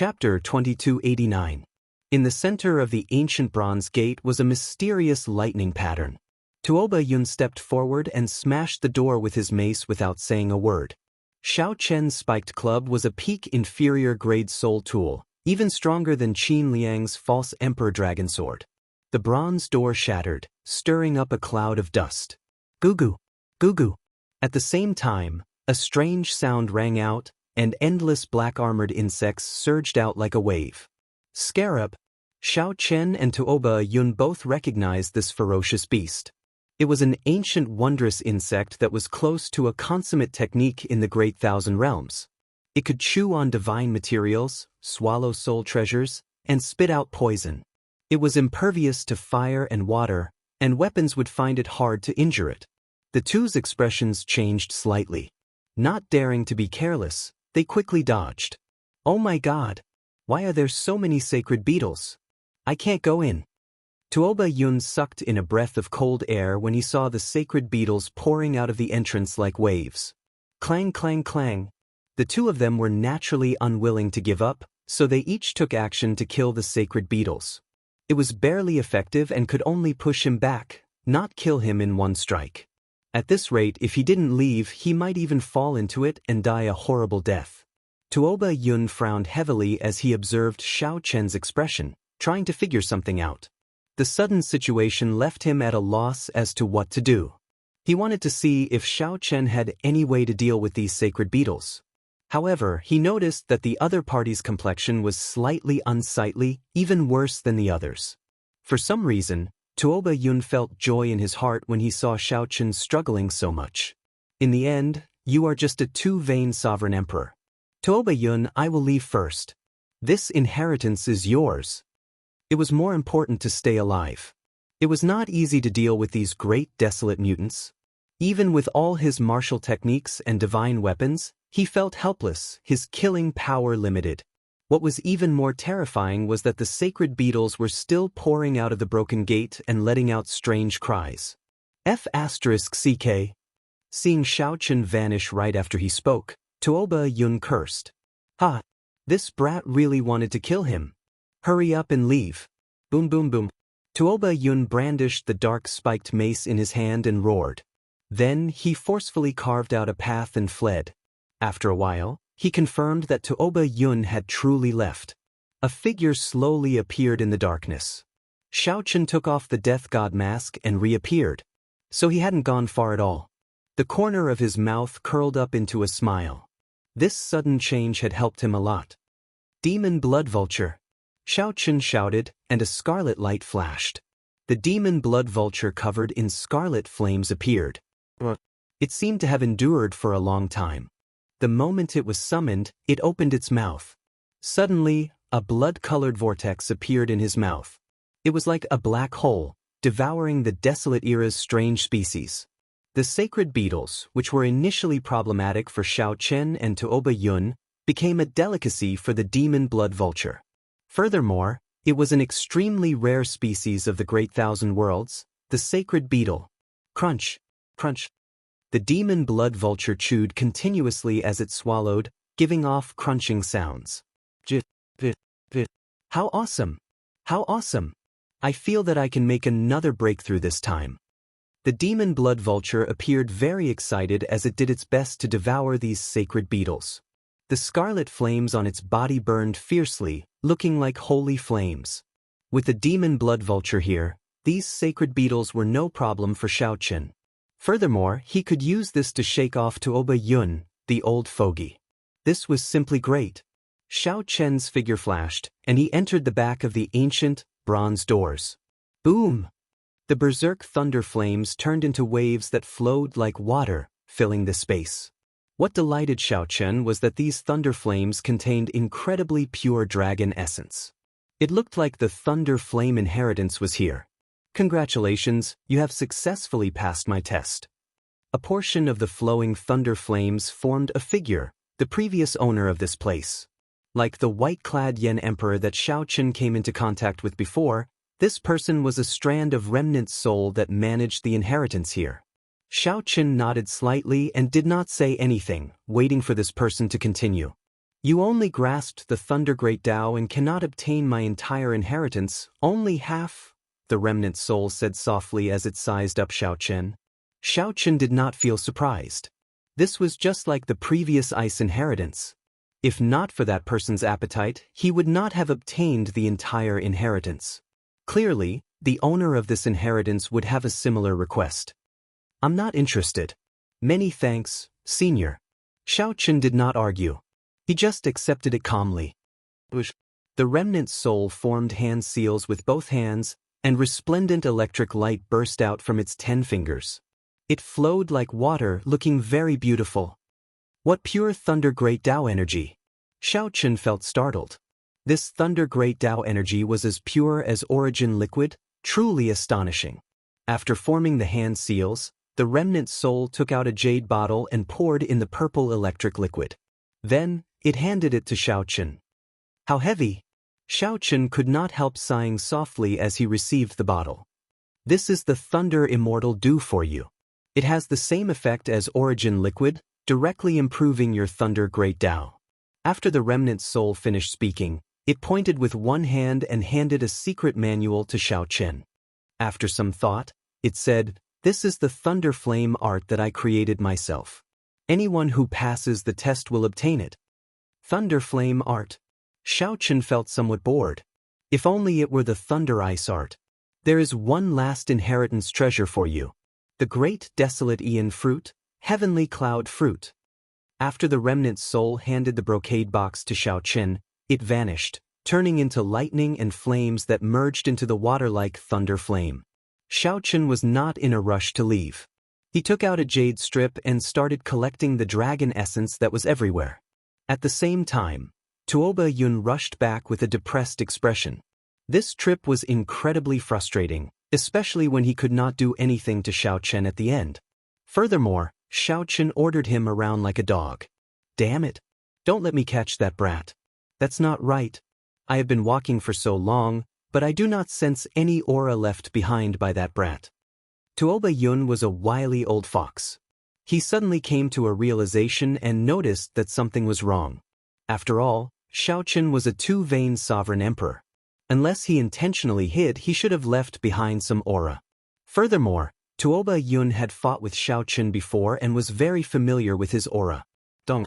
Chapter 2289. In the center of the ancient bronze gate was a mysterious lightning pattern. Tuoba Yun stepped forward and smashed the door with his mace without saying a word. Xiao Chen's spiked club was a peak inferior grade soul tool, even stronger than Qin Liang's false emperor dragon sword. The bronze door shattered, stirring up a cloud of dust. Goo-goo, goo-goo. At the same time, a strange sound rang out, and endless black-armored insects surged out like a wave. Scarab. Xiao Chen and Tuoba Yun both recognized this ferocious beast. It was an ancient wondrous insect that was close to a consummate technique in the Great Thousand Realms. It could chew on divine materials, swallow soul treasures, and spit out poison. It was impervious to fire and water, and weapons would find it hard to injure it. The two's expressions changed slightly. Not daring to be careless, they quickly dodged. Oh my god! Why are there so many sacred beetles? I can't go in. Tuoba Yun sucked in a breath of cold air when he saw the sacred beetles pouring out of the entrance like waves. Clang clang clang. The two of them were naturally unwilling to give up, so they each took action to kill the sacred beetles. It was barely effective and could only push him back, not kill him in one strike. At this rate, if he didn't leave, he might even fall into it and die a horrible death. Tuoba Yun frowned heavily as he observed Xiao Chen's expression, trying to figure something out. The sudden situation left him at a loss as to what to do. He wanted to see if Xiao Chen had any way to deal with these sacred beetles. However, he noticed that the other party's complexion was slightly unsightly, even worse than the others. For some reason, Tuoba Yun felt joy in his heart when he saw Xiao Chen struggling so much. In the end, you are just a too vain sovereign emperor. Tuoba Yun, I will leave first. This inheritance is yours. It was more important to stay alive. It was not easy to deal with these great desolate mutants. Even with all his martial techniques and divine weapons, he felt helpless, his killing power limited. What was even more terrifying was that the sacred beetles were still pouring out of the broken gate and letting out strange cries. F***CK. Seeing Xiao Chen vanish right after he spoke, Tuoba Yun cursed. Ha! This brat really wanted to kill him. Hurry up and leave. Boom boom boom. Tuoba Yun brandished the dark spiked mace in his hand and roared. Then he forcefully carved out a path and fled. After a while, he confirmed that Tuoba Yun had truly left. A figure slowly appeared in the darkness. Xiao Chen took off the death god mask and reappeared. So he hadn't gone far at all. The corner of his mouth curled up into a smile. This sudden change had helped him a lot. Demon blood vulture. Xiao Chen shouted, and a scarlet light flashed. The demon blood vulture covered in scarlet flames appeared. It seemed to have endured for a long time. The moment it was summoned, it opened its mouth. Suddenly, a blood-colored vortex appeared in his mouth. It was like a black hole, devouring the desolate era's strange species. The sacred beetles, which were initially problematic for Xiao Chen and Tuoba Yun, became a delicacy for the demon blood vulture. Furthermore, it was an extremely rare species of the Great Thousand Worlds, the sacred beetle. Crunch, crunch. The demon blood vulture chewed continuously as it swallowed, giving off crunching sounds. How awesome! How awesome! I feel that I can make another breakthrough this time. The demon blood vulture appeared very excited as it did its best to devour these sacred beetles. The scarlet flames on its body burned fiercely, looking like holy flames. With the demon blood vulture here, these sacred beetles were no problem for Xiao Chen. Furthermore, he could use this to shake off Tuoba Yun, the old fogey. This was simply great. Xiao Chen's figure flashed, and he entered the back of the ancient, bronze doors. Boom! The berserk thunder flames turned into waves that flowed like water, filling the space. What delighted Xiao Chen was that these thunder flames contained incredibly pure dragon essence. It looked like the thunder flame inheritance was here. Congratulations, you have successfully passed my test. A portion of the flowing thunder flames formed a figure, the previous owner of this place. Like the white-clad Yen Emperor that Xiao Chen came into contact with before, this person was a strand of remnant soul that managed the inheritance here. Xiao Chen nodded slightly and did not say anything, waiting for this person to continue. You only grasped the Thunder Great Tao and cannot obtain my entire inheritance, only half, the remnant soul said softly as it sized up Xiao Chen. Xiao Chen did not feel surprised. This was just like the previous ice inheritance. If not for that person's appetite, he would not have obtained the entire inheritance. Clearly, the owner of this inheritance would have a similar request. I'm not interested. Many thanks, Senior. Xiao Chen did not argue. He just accepted it calmly. The remnant soul formed hand seals with both hands, and resplendent electric light burst out from its 10 fingers. It flowed like water, looking very beautiful. What pure Thunder Great Tao energy! Xiao Chen felt startled. This Thunder Great Tao energy was as pure as origin liquid, truly astonishing. After forming the hand seals, the remnant soul took out a jade bottle and poured in the purple electric liquid. Then, it handed it to Xiao Chen. How heavy! Xiao Chen could not help sighing softly as he received the bottle. This is the Thunder Immortal Dew for you. It has the same effect as origin liquid, directly improving your Thunder Great Tao. After the remnant soul finished speaking, it pointed with one hand and handed a secret manual to Xiao Chen. After some thought, it said, "This is the Thunder Flame art that I created myself. Anyone who passes the test will obtain it." Thunder Flame art. Xiao Chen felt somewhat bored. If only it were the Thunder Ice art. There is one last inheritance treasure for you. The Great Desolate Aeon Fruit, Heavenly Cloud Fruit. After the remnant soul handed the brocade box to Xiao Chen, it vanished, turning into lightning and flames that merged into the water-like thunder flame. Xiao Chen was not in a rush to leave. He took out a jade strip and started collecting the dragon essence that was everywhere. At the same time, Tuoba Yun rushed back with a depressed expression. This trip was incredibly frustrating, especially when he could not do anything to Xiao Chen at the end. Furthermore, Xiao Chen ordered him around like a dog. Damn it! Don't let me catch that brat. That's not right. I have been walking for so long, but I do not sense any aura left behind by that brat. Tuoba Yun was a wily old fox. He suddenly came to a realization and noticed that something was wrong. After all, Xiao Chen was a two-vein sovereign emperor. Unless he intentionally hid, he should have left behind some aura. Furthermore, Tuoba Yun had fought with Xiao Chen before and was very familiar with his aura. Dong.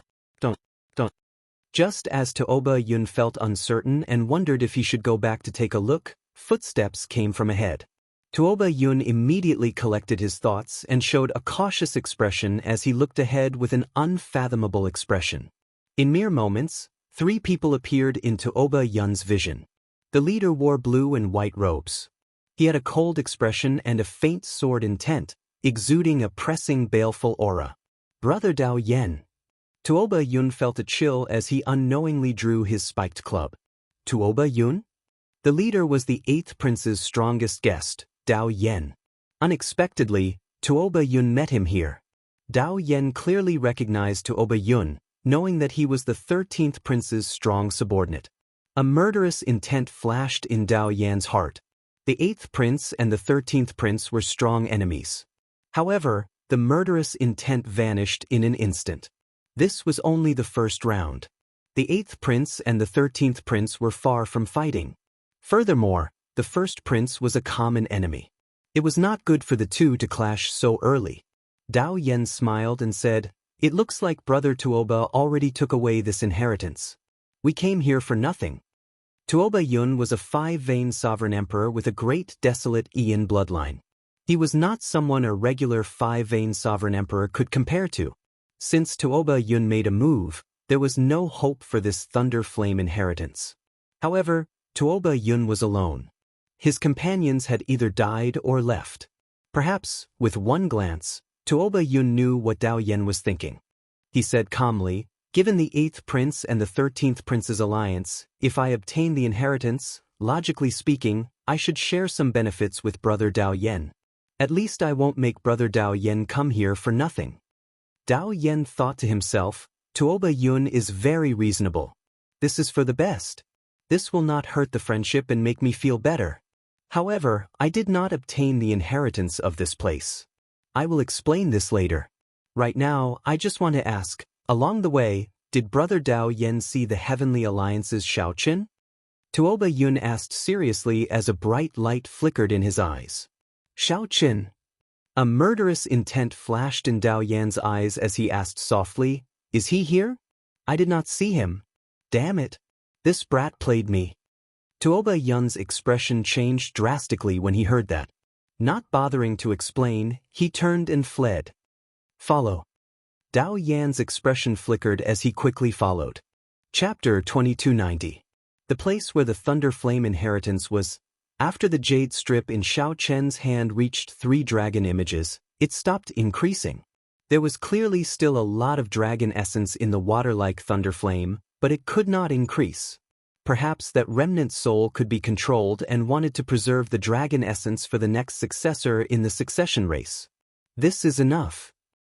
Just as Tuoba Yun felt uncertain and wondered if he should go back to take a look, footsteps came from ahead. Tuoba Yun immediately collected his thoughts and showed a cautious expression as he looked ahead with an unfathomable expression. In mere moments, 3 people appeared in Tuoba Yun's vision. The leader wore blue and white robes. He had a cold expression and a faint sword intent, exuding a pressing, baleful aura. Brother Dao Yen. Tuoba Yun felt a chill as he unknowingly drew his spiked club. Tuoba Yun? The leader was the 8th prince's strongest guest, Dao Yen. Unexpectedly, Tuoba Yun met him here. Dao Yen clearly recognized Tuoba Yun, knowing that he was the 13th prince's strong subordinate. A murderous intent flashed in Dao Yan's heart. The 8th prince and the 13th prince were strong enemies. However, the murderous intent vanished in an instant. This was only the first round. The 8th prince and the 13th prince were far from fighting. Furthermore, the first prince was a common enemy. It was not good for the two to clash so early. Dao Yen smiled and said, "It looks like Brother Tuoba already took away this inheritance. We came here for nothing." Tuoba Yun was a 5-vein sovereign emperor with a great desolate Aeon bloodline. He was not someone a regular 5-vein sovereign emperor could compare to. Since Tuoba Yun made a move, there was no hope for this thunder flame inheritance. However, Tuoba Yun was alone. His companions had either died or left. Perhaps, with one glance, Tuoba Yun knew what Dao Yen was thinking. He said calmly, "Given the 8th prince and the 13th prince's alliance, if I obtain the inheritance, logically speaking, I should share some benefits with Brother Dao Yen. At least I won't make Brother Dao Yen come here for nothing." Dao Yen thought to himself, Tuoba Yun is very reasonable. This is for the best. This will not hurt the friendship and make me feel better. However, I did not obtain the inheritance of this place. I will explain this later. Right now, I just want to ask, along the way, Did Brother Dao Yen see the heavenly alliance's Xiaoqin? Tuoba Yun asked seriously as a bright light flickered in his eyes. Xiaoqin. A murderous intent flashed in Dao Yan's eyes as he asked softly, "Is he here? I did not see him. Damn it. This brat played me." Tuoba Yun's expression changed drastically when he heard that. Not bothering to explain, he turned and fled. Follow. Dao Yan's expression flickered as he quickly followed. Chapter 2290. The place where the Thunder Flame inheritance was. After the jade strip in Xiao Chen's hand reached 3 dragon images, it stopped increasing. There was clearly still a lot of dragon essence in the water-like Thunder Flame, but it could not increase. Perhaps that remnant soul could be controlled and wanted to preserve the dragon essence for the next successor in the succession race. This is enough.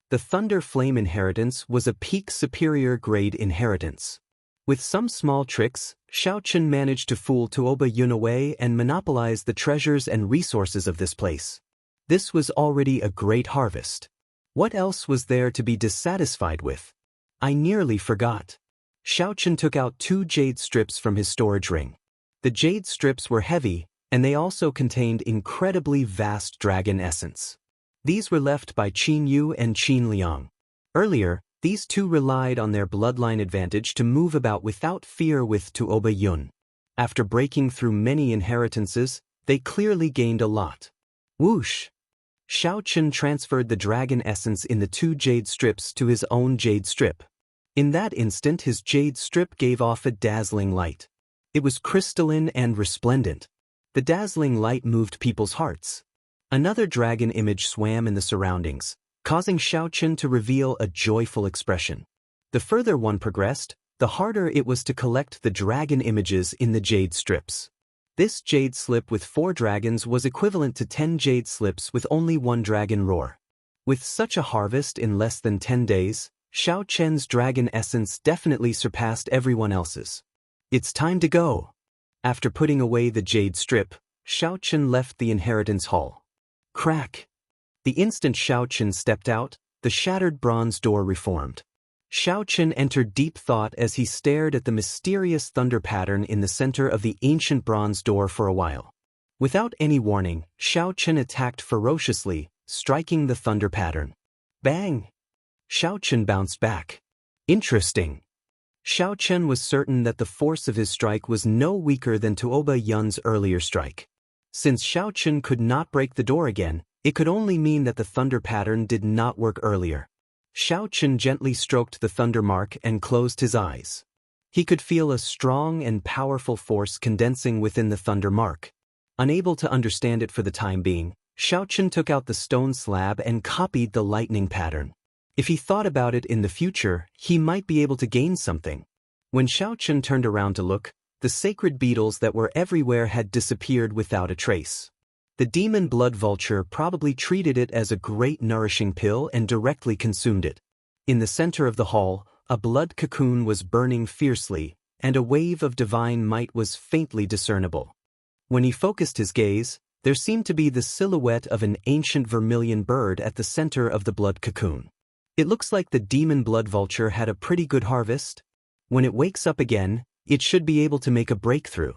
The Thunder Flame inheritance was a peak superior grade inheritance. With some small tricks, Xiaoqin managed to fool Tuoba Yun away and monopolize the treasures and resources of this place. This was already a great harvest. What else was there to be dissatisfied with? I nearly forgot. Xiaoqin took out 2 jade strips from his storage ring. The jade strips were heavy, and they also contained incredibly vast dragon essence. These were left by Qin Yu and Qin Liang. Earlier, these two relied on their bloodline advantage to move about without fear with Tuoba Yun. After breaking through many inheritances, they clearly gained a lot. Whoosh! Xiaoqin transferred the dragon essence in the 2 jade strips to his own jade strip. In that instant his jade strip gave off a dazzling light. It was crystalline and resplendent. The dazzling light moved people's hearts. Another dragon image swam in the surroundings, causing Xiaoqin to reveal a joyful expression. The further one progressed, the harder it was to collect the dragon images in the jade strips. This jade slip with 4 dragons was equivalent to 10 jade slips with only 1 dragon roar. With such a harvest in less than 10 days, Xiaoqin's dragon essence definitely surpassed everyone else's. It's time to go. After putting away the jade strip, Xiaoqin left the inheritance hall. Crack! The instant Xiaoqin stepped out, the shattered bronze door reformed. Xiaoqin entered deep thought as he stared at the mysterious thunder pattern in the center of the ancient bronze door for a while. Without any warning, Xiaoqin attacked ferociously, striking the thunder pattern. Bang! Xiaoqin bounced back. Interesting. Xiaoqin was certain that the force of his strike was no weaker than Tuoba Yun's earlier strike. Since Xiaoqin could not break the door again, it could only mean that the thunder pattern did not work earlier. Xiaoqin gently stroked the thunder mark and closed his eyes. He could feel a strong and powerful force condensing within the thunder mark. Unable to understand it for the time being, Xiaoqin took out the stone slab and copied the lightning pattern. If he thought about it in the future, he might be able to gain something. When Xiaoqin turned around to look, the sacred beetles that were everywhere had disappeared without a trace. The demon blood vulture probably treated it as a great nourishing pill and directly consumed it. In the center of the hall, a blood cocoon was burning fiercely, and a wave of divine might was faintly discernible. When he focused his gaze, there seemed to be the silhouette of an ancient vermilion bird at the center of the blood cocoon. It looks like the demon blood vulture had a pretty good harvest. When it wakes up again, it should be able to make a breakthrough.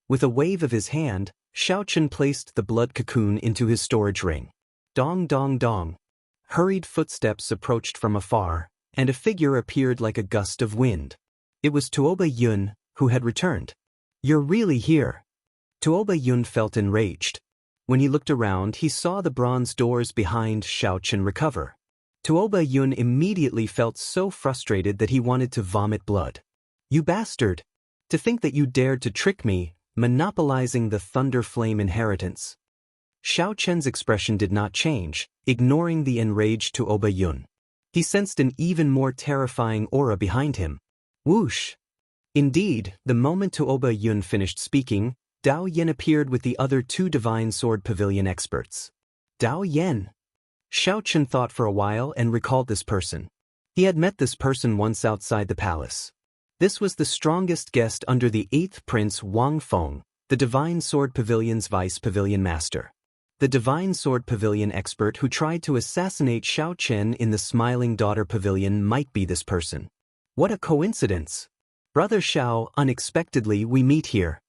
With a wave of his hand, Xiaoqin placed the blood cocoon into his storage ring. Dong dong dong. Hurried footsteps approached from afar, and a figure appeared like a gust of wind. It was Tuoba Yun, who had returned. You're really here. Tuoba Yun felt enraged. When he looked around, he saw the bronze doors behind Xiaoqin recover. Tuoba Yun immediately felt so frustrated that he wanted to vomit blood. You bastard! To think that you dared to trick me, monopolizing the Thunder Flame inheritance. Xiaoqin's expression did not change, ignoring the enraged Tuoba Yun. He sensed an even more terrifying aura behind him. Whoosh! Indeed, the moment Tuoba Yun finished speaking, Dao Yen appeared with the other 2 Divine Sword Pavilion experts. Dao Yen! Xiaoqin thought for a while and recalled this person. He had met this person once outside the palace. This was the strongest guest under the 8th Prince Wang Feng, the Divine Sword Pavilion's Vice Pavilion Master. The Divine Sword Pavilion expert who tried to assassinate Xiaoqin in the Smiling Daughter Pavilion might be this person. What a coincidence! Brother Xiao, unexpectedly we meet here.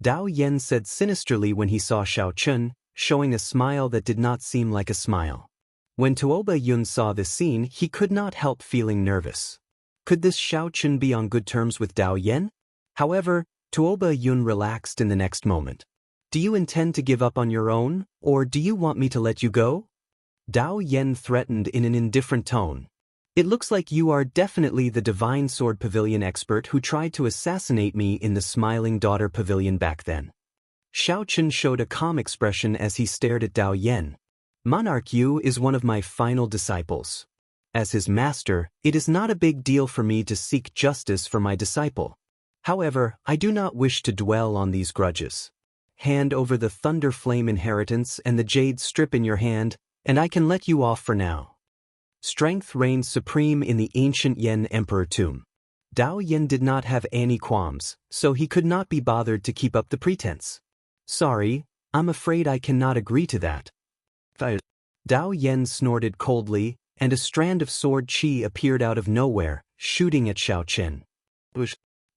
Dao Yan said sinisterly when he saw Xiao Chun, showing a smile that did not seem like a smile. When Tuoba Yun saw this scene, he could not help feeling nervous. Could this Xiao Chun be on good terms with Dao Yan? However, Tuoba Yun relaxed in the next moment. Do you intend to give up on your own, or do you want me to let you go? Dao Yan threatened in an indifferent tone. It looks like you are definitely the Divine Sword Pavilion expert who tried to assassinate me in the Smiling Daughter Pavilion back then. Xiao Chun showed a calm expression as he stared at Dao Yan. Monarch Yu is one of my final disciples. As his master, it is not a big deal for me to seek justice for my disciple. However, I do not wish to dwell on these grudges. Hand over the Thunder Flame inheritance and the Jade Strip in your hand, and I can let you off for now. Strength reigned supreme in the ancient Yen Emperor tomb. Dao Yan did not have any qualms, so he could not be bothered to keep up the pretense. Sorry, I'm afraid I cannot agree to that. Dao Yan snorted coldly, and a strand of sword chi appeared out of nowhere, shooting at Xiao Chen.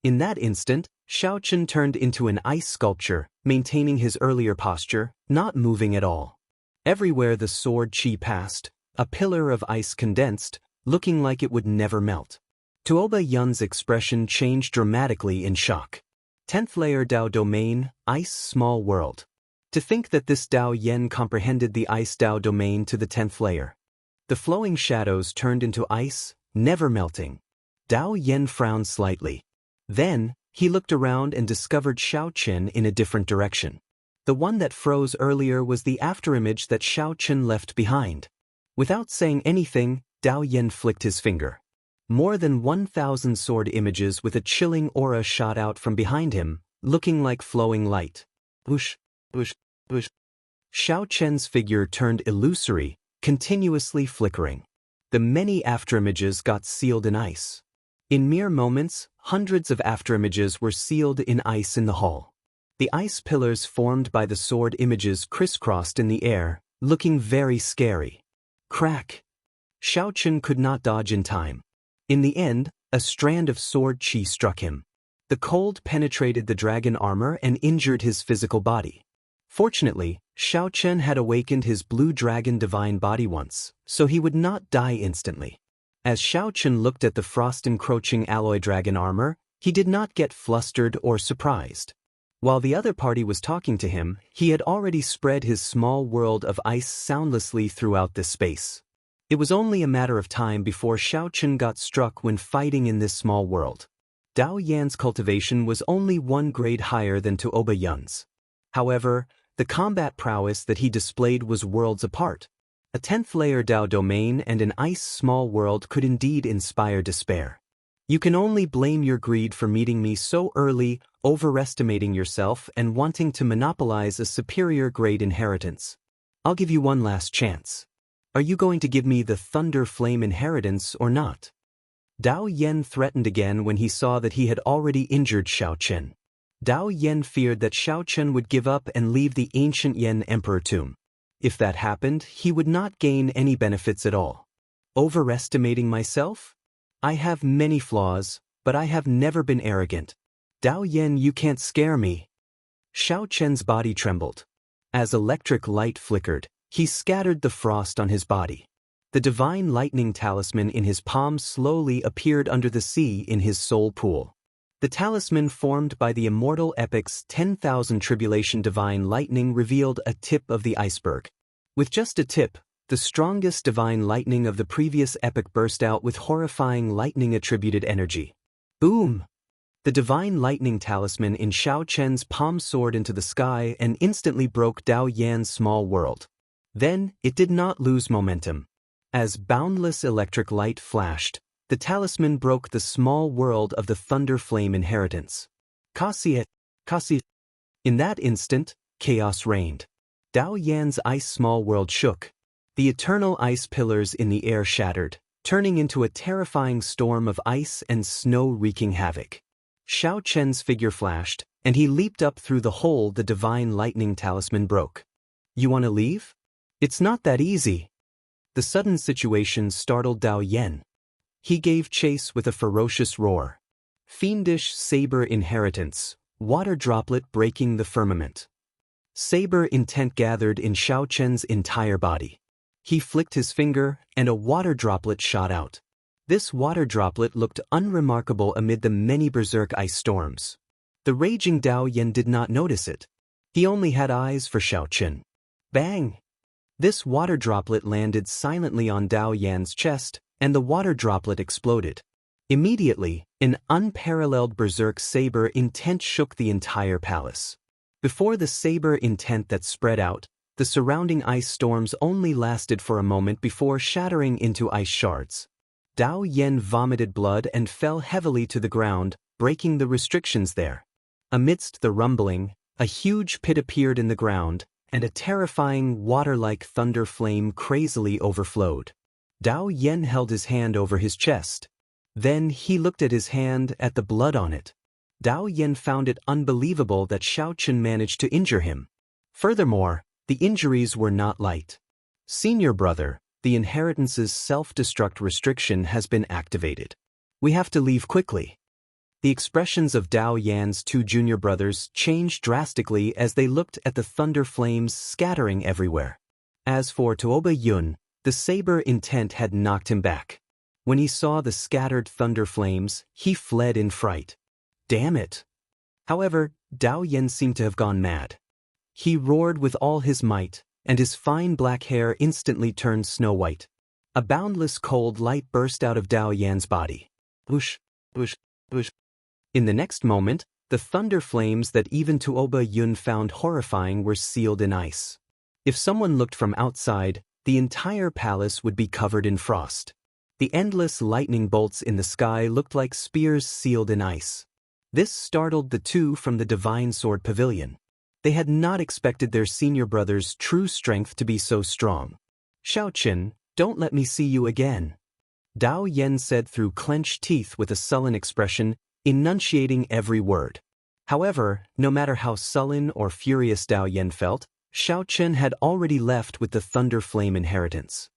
In that instant, Xiao Chen turned into an ice sculpture, maintaining his earlier posture, not moving at all. Everywhere the sword chi passed, a pillar of ice condensed, looking like it would never melt. Tuoba Yun's expression changed dramatically in shock. 10th layer Dao domain, ice small world. To think that this Dao Yan comprehended the ice Dao domain to the 10th layer. The flowing shadows turned into ice, never melting. Dao Yan frowned slightly. Then, he looked around and discovered Xiao Chen in a different direction. The one that froze earlier was the afterimage that Xiao Chen left behind. Without saying anything, Dao Yan flicked his finger. More than 1,000 sword images with a chilling aura shot out from behind him, looking like flowing light. Whoosh, whoosh, whoosh. Xiao Chen's figure turned illusory, continuously flickering. The many afterimages got sealed in ice. In mere moments, hundreds of afterimages were sealed in ice in the hall. The ice pillars formed by the sword images crisscrossed in the air, looking very scary. Crack! Xiao Chen could not dodge in time. In the end, a strand of sword chi struck him. The cold penetrated the dragon armor and injured his physical body. Fortunately, Xiao Chen had awakened his blue dragon divine body once, so he would not die instantly. As Xiao Chen looked at the frost-encroaching alloy dragon armor, he did not get flustered or surprised. While the other party was talking to him, he had already spread his small world of ice soundlessly throughout this space. It was only a matter of time before Xiao Chen got struck when fighting in this small world. Dao Yan's cultivation was only one grade higher than Tuoba Yun's. However, the combat prowess that he displayed was worlds apart. A 10th layer Dao domain and an ice small world could indeed inspire despair. You can only blame your greed for meeting me so early, overestimating yourself and wanting to monopolize a superior grade inheritance. I'll give you one last chance. Are you going to give me the Thunder Flame inheritance or not? Dao Yan threatened again when he saw that he had already injured Xiao Chen. Dao Yan feared that Xiao Chen would give up and leave the ancient Yen Emperor tomb. If that happened, he would not gain any benefits at all. Overestimating myself? I have many flaws, but I have never been arrogant. Dao Yan, you can't scare me. Xiao Chen's body trembled. As electric light flickered, he scattered the frost on his body. The divine lightning talisman in his palm slowly appeared under the sea in his soul pool. The talisman formed by the immortal epic's 10,000 tribulation divine lightning revealed a tip of the iceberg. With just a tip, the strongest divine lightning of the previous epic burst out with horrifying lightning-attributed energy. Boom! The divine lightning talisman in Xiao Chen's palm soared into the sky and instantly broke Dao Yan's small world. Then, it did not lose momentum. As boundless electric light flashed, the talisman broke the small world of the Thunder Flame inheritance. Kasi. In that instant, chaos reigned. Dao Yan's ice small world shook. The eternal ice pillars in the air shattered, turning into a terrifying storm of ice and snow wreaking havoc. Xiao Chen's figure flashed, and he leaped up through the hole the divine lightning talisman broke. You want to leave? It's not that easy. The sudden situation startled Dao Yan. He gave chase with a ferocious roar. Fiendish saber inheritance, water droplet breaking the firmament. Saber intent gathered in Xiao Chen's entire body. He flicked his finger, and a water droplet shot out. This water droplet looked unremarkable amid the many berserk ice storms. The raging Dao Yan did not notice it. He only had eyes for Xiao Chen. Bang! This water droplet landed silently on Dao Yan's chest, and the water droplet exploded. Immediately, an unparalleled berserk saber intent shook the entire palace. Before the saber intent that spread out, the surrounding ice storms only lasted for a moment before shattering into ice shards. Dao Yan vomited blood and fell heavily to the ground, breaking the restrictions there. Amidst the rumbling, a huge pit appeared in the ground, and a terrifying water-like thunder flame crazily overflowed. Dao Yan held his hand over his chest. Then he looked at his hand at the blood on it. Dao Yan found it unbelievable that Xiao Chen managed to injure him. Furthermore, the injuries were not light. Senior brother, the inheritance's self-destruct restriction has been activated. We have to leave quickly. The expressions of Dao Yan's two junior brothers changed drastically as they looked at the thunder flames scattering everywhere. As for Tuoba Yun, the saber intent had knocked him back. When he saw the scattered thunder flames, he fled in fright. Damn it! However, Dao Yan seemed to have gone mad. He roared with all his might, and his fine black hair instantly turned snow-white. A boundless cold light burst out of Dao Yan's body. Whoosh, whoosh, whoosh. In the next moment, the thunder flames that even Tuoba Yun found horrifying were sealed in ice. If someone looked from outside, the entire palace would be covered in frost. The endless lightning bolts in the sky looked like spears sealed in ice. This startled the two from the Divine Sword Pavilion. They had not expected their senior brother's true strength to be so strong. Xiao Chen, don't let me see you again. Dao Yan said through clenched teeth with a sullen expression, enunciating every word. However, no matter how sullen or furious Dao Yan felt, Xiao Chen had already left with the Thunder Flame inheritance.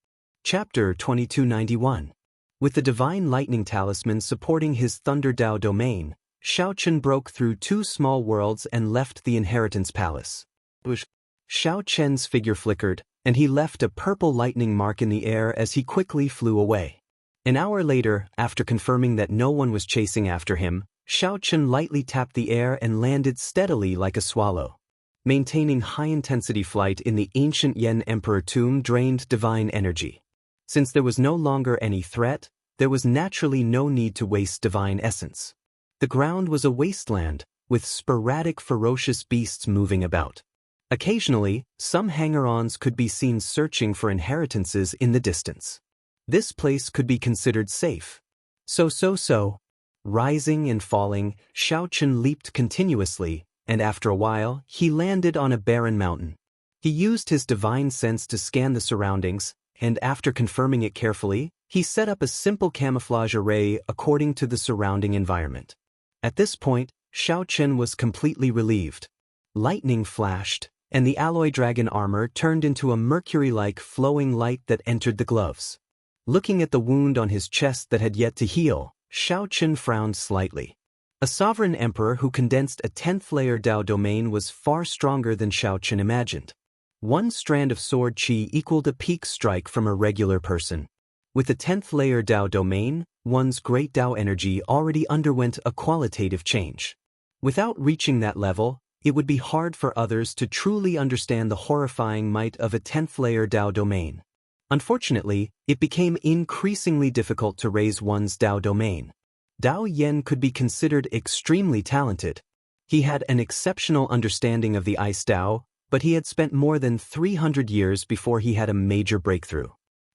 Chapter 2291. With the Divine Lightning Talisman supporting his Thunder Dao domain, Xiao Chen broke through two small worlds and left the inheritance palace. Xiao Chen's figure flickered, and he left a purple lightning mark in the air as he quickly flew away. An hour later, after confirming that no one was chasing after him, Xiao Chen lightly tapped the air and landed steadily like a swallow. Maintaining high-intensity flight in the ancient Yen Emperor tomb drained divine energy. Since there was no longer any threat, there was naturally no need to waste divine essence. The ground was a wasteland, with sporadic ferocious beasts moving about. Occasionally, some hanger-ons could be seen searching for inheritances in the distance. This place could be considered safe. So. Rising and falling, Xiao Chen leaped continuously, and after a while, he landed on a barren mountain. He used his divine sense to scan the surroundings, and after confirming it carefully, he set up a simple camouflage array according to the surrounding environment. At this point, Xiao Chen was completely relieved. Lightning flashed, and the alloy dragon armor turned into a mercury-like flowing light that entered the gloves. Looking at the wound on his chest that had yet to heal, Xiao Chen frowned slightly. A sovereign emperor who condensed a 10th-layer Dao domain was far stronger than Xiao Chen imagined. One strand of sword chi equaled a peak strike from a regular person. With the 10th-layer Dao domain, one's great Dao energy already underwent a qualitative change. Without reaching that level, it would be hard for others to truly understand the horrifying might of a 10th-layer Dao domain. Unfortunately, it became increasingly difficult to raise one's Dao domain. Dao Yan could be considered extremely talented. He had an exceptional understanding of the Ice Dao, but he had spent more than 300 years before he had a major breakthrough.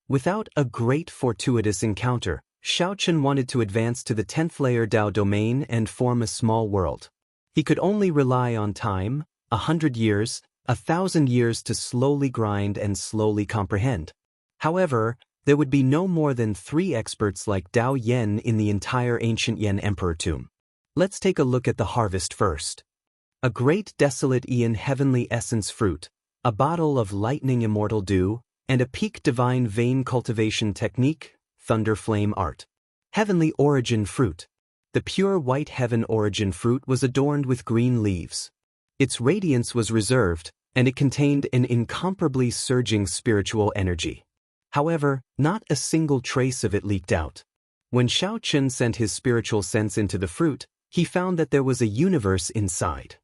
Without a great fortuitous encounter, Xiao Chen wanted to advance to the 10th-layer Dao domain and form a small world. He could only rely on time, 100 years, 1,000 years to slowly grind and slowly comprehend. However, there would be no more than 3 experts like Dao Yan in the entire ancient Yen Emperor tomb. Let's take a look at the harvest first. A great desolate Aeon heavenly essence fruit, a bottle of lightning immortal dew, and a peak divine vein cultivation technique, thunder flame art. Heavenly origin fruit. The pure white heaven origin fruit was adorned with green leaves. Its radiance was reserved, and it contained an incomparably surging spiritual energy. However, not a single trace of it leaked out. When Xiao Chen sent his spiritual sense into the fruit, he found that there was a universe inside.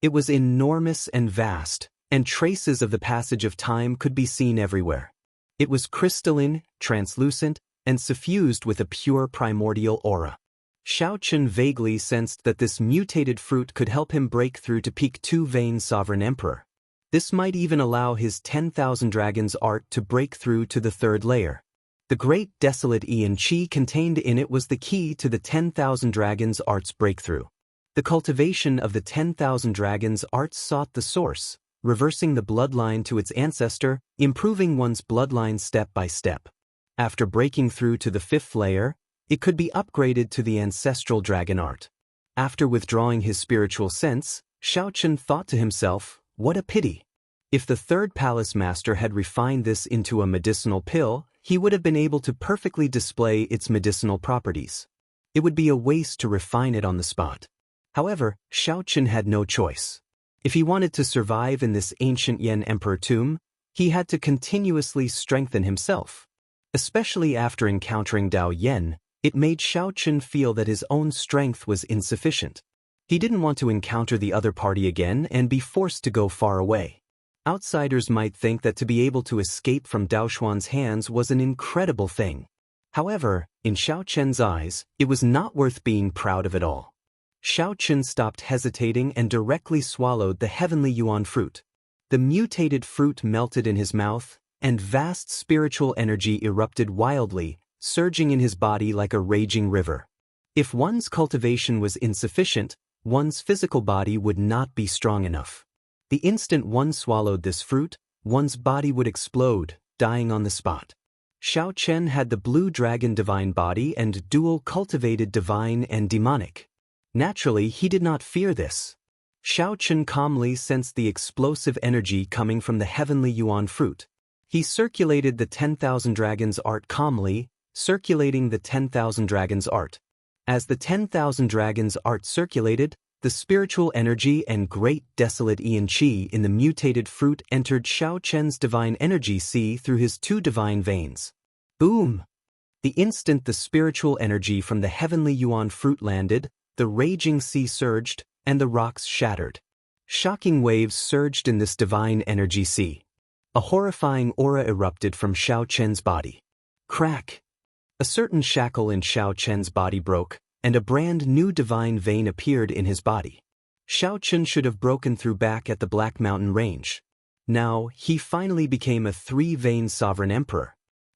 It was enormous and vast, and traces of the passage of time could be seen everywhere. It was crystalline, translucent, and suffused with a pure primordial aura. Xiao Chen vaguely sensed that this mutated fruit could help him break through to peak 2-vein sovereign emperor. This might even allow his 10,000 dragons art to break through to the third layer. The great desolate Ian Qi contained in it was the key to the 10,000 dragons art's breakthrough. The cultivation of the 10,000 dragons arts sought the source, reversing the bloodline to its ancestor, improving one's bloodline step by step. After breaking through to the 5th layer, it could be upgraded to the ancestral dragon art. After withdrawing his spiritual sense, Xiao Chen thought to himself, what a pity. If the 3rd palace master had refined this into a medicinal pill, he would have been able to perfectly display its medicinal properties. It would be a waste to refine it on the spot. However, Xiao Chen had no choice. If he wanted to survive in this ancient Yan Emperor tomb, he had to continuously strengthen himself. Especially after encountering Dao Yan, it made Xiao Chen feel that his own strength was insufficient. He didn't want to encounter the other party again and be forced to go far away. Outsiders might think that to be able to escape from Dao Xuan's hands was an incredible thing. However, in Xiao Chen's eyes, it was not worth being proud of at all. Xiao Chen stopped hesitating and directly swallowed the heavenly yuan fruit. The mutated fruit melted in his mouth, and vast spiritual energy erupted wildly, surging in his body like a raging river. If one's cultivation was insufficient, one's physical body would not be strong enough. The instant one swallowed this fruit, one's body would explode, dying on the spot. Xiao Chen had the blue dragon divine body and dual cultivated divine and demonic. Naturally, he did not fear this. Xiao Chen calmly sensed the explosive energy coming from the heavenly yuan fruit. He circulated the 10,000 dragons art calmly, circulating the 10,000 dragons art. As the 10,000 dragons art circulated, the spiritual energy and great desolate Ian Qi in the mutated fruit entered Xiao Chen's divine energy sea through his 2 divine veins. Boom! The instant the spiritual energy from the heavenly yuan fruit landed, the raging sea surged, and the rocks shattered. Shocking waves surged in this divine energy sea. A horrifying aura erupted from Xiao Chen's body. Crack! A certain shackle in Xiao Chen's body broke, and a brand new divine vein appeared in his body. Xiao Chen should have broken through back at the Black Mountain Range. Now, he finally became a 3-vein sovereign emperor.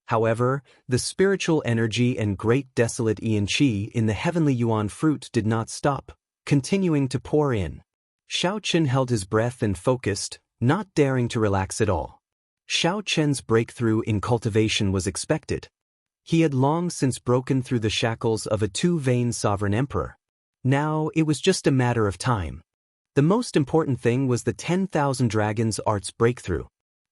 However, the spiritual energy and great desolate Ian Qi in the heavenly yuan fruit did not stop, continuing to pour in. Xiao Chen held his breath and focused, not daring to relax at all. Xiao Chen's breakthrough in cultivation was expected. He had long since broken through the shackles of a 2-vein sovereign emperor. Now it was just a matter of time. The most important thing was the 10,000 dragons art's breakthrough.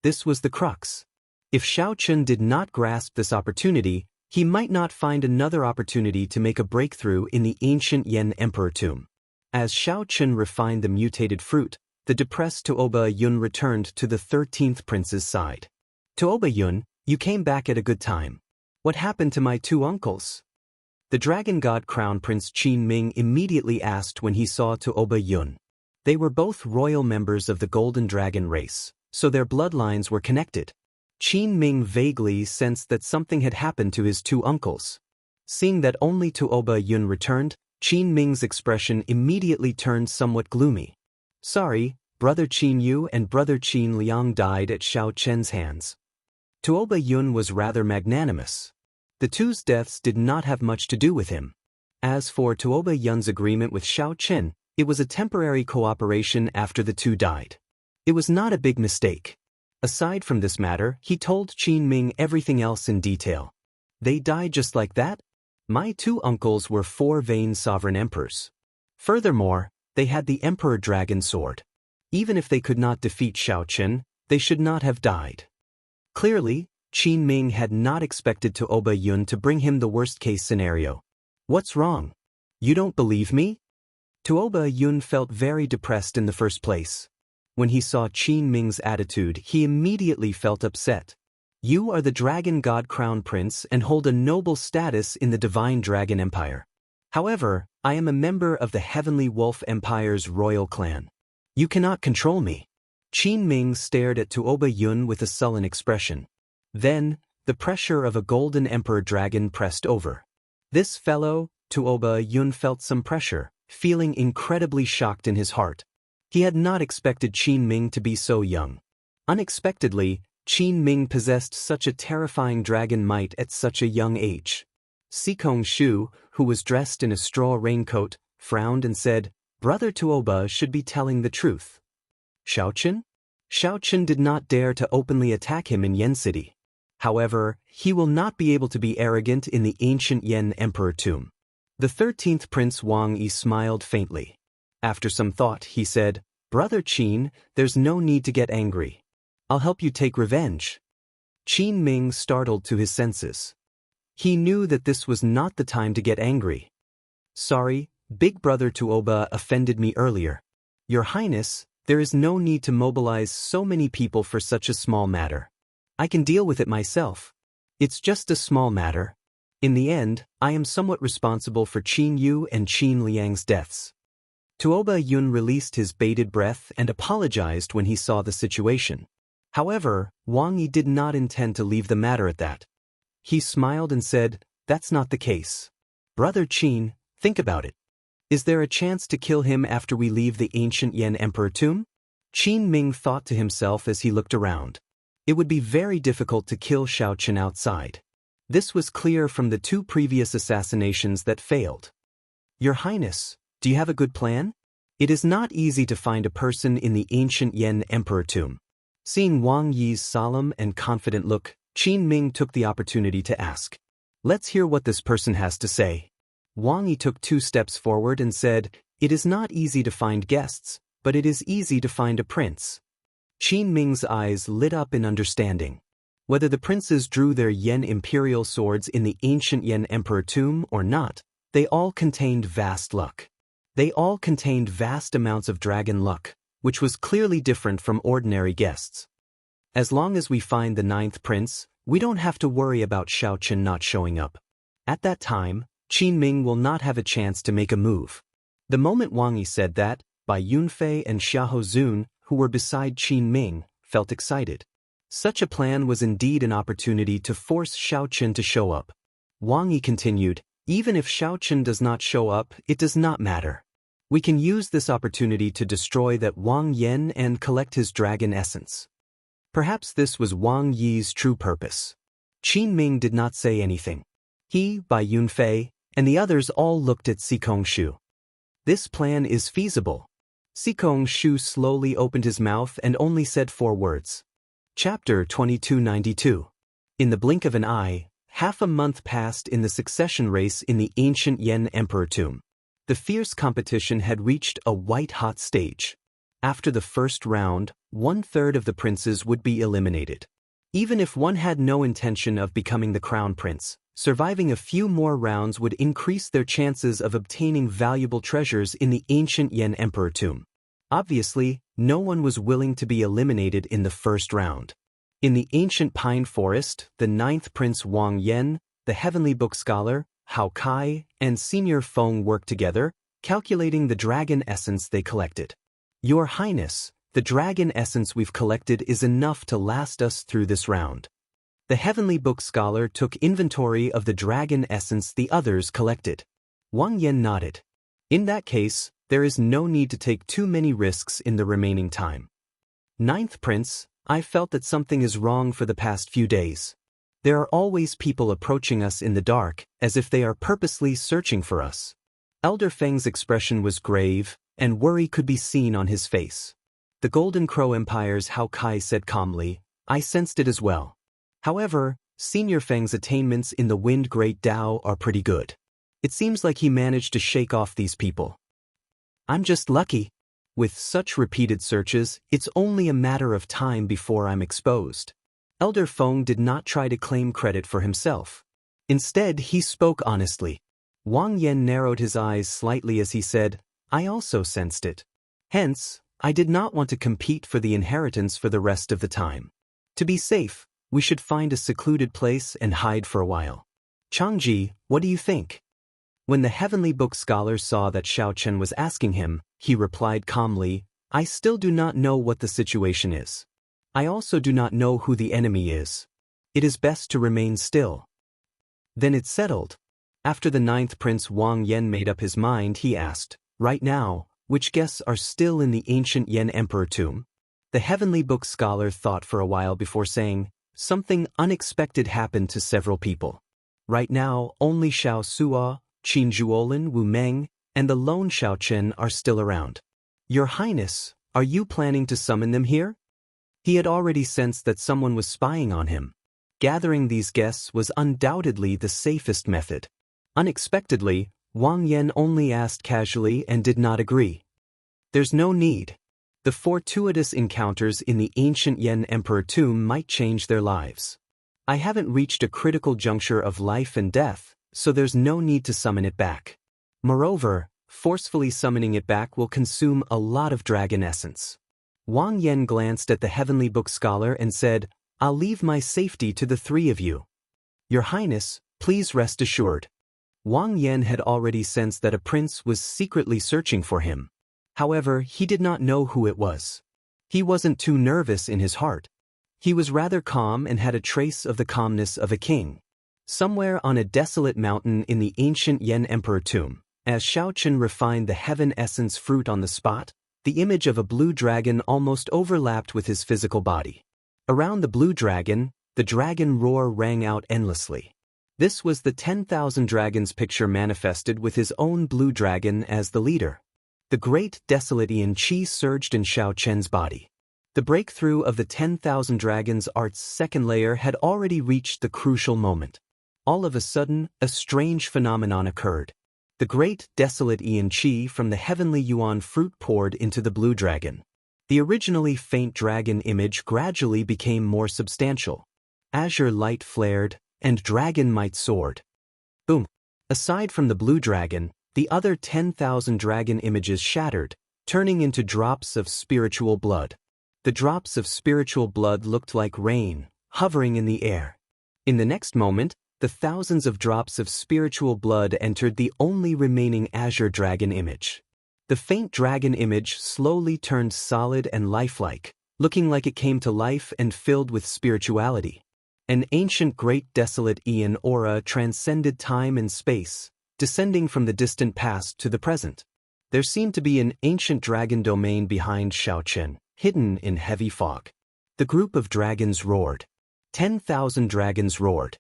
This was the crux. If Xiao Chen did not grasp this opportunity, he might not find another opportunity to make a breakthrough in the ancient Yan Emperor tomb. As Xiao Chen refined the mutated fruit, the depressed Tuoba Yun returned to the 13th prince's side. Tuoba Yun, you came back at a good time. What happened to my 2 uncles? The dragon god crown prince Qin Ming immediately asked when he saw Tuoba Yun. They were both royal members of the golden dragon race, so their bloodlines were connected. Qin Ming vaguely sensed that something had happened to his 2 uncles. Seeing that only Tuoba Yun returned, Qin Ming's expression immediately turned somewhat gloomy. Sorry, brother Qin Yu and brother Qin Liang died at Xiao Chen's hands. Tuoba Yun was rather magnanimous. The 2's deaths did not have much to do with him. As for Tuoba Yun's agreement with Xiao Chen, it was a temporary cooperation after the 2 died. It was not a big mistake. Aside from this matter, he told Qin Ming everything else in detail. They died just like that? My 2 uncles were 4-vein sovereign emperors. Furthermore, they had the Emperor Dragon Sword. Even if they could not defeat Xiao Chen, they should not have died. Clearly, Qin Ming had not expected Tuoba Yun to bring him the worst-case scenario. What's wrong? You don't believe me? Tuoba Yun felt very depressed in the first place. When he saw Qin Ming's attitude, he immediately felt upset. You are the Dragon God Crown Prince and hold a noble status in the Divine Dragon Empire. However, I am a member of the Heavenly Wolf Empire's royal clan. You cannot control me. Qin Ming stared at Tuoba Yun with a sullen expression. Then, the pressure of a golden emperor dragon pressed over. This fellow, Tuoba Yun felt some pressure, feeling incredibly shocked in his heart. He had not expected Qin Ming to be so young. Unexpectedly, Qin Ming possessed such a terrifying dragon might at such a young age. Sikong Shu, who was dressed in a straw raincoat, frowned and said, Brother Tuoba should be telling the truth. Xiaochen? Xiaochen did not dare to openly attack him in Yen City. However, he will not be able to be arrogant in the ancient Yen Emperor tomb. The 13th Prince Wang Yi smiled faintly. After some thought, he said, Brother Qin, there's no need to get angry. I'll help you take revenge. Qin Ming startled to his senses. He knew that this was not the time to get angry. Sorry, Big Brother Tuoba offended me earlier. Your Highness, there is no need to mobilize so many people for such a small matter. I can deal with it myself. It's just a small matter. In the end, I am somewhat responsible for Qin Yu and Qin Liang's deaths. Tuoba Yun released his bated breath and apologized when he saw the situation. However, Wang Yi did not intend to leave the matter at that. He smiled and said, That's not the case. Brother Qin, think about it. Is there a chance to kill him after we leave the ancient Yen Emperor tomb? Qin Ming thought to himself as he looked around. It would be very difficult to kill Xiaochen outside. This was clear from the 2 previous assassinations that failed. Your Highness, do you have a good plan? It is not easy to find a person in the ancient Yen Emperor tomb. Seeing Wang Yi's solemn and confident look, Qin Ming took the opportunity to ask. Let's hear what this person has to say. Wang Yi took 2 steps forward and said, It is not easy to find guests, but it is easy to find a prince. Qin Ming's eyes lit up in understanding. Whether the princes drew their Yen imperial swords in the ancient Yen Emperor tomb or not, they all contained vast luck. They all contained vast amounts of dragon luck, which was clearly different from ordinary guests. As long as we find the 9th prince, we don't have to worry about Xiaochen not showing up. At that time, Qin Ming will not have a chance to make a move. The moment Wang Yi said that, Bai Yunfei and Xiahou Zun, who were beside Qin Ming, felt excited. Such a plan was indeed an opportunity to force Xiaochen to show up. Wang Yi continued, Even if Xiaochen does not show up, it does not matter. We can use this opportunity to destroy that Wang Yan and collect his dragon essence. Perhaps this was Wang Yi's true purpose. Qin Ming did not say anything. He, Bai Yunfei, and the others all looked at Sikong Shu. This plan is feasible. Sikong Shu slowly opened his mouth and only said 4 words. Chapter 2292. In the blink of an eye, half a month passed in the succession race in the ancient Yen Emperor tomb. The fierce competition had reached a white-hot stage. After the first round, 1/3 of the princes would be eliminated. Even if one had no intention of becoming the crown prince, surviving a few more rounds would increase their chances of obtaining valuable treasures in the ancient Yen Emperor tomb. Obviously, no one was willing to be eliminated in the first round. In the ancient pine forest, the 9th Prince Wang Yan, the Heavenly Book scholar, Hao Kai, and Senior Feng worked together, calculating the dragon essence they collected. Your Highness, the dragon essence we've collected is enough to last us through this round. The Heavenly Book scholar took inventory of the dragon essence the others collected. Wang Yan nodded. In that case, there is no need to take too many risks in the remaining time. 9th Prince, I felt that something is wrong for the past few days. There are always people approaching us in the dark, as if they are purposely searching for us. Elder Feng's expression was grave, and worry could be seen on his face. The Golden Crow Empire's Hao Kai said calmly, I sensed it as well. However, Senior Feng's attainments in the Wind Great Tao are pretty good. It seems like he managed to shake off these people. I'm just lucky. With such repeated searches, it's only a matter of time before I'm exposed. Elder Feng did not try to claim credit for himself. Instead, he spoke honestly. Wang Yan narrowed his eyes slightly as he said, "I also sensed it. Hence, I did not want to compete for the inheritance for the rest of the time. To be safe, we should find a secluded place and hide for a while. Changji, what do you think?" When the Heavenly Book scholar saw that Xiao Chen was asking him, he replied calmly, "I still do not know what the situation is. I also do not know who the enemy is. It is best to remain still." Then it's settled. After the ninth prince Wang Yan made up his mind, he asked, "Right now, which guests are still in the ancient Yan Emperor tomb?" The Heavenly Book scholar thought for a while before saying, "Something unexpected happened to several people. Right now, only Xiao Suo, Qin Zhuolin, Wu Meng, and the lone Xiao Chen are still around. Your Highness, are you planning to summon them here?" He had already sensed that someone was spying on him. Gathering these guests was undoubtedly the safest method. Unexpectedly, Wang Yan only asked casually and did not agree. "There's no need. The fortuitous encounters in the ancient Yan Emperor tomb might change their lives. I haven't reached a critical juncture of life and death, so there's no need to summon it back. Moreover, forcefully summoning it back will consume a lot of dragon essence." Wang Yan glanced at the Heavenly Book scholar and said, "I'll leave my safety to the three of you. Your Highness, please rest assured." Wang Yan had already sensed that a prince was secretly searching for him. However, he did not know who it was. He wasn't too nervous in his heart. He was rather calm and had a trace of the calmness of a king. Somewhere on a desolate mountain in the ancient Yan Emperor tomb, as Xiao Chen refined the heaven essence fruit on the spot, the image of a blue dragon almost overlapped with his physical body. Around the blue dragon, the dragon roar rang out endlessly. This was the 10,000 dragons picture manifested with his own blue dragon as the leader. The great desolate Yin Qi surged in Xiao Chen's body. The breakthrough of the 10,000 dragons art's second layer had already reached the crucial moment. All of a sudden, a strange phenomenon occurred. The great desolate Yin Qi from the heavenly Yuan fruit poured into the blue dragon. The originally faint dragon image gradually became more substantial. Azure light flared, and dragon might soared. Boom! Aside from the blue dragon, the other 10,000 dragon images shattered, turning into drops of spiritual blood. The drops of spiritual blood looked like rain, hovering in the air. In the next moment, the thousands of drops of spiritual blood entered the only remaining azure dragon image. The faint dragon image slowly turned solid and lifelike, looking like it came to life and filled with spirituality. An ancient great desolate Aeon aura transcended time and space, descending from the distant past to the present. There seemed to be an ancient dragon domain behind Xiao Chen, hidden in heavy fog. The group of dragons roared. 10,000 dragons roared.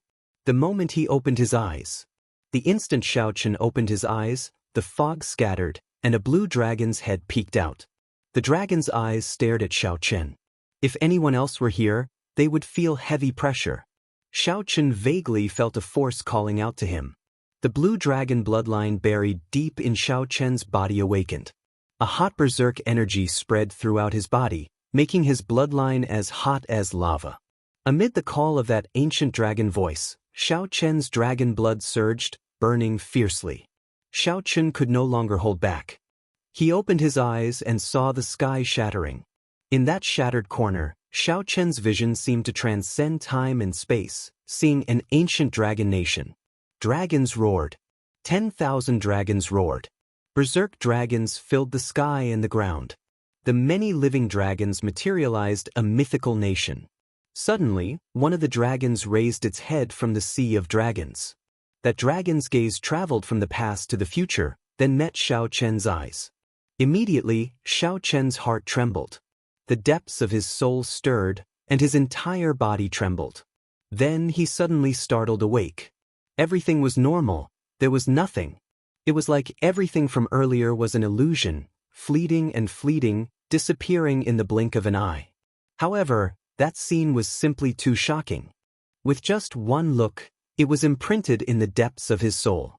The moment he opened his eyes. The instant Xiao Chen opened his eyes, the fog scattered, and a blue dragon's head peeked out. The dragon's eyes stared at Xiao Chen. If anyone else were here, they would feel heavy pressure. Xiao Chen vaguely felt a force calling out to him. The blue dragon bloodline buried deep in Xiao Chen's body awakened. A hot berserk energy spread throughout his body, making his bloodline as hot as lava. Amid the call of that ancient dragon voice, Xiao Chen's dragon blood surged, burning fiercely. Xiao Chen could no longer hold back. He opened his eyes and saw the sky shattering. In that shattered corner, Xiao Chen's vision seemed to transcend time and space, seeing an ancient dragon nation. Dragons roared. 10,000 dragons roared. Berserk dragons filled the sky and the ground. The many living dragons materialized a mythical nation. Suddenly, one of the dragons raised its head from the sea of dragons. That dragon's gaze traveled from the past to the future, then met Xiao Chen's eyes. Immediately, Xiao Chen's heart trembled. The depths of his soul stirred, and his entire body trembled. Then he suddenly startled awake. Everything was normal. There was nothing. It was like everything from earlier was an illusion, fleeting and fleeting, disappearing in the blink of an eye. However, that scene was simply too shocking. With just one look, it was imprinted in the depths of his soul.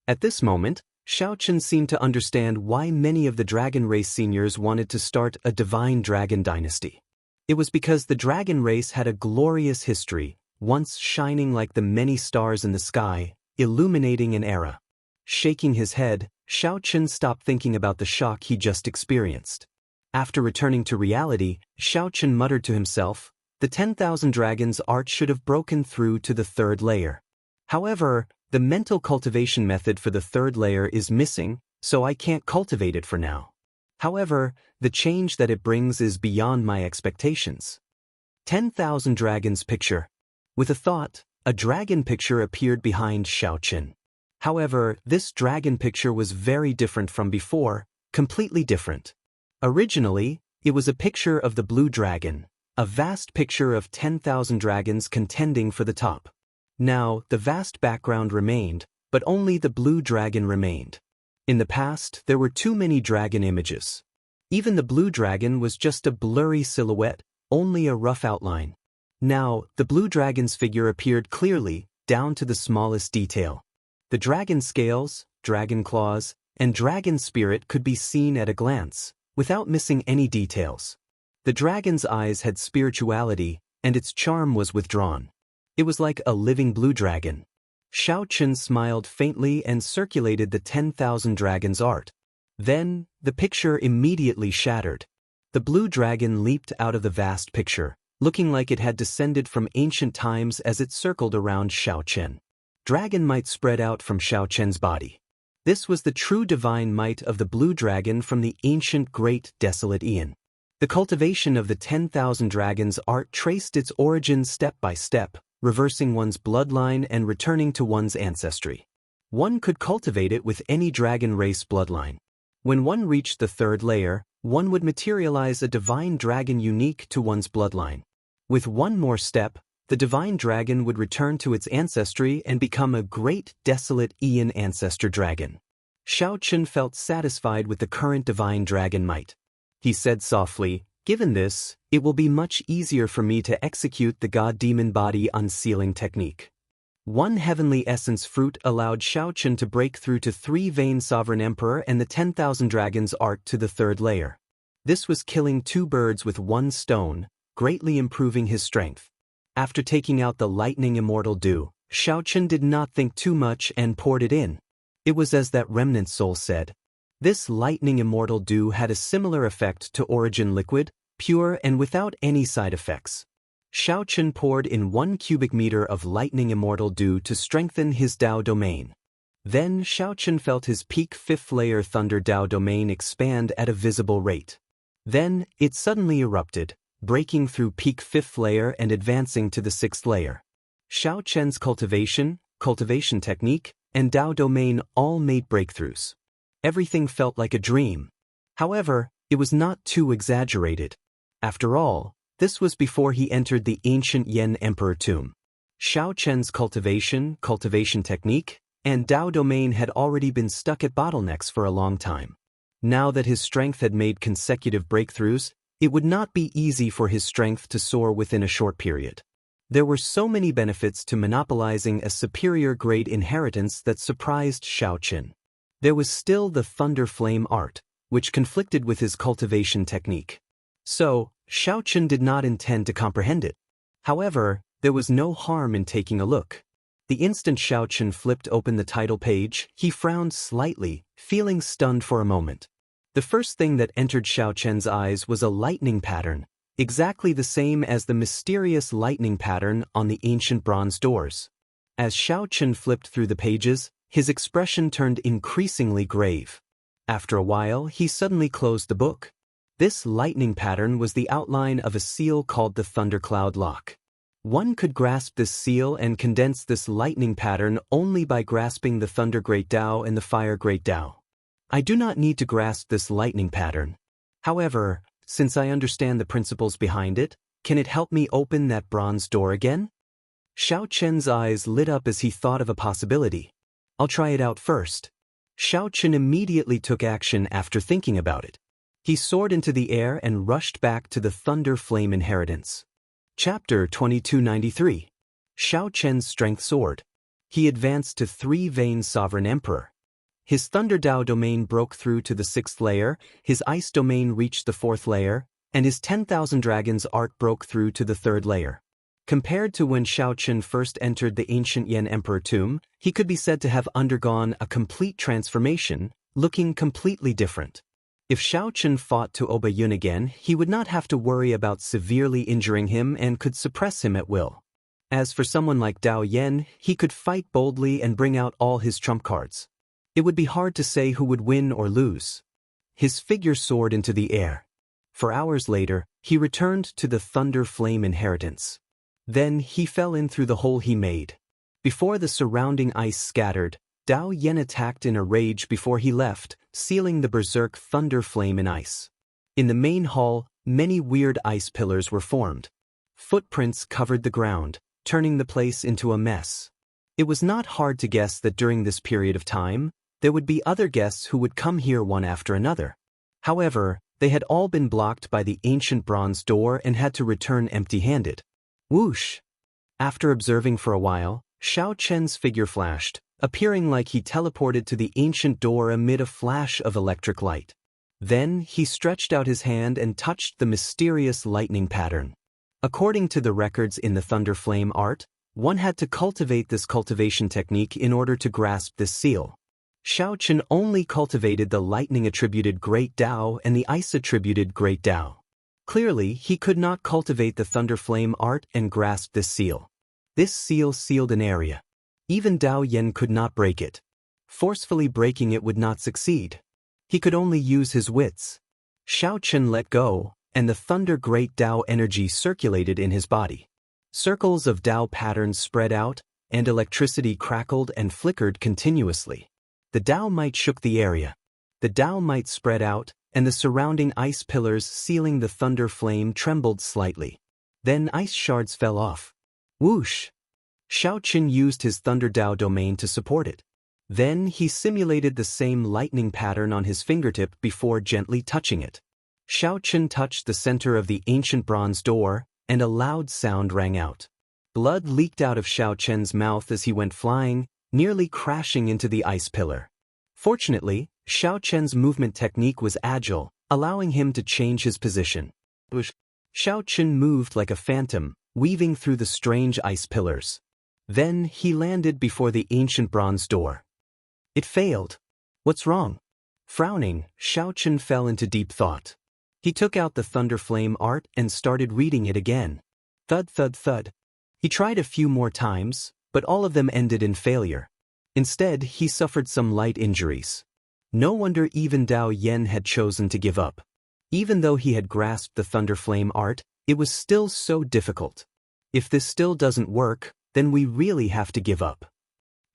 At this moment, Xiao Chen seemed to understand why many of the dragon race seniors wanted to start a divine dragon dynasty. It was because the dragon race had a glorious history, once shining like the many stars in the sky, illuminating an era. Shaking his head, Xiao Chen stopped thinking about the shock he just experienced. After returning to reality, Xiao Chen muttered to himself, the 10,000 dragons art should have broken through to the third layer. However, the mental cultivation method for the third layer is missing, so I can't cultivate it for now. However, the change that it brings is beyond my expectations. 10,000 dragons picture. With a thought, a dragon picture appeared behind Xiao Chen. However, this dragon picture was very different from before, completely different. Originally, it was a picture of the blue dragon, a vast picture of 10,000 dragons contending for the top. Now, the vast background remained, but only the blue dragon remained. In the past, there were too many dragon images. Even the blue dragon was just a blurry silhouette, only a rough outline. Now, the blue dragon's figure appeared clearly, down to the smallest detail. The dragon scales, dragon claws, and dragon spirit could be seen at a glance, without missing any details. The dragon's eyes had spirituality, and its charm was withdrawn. It was like a living blue dragon. Xiao Chen smiled faintly and circulated the 10,000 dragons art. Then, the picture immediately shattered. The blue dragon leaped out of the vast picture, looking like it had descended from ancient times as it circled around Xiao Chen. Dragon might spread out from Xiao Chen's body. This was the true divine might of the blue dragon from the ancient great desolate Aeon. The cultivation of the 10,000 dragons art traced its origin step by step, reversing one's bloodline and returning to one's ancestry. One could cultivate it with any dragon race bloodline. When one reached the third layer, one would materialize a divine dragon unique to one's bloodline. With one more step, the divine dragon would return to its ancestry and become a great desolate Aeon ancestor dragon. Xiao Chen felt satisfied with the current divine dragon might. He said softly, given this, it will be much easier for me to execute the god-demon body unsealing technique. One heavenly essence fruit allowed Xiao Chen to break through to 3 Vain Sovereign Emperor and the 10,000 dragons art to the third layer. This was killing 2 birds with 1 stone, greatly improving his strength. After taking out the lightning immortal dew, Xiao Chen did not think too much and poured it in. It was as that remnant soul said. This lightning immortal dew had a similar effect to origin liquid, pure and without any side effects. Xiao Chen poured in 1 cubic meter of lightning immortal dew to strengthen his Dao domain. Then Xiao Chen felt his peak 5th layer thunder Dao domain expand at a visible rate. Then, it suddenly erupted, breaking through peak 5th layer and advancing to the 6th layer. Xiao Chen's cultivation technique, and Dao domain all made breakthroughs. Everything felt like a dream. However, it was not too exaggerated. After all, this was before he entered the ancient Yan Emperor tomb. Xiao Chen's cultivation technique, and Dao domain had already been stuck at bottlenecks for a long time. Now that his strength had made consecutive breakthroughs, it would not be easy for his strength to soar within a short period. There were so many benefits to monopolizing a superior grade inheritance that surprised Xiao Chen. There was still the thunder flame art, which conflicted with his cultivation technique. So, Xiao Chen did not intend to comprehend it. However, there was no harm in taking a look. The instant Xiao Chen flipped open the title page, he frowned slightly, feeling stunned for a moment. The first thing that entered Xiao Chen's eyes was a lightning pattern, exactly the same as the mysterious lightning pattern on the ancient bronze doors. As Xiao Chen flipped through the pages, his expression turned increasingly grave. After a while, he suddenly closed the book. This lightning pattern was the outline of a seal called the Thundercloud Lock. One could grasp this seal and condense this lightning pattern only by grasping the Thunder Great Tao and the Fire Great Tao. I do not need to grasp this lightning pattern. However, since I understand the principles behind it, can it help me open that bronze door again? Xiao Chen's eyes lit up as he thought of a possibility. I'll try it out first. Xiao Chen immediately took action after thinking about it. He soared into the air and rushed back to the Thunder Flame Inheritance. Chapter 2293. Xiao Chen's Strength Soared. He advanced to 3 Vain Sovereign Emperor. His Thunder Dao domain broke through to the 6th layer, his Ice domain reached the 4th layer, and his 10,000 dragons art broke through to the third layer. Compared to when Xiaochen first entered the ancient Yan Emperor tomb, he could be said to have undergone a complete transformation, looking completely different. If Xiaochen fought Tuoba Yun again, he would not have to worry about severely injuring him and could suppress him at will. As for someone like Dao Yan, he could fight boldly and bring out all his trump cards. It would be hard to say who would win or lose. His figure soared into the air. For hours later, he returned to the Thunder Flame inheritance. Then he fell in through the hole he made. Before the surrounding ice scattered, Dao Yan attacked in a rage before he left, sealing the berserk Thunder Flame in ice. In the main hall, many weird ice pillars were formed. Footprints covered the ground, turning the place into a mess. It was not hard to guess that during this period of time, there would be other guests who would come here one after another. However, they had all been blocked by the ancient bronze door and had to return empty-handed. Whoosh! After observing for a while, Xiaochen's figure flashed, appearing like he teleported to the ancient door amid a flash of electric light. Then he stretched out his hand and touched the mysterious lightning pattern. According to the records in the Thunder Flame art, one had to cultivate this cultivation technique in order to grasp this seal. Xiaochen only cultivated the lightning-attributed Great Tao and the ice-attributed Great Tao. Clearly, he could not cultivate the Thunder Flame art and grasp this seal. This seal sealed an area. Even Dao Yan could not break it. Forcefully breaking it would not succeed. He could only use his wits. Xiaochen let go, and the Thunder Great Tao energy circulated in his body. Circles of Tao patterns spread out, and electricity crackled and flickered continuously. The Tao might shook the area. The Tao might spread out, and the surrounding ice pillars sealing the Thunder Flame trembled slightly. Then ice shards fell off. Whoosh! Xiaochen used his Thunder Tao domain to support it. Then he simulated the same lightning pattern on his fingertip before gently touching it. Xiaochen touched the center of the ancient bronze door, and a loud sound rang out. Blood leaked out of Xiaochen's mouth as he went flying, nearly crashing into the ice pillar. Fortunately, Xiaochen's movement technique was agile, allowing him to change his position. Xiaochen moved like a phantom, weaving through the strange ice pillars. Then he landed before the ancient bronze door. It failed. What's wrong? Frowning, Xiaochen fell into deep thought. He took out the Thunder Flame art and started reading it again. Thud thud thud. He tried a few more times, but all of them ended in failure. Instead, he suffered some light injuries. No wonder even Dao Yan had chosen to give up. Even though he had grasped the Thunder Flame art, it was still so difficult. If this still doesn't work, then we really have to give up.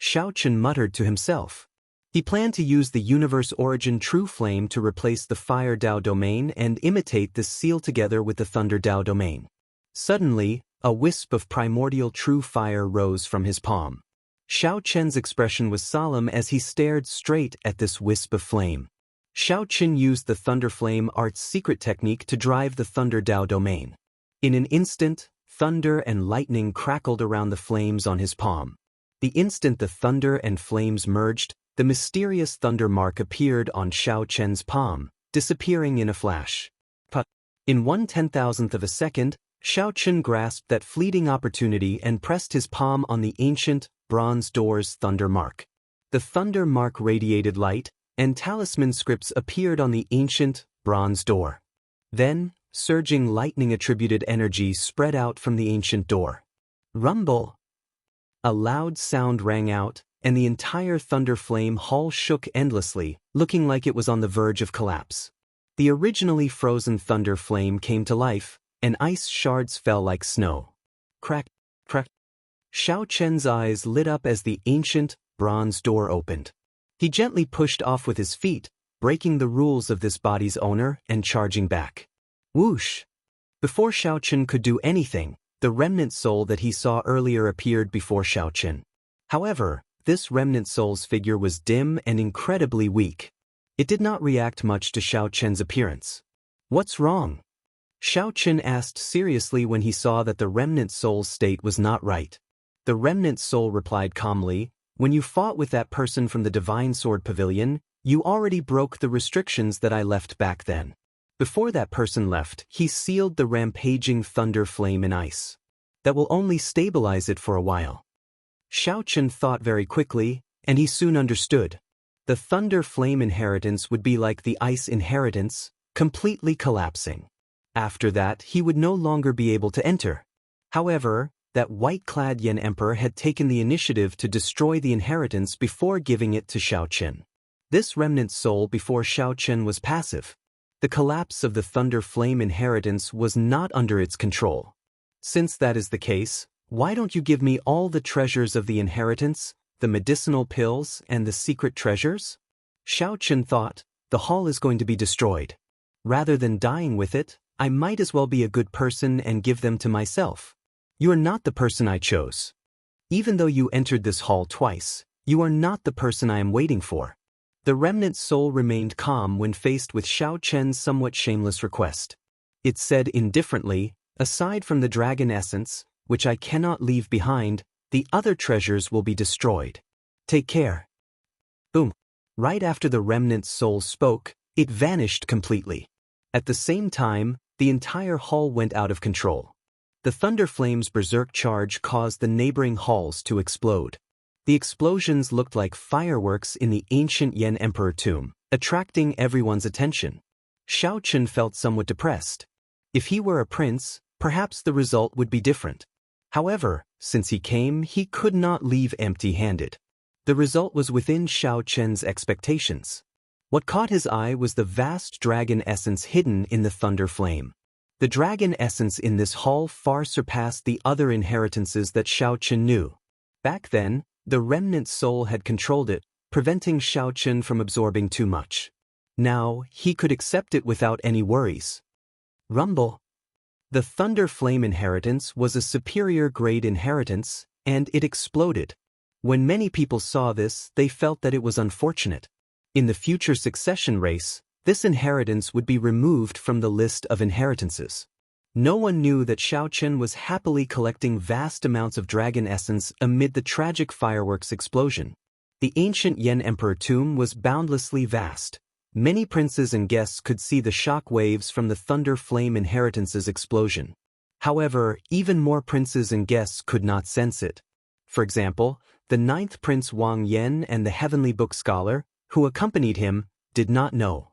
Xiaochen muttered to himself. He planned to use the Universe Origin True Flame to replace the Fire Dao domain and imitate this seal together with the Thunder Dao domain. Suddenly, a wisp of primordial true fire rose from his palm. Xiaochen's expression was solemn as he stared straight at this wisp of flame. Xiaochen used the Thunder Flame art's secret technique to drive the Thunder Dao domain. In an instant, thunder and lightning crackled around the flames on his palm. The instant the thunder and flames merged, the mysterious thunder mark appeared on Xiaochen's palm, disappearing in a flash. In 1/10,000th of a second, Xiaochen grasped that fleeting opportunity and pressed his palm on the ancient, bronze door's thunder mark. The thunder mark radiated light, and talisman scripts appeared on the ancient, bronze door. Then, surging lightning-attributed energy spread out from the ancient door. Rumble! A loud sound rang out, and the entire Thunder Flame hall shook endlessly, looking like it was on the verge of collapse. The originally frozen Thunder Flame came to life, and ice shards fell like snow. Crack, crack. Xiaochen's eyes lit up as the ancient, bronze door opened. He gently pushed off with his feet, breaking the rules of this body's owner and charging back. Whoosh! Before Xiaochen could do anything, the remnant soul that he saw earlier appeared before Xiaochen. However, this remnant soul's figure was dim and incredibly weak. It did not react much to Xiaochen's appearance. What's wrong? Xiaochen asked seriously when he saw that the remnant soul's state was not right. The remnant soul replied calmly, "When you fought with that person from the Divine Sword Pavilion, you already broke the restrictions that I left back then. Before that person left, he sealed the rampaging thunder flame in ice. That will only stabilize it for a while. Xiao Chen thought very quickly, and he soon understood. The thunder flame inheritance would be like the ice inheritance, completely collapsing. After that, he would no longer be able to enter. However, that white-clad Yan Emperor had taken the initiative to destroy the inheritance before giving it to Xiao Chen. This remnant soul before Xiao Chen was passive. The collapse of the thunder flame inheritance was not under its control. Since that is the case, why don't you give me all the treasures of the inheritance, the medicinal pills, and the secret treasures? Xiao Chen thought, the hall is going to be destroyed. Rather than dying with it, I might as well be a good person and give them to myself. You are not the person I chose. Even though you entered this hall twice, you are not the person I am waiting for. The remnant soul remained calm when faced with Xiao Chen's somewhat shameless request. It said indifferently, aside from the dragon essence, which I cannot leave behind, the other treasures will be destroyed. Take care. Boom. Right after the remnant soul spoke, it vanished completely. At the same time, the entire hall went out of control. The thunder flame's berserk charge caused the neighboring halls to explode. The explosions looked like fireworks in the ancient Yan Emperor tomb, attracting everyone's attention. Xiao Chen felt somewhat depressed. If he were a prince, perhaps the result would be different. However, since he came, he could not leave empty-handed. The result was within Xiao Chen's expectations. What caught his eye was the vast dragon essence hidden in the thunder flame. The dragon essence in this hall far surpassed the other inheritances that Xiao Chen knew. Back then, the remnant soul had controlled it, preventing Xiao Chen from absorbing too much. Now, he could accept it without any worries. Rumble. The thunder flame inheritance was a superior grade inheritance, and it exploded. When many people saw this, they felt that it was unfortunate. In the future succession race, this inheritance would be removed from the list of inheritances. No one knew that Xiao Chen was happily collecting vast amounts of dragon essence amid the tragic fireworks explosion. The ancient Yan Emperor tomb was boundlessly vast. Many princes and guests could see the shock waves from the thunder flame inheritance's explosion. However, even more princes and guests could not sense it. For example, the 9th Prince Wang Yan and the Heavenly Book Scholar, who accompanied him, did not know.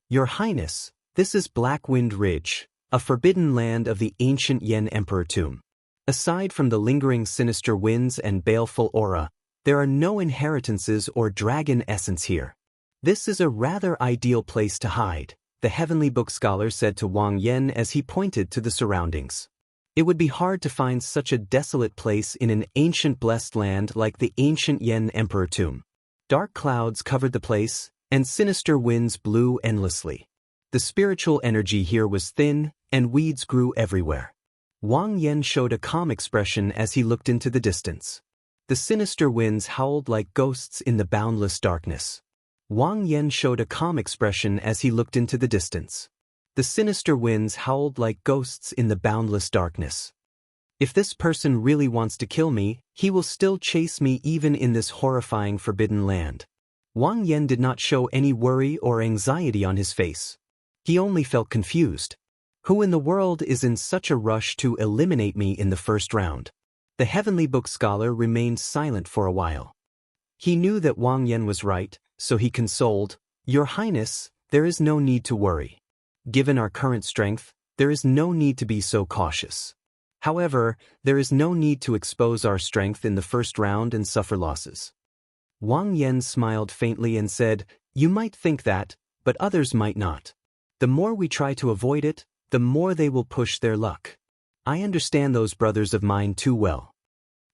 Your Highness, this is Blackwind Ridge, a forbidden land of the ancient Yan Emperor tomb. Aside from the lingering sinister winds and baleful aura, there are no inheritances or dragon essence here. This is a rather ideal place to hide, the Heavenly Book Scholar said to Wang Yan as he pointed to the surroundings. It would be hard to find such a desolate place in an ancient blessed land like the ancient Yan Emperor tomb. Dark clouds covered the place, and sinister winds blew endlessly. The spiritual energy here was thin, and weeds grew everywhere. Wang Yan showed a calm expression as he looked into the distance. The sinister winds howled like ghosts in the boundless darkness. Wang Yan showed a calm expression as he looked into the distance. The sinister winds howled like ghosts in the boundless darkness. If this person really wants to kill me, he will still chase me even in this horrifying forbidden land. Wang Yan did not show any worry or anxiety on his face. He only felt confused. Who in the world is in such a rush to eliminate me in the first round? The Heavenly Book Scholar remained silent for a while. He knew that Wang Yan was right, so he consoled, Your Highness, there is no need to worry. Given our current strength, there is no need to be so cautious. However, there is no need to expose our strength in the first round and suffer losses. Wang Yan smiled faintly and said, You might think that, but others might not. The more we try to avoid it, the more they will push their luck. I understand those brothers of mine too well.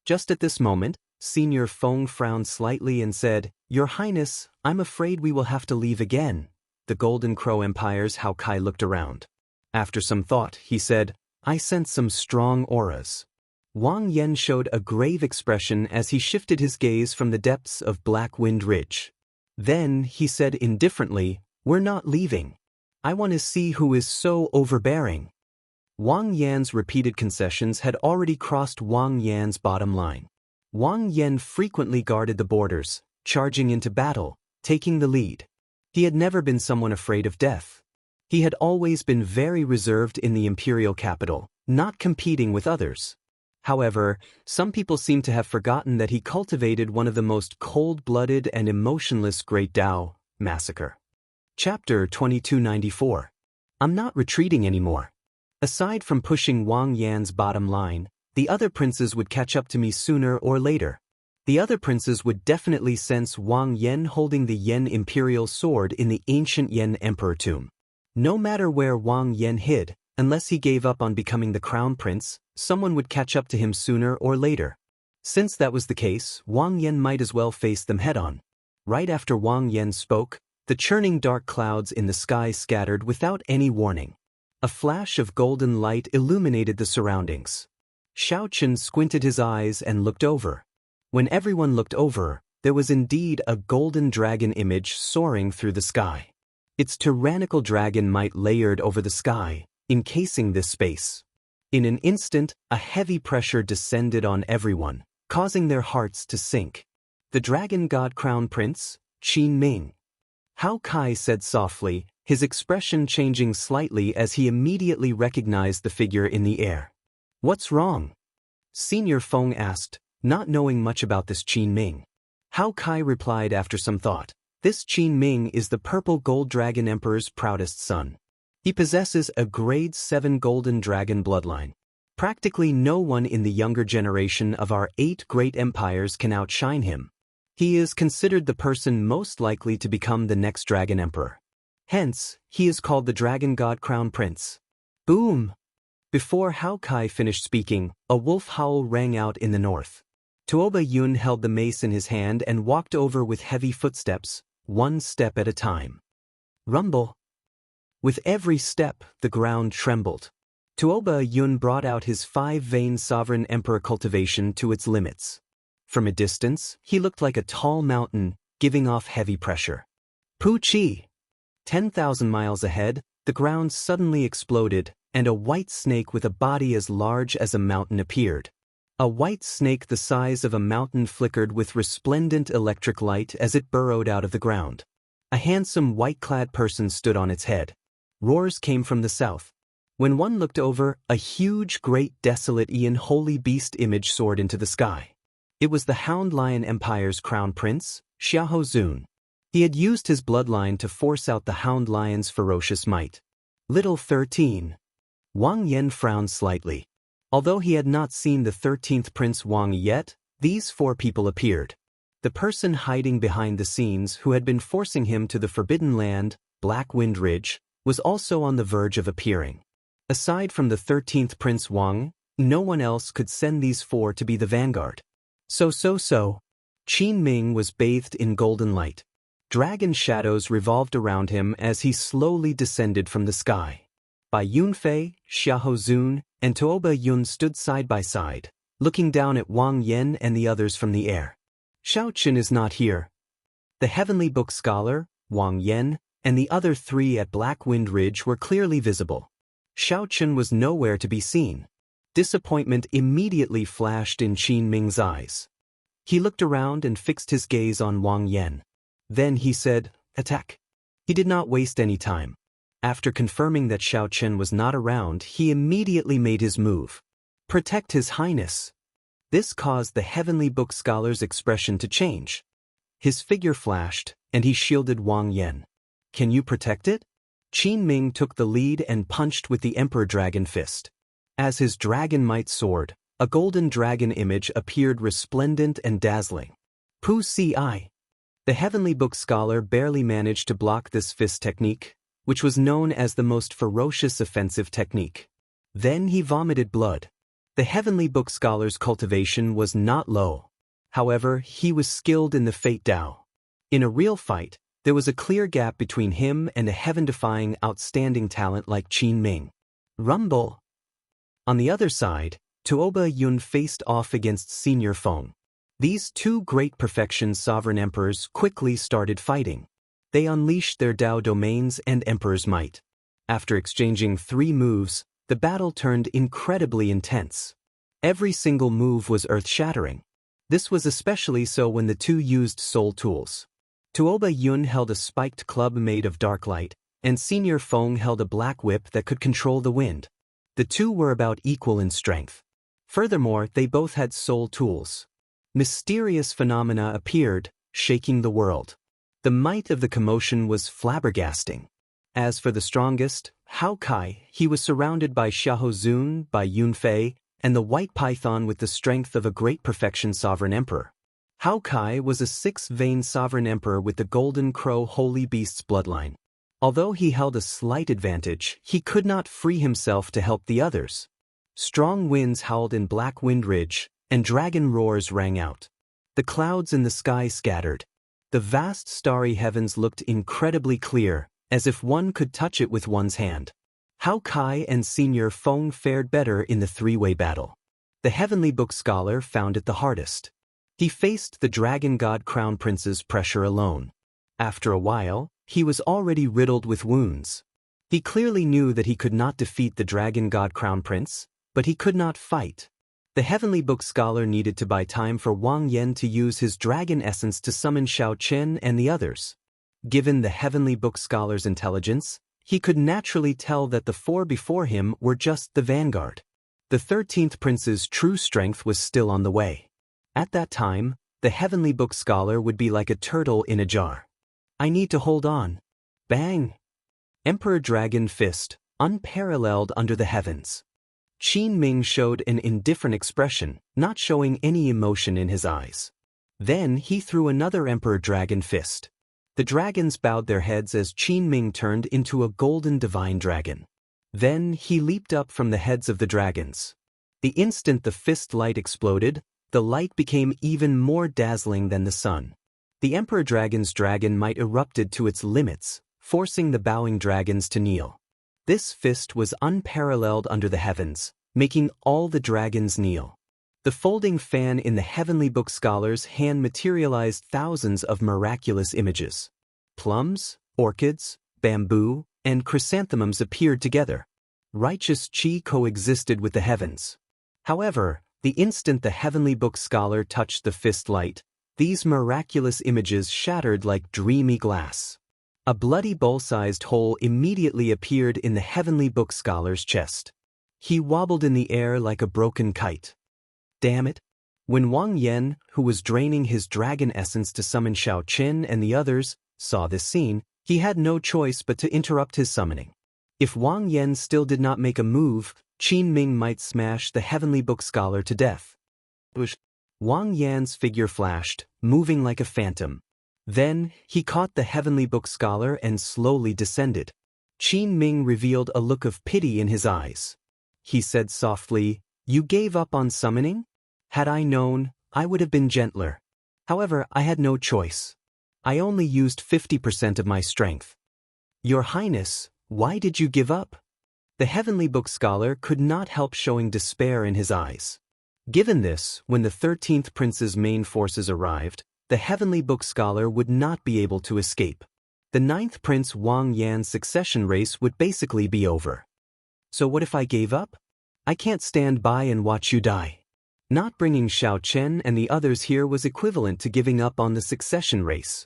Just at this moment, Senior Feng frowned slightly and said, Your Highness, I'm afraid we will have to leave again. The Golden Crow Empire's Hao Kai looked around. After some thought, he said, I sense some strong auras. Wang Yan showed a grave expression as he shifted his gaze from the depths of Blackwind Ridge. Then, he said indifferently, We're not leaving. I want to see who is so overbearing. Wang Yan's repeated concessions had already crossed Wang Yan's bottom line. Wang Yan frequently guarded the borders, charging into battle, taking the lead. He had never been someone afraid of death. He had always been very reserved in the imperial capital, not competing with others. However, some people seem to have forgotten that he cultivated one of the most cold-blooded and emotionless Great Tao massacre. Chapter 2294. I'm not retreating anymore. Aside from pushing Wang Yan's bottom line, the other princes would catch up to me sooner or later. The other princes would definitely sense Wang Yan holding the Yan imperial sword in the ancient Yan emperor tomb. No matter where Wang Yan hid, unless he gave up on becoming the crown prince, someone would catch up to him sooner or later. Since that was the case, Wang Yan might as well face them head-on. Right after Wang Yan spoke, the churning dark clouds in the sky scattered without any warning. A flash of golden light illuminated the surroundings. Xiao Chen squinted his eyes and looked over. When everyone looked over, there was indeed a golden dragon image soaring through the sky. Its tyrannical dragon might layered over the sky, encasing this space. In an instant, a heavy pressure descended on everyone, causing their hearts to sink. The dragon god crown prince, Qin Ming. Hao Kai said softly, his expression changing slightly as he immediately recognized the figure in the air. What's wrong? Senior Feng asked, not knowing much about this Qin Ming. Hao Kai replied after some thought, this Qin Ming is the purple gold dragon emperor's proudest son. He possesses a grade 7 golden dragon bloodline. Practically no one in the younger generation of our 8 great empires can outshine him. He is considered the person most likely to become the next dragon emperor. Hence, he is called the dragon god crown prince. Boom! Before Hao Kai finished speaking, a wolf howl rang out in the north. Tuoba Yun held the mace in his hand and walked over with heavy footsteps, one step at a time. Rumble! With every step, the ground trembled. Tuoba Yun brought out his 5-vein sovereign emperor cultivation to its limits. From a distance, he looked like a tall mountain, giving off heavy pressure. Pu Chi! 10,000 miles ahead, the ground suddenly exploded, and a white snake with a body as large as a mountain appeared. A white snake the size of a mountain flickered with resplendent electric light as it burrowed out of the ground. A handsome white-clad person stood on its head. Roars came from the south. When one looked over, a huge, great, desolate Ian holy beast image soared into the sky. It was the Hound Lion Empire's crown prince, Xiahou Zun. He had used his bloodline to force out the Hound Lion's ferocious might. Little 13. Wang Yan frowned slightly. Although he had not seen the 13th Prince Wang yet, these 4 people appeared. The person hiding behind the scenes who had been forcing him to the Forbidden Land, Black Wind Ridge, was also on the verge of appearing. Aside from the 13th Prince Wang, no one else could send these 4 to be the vanguard. So. Qin Ming was bathed in golden light. Dragon shadows revolved around him as he slowly descended from the sky. Bai Yunfei, Xiahou Zun, and Tuoba Yun stood side by side, looking down at Wang Yan and the others from the air. Xiao Chen is not here. The Heavenly Book scholar, Wang Yan, and the other 3 at Black Wind Ridge were clearly visible. Xiao Chen was nowhere to be seen. Disappointment immediately flashed in Qin Ming's eyes. He looked around and fixed his gaze on Wang Yan. Then he said, "Attack." He did not waste any time. After confirming that Xiao Chen was not around, he immediately made his move. "Protect His Highness." This caused the Heavenly Book scholar's expression to change. His figure flashed, and he shielded Wang Yan. "Can you protect it?" Qin Ming took the lead and punched with the Emperor Dragon Fist. As his dragon might soared, a golden dragon image appeared resplendent and dazzling. Pu Ci. The Heavenly Book scholar barely managed to block this fist technique, which was known as the most ferocious offensive technique. Then he vomited blood. The Heavenly Book scholar's cultivation was not low. However, he was skilled in the Fate Dao. In a real fight, there was a clear gap between him and a heaven-defying outstanding talent like Qin Ming. Rumble. On the other side, Tuoba Yun faced off against Senior Feng. These 2 great perfection sovereign emperors quickly started fighting. They unleashed their Dao domains and Emperor's might. After exchanging 3 moves, the battle turned incredibly intense. Every single move was earth-shattering. This was especially so when the 2 used soul tools. Tuoba Yun held a spiked club made of dark light, and Senior Feng held a black whip that could control the wind. The two were about equal in strength. Furthermore, they both had soul tools. Mysterious phenomena appeared, shaking the world. The might of the commotion was flabbergasting. As for the strongest, Hao Kai, he was surrounded by Xiahou Zun, by Yunfei, and the white python with the strength of a great perfection sovereign emperor. Hao Kai was a six-vein sovereign emperor with the golden crow holy beast's bloodline. Although he held a slight advantage, he could not free himself to help the others. Strong winds howled in Black Wind Ridge, and dragon roars rang out. The clouds in the sky scattered. The vast starry heavens looked incredibly clear, as if one could touch it with one's hand. Hao Kai and Senior Feng fared better in the three-way battle. The Heavenly Book Scholar found it the hardest. He faced the Dragon God Crown Prince's pressure alone. After a while, he was already riddled with wounds. He clearly knew that he could not defeat the Dragon God Crown Prince, but he could not fight. The Heavenly Book Scholar needed to buy time for Wang Yan to use his dragon essence to summon Xiao Chen and the others. Given the Heavenly Book Scholar's intelligence, he could naturally tell that the four before him were just the vanguard. The 13th Prince's true strength was still on the way. At that time, the Heavenly Book Scholar would be like a turtle in a jar. I need to hold on. Bang! Emperor Dragon Fist, unparalleled under the heavens. Qin Ming showed an indifferent expression, not showing any emotion in his eyes. Then he threw another Emperor Dragon Fist. The dragons bowed their heads as Qin Ming turned into a golden divine dragon. Then he leaped up from the heads of the dragons. The instant the fist light exploded, the light became even more dazzling than the sun. The Emperor Dragon's dragon might erupted to its limits, forcing the bowing dragons to kneel. This fist was unparalleled under the heavens, making all the dragons kneel. The folding fan in the Heavenly Book Scholar's hand materialized thousands of miraculous images. Plums, orchids, bamboo, and chrysanthemums appeared together. Righteous chi coexisted with the heavens. However, the instant the Heavenly Book Scholar touched the fist light, these miraculous images shattered like dreamy glass. A bloody bowl-sized hole immediately appeared in the Heavenly Book Scholar's chest. He wobbled in the air like a broken kite. Damn it! When Wang Yan, who was draining his dragon essence to summon Xiao Chen and the others, saw this scene, he had no choice but to interrupt his summoning. If Wang Yan still did not make a move, Qin Ming might smash the Heavenly Book Scholar to death. Wang Yan's figure flashed, moving like a phantom. Then, he caught the Heavenly Book Scholar and slowly descended. Qin Ming revealed a look of pity in his eyes. He said softly, "You gave up on summoning? Had I known, I would have been gentler. However, I had no choice. I only used 50% of my strength." "Your Highness, why did you give up?" The Heavenly Book Scholar could not help showing despair in his eyes. Given this, when the 13th Prince's main forces arrived, the Heavenly Book Scholar would not be able to escape. The 9th Prince Wang Yan's succession race would basically be over. So what if I gave up? I can't stand by and watch you die. Not bringing Xiao Chen and the others here was equivalent to giving up on the succession race.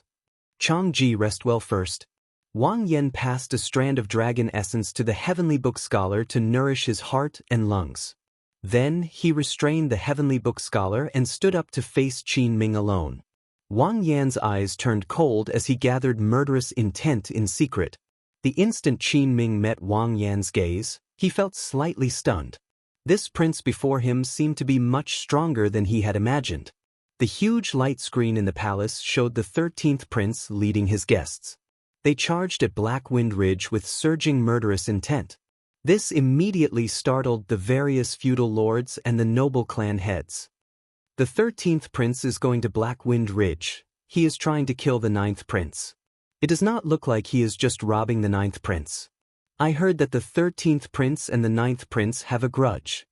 Changji, rest well first. Wang Yan passed a strand of dragon essence to the Heavenly Book Scholar to nourish his heart and lungs. Then, he restrained the Heavenly Book Scholar and stood up to face Qin Ming alone. Wang Yan's eyes turned cold as he gathered murderous intent in secret. The instant Qin Ming met Wang Yan's gaze, he felt slightly stunned. This prince before him seemed to be much stronger than he had imagined. The huge light screen in the palace showed the 13th Prince leading his guests. They charged at Black Wind Ridge with surging murderous intent. This immediately startled the various feudal lords and the noble clan heads. The 13th Prince is going to Black Wind Ridge. He is trying to kill the 9th Prince. It does not look like he is just robbing the 9th Prince. I heard that the 13th Prince and the 9th Prince have a grudge.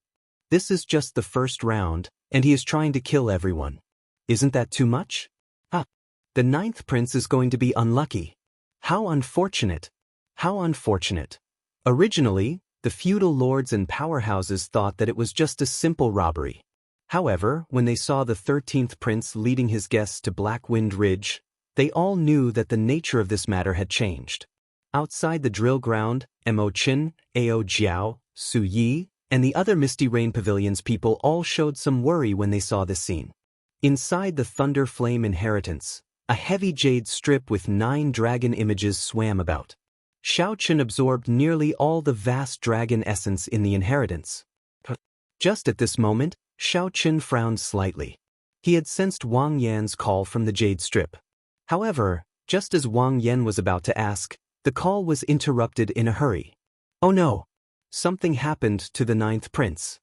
This is just the first round, and he is trying to kill everyone. Isn't that too much? The 9th Prince is going to be unlucky. How unfortunate. How unfortunate. Originally, the feudal lords and powerhouses thought that it was just a simple robbery. However, when they saw the 13th Prince leading his guests to Black Wind Ridge, they all knew that the nature of this matter had changed. Outside the drill ground, Mo Qin, Ao Jiao, Su Yi, and the other Misty Rain Pavilion's people all showed some worry when they saw this scene. Inside the Thunder Flame Inheritance, a heavy jade strip with 9 dragon images swam about. Xiao Qin absorbed nearly all the vast dragon essence in the inheritance. Just at this moment, Xiao Qin frowned slightly. He had sensed Wang Yan's call from the jade strip. However, just as Wang Yan was about to ask, the call was interrupted in a hurry. Oh no! Something happened to the 9th prince.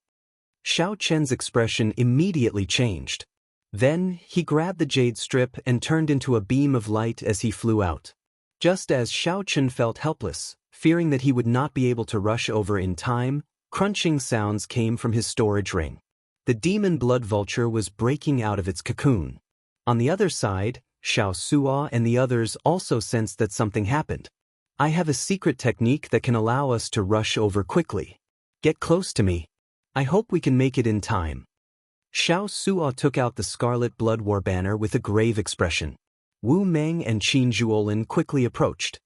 Xiao Qin's expression immediately changed. Then, he grabbed the jade strip and turned into a beam of light as he flew out. Just as Xiao Qin felt helpless, fearing that he would not be able to rush over in time, crunching sounds came from his storage ring. The demon blood vulture was breaking out of its cocoon. On the other side, Xiao Suo and the others also sensed that something happened. I have a secret technique that can allow us to rush over quickly. Get close to me. I hope we can make it in time. Xiao Suo took out the Scarlet Blood War banner with a grave expression. Wu Meng and Qin Zhuolin quickly approached.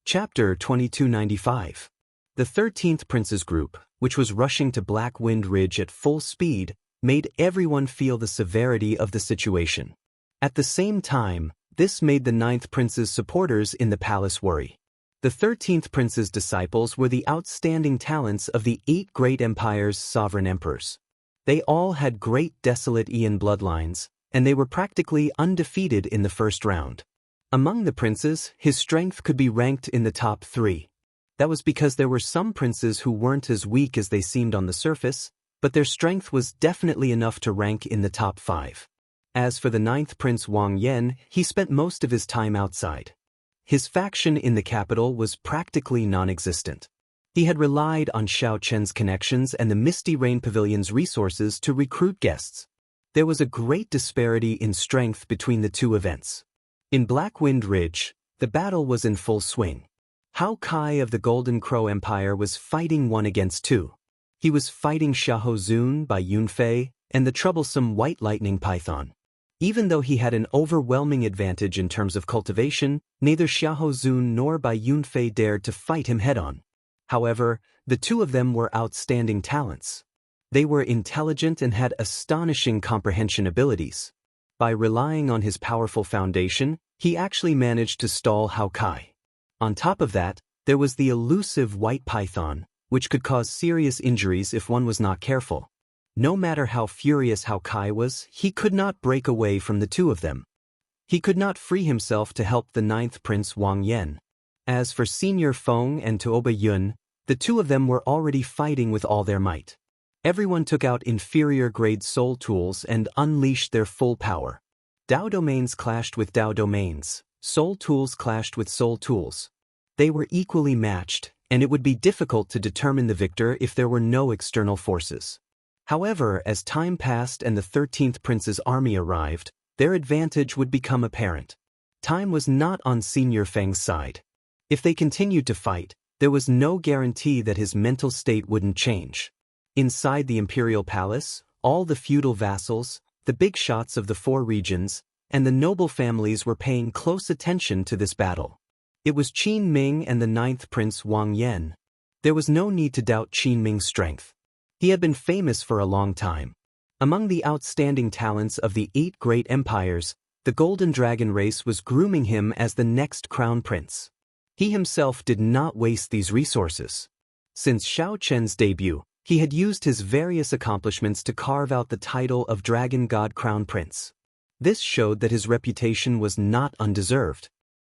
Chapter 2295. The 13th Prince's group, which was rushing to Black Wind Ridge at full speed, made everyone feel the severity of the situation. At the same time, this made the 9th Prince's supporters in the palace worry. The 13th Prince's disciples were the outstanding talents of the 8 great empires' sovereign emperors. They all had great desolate Ian bloodlines, and they were practically undefeated in the first round. Among the princes, his strength could be ranked in the top 3. That was because there were some princes who weren't as weak as they seemed on the surface, but their strength was definitely enough to rank in the top 5. As for the 9th Prince Wang Yan, he spent most of his time outside. His faction in the capital was practically non-existent. He had relied on Xiao Qin's connections and the Misty Rain Pavilion's resources to recruit guests. There was a great disparity in strength between the two events. In Black Wind Ridge, the battle was in full swing. Hao Kai of the Golden Crow Empire was fighting 1 against 2. He was fighting Xiahou Zun by Yunfei and the troublesome White Lightning Python. Even though he had an overwhelming advantage in terms of cultivation, neither Xiahou Zun nor Bai Yunfei dared to fight him head-on. However, the two of them were outstanding talents. They were intelligent and had astonishing comprehension abilities. By relying on his powerful foundation, he actually managed to stall Hao Kai. On top of that, there was the elusive White Python, which could cause serious injuries if one was not careful. No matter how furious Hao Kai was, he could not break away from the two of them. He could not free himself to help the 9th Prince Wang Yan. As for Senior Feng and Tuoba Yun, the two of them were already fighting with all their might. Everyone took out inferior-grade soul tools and unleashed their full power. Dao domains clashed with Dao domains, soul tools clashed with soul tools. They were equally matched, and it would be difficult to determine the victor if there were no external forces. However, as time passed and the 13th Prince's army arrived, their advantage would become apparent. Time was not on Senior Feng's side. If they continued to fight, there was no guarantee that his mental state wouldn't change. Inside the imperial palace, all the feudal vassals, the big shots of the 4 regions, and the noble families were paying close attention to this battle. It was Qin Ming and the 9th Prince Wang Yan. There was no need to doubt Qin Ming's strength. He had been famous for a long time. Among the outstanding talents of the 8 great empires, the Golden Dragon race was grooming him as the next crown prince. He himself did not waste these resources. Since Xiao Chen's debut, he had used his various accomplishments to carve out the title of Dragon God Crown Prince. This showed that his reputation was not undeserved.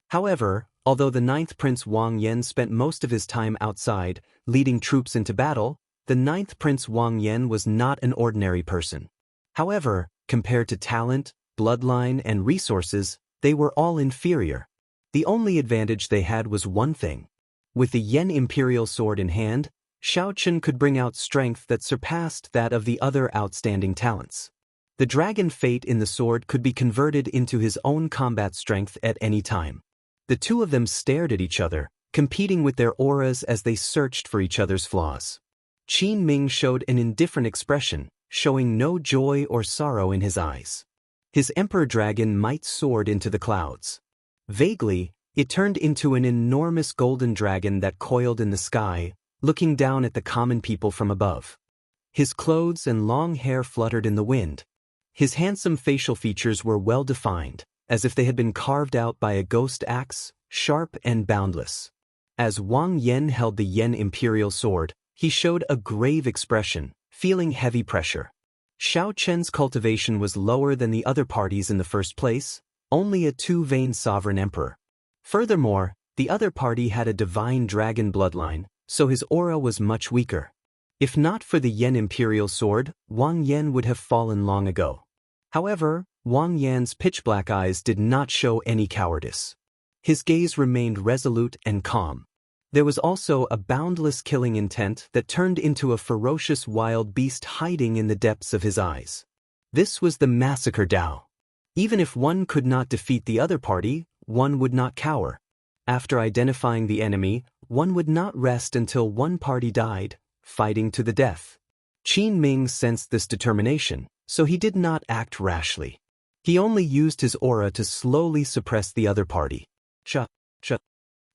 However, although the 9th Prince Wang Yan spent most of his time outside, leading troops into battle, the 9th Prince Wang Yan was not an ordinary person. However, compared to talent, bloodline, and resources, they were all inferior. The only advantage they had was one thing. With the Yen Imperial Sword in hand, Xiao Qin could bring out strength that surpassed that of the other outstanding talents. The dragon fate in the sword could be converted into his own combat strength at any time. The two of them stared at each other, competing with their auras as they searched for each other's flaws. Qin Ming showed an indifferent expression, showing no joy or sorrow in his eyes. His emperor dragon might soared into the clouds. Vaguely, It turned into an enormous golden dragon that coiled in the sky, looking down at the common people from above. His clothes and long hair fluttered in the wind. His handsome facial features were well defined, as if they had been carved out by a ghost axe, sharp and boundless. As Wang Yan held the Yen imperial sword, he showed a grave expression, feeling heavy pressure. Xiao Chen's cultivation was lower than the other parties in the first place, only a two-vein sovereign emperor. Furthermore, the other party had a divine dragon bloodline, so his aura was much weaker. If not for the Yen imperial sword, Wang Yan would have fallen long ago. However, Wang Yan's pitch-black eyes did not show any cowardice. His gaze remained resolute and calm. There was also a boundless killing intent that turned into a ferocious wild beast hiding in the depths of his eyes. This was the massacre Dao. Even if one could not defeat the other party, one would not cower. After identifying the enemy, one would not rest until one party died, fighting to the death. Qin Ming sensed this determination, so he did not act rashly. He only used his aura to slowly suppress the other party. Cha.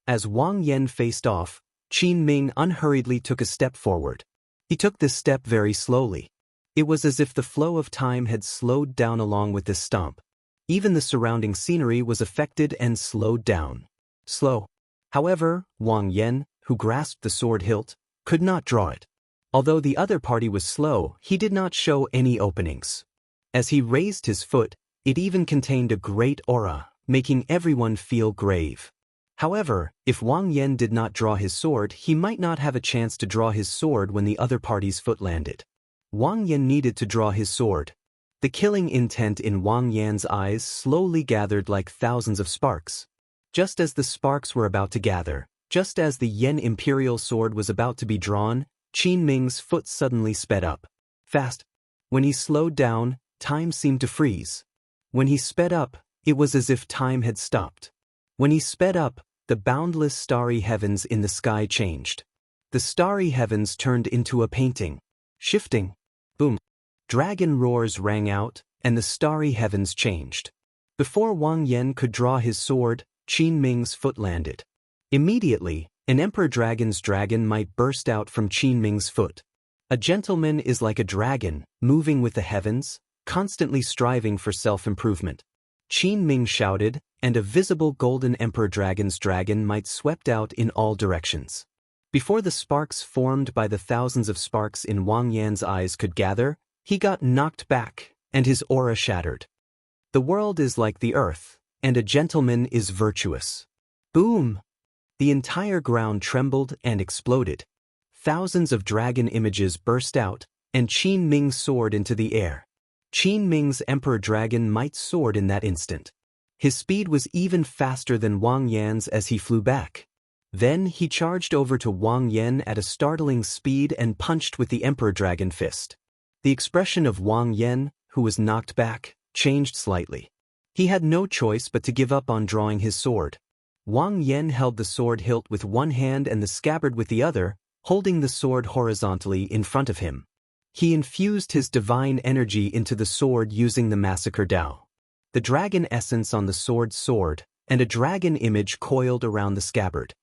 As Wang Yan faced off, Qin Ming unhurriedly took a step forward. He took this step very slowly. It was as if the flow of time had slowed down along with this stomp. Even the surrounding scenery was affected and slowed down. Slow. However, Wang Yan, who grasped the sword hilt, could not draw it. Although the other party was slow, he did not show any openings. As he raised his foot, it even contained a great aura, making everyone feel grave. However, if Wang Yan did not draw his sword, he might not have a chance to draw his sword when the other party's foot landed. Wang Yan needed to draw his sword. The killing intent in Wang Yan's eyes slowly gathered like thousands of sparks. Just as the sparks were about to gather, just as the Yen imperial sword was about to be drawn, Qin Ming's foot suddenly sped up. Fast. When he slowed down, time seemed to freeze. When he sped up, it was as if time had stopped. When he sped up, the boundless starry heavens in the sky changed. The starry heavens turned into a painting. Shifting. Boom. Dragon roars rang out, and the starry heavens changed. Before Wang Yan could draw his sword, Qin Ming's foot landed. Immediately, an emperor dragon's dragon might burst out from Qin Ming's foot. A gentleman is like a dragon, moving with the heavens, constantly striving for self-improvement. Qin Ming shouted, and a visible golden emperor dragon's dragon might swept out in all directions. Before the sparks formed by the thousands of sparks in Wang Yan's eyes could gather, he got knocked back, and his aura shattered. The world is like the earth, and a gentleman is virtuous. Boom! The entire ground trembled and exploded. Thousands of dragon images burst out, and Qin Ming soared into the air. Qin Ming's emperor dragon might soared in that instant. His speed was even faster than Wang Yan's as he flew back. Then he charged over to Wang Yan at a startling speed and punched with the emperor dragon fist. The expression of Wang Yan, who was knocked back, changed slightly. He had no choice but to give up on drawing his sword. Wang Yan held the sword hilt with one hand and the scabbard with the other, holding the sword horizontally in front of him. He infused his divine energy into the sword using the massacre Dao. The dragon essence on the sword soared, and a dragon image coiled around the scabbard.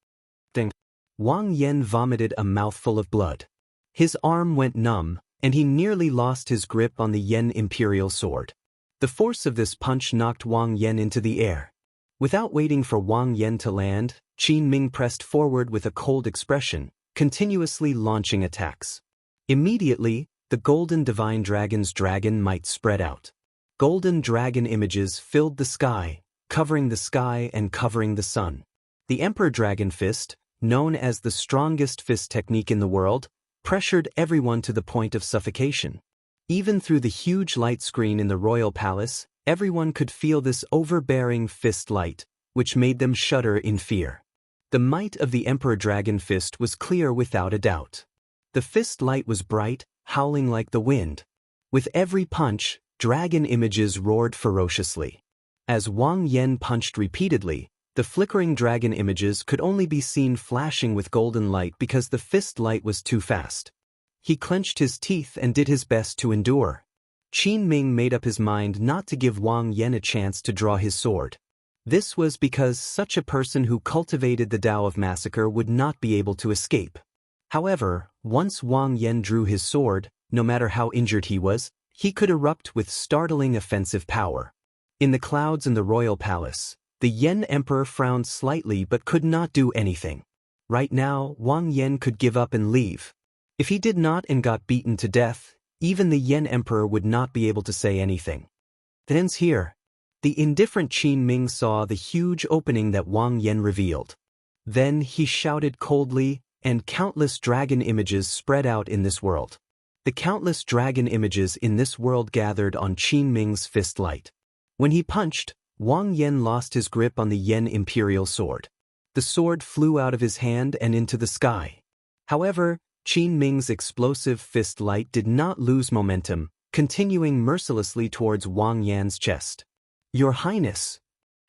Ding! Wang Yan vomited a mouthful of blood. His arm went numb, and he nearly lost his grip on the Yen imperial sword. The force of this punch knocked Wang Yan into the air. Without waiting for Wang Yan to land, Qin Ming pressed forward with a cold expression, continuously launching attacks. Immediately, the golden divine dragon's dragon might spread out. Golden dragon images filled the sky, covering the sky and covering the sun. The Emperor Dragon Fist, known as the strongest fist technique in the world, pressured everyone to the point of suffocation. Even through the huge light screen in the royal palace, everyone could feel this overbearing fist light, which made them shudder in fear. The might of the Emperor Dragon Fist was clear without a doubt. The fist light was bright, howling like the wind. With every punch, dragon images roared ferociously. As Wang Yan punched repeatedly, the flickering dragon images could only be seen flashing with golden light because the fist light was too fast. He clenched his teeth and did his best to endure. Qin Ming made up his mind not to give Wang Yan a chance to draw his sword. This was because such a person who cultivated the Tao of massacre would not be able to escape. However, once Wang Yan drew his sword, no matter how injured he was, he could erupt with startling offensive power. In the clouds in the royal palace, the Yan emperor frowned slightly but could not do anything. Right now, Wang Yan could give up and leave. If he did not and got beaten to death, even the Yan emperor would not be able to say anything. It ends here. The indifferent Qin Ming saw the huge opening that Wang Yan revealed. Then he shouted coldly, and countless dragon images spread out in this world. The countless dragon images in this world gathered on Qin Ming's fist light. When he punched, Wang Yan lost his grip on the Yan imperial sword. The sword flew out of his hand and into the sky. However, Qin Ming's explosive fist light did not lose momentum, continuing mercilessly towards Wang Yan's chest. "Your Highness."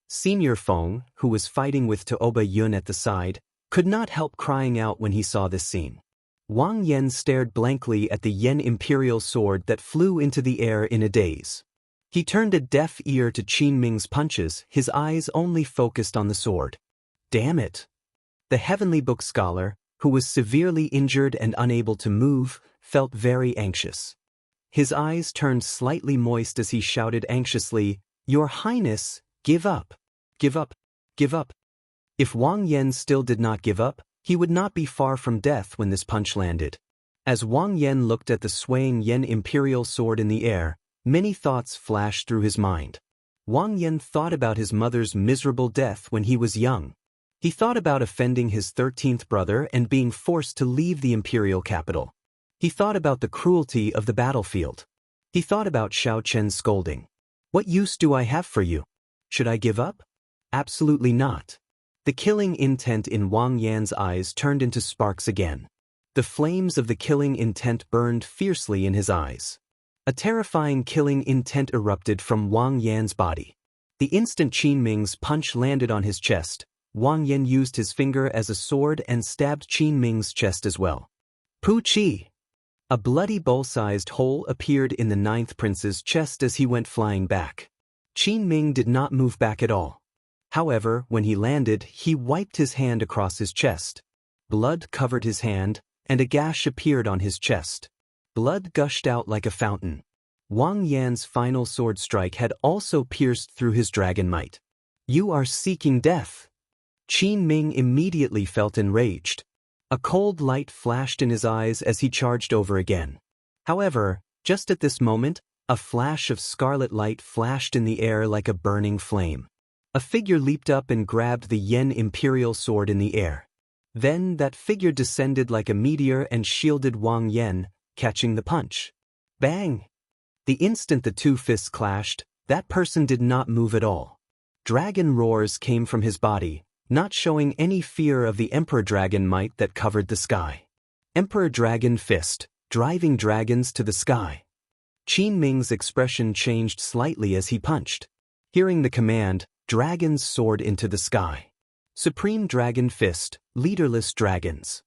Senior Feng, who was fighting with Taoba Yun at the side, could not help crying out when he saw this scene. Wang Yan stared blankly at the Yan imperial sword that flew into the air in a daze. He turned a deaf ear to Qin Ming's punches, his eyes only focused on the sword. Damn it! The Heavenly Book scholar, who was severely injured and unable to move, felt very anxious. His eyes turned slightly moist as he shouted anxiously, "Your Highness, give up! Give up! Give up!" If Wang Yan still did not give up, he would not be far from death when this punch landed. As Wang Yan looked at the swaying Yan imperial sword in the air, many thoughts flashed through his mind. Wang Yan thought about his mother's miserable death when he was young. He thought about offending his 13th brother and being forced to leave the imperial capital. He thought about the cruelty of the battlefield. He thought about Xiao Chen's scolding. "What use do I have for you? Should I give up?" Absolutely not. The killing intent in Wang Yan's eyes turned into sparks again. The flames of the killing intent burned fiercely in his eyes. A terrifying killing intent erupted from Wang Yan's body. The instant Qin Ming's punch landed on his chest, Wang Yan used his finger as a sword and stabbed Qin Ming's chest as well. Pu Qi! A bloody bowl-sized hole appeared in the 9th prince's chest as he went flying back. Qin Ming did not move back at all. However, when he landed, he wiped his hand across his chest. Blood covered his hand, and a gash appeared on his chest. Blood gushed out like a fountain. Wang Yan's final sword strike had also pierced through his dragon might. "You are seeking death." Qin Ming immediately felt enraged. A cold light flashed in his eyes as he charged over again. However, just at this moment, a flash of scarlet light flashed in the air like a burning flame. A figure leaped up and grabbed the Yan imperial sword in the air. Then that figure descended like a meteor and shielded Wang Yan, catching the punch. Bang! The instant the two fists clashed, that person did not move at all. Dragon roars came from his body, not showing any fear of the Emperor Dragon might that covered the sky. Emperor Dragon Fist, driving dragons to the sky. Qin Ming's expression changed slightly as he punched. Hearing the command, dragons soared into the sky. Supreme Dragon Fist, leaderless dragons.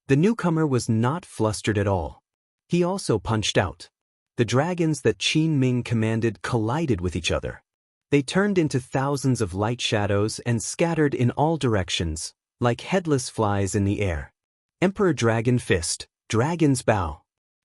The newcomer was not flustered at all. He also punched out. The dragons that Qin Ming commanded collided with each other. They turned into thousands of light shadows and scattered in all directions, like headless flies in the air. Emperor Dragon Fist, Dragon's Bow.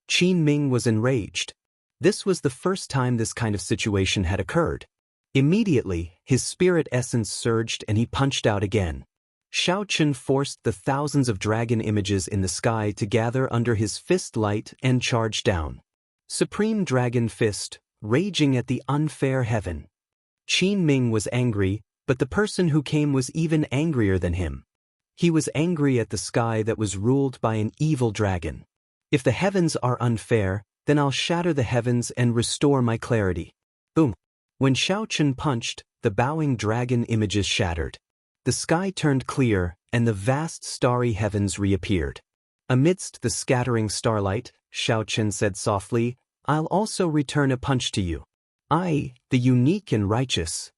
Qin Ming was enraged. This was the first time this kind of situation had occurred. Immediately, his spirit essence surged and he punched out again. Xiao Chen forced the thousands of dragon images in the sky to gather under his fist light and charge down. Supreme Dragon Fist, raging at the unfair heaven. Qin Ming was angry, but the person who came was even angrier than him. He was angry at the sky that was ruled by an evil dragon. If the heavens are unfair, then I'll shatter the heavens and restore my clarity. Boom! When Xiao Chen punched, the bowing dragon images shattered. The sky turned clear, and the vast starry heavens reappeared. Amidst the scattering starlight, Xiao Chen said softly, "I'll also return a punch to you. I, the unique and righteous."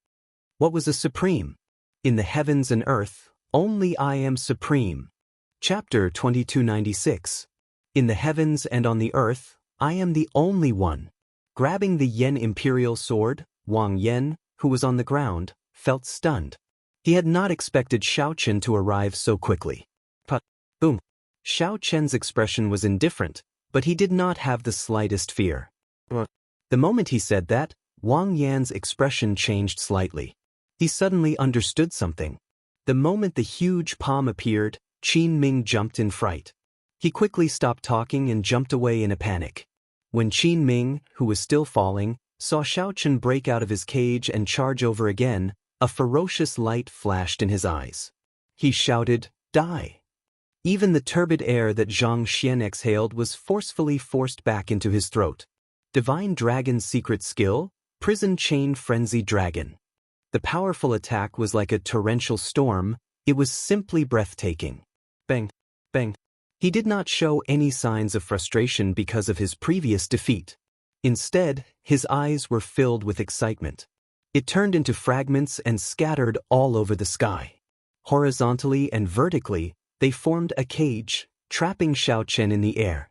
What was a supreme? In the heavens and earth, only I am supreme. Chapter 2296. In the heavens and on the earth, I am the only one. Grabbing the Yan imperial sword, Wang Yan, who was on the ground, felt stunned. He had not expected Xiao Chen to arrive so quickly. But, boom. Xiao Chen's expression was indifferent, but he did not have the slightest fear. The moment he said that, Wang Yan's expression changed slightly. He suddenly understood something. The moment the huge palm appeared, Qin Ming jumped in fright. He quickly stopped talking and jumped away in a panic. When Qin Ming, who was still falling, saw Xiao Chen break out of his cage and charge over again, a ferocious light flashed in his eyes. He shouted, "Die!" Even the turbid air that Zhang Xian exhaled was forcefully forced back into his throat. Divine Dragon's secret skill, Prison Chain Frenzy Dragon. The powerful attack was like a torrential storm. It was simply breathtaking. Bang, bang. He did not show any signs of frustration because of his previous defeat. Instead, his eyes were filled with excitement. It turned into fragments and scattered all over the sky. Horizontally and vertically, they formed a cage, trapping Xiao Chen in the air.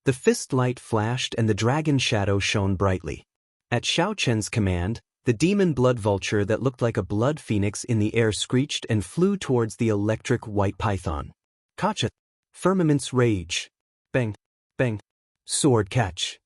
The fist light flashed and the dragon shadow shone brightly. At Xiao Chen's command, the demon blood vulture that looked like a blood phoenix in the air screeched and flew towards the electric white python. Kacha! Firmament's rage. Bang, bang. Sword catch.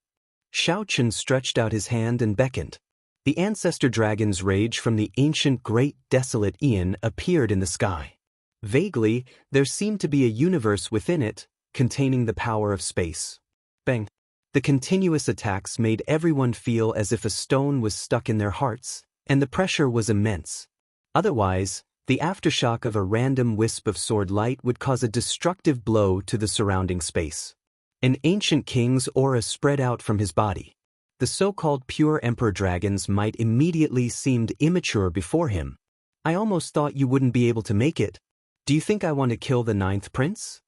Xiao Chen stretched out his hand and beckoned. The ancestor dragon's rage from the ancient great desolate Aeon appeared in the sky. Vaguely, there seemed to be a universe within it, containing the power of space. Bang. The continuous attacks made everyone feel as if a stone was stuck in their hearts, and the pressure was immense. Otherwise, the aftershock of a random wisp of sword light would cause a destructive blow to the surrounding space. An ancient king's aura spread out from his body. The so-called pure emperor dragons might immediately seemed immature before him. I almost thought you wouldn't be able to make it. Do you think I want to kill the 9th prince?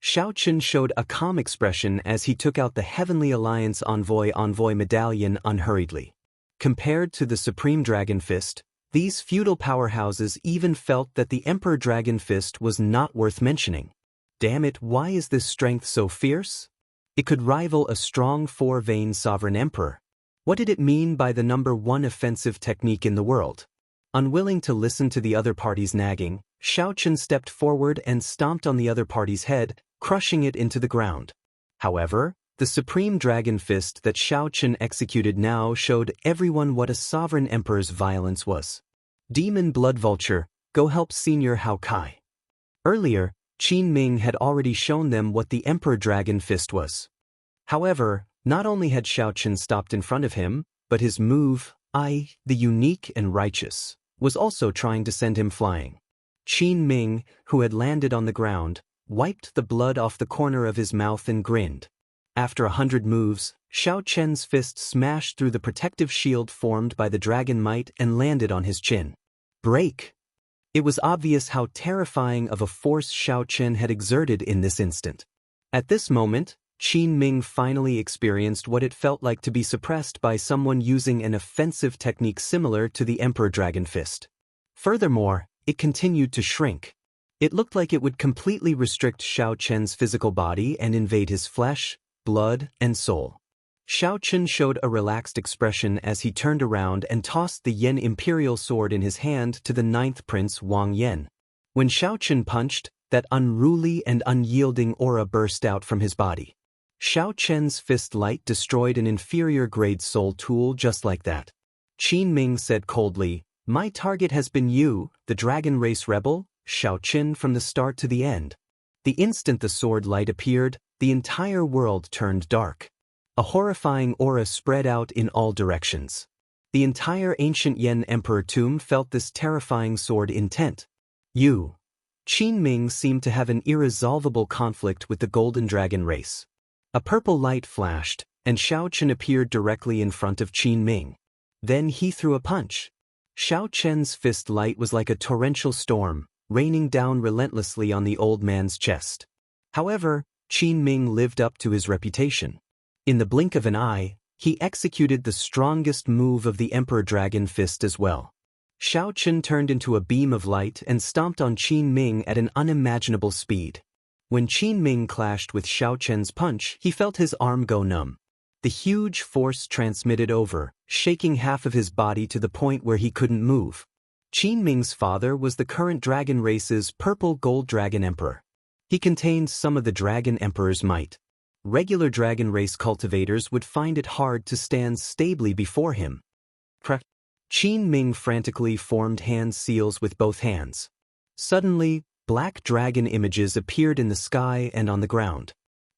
Xiao Chen showed a calm expression as he took out the Heavenly Alliance Envoy medallion unhurriedly. Compared to the Supreme Dragon Fist, these feudal powerhouses even felt that the Emperor Dragon Fist was not worth mentioning. Damn it, why is this strength so fierce? It could rival a strong 4-vein sovereign emperor. What did it mean by the #1 offensive technique in the world? Unwilling to listen to the other party's nagging, Xiao Chen stepped forward and stomped on the other party's head, crushing it into the ground. However, the Supreme Dragon Fist that Xiao Chen executed now showed everyone what a sovereign emperor's violence was. Demon Blood Vulture, go help Senior Hao Kai. Earlier, Qin Ming had already shown them what the Emperor Dragon Fist was. However, not only had Xiao Chen stopped in front of him, but his move, the unique and righteous, was also trying to send him flying. Qin Ming, who had landed on the ground, wiped the blood off the corner of his mouth and grinned. After 100 moves, Xiao Chen's fist smashed through the protective shield formed by the dragon might and landed on his chin. Break! It was obvious how terrifying of a force Xiao Chen had exerted in this instant. At this moment, Qin Ming finally experienced what it felt like to be suppressed by someone using an offensive technique similar to the Emperor Dragon Fist. Furthermore, it continued to shrink. It looked like it would completely restrict Xiao Chen's physical body and invade his flesh, blood, and soul. Xiao Chen showed a relaxed expression as he turned around and tossed the Yen Imperial Sword in his hand to the 9th Prince Wang Yan. When Xiao Chen punched, that unruly and unyielding aura burst out from his body. Xiao Chen's fist light destroyed an inferior-grade soul tool just like that. Qin Ming said coldly, "My target has been you, the dragon race rebel, Xiao Chen from the start to the end." The instant the sword light appeared, the entire world turned dark. A horrifying aura spread out in all directions. The entire ancient Yen Emperor tomb felt this terrifying sword intent. Qin Ming seemed to have an irresolvable conflict with the Golden Dragon race. A purple light flashed, and Xiao Chen appeared directly in front of Qin Ming. Then he threw a punch. Xiao Chen's fist light was like a torrential storm, raining down relentlessly on the old man's chest. However, Qin Ming lived up to his reputation. In the blink of an eye, he executed the strongest move of the Emperor Dragon Fist as well. Xiao Chen turned into a beam of light and stomped on Qin Ming at an unimaginable speed. When Qin Ming clashed with Xiao Chen's punch, he felt his arm go numb. The huge force transmitted over, shaking half of his body to the point where he couldn't move. Qin Ming's father was the current dragon race's purple gold dragon emperor. He contained some of the dragon emperor's might. Regular dragon race cultivators would find it hard to stand stably before him. Qin Ming frantically formed hand seals with both hands. Suddenly, black dragon images appeared in the sky and on the ground.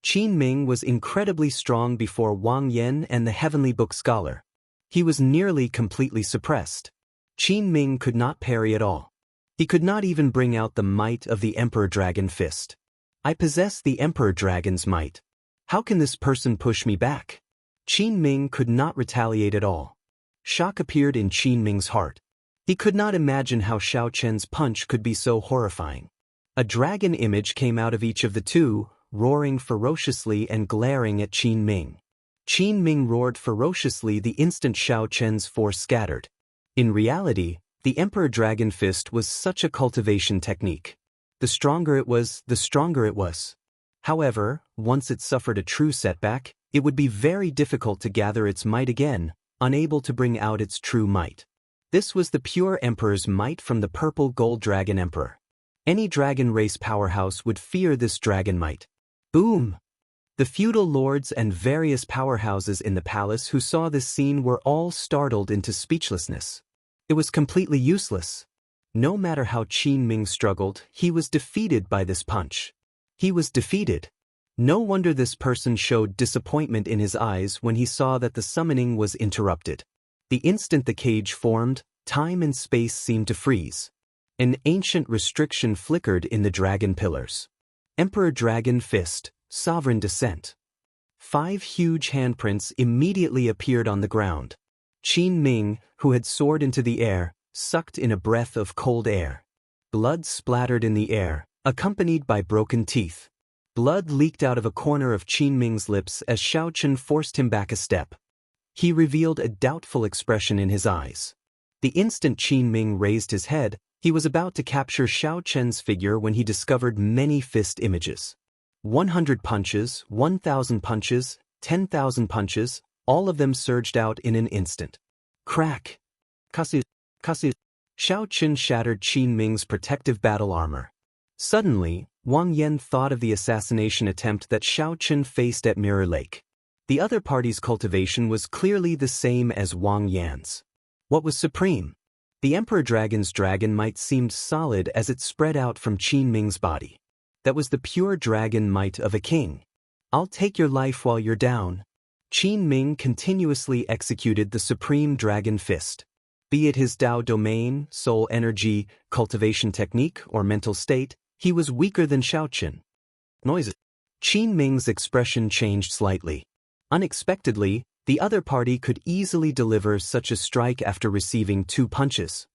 Qin Ming was incredibly strong before Wang Yan and the Heavenly Book scholar. He was nearly completely suppressed. Qin Ming could not parry at all. He could not even bring out the might of the Emperor Dragon Fist. I possess the Emperor Dragon's might. How can this person push me back? Qin Ming could not retaliate at all. Shock appeared in Qin Ming's heart. He could not imagine how Xiao Chen's punch could be so horrifying. A dragon image came out of each of the two, roaring ferociously and glaring at Qin Ming. Qin Ming roared ferociously the instant Xiao Chen's force scattered. In reality, the Emperor Dragon Fist was such a cultivation technique. The stronger it was, the stronger it was. However, once it suffered a true setback, it would be very difficult to gather its might again, unable to bring out its true might. This was the pure Emperor's might from the purple gold dragon Emperor. Any dragon race powerhouse would fear this dragon might. Boom! The feudal lords and various powerhouses in the palace who saw this scene were all startled into speechlessness. It was completely useless. No matter how Qin Ming struggled, he was defeated by this punch. He was defeated. No wonder this person showed disappointment in his eyes when he saw that the summoning was interrupted. The instant the cage formed, time and space seemed to freeze. An ancient restriction flickered in the dragon pillars. Emperor Dragon Fist, Sovereign Descent. 5 huge handprints immediately appeared on the ground. Qin Ming, who had soared into the air, sucked in a breath of cold air. Blood splattered in the air, accompanied by broken teeth. Blood leaked out of a corner of Qin Ming's lips as Xiao Chen forced him back a step. He revealed a doubtful expression in his eyes. The instant Qin Ming raised his head, he was about to capture Xiao Chen's figure when he discovered many fist images. 100 punches, 1,000 punches, 10,000 punches, all of them surged out in an instant. Crack! Kasu! Xiao Chen shattered Qin Ming's protective battle armor. Suddenly, Wang Yan thought of the assassination attempt that Xiao Chen faced at Mirror Lake. The other party's cultivation was clearly the same as Wang Yan's. What was supreme? The Emperor Dragon's dragon might seemed solid as it spread out from Qin Ming's body. That was the pure dragon might of a king. I'll take your life while you're down. Qin Ming continuously executed the supreme dragon fist. Be it his Tao domain, soul energy, cultivation technique, or mental state, he was weaker than Xiao Chen. Noises. Qin Ming's expression changed slightly. Unexpectedly, the other party could easily deliver such a strike after receiving 2 punches.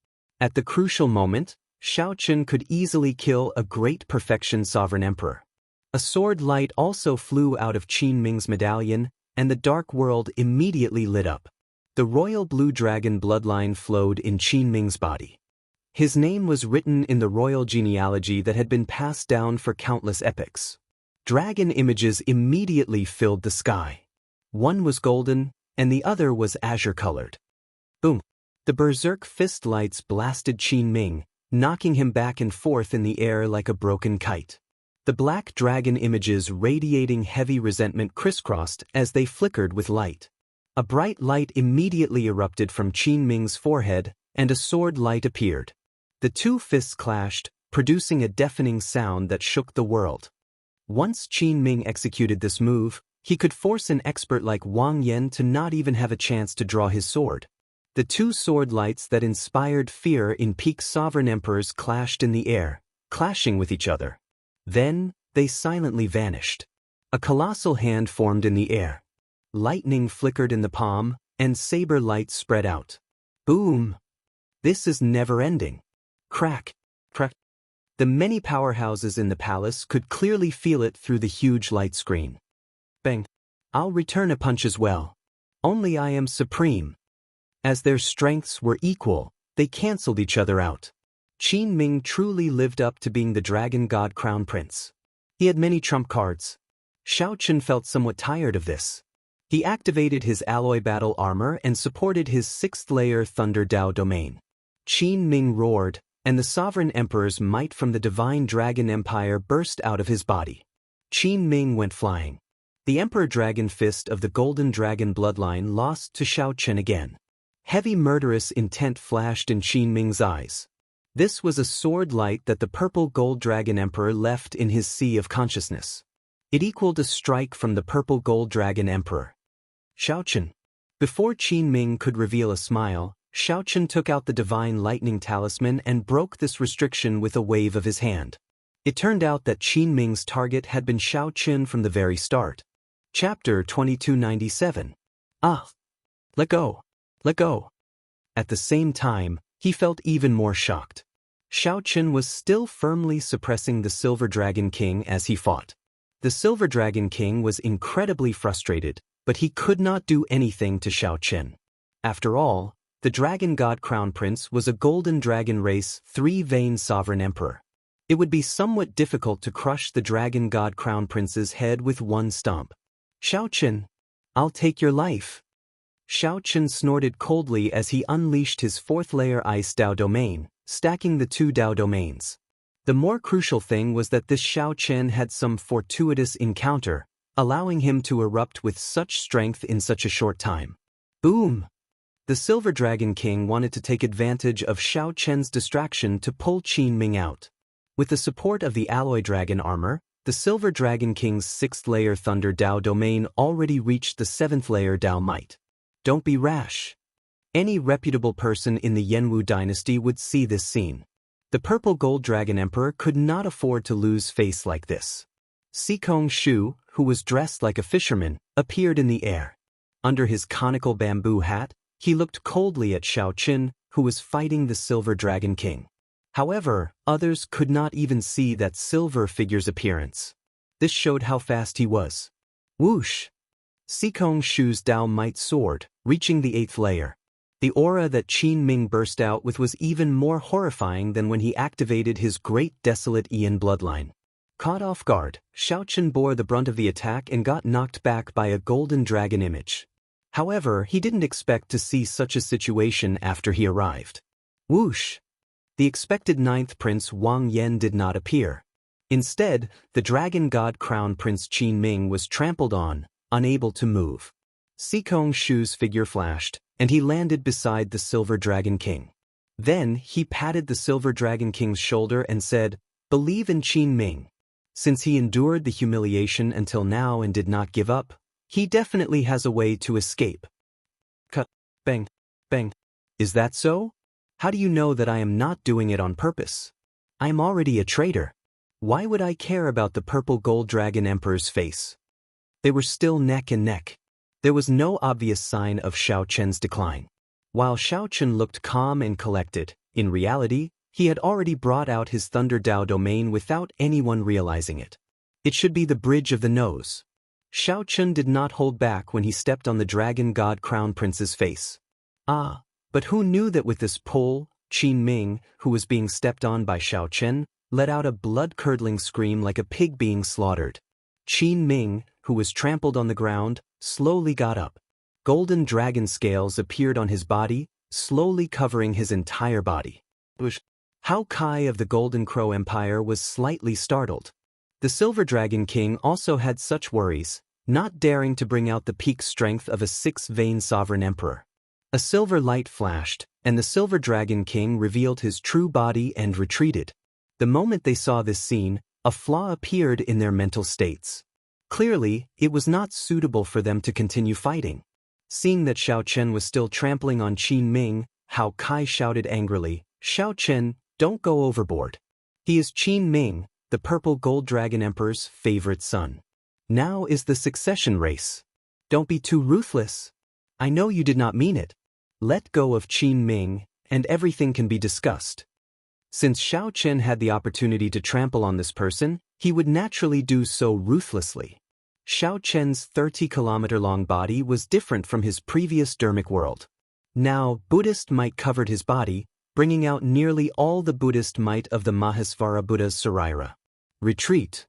At the crucial moment, Xiao Chen could easily kill a great perfection sovereign emperor. A sword light also flew out of Qin Ming's medallion, and the dark world immediately lit up. The royal blue dragon bloodline flowed in Qin Ming's body. His name was written in the royal genealogy that had been passed down for countless epochs. Dragon images immediately filled the sky. One was golden, and the other was azure-colored. Boom! The berserk fist lights blasted Qin Ming, knocking him back and forth in the air like a broken kite. The black dragon images radiating heavy resentment crisscrossed as they flickered with light. A bright light immediately erupted from Qin Ming's forehead, and a sword light appeared. The 2 fists clashed, producing a deafening sound that shook the world. Once Qin Ming executed this move, he could force an expert like Wang Yan to not even have a chance to draw his sword. The 2 sword lights that inspired fear in peak sovereign emperors clashed in the air, clashing with each other. Then, they silently vanished. A colossal hand formed in the air. Lightning flickered in the palm, and saber lights spread out. Boom! This is never-ending. Crack! Crack! The many powerhouses in the palace could clearly feel it through the huge light screen. Bang! I'll return a punch as well. Only I am supreme. As their strengths were equal, they cancelled each other out. Qin Ming truly lived up to being the dragon god crown prince. He had many trump cards. Xiao Chen felt somewhat tired of this. He activated his alloy battle armor and supported his 6th layer Thunder Dao domain. Qin Ming roared, and the sovereign emperor's might from the divine dragon empire burst out of his body. Qin Ming went flying. The emperor dragon fist of the golden dragon bloodline lost to Xiao Chen again. Heavy murderous intent flashed in Qin Ming's eyes. This was a sword light that the purple gold dragon emperor left in his sea of consciousness. It equaled a strike from the purple gold dragon emperor. Xiao Chen. Before Qin Ming could reveal a smile, Xiao Chen took out the divine lightning talisman and broke this restriction with a wave of his hand. It turned out that Qin Ming's target had been Xiao Chen from the very start. Chapter 2297. Ah! Let go! Let go! At the same time, he felt even more shocked. Xiao Chen was still firmly suppressing the Silver Dragon King as he fought. The Silver Dragon King was incredibly frustrated, but he could not do anything to Xiao Chen. After all, the Dragon God Crown Prince was a golden dragon race, three-vein sovereign emperor. It would be somewhat difficult to crush the Dragon God Crown Prince's head with one stomp. Xiao Chen, I'll take your life. Xiao Chen snorted coldly as he unleashed his fourth-layer Ice Dao domain, stacking the two Dao domains. The more crucial thing was that this Xiao Chen had some fortuitous encounter, allowing him to erupt with such strength in such a short time. Boom! The Silver Dragon King wanted to take advantage of Xiao Chen's distraction to pull Qin Ming out. With the support of the Alloy Dragon armor, the Silver Dragon King's 6th-layer Thunder Dao domain already reached the 7th-layer Dao might. Don't be rash. Any reputable person in the Yanwu dynasty would see this scene. The Purple Gold Dragon Emperor could not afford to lose face like this. Sikong Shu, who was dressed like a fisherman, appeared in the air. Under his conical bamboo hat, he looked coldly at Xiao Chen, who was fighting the Silver Dragon King. However, others could not even see that silver figure's appearance. This showed how fast he was. Whoosh! Sikong Shu's Dao Might soared, reaching the 8th layer. The aura that Qin Ming burst out with was even more horrifying than when he activated his great desolate Ian bloodline. Caught off guard, Xiao Chen bore the brunt of the attack and got knocked back by a golden dragon image. However, he didn't expect to see such a situation after he arrived. Whoosh! The expected 9th Prince Wang Yan did not appear. Instead, the Dragon God Crown Prince Qin Ming was trampled on, unable to move. Sikong Shu's figure flashed, and he landed beside the Silver Dragon King. Then, he patted the Silver Dragon King's shoulder and said, "Believe in Qin Ming. Since he endured the humiliation until now and did not give up, he definitely has a way to escape." Bang, bang. Is that so? How do you know that I am not doing it on purpose? I am already a traitor. Why would I care about the Purple Gold Dragon Emperor's face? They were still neck and neck. There was no obvious sign of Xiao Chen's decline. While Xiao Chen looked calm and collected, in reality, he had already brought out his Thunder Dao domain without anyone realizing it. It should be the bridge of the nose. Xiao Chen did not hold back when he stepped on the Dragon God Crown Prince's face. Ah, but who knew that with this pull, Qin Ming, who was being stepped on by Xiao Chen, let out a blood-curdling scream like a pig being slaughtered. Qin Ming, who was trampled on the ground, slowly got up. Golden dragon scales appeared on his body, slowly covering his entire body. Hao Kai of the Golden Crow Empire was slightly startled. The Silver Dragon King also had such worries, not daring to bring out the peak strength of a 6-vein sovereign emperor. A silver light flashed, and the Silver Dragon King revealed his true body and retreated. The moment they saw this scene, a flaw appeared in their mental states. Clearly, it was not suitable for them to continue fighting. Seeing that Xiao Chen was still trampling on Qin Ming, Hao Kai shouted angrily, "Xiao Chen, don't go overboard. He is Qin Ming, the Purple Gold Dragon Emperor's favorite son. Now is the succession race. Don't be too ruthless. I know you did not mean it. Let go of Qin Ming, and everything can be discussed." Since Xiao Chen had the opportunity to trample on this person, he would naturally do so ruthlessly. Xiao Chen's 30-kilometer-long body was different from his previous dermic world. Now, Buddhist might covered his body, bringing out nearly all the Buddhist might of the Mahesvara Buddha's Saraira. Retreat.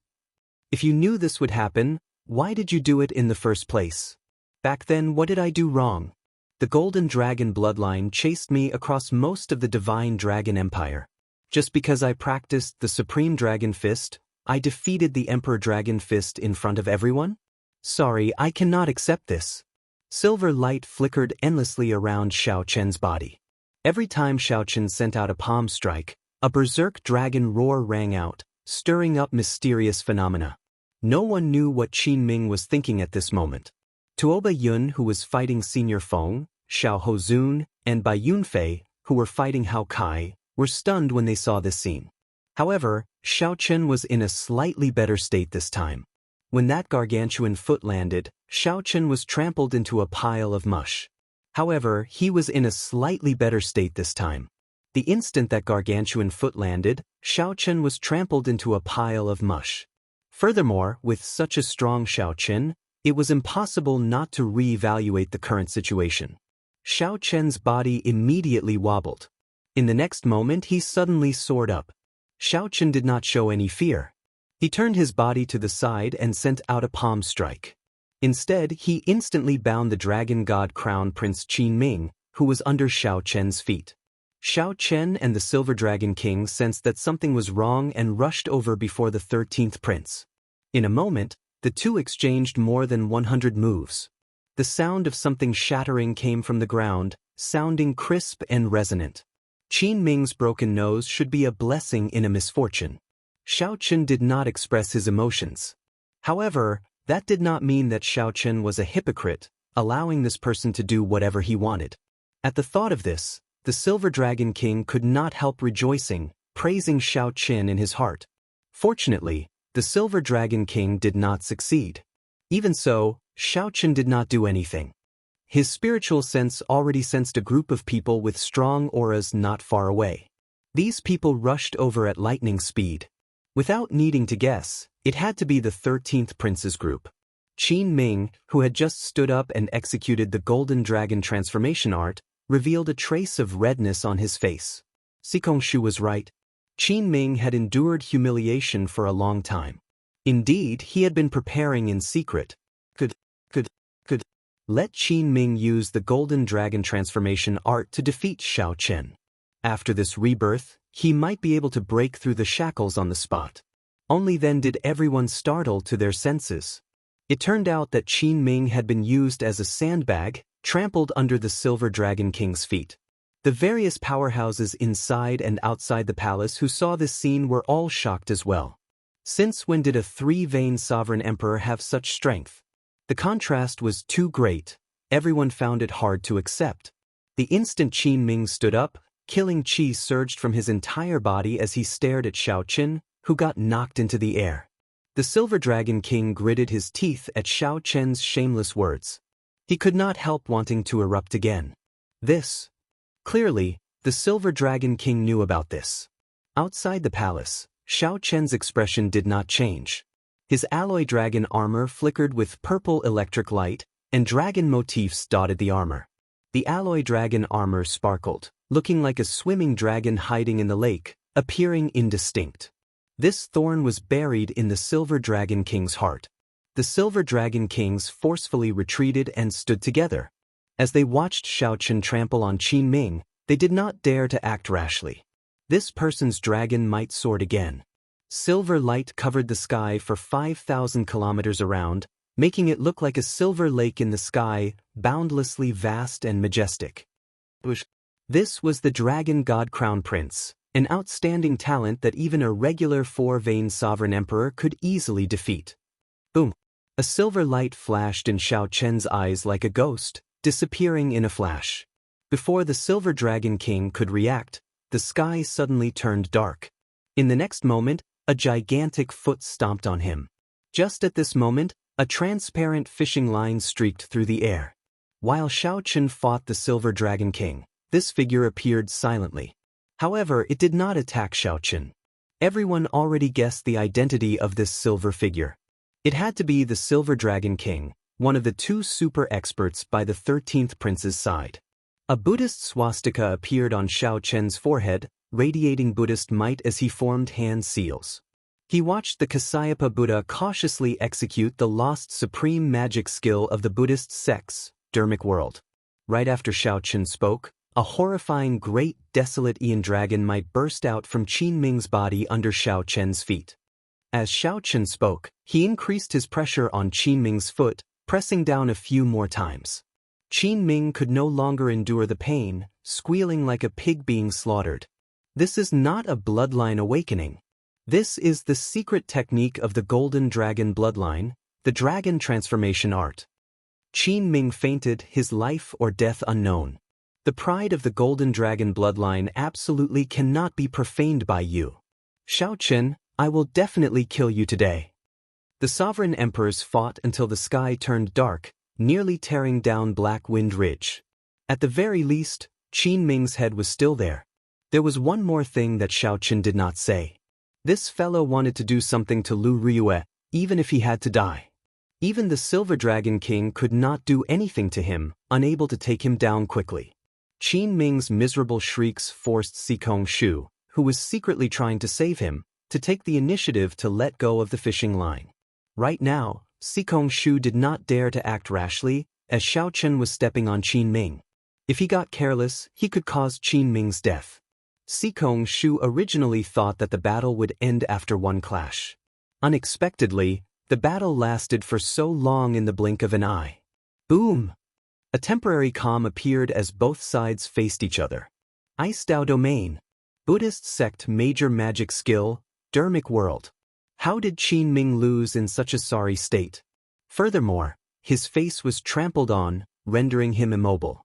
If you knew this would happen, why did you do it in the first place? Back then, what did I do wrong? The Golden Dragon bloodline chased me across most of the Divine Dragon Empire. Just because I practiced the Supreme Dragon Fist, I defeated the Emperor Dragon Fist in front of everyone? Sorry, I cannot accept this. Silver light flickered endlessly around Xiao Chen's body. Every time Xiao Chen sent out a palm strike, a berserk dragon roar rang out, stirring up mysterious phenomena. No one knew what Qin Ming was thinking at this moment. Tuoba Yun, who was fighting Senior Feng, Xiao Hozun, and Bai Yunfei, who were fighting Hao Kai, were stunned when they saw this scene. However, Xiao Chen was in a slightly better state this time. When that gargantuan foot landed, Xiao Chen was trampled into a pile of mush. However, he was in a slightly better state this time. The instant that gargantuan foot landed, Xiao Chen was trampled into a pile of mush. Furthermore, with such a strong Xiao Chen, it was impossible not to re-evaluate the current situation. Xiao Chen's body immediately wobbled. In the next moment he suddenly soared up. Xiao Chen did not show any fear. He turned his body to the side and sent out a palm strike. Instead, he instantly bound the Dragon God Crown Prince Qin Ming, who was under Xiao Chen's feet. Xiao Chen and the Silver Dragon King sensed that something was wrong and rushed over before the 13th prince. In a moment, the two exchanged more than 100 moves. The sound of something shattering came from the ground, sounding crisp and resonant. Qin Ming's broken nose should be a blessing in a misfortune. Xiao Chen did not express his emotions. However, that did not mean that Xiao Chen was a hypocrite, allowing this person to do whatever he wanted. At the thought of this, the Silver Dragon King could not help rejoicing, praising Xiao Chen in his heart. Fortunately, the Silver Dragon King did not succeed. Even so, Xiao Chen did not do anything. His spiritual sense already sensed a group of people with strong auras not far away. These people rushed over at lightning speed. Without needing to guess, it had to be the 13th Prince's group. Qin Ming, who had just stood up and executed the Golden Dragon transformation art, revealed a trace of redness on his face. Sikongshu was right. Qin Ming had endured humiliation for a long time. Indeed, he had been preparing in secret. Could let Qin Ming use the Golden Dragon transformation art to defeat Xiao Chen. After this rebirth, he might be able to break through the shackles on the spot. Only then did everyone startle to their senses. It turned out that Qin Ming had been used as a sandbag, trampled under the Silver Dragon King's feet. The various powerhouses inside and outside the palace who saw this scene were all shocked as well. Since when did a three-vein sovereign emperor have such strength? The contrast was too great. Everyone found it hard to accept. The instant Qin Ming stood up, killing qi surged from his entire body as he stared at Xiao Chen, who got knocked into the air. The Silver Dragon King gritted his teeth at Xiao Chen's shameless words. He could not help wanting to erupt again. Clearly, the Silver Dragon King knew about this. Outside the palace, Xiao Chen's expression did not change. His alloy dragon armor flickered with purple electric light, and dragon motifs dotted the armor. The alloy dragon armor sparkled, looking like a swimming dragon hiding in the lake, appearing indistinct. This thorn was buried in the Silver Dragon King's heart. The Silver Dragon Kings forcefully retreated and stood together. As they watched Xiao Chen trample on Qin Ming, they did not dare to act rashly. This person's dragon might soar again. Silver light covered the sky for 5,000 kilometers around, making it look like a silver lake in the sky, boundlessly vast and majestic. This was the Dragon God Crown Prince, an outstanding talent that even a regular four-vein sovereign emperor could easily defeat. Boom! A silver light flashed in Xiao Chen's eyes like a ghost, disappearing in a flash. Before the Silver Dragon King could react, the sky suddenly turned dark. In the next moment, a gigantic foot stomped on him. Just at this moment, a transparent fishing line streaked through the air. While Xiao Chen fought the Silver Dragon King, this figure appeared silently. However, it did not attack Xiao Chen. Everyone already guessed the identity of this silver figure. It had to be the Silver Dragon King, one of the two super experts by the 13th Prince's side. A Buddhist swastika appeared on Xiao Chen's forehead, radiating Buddhist might as he formed hand seals. He watched the Kasyapa Buddha cautiously execute the lost supreme magic skill of the Buddhist sect's dermic world. Right after Xiao Chen spoke, a horrifying great desolate Aeon dragon might burst out from Qin Ming's body under Xiao Chen's feet. As Xiao Chen spoke, he increased his pressure on Qin Ming's foot, pressing down a few more times. Qin Ming could no longer endure the pain, squealing like a pig being slaughtered. This is not a bloodline awakening. This is the secret technique of the Golden Dragon bloodline, the dragon transformation art. Qin Ming fainted, his life or death unknown. The pride of the Golden Dragon bloodline absolutely cannot be profaned by you. Xiao Chen, I will definitely kill you today. The sovereign emperors fought until the sky turned dark, nearly tearing down Black Wind Ridge. At the very least, Qin Ming's head was still there. There was one more thing that Xiao Chen did not say. This fellow wanted to do something to Lu Ryue, even if he had to die. Even the Silver Dragon King could not do anything to him, unable to take him down quickly. Qin Ming's miserable shrieks forced Sikong Shu, who was secretly trying to save him, to take the initiative to let go of the fishing line. Right now, Sikong Shu did not dare to act rashly, as Xiao Chen was stepping on Qin Ming. If he got careless, he could cause Qin Ming's death. Sikong Shu originally thought that the battle would end after one clash. Unexpectedly, the battle lasted for so long in the blink of an eye. Boom! A temporary calm appeared as both sides faced each other. Ice Dao Domain. Buddhist sect major magic skill, Dermic world. How did Qin Ming lose in such a sorry state? Furthermore, his face was trampled on, rendering him immobile.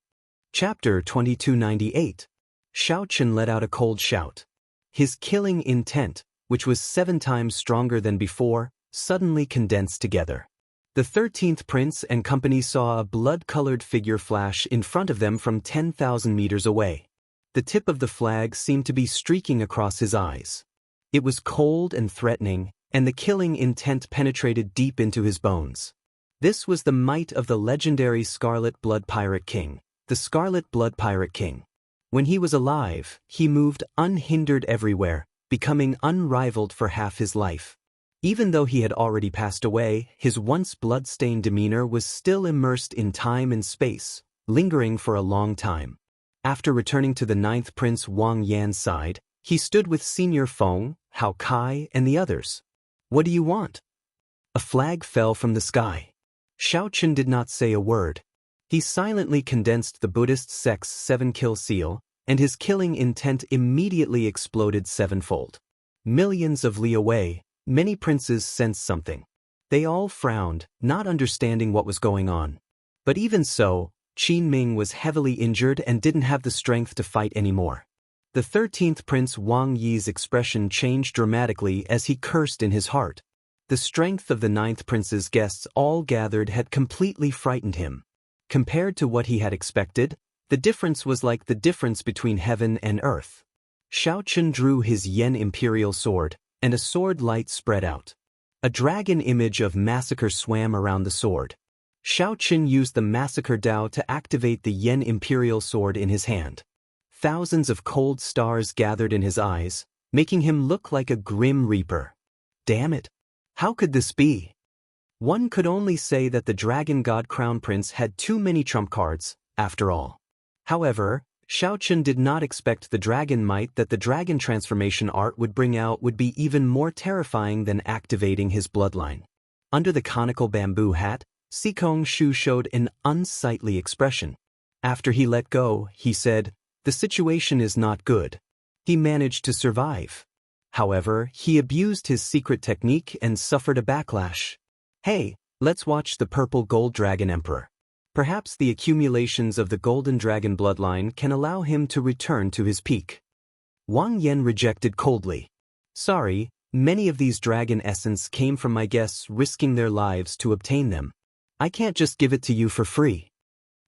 Chapter 2298. Xiao Chen let out a cold shout. His killing intent, which was 7 times stronger than before, suddenly condensed together. The 13th prince and company saw a blood-colored figure flash in front of them from 10,000 meters away. The tip of the flag seemed to be streaking across his eyes. It was cold and threatening, and the killing intent penetrated deep into his bones. This was the might of the legendary Scarlet Blood Pirate King, the Scarlet Blood Pirate King. When he was alive, he moved unhindered everywhere, becoming unrivaled for half his life. Even though he had already passed away, his once blood-stained demeanor was still immersed in time and space, lingering for a long time. After returning to the 9th Prince Wang Yan's side, he stood with Senior Feng, Hao Kai, and the others. What do you want? A flag fell from the sky. Xiao Chen did not say a word. He silently condensed the Buddhist sect's 7-kill seal, and his killing intent immediately exploded 7-fold. Millions of li away, many princes sensed something. They all frowned, not understanding what was going on. But even so, Qin Ming was heavily injured and didn't have the strength to fight anymore. The 13th Prince Wang Yi's expression changed dramatically as he cursed in his heart. The strength of the 9th Prince's guests all gathered had completely frightened him. Compared to what he had expected, the difference was like the difference between heaven and earth. Xiao Chen drew his Yen Imperial sword, and a sword light spread out. A dragon image of massacre swam around the sword. Xiao Chen used the massacre Dao to activate the Yen Imperial sword in his hand. Thousands of cold stars gathered in his eyes, making him look like a grim reaper. Damn it! How could this be? One could only say that the Dragon God Crown Prince had too many trump cards, after all. However, Xiao Chen did not expect the dragon might that the dragon transformation art would bring out would be even more terrifying than activating his bloodline. Under the conical bamboo hat, Sikong Shu showed an unsightly expression. After he let go, he said, "The situation is not good." He managed to survive. However, he abused his secret technique and suffered a backlash. Hey, let's watch the Purple Gold Dragon Emperor. Perhaps the accumulations of the Golden Dragon bloodline can allow him to return to his peak. Wang Yan rejected coldly. Sorry, many of these dragon essence came from my guests risking their lives to obtain them. I can't just give it to you for free.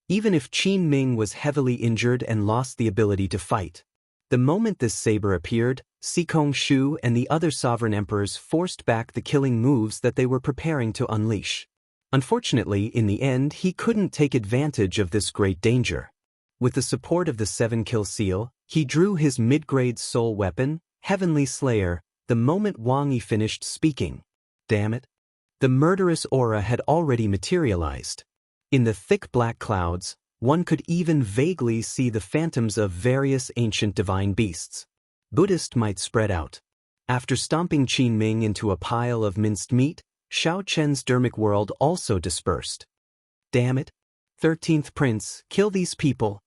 Even if Qin Ming was heavily injured and lost the ability to fight. The moment this saber appeared, Sikong Shu and the other sovereign emperors forced back the killing moves that they were preparing to unleash. Unfortunately, in the end, he couldn't take advantage of this great danger. With the support of the 7-kill seal, he drew his mid-grade soul weapon, Heavenly Slayer, the moment Wang Yi finished speaking. Damn it! The murderous aura had already materialized. In the thick black clouds, One could even vaguely see the phantoms of various ancient divine beasts. Buddhist might spread out. After stomping Qin Ming into a pile of minced meat, Xiao Chen's dermic world also dispersed. Damn it. 13th Prince, kill these people.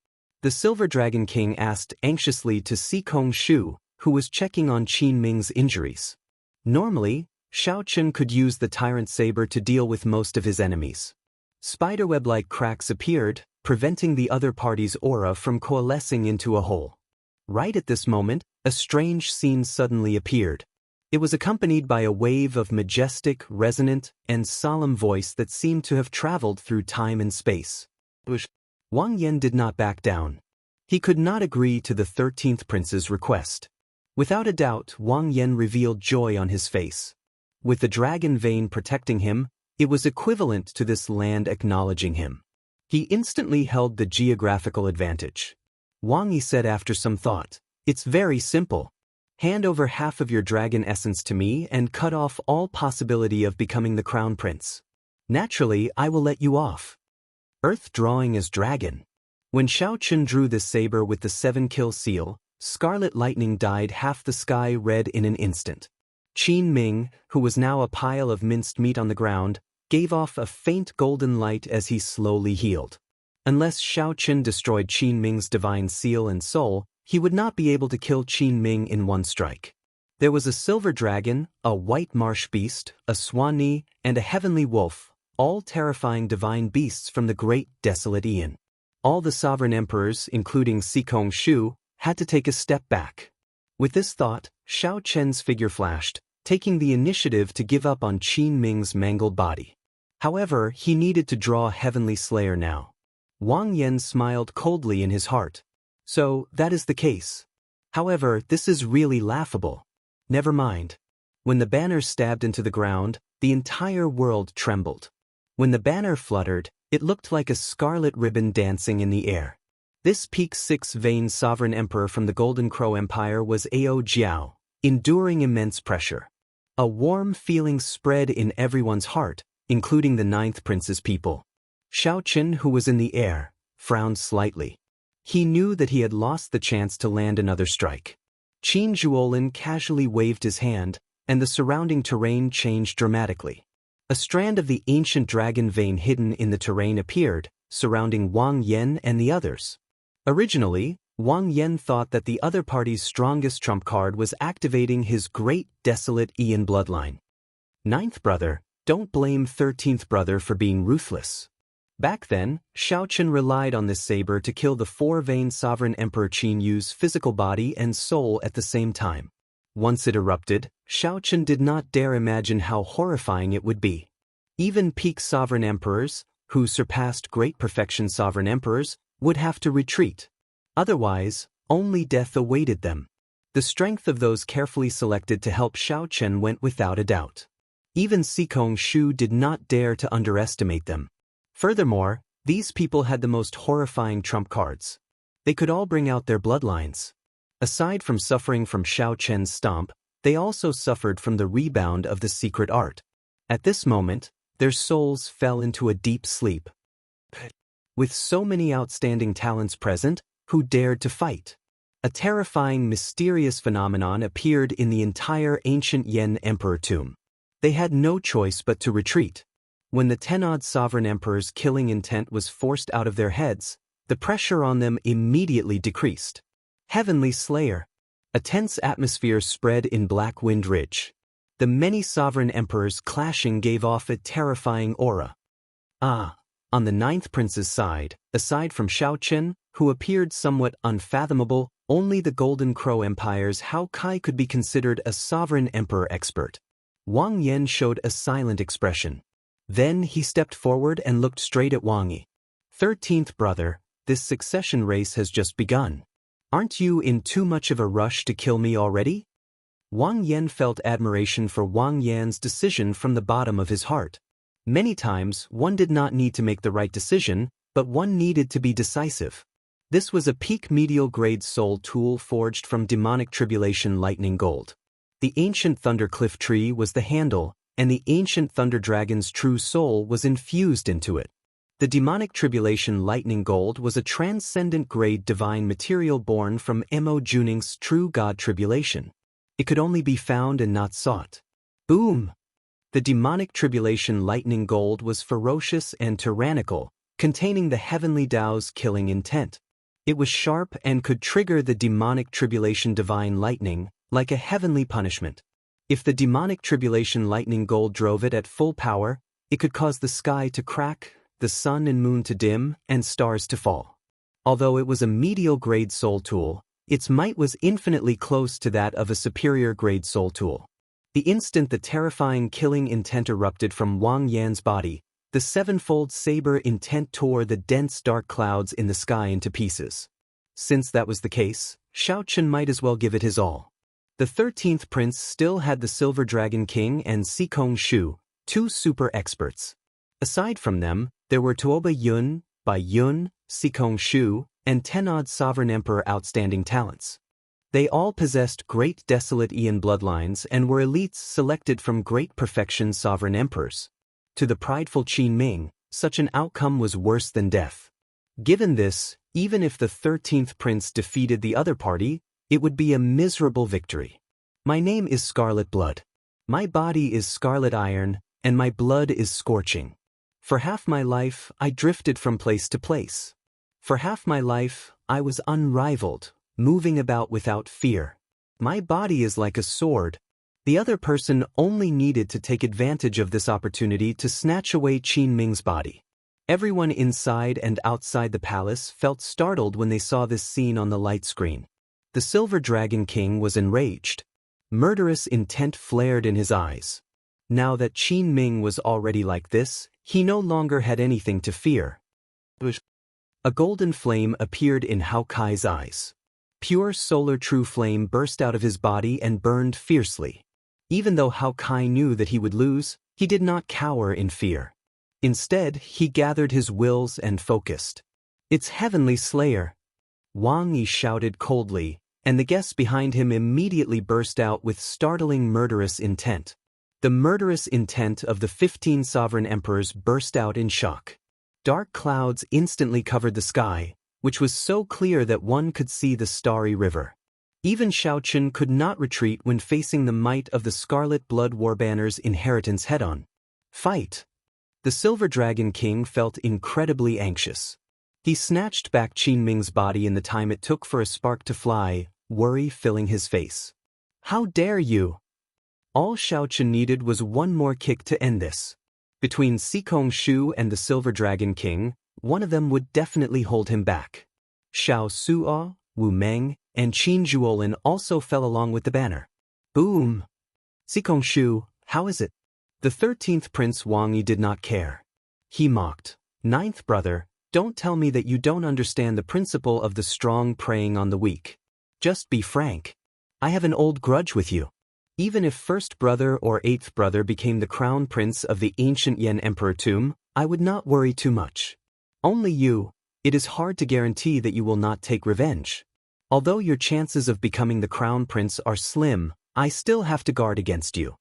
The Silver Dragon King asked anxiously to Sikong Shu, who was checking on Qin Ming's injuries. Normally, Xiao Chen could use the tyrant saber to deal with most of his enemies. Spiderweb-like cracks appeared, preventing the other party's aura from coalescing into a whole. Right at this moment, a strange scene suddenly appeared. It was accompanied by a wave of majestic, resonant, and solemn voice that seemed to have traveled through time and space. Wang Yan did not back down. He could not agree to the 13th Prince's request. Without a doubt, Wang Yan revealed joy on his face. With the dragon vein protecting him, it was equivalent to this land acknowledging him. He instantly held the geographical advantage. Wang Yi said after some thought, "It's very simple. Hand over half of your dragon essence to me and cut off all possibility of becoming the crown prince. Naturally, I will let you off." Earth drawing as dragon. When Xiao Chen drew this saber with the 7-kill seal, scarlet lightning dyed half the sky red in an instant. Qin Ming, who was now a pile of minced meat on the ground, gave off a faint golden light as he slowly healed. Unless Xiao Chen destroyed Qin Ming's divine seal and soul, he would not be able to kill Qin Ming in one strike. There was a silver dragon, a white marsh beast, a swanee, and a heavenly wolf, all terrifying divine beasts from the great desolate Aeon. All the sovereign emperors, including Sikong Shu, had to take a step back. With this thought, Xiao Chen's figure flashed, taking the initiative to give up on Qin Ming's mangled body. However, he needed to draw Heavenly Slayer now. Wang Yan smiled coldly in his heart. So, that is the case. However, this is really laughable. Never mind. When the banner stabbed into the ground, the entire world trembled. When the banner fluttered, it looked like a scarlet ribbon dancing in the air. This peak 6-vein sovereign emperor from the Golden Crow Empire was Ao Jiao, enduring immense pressure. A warm feeling spread in everyone's heart, including the 9th Prince's people. Xiao Chen, who was in the air, frowned slightly. He knew that he had lost the chance to land another strike. Qin Zhuolin casually waved his hand, and the surrounding terrain changed dramatically. A strand of the ancient dragon vein hidden in the terrain appeared, surrounding Wang Yan and the others. Originally, Wang Yan thought that the other party's strongest trump card was activating his great desolate Aeon bloodline. 9th brother, don't blame 13th brother for being ruthless. Back then, Xiao Chen relied on this saber to kill the 4-vein sovereign Emperor Qin Yu's physical body and soul at the same time. Once it erupted, Xiao Chen did not dare imagine how horrifying it would be. Even peak sovereign emperors, who surpassed great perfection sovereign emperors, would have to retreat. Otherwise, only death awaited them. The strength of those carefully selected to help Xiao Chen went without a doubt. Even Sikong Shu did not dare to underestimate them. Furthermore, these people had the most horrifying trump cards. They could all bring out their bloodlines. Aside from suffering from Xiao Chen's stomp, they also suffered from the rebound of the secret art. At this moment, their souls fell into a deep sleep. With so many outstanding talents present, who dared to fight? A terrifying, mysterious phenomenon appeared in the entire ancient Yen Emperor tomb. They had no choice but to retreat. When the 10-odd sovereign emperors' killing intent was forced out of their heads, the pressure on them immediately decreased. Heavenly Slayer. A tense atmosphere spread in Black Wind Ridge. The many sovereign emperors clashing gave off a terrifying aura. On the 9th Prince's side, aside from Xiao Chen, who appeared somewhat unfathomable, only the Golden Crow Empire's Hao Kai could be considered a sovereign emperor expert. Wang Yan showed a silent expression. Then he stepped forward and looked straight at Wang Yi. 13th brother, this succession race has just begun. Aren't you in too much of a rush to kill me already? Wang Yan felt admiration for Wang Yan's decision from the bottom of his heart. Many times, one did not need to make the right decision, but one needed to be decisive. This was a peak medial grade soul tool forged from demonic tribulation lightning gold. The ancient thundercliff tree was the handle, and the ancient thunder dragon's true soul was infused into it. The demonic tribulation lightning gold was a transcendent grade divine material born from Mo Juning's true god tribulation. It could only be found and not sought. Boom! The demonic tribulation lightning gold was ferocious and tyrannical, containing the heavenly Tao's killing intent. It was sharp and could trigger the demonic tribulation divine lightning, like a heavenly punishment. If the demonic tribulation lightning gold drove it at full power, it could cause the sky to crack, the sun and moon to dim, and stars to fall. Although it was a medial-grade soul tool, its might was infinitely close to that of a superior-grade soul tool. The instant the terrifying killing intent erupted from Wang Yan's body, the sevenfold saber intent tore the dense dark clouds in the sky into pieces. Since that was the case, Shao Chen might as well give it his all. The 13th prince still had the Silver Dragon King and Sikong Shu, two super experts. Aside from them, there were Tuoba Yun, Bai Yun, Sikong Shu, and Tenod Sovereign Emperor outstanding talents. They all possessed great desolate Ian bloodlines and were elites selected from great perfection sovereign emperors. To the prideful Qin Ming, such an outcome was worse than death. Given this, even if the 13th prince defeated the other party, it would be a miserable victory. My name is Scarlet Blood. My body is scarlet iron, and my blood is scorching. For half my life, I drifted from place to place. For half my life, I was unrivaled, moving about without fear. My body is like a sword. The other person only needed to take advantage of this opportunity to snatch away Qin Ming's body. Everyone inside and outside the palace felt startled when they saw this scene on the light screen. The Silver Dragon King was enraged. Murderous intent flared in his eyes. Now that Qin Ming was already like this, he no longer had anything to fear. A golden flame appeared in Hao Kai's eyes. Pure solar true flame burst out of his body and burned fiercely. Even though Hao Kai knew that he would lose, he did not cower in fear. Instead, he gathered his wills and focused. "It's Heavenly Slayer!" Wang Yi shouted coldly, and the guests behind him immediately burst out with startling murderous intent. The murderous intent of the 15 sovereign emperors burst out in shock. Dark clouds instantly covered the sky, which was so clear that one could see the starry river. Even Shao Chen could not retreat when facing the might of the Scarlet Blood Warbanner's inheritance head-on. Fight! The Silver Dragon King felt incredibly anxious. He snatched back Qin Ming's body in the time it took for a spark to fly, worry filling his face. "How dare you!" All Shao Chen needed was one more kick to end this. Between Sikong Shu and the Silver Dragon King, one of them would definitely hold him back. Shao Suo, Wu Meng, and Qin Zhuolin also fell along with the banner. Boom! Sikong Shu, how is it? The 13th Prince Wang Yi did not care. He mocked. "Ninth brother, don't tell me that you don't understand the principle of the strong preying on the weak. Just be frank. I have an old grudge with you. Even if first brother or eighth brother became the crown prince of the ancient Yan Emperor tomb, I would not worry too much. Only you, it is hard to guarantee that you will not take revenge. Although your chances of becoming the crown prince are slim, I still have to guard against you."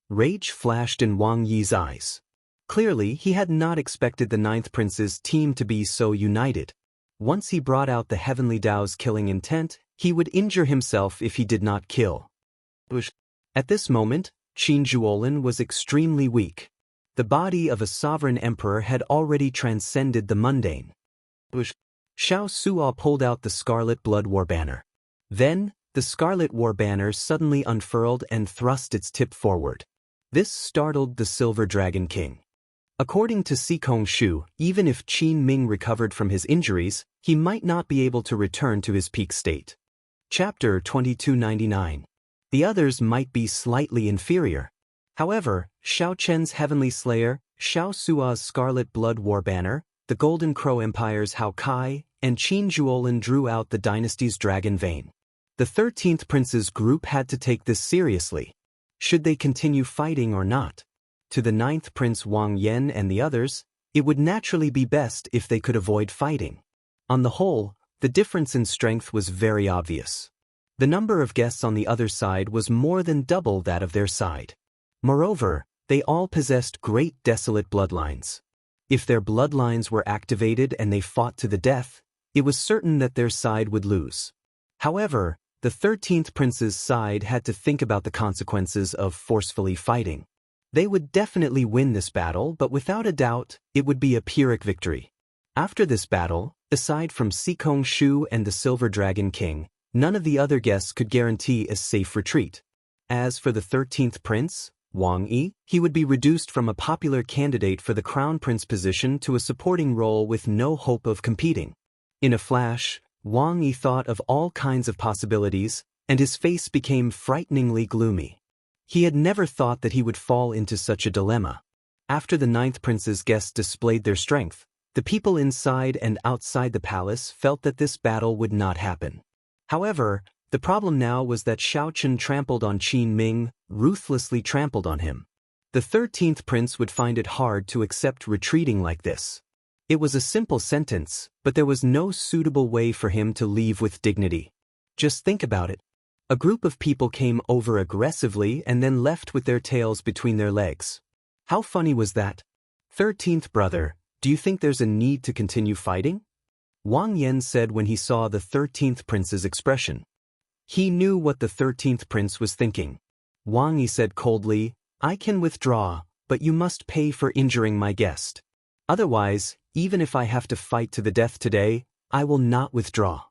Rage flashed in Wang Yi's eyes. Clearly, he had not expected the 9th prince's team to be so united. Once he brought out the Heavenly Tao's killing intent, he would injure himself if he did not kill. At this moment, Qin Zhuolin was extremely weak. The body of a sovereign emperor had already transcended the mundane. Shao Suo pulled out the Scarlet Blood War Banner. Then, the Scarlet War Banner suddenly unfurled and thrust its tip forward. This startled the Silver Dragon King. According to Sikong Shu, even if Qin Ming recovered from his injuries, he might not be able to return to his peak state. Chapter 2299. The others might be slightly inferior. However, Shao Chen's Heavenly Slayer, Shao Suo's Scarlet Blood War Banner, the Golden Crow Empire's Hao Kai, and Qin Zhuolin drew out the dynasty's dragon vein. The 13th prince's group had to take this seriously. Should they continue fighting or not? To the 9th prince Wang Yan and the others, it would naturally be best if they could avoid fighting. On the whole, the difference in strength was very obvious. The number of guests on the other side was more than double that of their side. Moreover, they all possessed great desolate bloodlines. If their bloodlines were activated and they fought to the death, it was certain that their side would lose. However, the 13th prince's side had to think about the consequences of forcefully fighting. They would definitely win this battle, but without a doubt, it would be a Pyrrhic victory. After this battle, aside from Sikong Shu and the Silver Dragon King, none of the other guests could guarantee a safe retreat. As for the 13th prince, Wang Yi, he would be reduced from a popular candidate for the crown prince position to a supporting role with no hope of competing. In a flash, Wang Yi thought of all kinds of possibilities, and his face became frighteningly gloomy. He had never thought that he would fall into such a dilemma. After the 9th prince's guests displayed their strength, the people inside and outside the palace felt that this battle would not happen. However, the problem now was that Xiao Chen trampled on Qin Ming, ruthlessly trampled on him. The 13th prince would find it hard to accept retreating like this. It was a simple sentence, but there was no suitable way for him to leave with dignity. Just think about it. A group of people came over aggressively and then left with their tails between their legs. How funny was that? 13th brother, do you think there's a need to continue fighting? Wang Yan said when he saw the 13th prince's expression. He knew what the 13th prince was thinking. Wang Yi said coldly, I can withdraw, but you must pay for injuring my guest. Otherwise, even if I have to fight to the death today, I will not withdraw.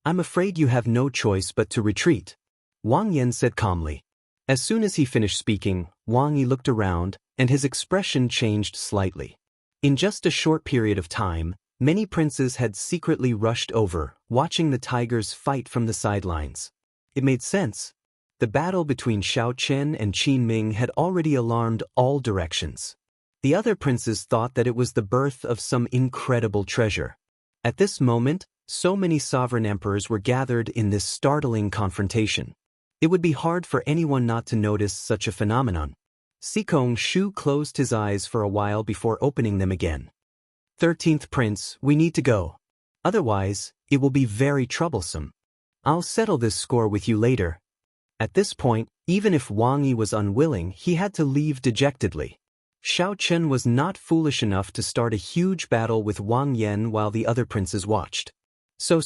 I'm afraid you have no choice but to retreat, Wang Yan said calmly. As soon as he finished speaking, Wang Yi looked around, and his expression changed slightly. In just a short period of time, many princes had secretly rushed over, watching the tigers fight from the sidelines. It made sense. The battle between Xiao Chen and Qin Ming had already alarmed all directions. The other princes thought that it was the birth of some incredible treasure. At this moment, so many sovereign emperors were gathered in this startling confrontation. It would be hard for anyone not to notice such a phenomenon. Sikong Shu closed his eyes for a while before opening them again. 13th prince, we need to go. Otherwise, it will be very troublesome. I'll settle this score with you later. At this point, even if Wang Yi was unwilling, he had to leave dejectedly. Xiao Chen was not foolish enough to start a huge battle with Wang Yan while the other princes watched. So.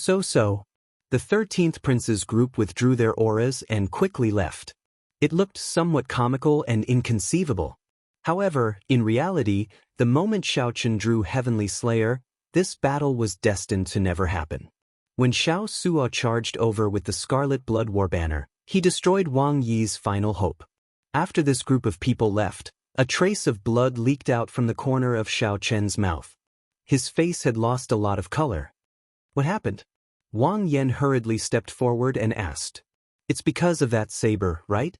The 13th prince's group withdrew their auras and quickly left. It looked somewhat comical and inconceivable. However, in reality, the moment Xiao Chen drew Heavenly Slayer, this battle was destined to never happen. When Xiao Suo charged over with the Scarlet Blood War banner, he destroyed Wang Yi's final hope. After this group of people left, a trace of blood leaked out from the corner of Xiao Chen's mouth. His face had lost a lot of color. What happened? Wang Yan hurriedly stepped forward and asked. It's because of that saber, right?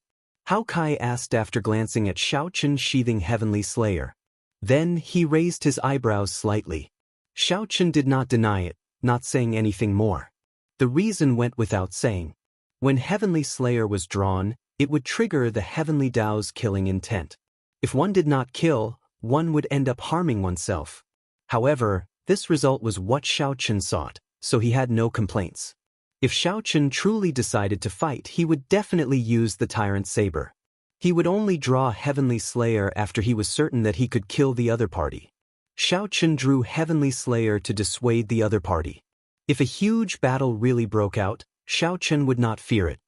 Hao Kai asked after glancing at Xiao Chen sheathing Heavenly Slayer. Then he raised his eyebrows slightly. Xiao Chen did not deny it, not saying anything more. The reason went without saying. When Heavenly Slayer was drawn, it would trigger the Heavenly Dao's killing intent. If one did not kill, one would end up harming oneself. However, this result was what Xiao Chen sought, so he had no complaints. If Xiao Chen truly decided to fight, he would definitely use the Tyrant Saber. He would only draw Heavenly Slayer after he was certain that he could kill the other party. Xiao Chen drew Heavenly Slayer to dissuade the other party. If a huge battle really broke out, Xiao Chen would not fear it.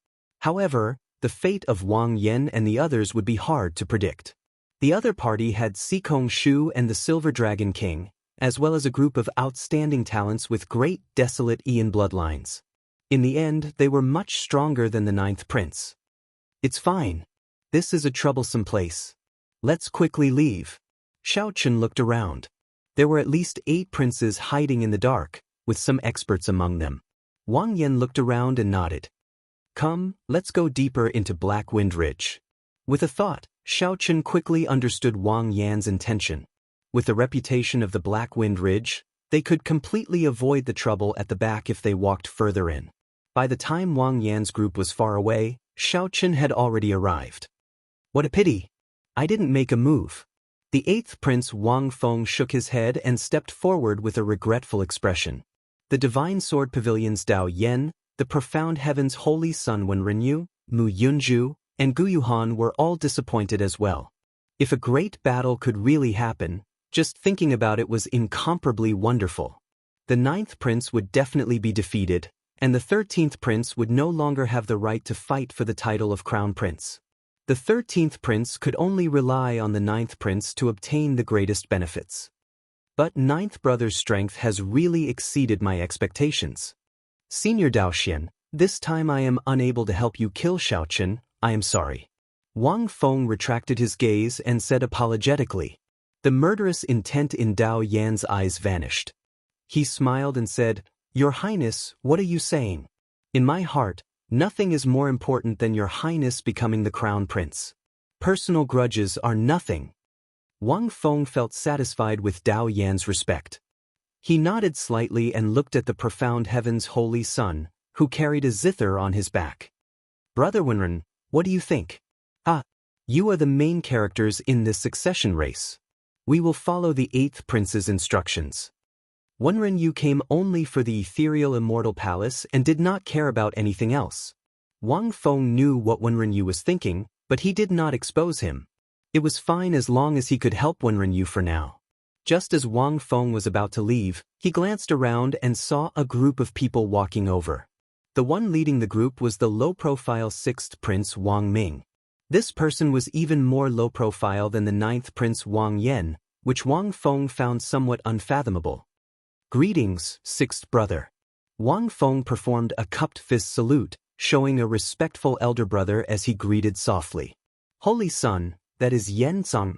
However, the fate of Wang Yan and the others would be hard to predict. The other party had Sikong Shu and the Silver Dragon King, as well as a group of outstanding talents with great desolate Ian bloodlines. In the end, they were much stronger than the 9th prince. It's fine. This is a troublesome place. Let's quickly leave. Xiao Chen looked around. There were at least 8 princes hiding in the dark, with some experts among them. Wang Yan looked around and nodded. Come, let's go deeper into Black Wind Ridge. With a thought, Xiao Chen quickly understood Wang Yan's intention. With the reputation of the Black Wind Ridge, they could completely avoid the trouble at the back if they walked further in. By the time Wang Yan's group was far away, Xiao Chen had already arrived. What a pity! I didn't make a move. The 8th prince Wang Feng shook his head and stepped forward with a regretful expression. The Divine Sword Pavilion's Dao Yen, the Profound Heaven's Holy Sun Wenrenyu, Mu Yunju, and Gu Yuhan were all disappointed as well. If a great battle could really happen, Just thinking about it was incomparably wonderful. The 9th prince would definitely be defeated, and the 13th prince would no longer have the right to fight for the title of crown prince. The 13th prince could only rely on the 9th prince to obtain the greatest benefits. But 9th brother's strength has really exceeded my expectations. Senior Daoxian, this time I am unable to help you kill Xiaochen, I am sorry. Wang Feng retracted his gaze and said apologetically. The murderous intent in Dao Yan's eyes vanished. He smiled and said, Your Highness, what are you saying? In my heart, nothing is more important than Your Highness becoming the crown prince. Personal grudges are nothing. Wang Feng felt satisfied with Dao Yan's respect. He nodded slightly and looked at the profound heaven's holy son, who carried a zither on his back. Brother Wenren, what do you think? You are the main characters in this succession race. We will follow the 8th prince's instructions. Wenren Yu came only for the ethereal immortal palace and did not care about anything else. Wang Feng knew what Wenren Yu was thinking, but he did not expose him. It was fine as long as he could help Wenren Yu for now. Just as Wang Feng was about to leave, he glanced around and saw a group of people walking over. The one leading the group was the low-profile 6th prince Wang Ming. This person was even more low-profile than the 9th prince Wang Yan, which Wang Feng found somewhat unfathomable. Greetings, 6th brother. Wang Feng performed a cupped fist salute, showing a respectful elder brother as he greeted softly. Holy son, that is Yan Zhang.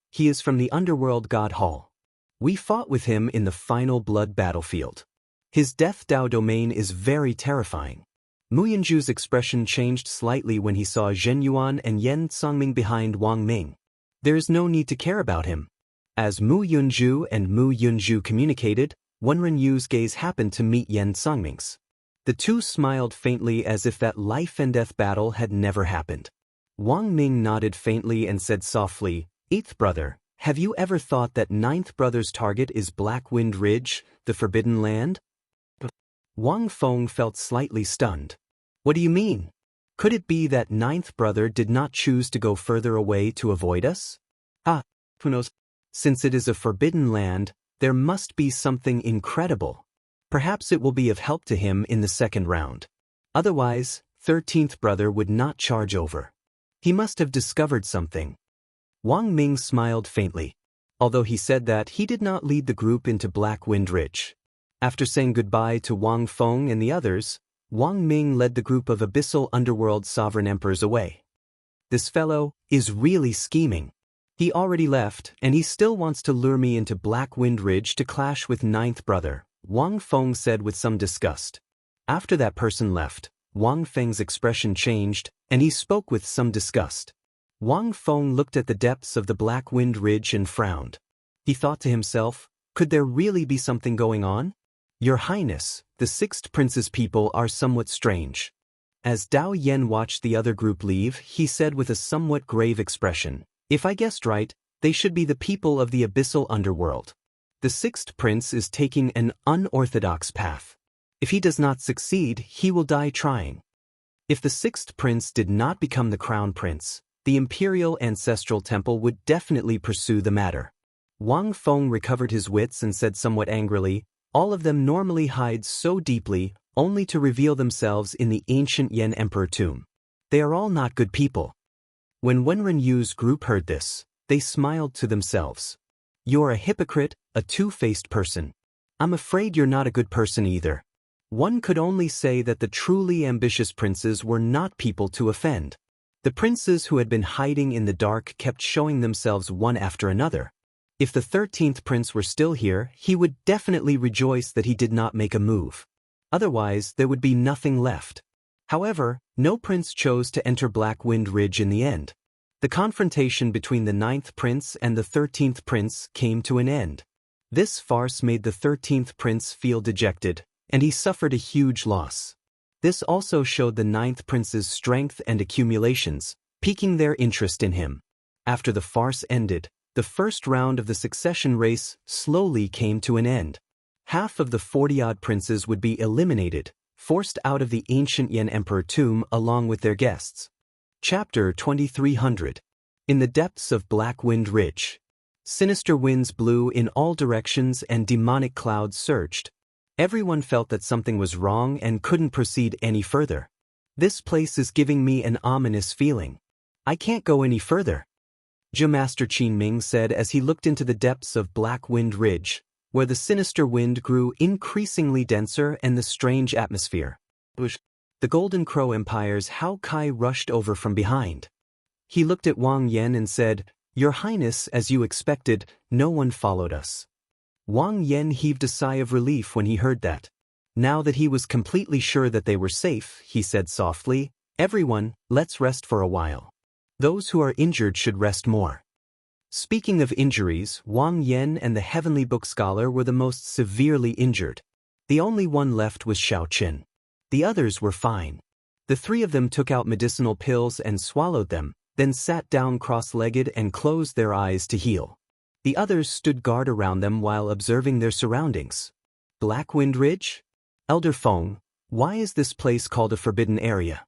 He is from the underworld god hall. We fought with him in the final blood battlefield. His death Dao domain is very terrifying. Mu Yunju's expression changed slightly when he saw Zhen Yuan and Yan Songming behind Wang Ming. There is no need to care about him. As Mu Yunju and Mu Yunju communicated, Wenren Yu's gaze happened to meet Yan Songming's. The two smiled faintly as if that life-and-death battle had never happened. Wang Ming nodded faintly and said softly, 8th brother, have you ever thought that 9th brother's target is Black Wind Ridge, the Forbidden Land? Wang Feng felt slightly stunned. What do you mean? Could it be that 9th brother did not choose to go further away to avoid us? Who knows? Since it is a forbidden land, there must be something incredible. Perhaps it will be of help to him in the second round. Otherwise, 13th brother would not charge over. He must have discovered something. Wang Ming smiled faintly. Although he said that, he did not lead the group into Black Wind Ridge. After saying goodbye to Wang Feng and the others, Wang Ming led the group of abyssal underworld sovereign emperors away. This fellow is really scheming. He already left, and he still wants to lure me into Black Wind Ridge to clash with 9th brother, Wang Feng said with some disgust. After that person left, Wang Feng's expression changed, and he spoke with some disgust. Wang Feng looked at the depths of the Black Wind Ridge and frowned. He thought to himself, could there really be something going on? Your Highness, the 6th prince's people are somewhat strange. As Dao Yan watched the other group leave, he said with a somewhat grave expression, if I guessed right, they should be the people of the abyssal underworld. The 6th prince is taking an unorthodox path. If he does not succeed, he will die trying. If the 6th prince did not become the crown prince, the imperial ancestral temple would definitely pursue the matter. Wang Feng recovered his wits and said somewhat angrily, all of them normally hide so deeply, only to reveal themselves in the ancient Yan Emperor tomb. They are all not good people. When Wenren Yu's group heard this, they smiled to themselves. You're a hypocrite, a two-faced person. I'm afraid you're not a good person either. One could only say that the truly ambitious princes were not people to offend. The princes who had been hiding in the dark kept showing themselves one after another. If the 13th prince were still here, he would definitely rejoice that he did not make a move. Otherwise, there would be nothing left. However, no prince chose to enter Black Wind Ridge in the end. The confrontation between the 9th prince and the 13th prince came to an end. This farce made the 13th prince feel dejected, and he suffered a huge loss. This also showed the 9th prince's strength and accumulations, piquing their interest in him. After the farce ended, the first round of the succession race slowly came to an end. Half of the 40-odd princes would be eliminated, forced out of the ancient Yan Emperor tomb along with their guests. Chapter 2300. In the depths of Black Wind Ridge. Sinister winds blew in all directions and demonic clouds surged. Everyone felt that something was wrong and couldn't proceed any further. This place is giving me an ominous feeling. I can't go any further, Master Qin Ming said as he looked into the depths of Black Wind Ridge, where the sinister wind grew increasingly denser and the strange atmosphere. The Golden Crow Empire's Hao Kai rushed over from behind. He looked at Wang Yan and said, "Your Highness, as you expected, no one followed us." Wang Yan heaved a sigh of relief when he heard that. Now that he was completely sure that they were safe, he said softly, "Everyone, let's rest for a while. Those who are injured should rest more." Speaking of injuries, Wang Yan and the Heavenly Book Scholar were the most severely injured. The only one left was Xiao Qin. The others were fine. The three of them took out medicinal pills and swallowed them, then sat down cross-legged and closed their eyes to heal. The others stood guard around them while observing their surroundings. Black Wind Ridge? Elder Feng, why is this place called a forbidden area?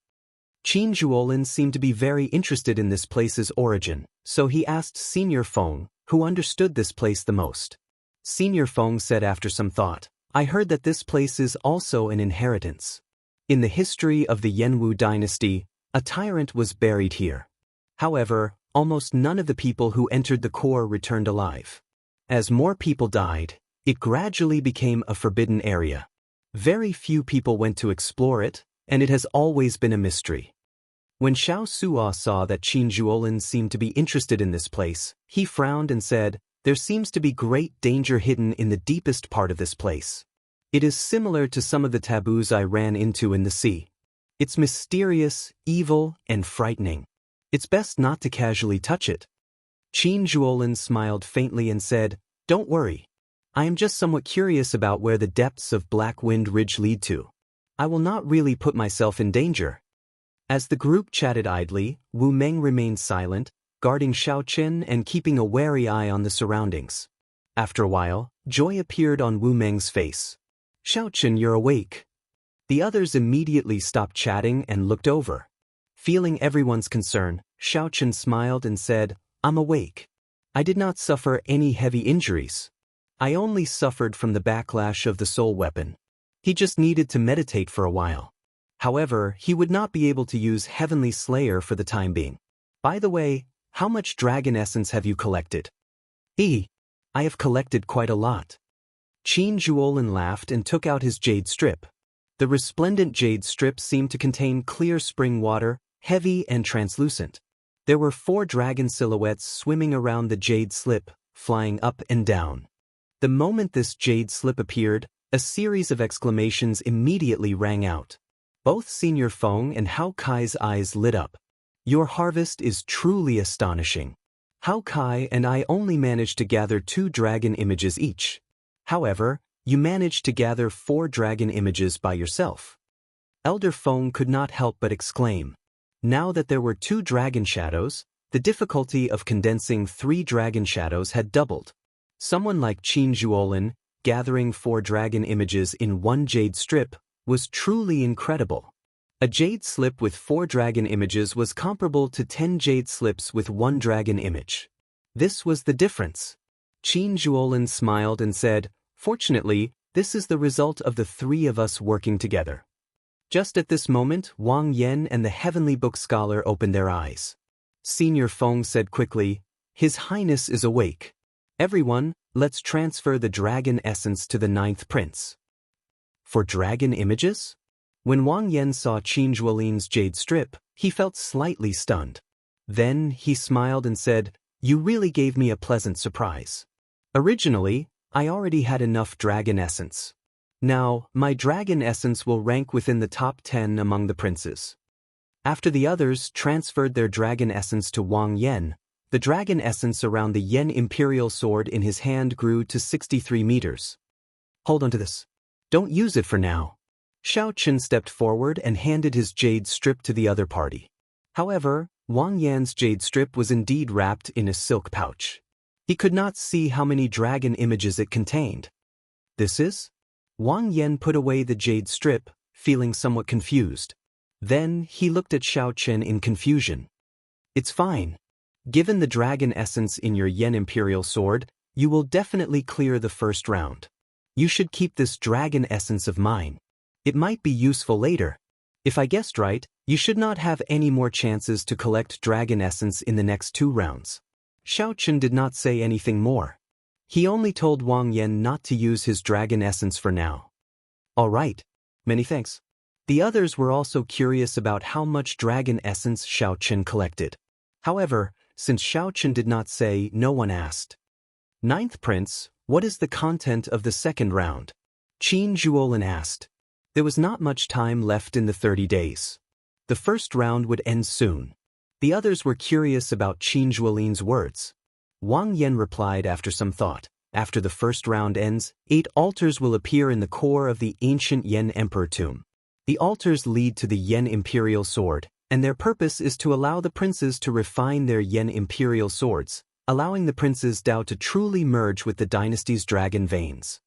Qin Zhuolin seemed to be very interested in this place's origin, so he asked Senior Feng, who understood this place the most. Senior Feng said after some thought, "I heard that this place is also an inheritance. In the history of the Yanwu dynasty, a tyrant was buried here. However, almost none of the people who entered the core returned alive. As more people died, it gradually became a forbidden area. Very few people went to explore it, and it has always been a mystery." When Xiao Suo saw that Qin Zhuolin seemed to be interested in this place, he frowned and said, "There seems to be great danger hidden in the deepest part of this place. It is similar to some of the taboos I ran into in the sea. It's mysterious, evil, and frightening. It's best not to casually touch it." Qin Zhuolin smiled faintly and said, "Don't worry. I am just somewhat curious about where the depths of Black Wind Ridge lead to. I will not really put myself in danger." As the group chatted idly, Wu Meng remained silent, guarding Xiao Qin and keeping a wary eye on the surroundings. After a while, joy appeared on Wu Meng's face. "Xiao Qin, you're awake." The others immediately stopped chatting and looked over. Feeling everyone's concern, Xiao Qin smiled and said, "I'm awake. I did not suffer any heavy injuries. I only suffered from the backlash of the soul weapon. He just needed to meditate for a while. However, he would not be able to use Heavenly Slayer for the time being. By the way, how much dragon essence have you collected?" "I have collected quite a lot." Qin Zhuolin laughed and took out his jade strip. The resplendent jade strip seemed to contain clear spring water, heavy and translucent. There were 4 dragon silhouettes swimming around the jade slip, flying up and down. The moment this jade slip appeared, a series of exclamations immediately rang out. Both Senior Feng and Hao Kai's eyes lit up. "Your harvest is truly astonishing. Hao Kai and I only managed to gather 2 dragon images each. However, you managed to gather 4 dragon images by yourself." Elder Feng could not help but exclaim. Now that there were 2 dragon shadows, the difficulty of condensing 3 dragon shadows had doubled. Someone like Qin Zhuolin, gathering 4 dragon images in 1 jade strip, was truly incredible. A jade slip with 4 dragon images was comparable to 10 jade slips with 1 dragon image. This was the difference. Qin Zhuolin smiled and said, "Fortunately, this is the result of the 3 of us working together." Just at this moment, Wang Yan and the Heavenly Book Scholar opened their eyes. Senior Feng said quickly, "His Highness is awake. Everyone, let's transfer the dragon essence to the 9th prince." "For dragon images?" When Wang Yan saw Qin Zhuolin's jade strip, he felt slightly stunned. Then he smiled and said, "You really gave me a pleasant surprise. Originally, I already had enough dragon essence. Now, my dragon essence will rank within the top 10 among the princes." After the others transferred their dragon essence to Wang Yan, the dragon essence around the Yen Imperial sword in his hand grew to 63 meters. "Hold on to this. Don't use it for now." Xiao Qin stepped forward and handed his jade strip to the other party. However, Wang Yan's jade strip was indeed wrapped in a silk pouch. He could not see how many dragon images it contained. "This is?" Wang Yan put away the jade strip, feeling somewhat confused. Then he looked at Xiao Qin in confusion. "It's fine. Given the dragon essence in your Yen Imperial Sword, you will definitely clear the first round. You should keep this dragon essence of mine. It might be useful later. If I guessed right, you should not have any more chances to collect dragon essence in the next 2 rounds. Xiao Chen did not say anything more. He only told Wang Yan not to use his dragon essence for now. All right. Many thanks. The others were also curious about how much dragon essence Xiao Chen collected. However, since Xiao Chen did not say, no one asked. Ninth Prince, what is the content of the second round? Qin Zhuolin asked. There was not much time left in the 30 days. The first round would end soon. The others were curious about Qin Zhuolin's words. Wang Yan replied after some thought. After the first round ends, 8 altars will appear in the core of the ancient Yen Emperor tomb. The altars lead to the Yen Imperial Sword, and their purpose is to allow the princes to refine their Yen Imperial Swords, allowing the prince's Dao to truly merge with the dynasty's dragon veins.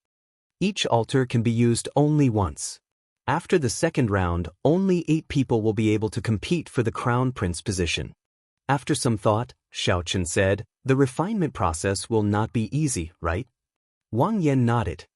Each altar can be used only once. After the second round, only 8 people will be able to compete for the crown prince position. After some thought, Xiao Chen said, the refinement process will not be easy, right? Wang Yan nodded.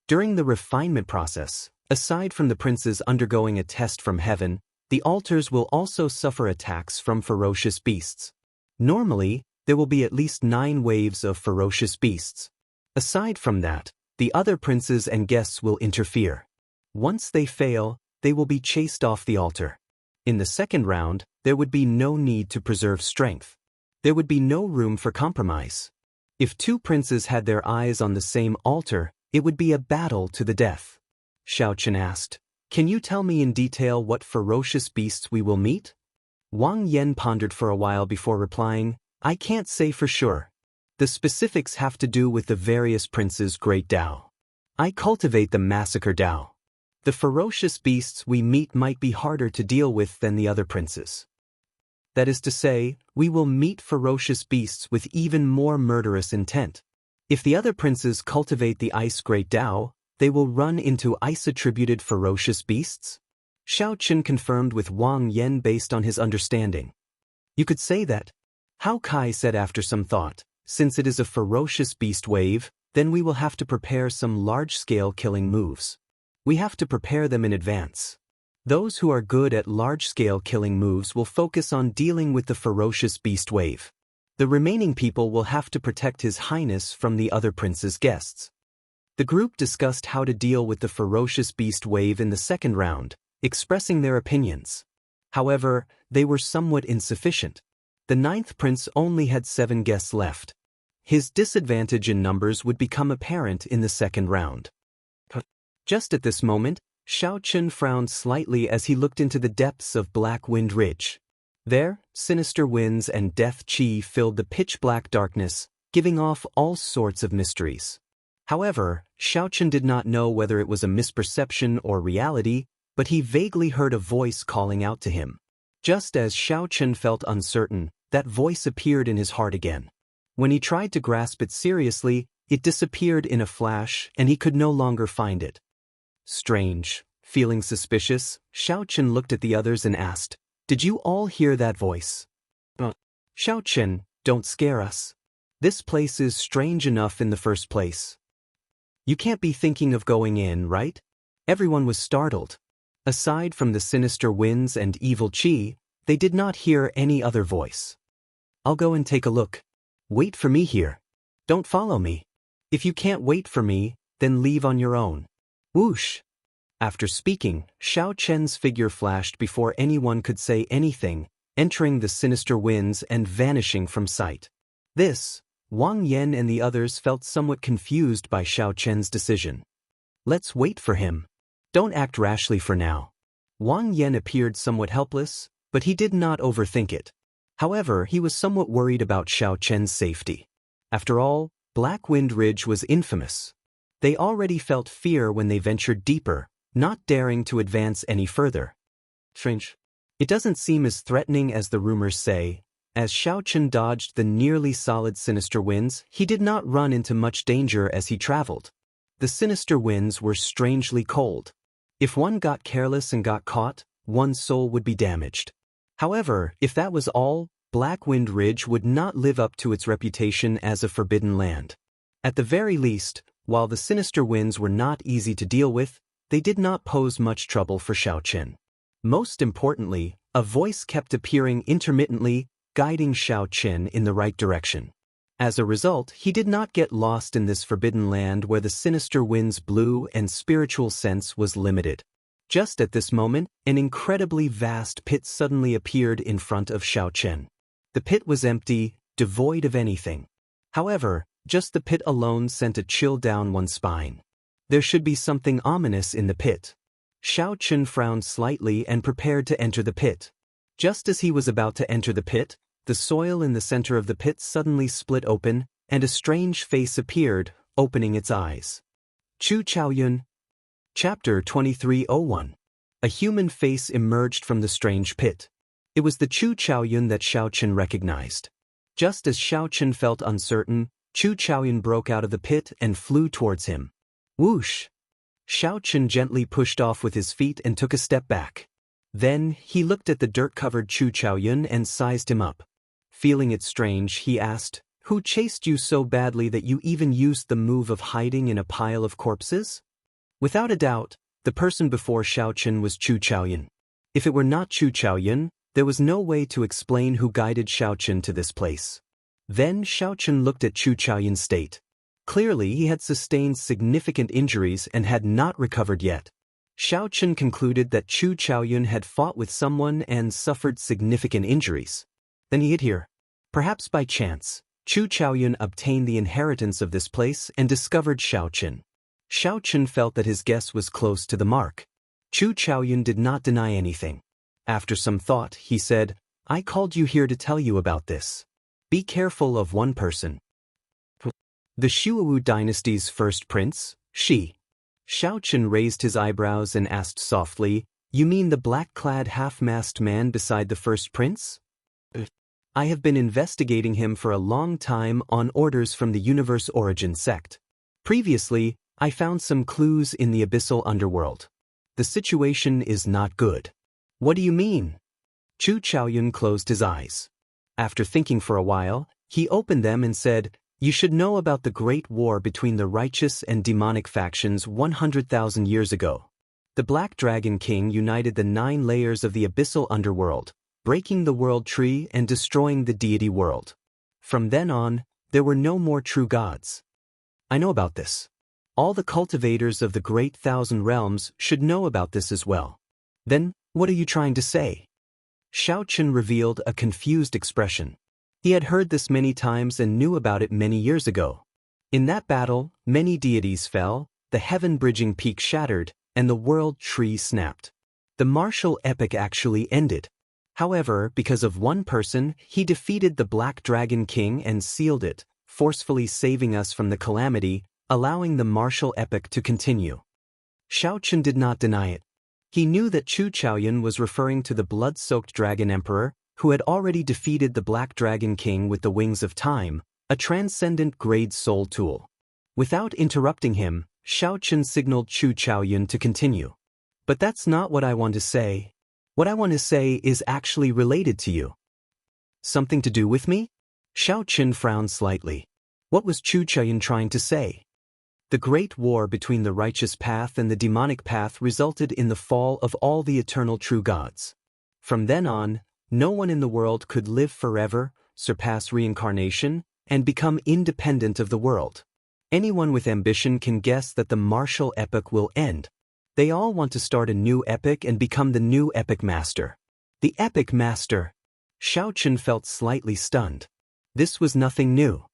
During the refinement process, aside from the princes undergoing a test from heaven, the altars will also suffer attacks from ferocious beasts. Normally, there will be at least 9 waves of ferocious beasts. Aside from that, the other princes and guests will interfere. Once they fail, they will be chased off the altar. In the second round, there would be no need to preserve strength. There would be no room for compromise. If 2 princes had their eyes on the same altar, it would be a battle to the death. Xiao Chen asked, can you tell me in detail what ferocious beasts we will meet? Wang Yan pondered for a while before replying, I can't say for sure. The specifics have to do with the various princes' great Dao. I cultivate the massacre Dao. The ferocious beasts we meet might be harder to deal with than the other princes. That is to say, we will meet ferocious beasts with even more murderous intent. If the other princes cultivate the ice great Dao, they will run into ice-attributed ferocious beasts? Xiao Chen confirmed with Wang Yan based on his understanding. You could say that. Hao Kai said after some thought, since it is a ferocious beast wave, then we will have to prepare some large-scale killing moves. We have to prepare them in advance. Those who are good at large-scale killing moves will focus on dealing with the ferocious beast wave. The remaining people will have to protect His Highness from the other prince's guests. The group discussed how to deal with the ferocious beast wave in the second round, expressing their opinions. However, they were somewhat insufficient. The 9th prince only had 7 guests left. His disadvantage in numbers would become apparent in the second round. Just at this moment, Xiao Chen frowned slightly as he looked into the depths of Black Wind Ridge. There, sinister winds and death chi filled the pitch-black darkness, giving off all sorts of mysteries. However, Xiao Chen did not know whether it was a misperception or reality, but he vaguely heard a voice calling out to him. Just as Xiao Chen felt uncertain, that voice appeared in his heart again. When he tried to grasp it seriously, it disappeared in a flash and he could no longer find it. Strange. Feeling suspicious, Xiao Chen looked at the others and asked, did you all hear that voice? Xiao Chen, don't scare us. This place is strange enough in the first place. You can't be thinking of going in, right? Everyone was startled. Aside from the sinister winds and evil chi, they did not hear any other voice. I'll go and take a look. Wait for me here. Don't follow me. If you can't wait for me, then leave on your own. Whoosh! After speaking, Xiao Chen's figure flashed before anyone could say anything, entering the sinister winds and vanishing from sight. This, Wang Yan and the others felt somewhat confused by Xiao Chen's decision. Let's wait for him. Don't act rashly for now. Wang Yan appeared somewhat helpless, but he did not overthink it. However, he was somewhat worried about Xiao Chen's safety. After all, Black Wind Ridge was infamous. They already felt fear when they ventured deeper, not daring to advance any further. Strange. It doesn't seem as threatening as the rumors say. As Xiao Chen dodged the nearly solid sinister winds, he did not run into much danger as he traveled. The sinister winds were strangely cold. If one got careless and got caught, one's soul would be damaged. However, if that was all, Blackwind Ridge would not live up to its reputation as a forbidden land. At the very least, while the sinister winds were not easy to deal with, they did not pose much trouble for Xiaochen. Most importantly, a voice kept appearing intermittently, guiding Xiaochen in the right direction. As a result, he did not get lost in this forbidden land where the sinister winds blew and spiritual sense was limited. Just at this moment, an incredibly vast pit suddenly appeared in front of Xiaochen. The pit was empty, devoid of anything. However, just the pit alone sent a chill down one's spine. There should be something ominous in the pit. Xiaochen frowned slightly and prepared to enter the pit. Just as he was about to enter the pit, the soil in the center of the pit suddenly split open, and a strange face appeared, opening its eyes. Chu Chaoyun. Chapter 2301. A human face emerged from the strange pit. It was the Chu Chaoyun that Xiaochen recognized. Just as Xiaochen felt uncertain, Chu Chaoyun broke out of the pit and flew towards him. Whoosh! Xiaochen gently pushed off with his feet and took a step back. Then, he looked at the dirt-covered Chu Chaoyun and sized him up. Feeling it strange, he asked, "Who chased you so badly that you even used the move of hiding in a pile of corpses?" Without a doubt, the person before Xiaochen was Chu Chaoyun. If it were not Chu Chaoyun, there was no way to explain who guided Xiaochen to this place. Then Xiaochen looked at Chu Chaoyun's state. Clearly, he had sustained significant injuries and had not recovered yet. Xiaochen concluded that Chu Chaoyun had fought with someone and suffered significant injuries. Then he hid here. Perhaps by chance, Chu Chaoyun obtained the inheritance of this place and discovered Xiaochen. Xiaochen felt that his guess was close to the mark. Chu Chaoyun did not deny anything. After some thought, he said, "I called you here to tell you about this. Be careful of one person. The Shuowu dynasty's first prince, Shi." Xiaochen raised his eyebrows and asked softly, "You mean the black-clad half-masked man beside the first prince?" "I have been investigating him for a long time on orders from the Universe Origin sect. Previously, I found some clues in the abyssal underworld. The situation is not good." "What do you mean?" Chu Chaoyun closed his eyes. After thinking for a while, he opened them and said, "You should know about the great war between the righteous and demonic factions 100,000 years ago. The Black Dragon King united the 9 layers of the abyssal underworld, breaking the world tree and destroying the deity world. From then on, there were no more true gods." "I know about this. All the cultivators of the Great Thousand Realms should know about this as well." "Then, what are you trying to say?" Xiaochen revealed a confused expression. He had heard this many times and knew about it many years ago. In that battle, many deities fell, the heaven-bridging peak shattered, and the world tree snapped. The martial epic actually ended. However, because of one person, he defeated the Black Dragon King and sealed it, forcefully saving us from the calamity, allowing the martial epic to continue. Xiaochen did not deny it. He knew that Chu Chaoyun was referring to the blood-soaked Dragon Emperor, who had already defeated the Black Dragon King with the Wings of Time, a transcendent grade soul tool. Without interrupting him, Xiaochen signaled Chu Chaoyun to continue. "But that's not what I want to say. What I want to say is actually related to you." "Something to do with me?" Xiaochen frowned slightly. What was Chu Chaoyun trying to say? The great war between the righteous path and the demonic path resulted in the fall of all the eternal true gods. From then on, no one in the world could live forever, surpass reincarnation, and become independent of the world. Anyone with ambition can guess that the martial epic will end. They all want to start a new epic and become the new epic master. The epic master. Xiaochen felt slightly stunned. This was nothing new.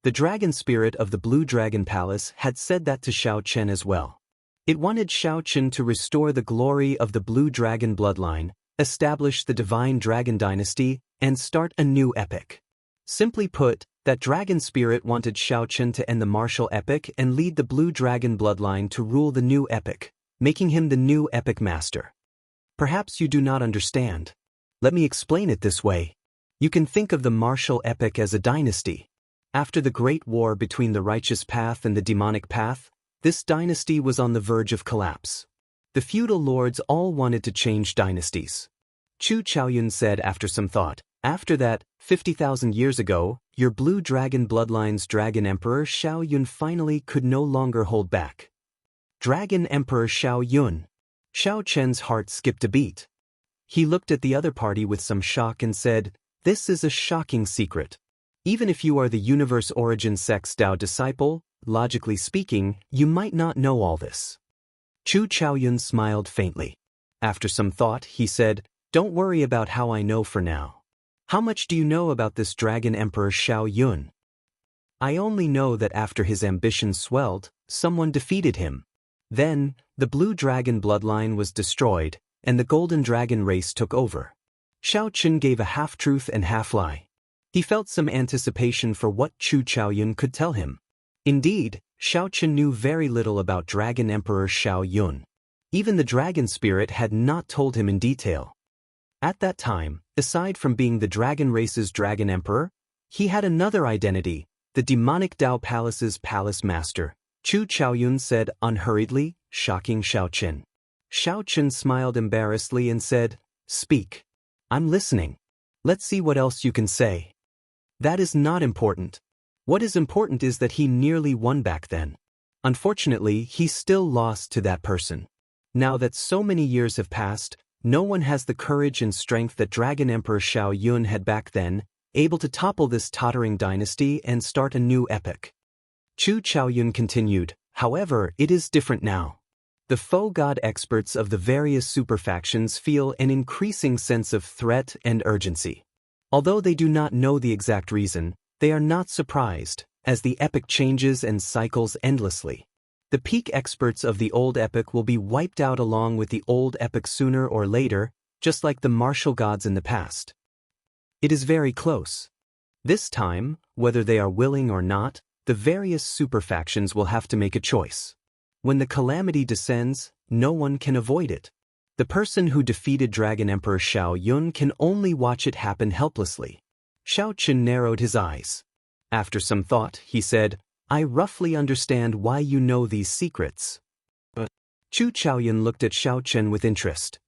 The dragon spirit of the Blue Dragon Palace had said that to Xiaochen as well. It wanted Xiaochen to restore the glory of the Blue Dragon bloodline, establish the Divine Dragon Dynasty, and start a new epic. Simply put, that dragon spirit wanted Xiaochen to end the martial epic and lead the Blue Dragon bloodline to rule the new epic, making him the new epic master. Perhaps you do not understand. Let me explain it this way. You can think of the martial epic as a dynasty. After the great war between the righteous path and the demonic path, this dynasty was on the verge of collapse. The feudal lords all wanted to change dynasties. Chu Chaoyun said after some thought. After that, 50,000 years ago, your blue dragon bloodline's Dragon Emperor Xiao Yun finally could no longer hold back. Dragon Emperor Xiao Yun. Xiao Chen's heart skipped a beat. He looked at the other party with some shock and said, "This is a shocking secret. Even if you are the Universe Origin Sect's Dao disciple, logically speaking, you might not know all this." Chu Chaoyun smiled faintly. After some thought, he said, "Don't worry about how I know for now. How much do you know about this Dragon Emperor Xiao Yun?" "I only know that after his ambition swelled, someone defeated him. Then, the blue dragon bloodline was destroyed, and the golden dragon race took over." Xiao Chen gave a half-truth and half-lie. He felt some anticipation for what Chu Chaoyun could tell him. Indeed, Xiao Chen knew very little about Dragon Emperor Xiao Yun. Even the dragon spirit had not told him in detail. At that time, aside from being the dragon race's Dragon Emperor, he had another identity, the demonic Dao Palace's Palace Master. Chu Chaoyun said unhurriedly, shocking Xiao Chen. Xiao Chen smiled embarrassedly and said, "Speak. I'm listening. Let's see what else you can say." "That is not important. What is important is that he nearly won back then. Unfortunately, he still lost to that person. Now that so many years have passed, no one has the courage and strength that Dragon Emperor Xiao Yun had back then, able to topple this tottering dynasty and start a new epoch." Chu Chaoyun continued, "However, it is different now. The faux god experts of the various superfactions feel an increasing sense of threat and urgency. Although they do not know the exact reason, they are not surprised, as the epoch changes and cycles endlessly. The peak experts of the old epoch will be wiped out along with the old epoch sooner or later, just like the martial gods in the past. It is very close. This time, whether they are willing or not, the various superfactions will have to make a choice. When the calamity descends, no one can avoid it. The person who defeated Dragon Emperor Xiao Yun can only watch it happen helplessly." Xiao Chen narrowed his eyes. After some thought, he said, "I roughly understand why you know these secrets." But Chu Chaoyun looked at Xiao Chen with interest.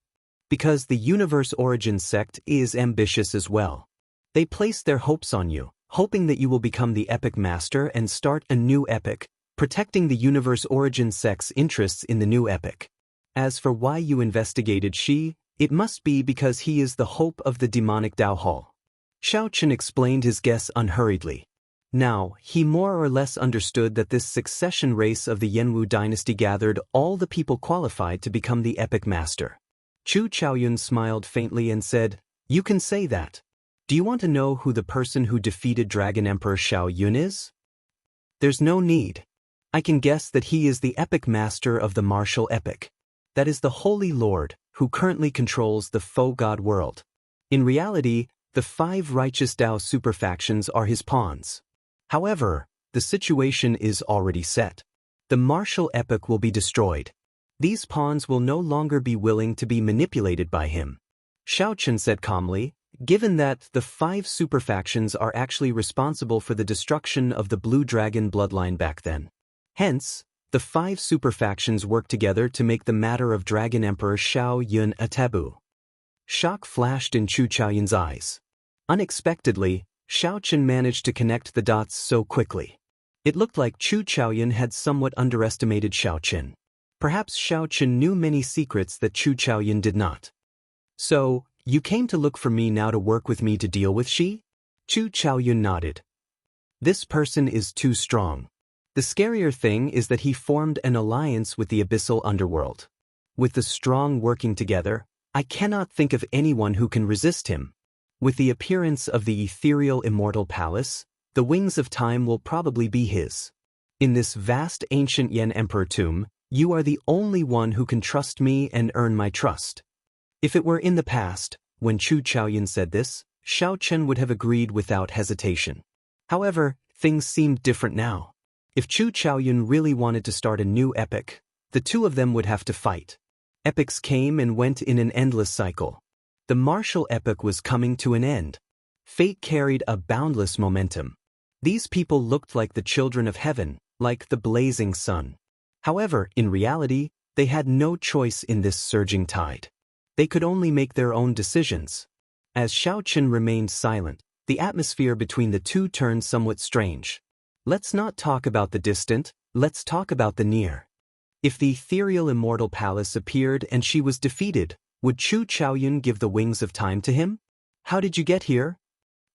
"Because the Universe Origin Sect is ambitious as well. They place their hopes on you, hoping that you will become the epic master and start a new epoch, protecting the Universe Origin Sect's interests in the new epoch. As for why you investigated Shi, it must be because he is the hope of the demonic Dao Hall." Xiao Chen explained his guess unhurriedly. Now, he more or less understood that this succession race of the Yanwu dynasty gathered all the people qualified to become the epic master. Chu Chaoyun smiled faintly and said, "You can say that. Do you want to know who the person who defeated Dragon Emperor Xiao Yun is?" "There's no need. I can guess that he is the epic master of the martial epoch. That is the Holy Lord, who currently controls the faux god world. In reality, the 5 righteous Dao superfactions are his pawns. However, the situation is already set. The martial epoch will be destroyed. These pawns will no longer be willing to be manipulated by him." Xiao Chen said calmly, "Given that the 5 superfactions are actually responsible for the destruction of the Blue Dragon bloodline back then. Hence, the 5 superfactions work together to make the matter of Dragon Emperor Xiao Yun a taboo." Shock flashed in Chu Chaoyun's eyes. Unexpectedly, Xiao Chen managed to connect the dots so quickly. It looked like Chu Chaoyun had somewhat underestimated Xiao Chen. Perhaps Xiao Chen knew many secrets that Chu Chaoyun did not. "So, you came to look for me now to work with me to deal with Shi?" Chu Chaoyun nodded. "This person is too strong. The scarier thing is that he formed an alliance with the abyssal underworld. With the strong working together, I cannot think of anyone who can resist him. With the appearance of the ethereal immortal palace, the wings of time will probably be his. In this vast ancient Yan Emperor tomb, you are the only one who can trust me and earn my trust." If it were in the past, when Chu Chaoyun said this, Xiao Chen would have agreed without hesitation. However, things seemed different now. If Chu Chaoyun really wanted to start a new epoch, the two of them would have to fight. Epochs came and went in an endless cycle. The martial epoch was coming to an end. Fate carried a boundless momentum. These people looked like the children of heaven, like the blazing sun. However, in reality, they had no choice in this surging tide. They could only make their own decisions. As Xiao Chen remained silent, the atmosphere between the two turned somewhat strange. Let's not talk about the distant, let's talk about the near. If the ethereal immortal palace appeared and she was defeated, would Chu Chaoyun give the wings of time to him? How did you get here?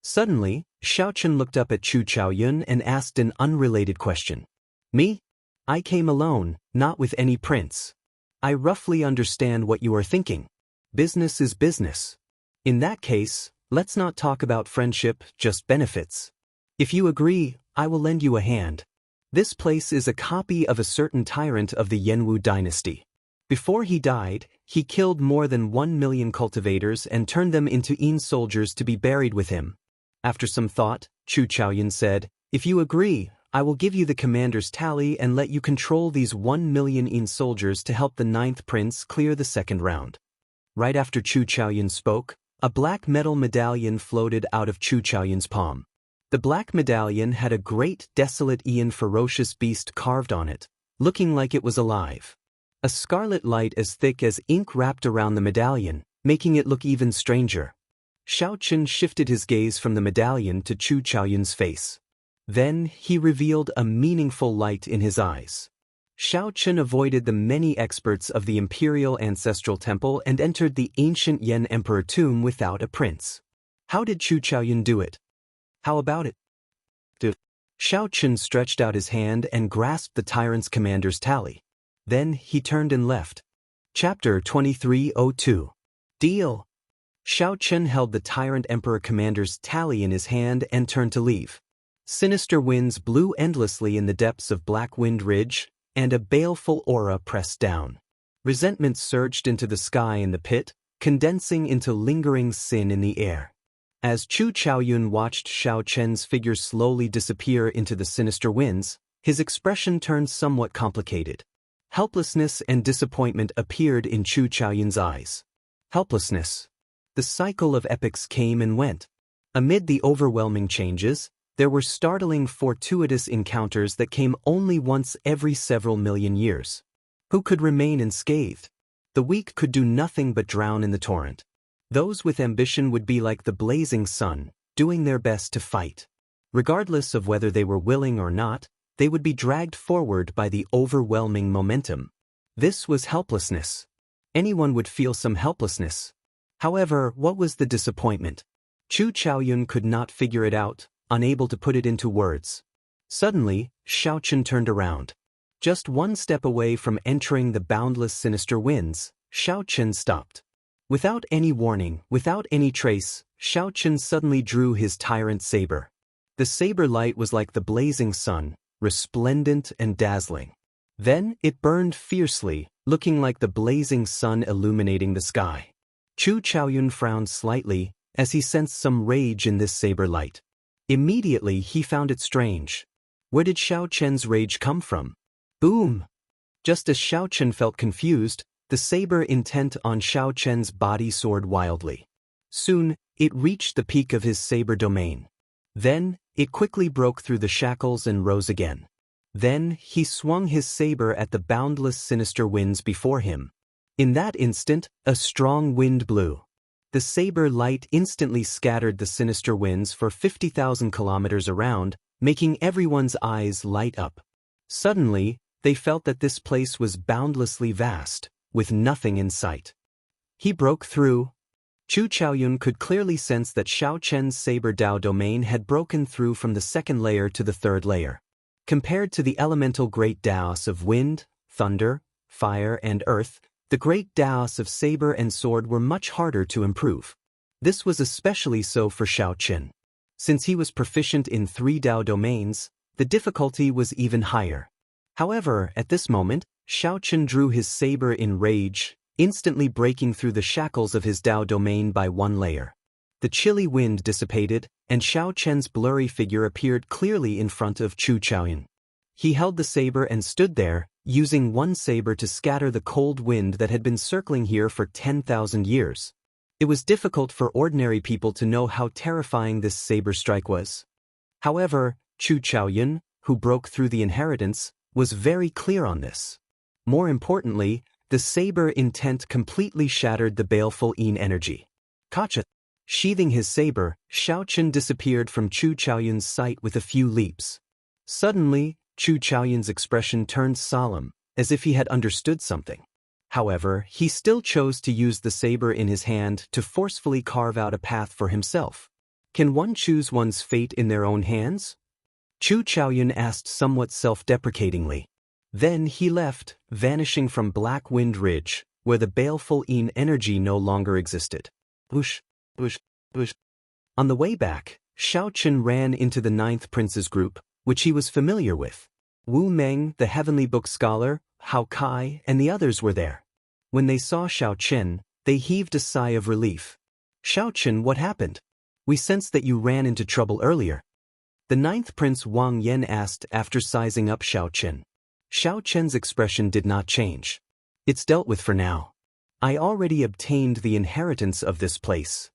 Suddenly, Xiao Chen looked up at Chu Chaoyun and asked an unrelated question. Me? I came alone, not with any prince. I roughly understand what you are thinking. Business is business. In that case, let's not talk about friendship, just benefits. If you agree, I will lend you a hand. This place is a copy of a certain tyrant of the Yanwu dynasty. Before he died, he killed more than 1 million cultivators and turned them into Yin soldiers to be buried with him. After some thought, Chu Chaoyun said, if you agree, I will give you the commander's tally and let you control these 1 million Yin soldiers to help the 9th prince clear the second round. Right after Chu Chaoyun spoke, a black metal medallion floated out of Chu Chaoyun's palm. The black medallion had a great, desolate Yin ferocious beast carved on it, looking like it was alive. A scarlet light as thick as ink wrapped around the medallion, making it look even stranger. Xiao Chen shifted his gaze from the medallion to Chu Chaoyun's face. Then, he revealed a meaningful light in his eyes. Xiao Chen avoided the many experts of the Imperial Ancestral Temple and entered the ancient Yan Emperor tomb without a prince. How did Chu Chaoyun do it? How about it? Xiao Chen stretched out his hand and grasped the tyrant's commander's tally. Then he turned and left. Chapter 2302. Deal. Xiao Chen held the tyrant emperor commander's tally in his hand and turned to leave. Sinister winds blew endlessly in the depths of Black Wind Ridge, and a baleful aura pressed down. Resentment surged into the sky in the pit, condensing into lingering sin in the air. As Chu Chaoyun watched Xiao Chen's figure slowly disappear into the sinister winds, his expression turned somewhat complicated. Helplessness and disappointment appeared in Chu Chaoyun's eyes. Helplessness. The cycle of epochs came and went. Amid the overwhelming changes, there were startling fortuitous encounters that came only once every several million years. Who could remain unscathed? The weak could do nothing but drown in the torrent. Those with ambition would be like the blazing sun, doing their best to fight. Regardless of whether they were willing or not, they would be dragged forward by the overwhelming momentum. This was helplessness. Anyone would feel some helplessness. However, what was the disappointment? Chu Chaoyun could not figure it out, unable to put it into words. Suddenly, Xiao Chen turned around. Just one step away from entering the boundless sinister winds, Xiao Chen stopped. Without any warning, without any trace, Xiao Chen suddenly drew his tyrant saber. The saber light was like the blazing sun, resplendent and dazzling. Then it burned fiercely, looking like the blazing sun illuminating the sky. Chu Chaoyun frowned slightly as he sensed some rage in this saber light. Immediately he found it strange. Where did Xiao Chen's rage come from? Boom! Just as Xiao Chen felt confused, the saber intent on Xiao Chen's body soared wildly. Soon, it reached the peak of his saber domain. Then, it quickly broke through the shackles and rose again. Then, he swung his saber at the boundless sinister winds before him. In that instant, a strong wind blew. The saber light instantly scattered the sinister winds for 50,000 kilometers around, making everyone's eyes light up. Suddenly, they felt that this place was boundlessly vast, with nothing in sight. He broke through. Chu Chaoyun could clearly sense that Xiao Chen's saber Dao domain had broken through from the second layer to the third layer. Compared to the elemental great Daos of wind, thunder, fire, and earth, the great Daos of saber and sword were much harder to improve. This was especially so for Xiao Chen. Since he was proficient in 3 Dao domains, the difficulty was even higher. However, at this moment, Xiao Chen drew his saber in rage, instantly breaking through the shackles of his Dao domain by 1 layer. The chilly wind dissipated, and Xiao Chen's blurry figure appeared clearly in front of Chu Chaoyun. He held the saber and stood there, using one saber to scatter the cold wind that had been circling here for 10,000 years. It was difficult for ordinary people to know how terrifying this saber strike was. However, Chu Chaoyun, who broke through the inheritance, was very clear on this. More importantly, The saber intent completely shattered the baleful Yin energy. Gotcha! Sheathing his saber, Xiaochen disappeared from Chu Chaoyun's sight with a few leaps. Suddenly, Chu Chaoyun's expression turned solemn, as if he had understood something. However, he still chose to use the saber in his hand to forcefully carve out a path for himself. Can one choose one's fate in their own hands? Chu Chaoyun asked somewhat self-deprecatingly. Then he left, vanishing from Black Wind Ridge, where the baleful Yin energy no longer existed. Whoosh, whoosh, whoosh. On the way back, Xiaochen ran into the 9th Prince's group, which he was familiar with. Wu Meng, the Heavenly Book scholar, Hao Kai, and the others were there. When they saw Xiaochen, they heaved a sigh of relief. Xiaochen, what happened? We sensed that you ran into trouble earlier. The 9th Prince Wang Yan asked after sizing up Xiaochen. Xiaochen's expression did not change. It's dealt with for now. I already obtained the inheritance of this place.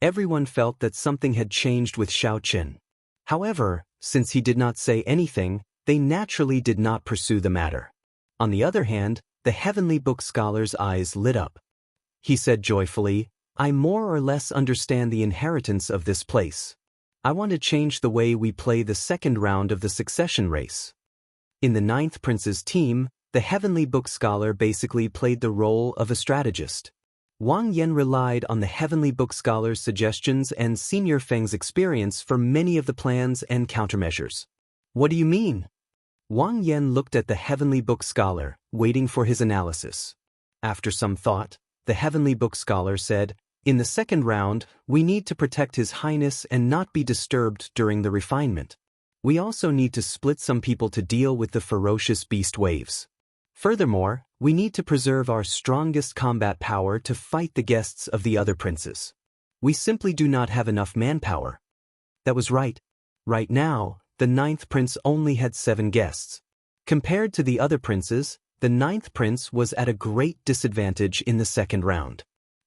Everyone felt that something had changed with Xiaochen. However, since he did not say anything, they naturally did not pursue the matter. On the other hand, the Heavenly Book scholar's eyes lit up. He said joyfully, I more or less understand the inheritance of this place. I want to change the way we play the second round of the succession race. In the 9th Prince's team, the Heavenly Book scholar basically played the role of a strategist. Wang Yan relied on the Heavenly Book scholar's suggestions and Senior Feng's experience for many of the plans and countermeasures. What do you mean? Wang Yan looked at the Heavenly Book scholar, waiting for his analysis. After some thought, the Heavenly Book scholar said, in the second round, we need to protect His Highness and not be disturbed during the refinement. We also need to split some people to deal with the ferocious beast waves. Furthermore, we need to preserve our strongest combat power to fight the guests of the other princes. We simply do not have enough manpower. That was right. Right now, the 9th Prince only had 7 guests. Compared to the other princes, the 9th Prince was at a great disadvantage in the second round.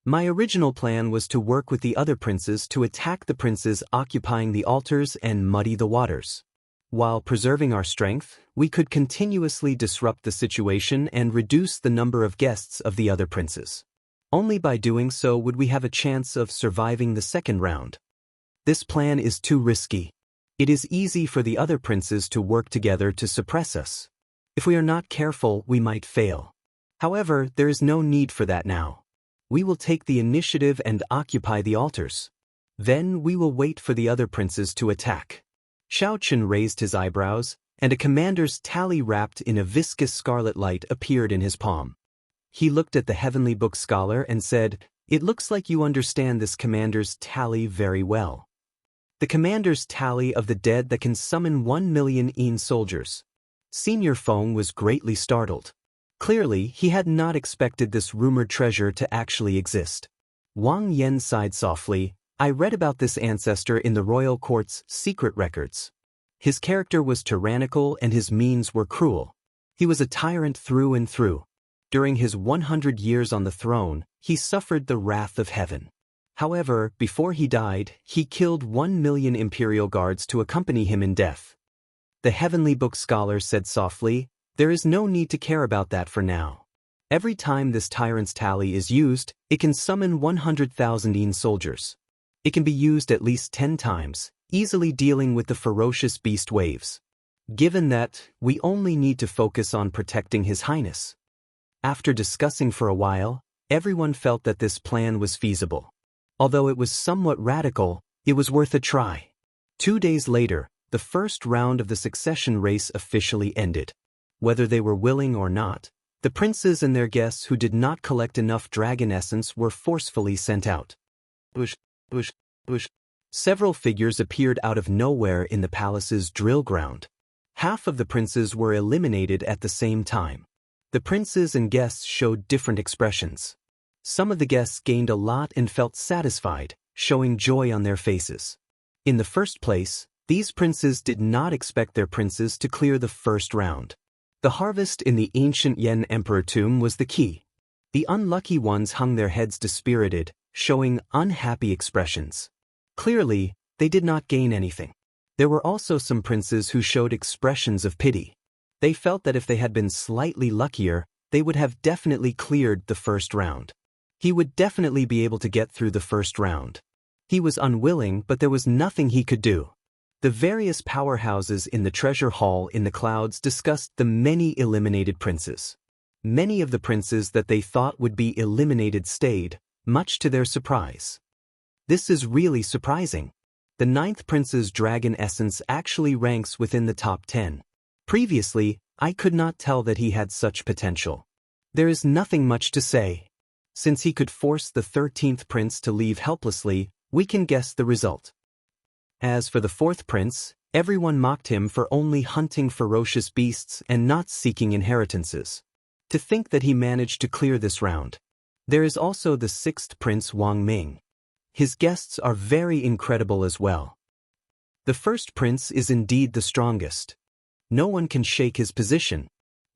My original plan was to work with the other princes to attack the princes occupying the altars and muddy the waters. While preserving our strength, we could continuously disrupt the situation and reduce the number of guests of the other princes. Only by doing so would we have a chance of surviving the second round. This plan is too risky. It is easy for the other princes to work together to suppress us. If we are not careful, we might fail. However, there is no need for that now. We will take the initiative and occupy the altars. Then we will wait for the other princes to attack. Xiaochen raised his eyebrows, and a commander's tally wrapped in a viscous scarlet light appeared in his palm. He looked at the Heavenly Book scholar and said, It looks like you understand this commander's tally very well. The commander's tally of the dead that can summon 1 million Yin soldiers. Senior Feng was greatly startled. Clearly, he had not expected this rumored treasure to actually exist. Wang Yan sighed softly, I read about this ancestor in the royal court's secret records. His character was tyrannical and his means were cruel. He was a tyrant through and through. During his 100 years on the throne, he suffered the wrath of heaven. However, before he died, he killed 1 million imperial guards to accompany him in death. The Heavenly Book scholar said softly, There is no need to care about that for now. Every time this tyrant's tally is used, it can summon 100,000 Yin soldiers. It can be used at least 10 times, easily dealing with the ferocious beast waves. Given that, we only need to focus on protecting His Highness. After discussing for a while, everyone felt that this plan was feasible. Although it was somewhat radical, it was worth a try. 2 days later, the first round of the succession race officially ended. Whether they were willing or not, the princes and their guests who did not collect enough dragon essence were forcefully sent out. Bush, bush, bush. Several figures appeared out of nowhere in the palace's drill ground. Half of the princes were eliminated at the same time. The princes and guests showed different expressions. Some of the guests gained a lot and felt satisfied, showing joy on their faces. In the first place, these princes did not expect their princes to clear the first round. The harvest in the ancient Yen Emperor tomb was the key. The unlucky ones hung their heads dispirited, showing unhappy expressions. Clearly, they did not gain anything. There were also some princes who showed expressions of pity. They felt that if they had been slightly luckier, they would have definitely cleared the first round. He would definitely be able to get through the first round. He was unwilling, but there was nothing he could do. The various powerhouses in the treasure hall in the clouds discussed the many eliminated princes. Many of the princes that they thought would be eliminated stayed, much to their surprise. This is really surprising. The 9th prince's dragon essence actually ranks within the top 10. Previously, I could not tell that he had such potential. There is nothing much to say. Since he could force the 13th prince to leave helplessly, we can guess the result. As for the 4th prince, everyone mocked him for only hunting ferocious beasts and not seeking inheritances. To think that he managed to clear this round. There is also the 6th prince Wang Ming. His guests are very incredible as well. The 1st prince is indeed the strongest. No one can shake his position.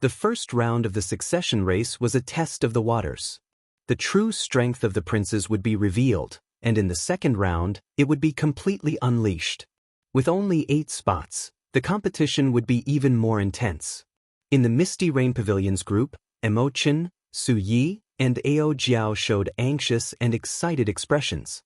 The first round of the succession race was a test of the waters. The true strength of the princes would be revealed, and in the second round, it would be completely unleashed. With only 8 spots, the competition would be even more intense. In the Misty Rain Pavilion's group, Mo Chen, Su Yi, and Ao Jiao showed anxious and excited expressions.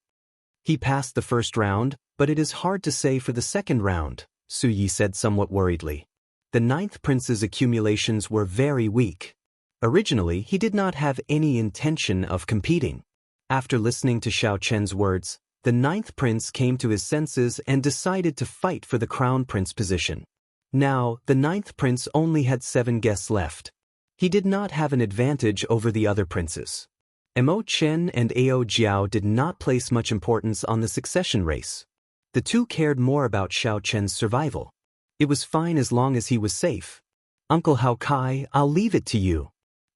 He passed the first round, but it is hard to say for the second round, Su Yi said somewhat worriedly. The 9th prince's accumulations were very weak. Originally, he did not have any intention of competing. After listening to Xiao Chen's words, the 9th prince came to his senses and decided to fight for the crown prince position. Now, the 9th prince only had 7 guests left. He did not have an advantage over the other princes. Mo Chen and Ao Jiao did not place much importance on the succession race. The two cared more about Xiao Chen's survival. It was fine as long as he was safe. Uncle Hao Kai, I'll leave it to you.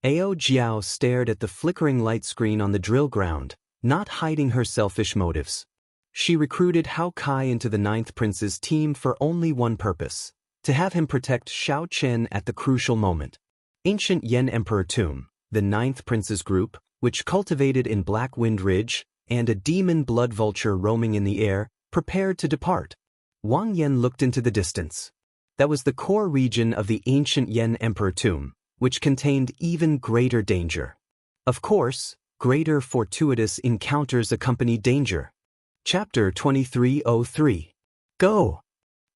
Ao Jiao stared at the flickering light screen on the drill ground, not hiding her selfish motives. She recruited Hao Kai into the 9th prince's team for only one purpose, to have him protect Xiao Chen at the crucial moment. Ancient Yen Emperor Tomb, the 9th prince's group, which cultivated in Black Wind Ridge, and a demon blood vulture roaming in the air, prepared to depart. Wang Yan looked into the distance. That was the core region of the ancient Yen Emperor Tomb, which contained even greater danger. Of course, greater fortuitous encounters accompanied danger. Chapter 2303. Go!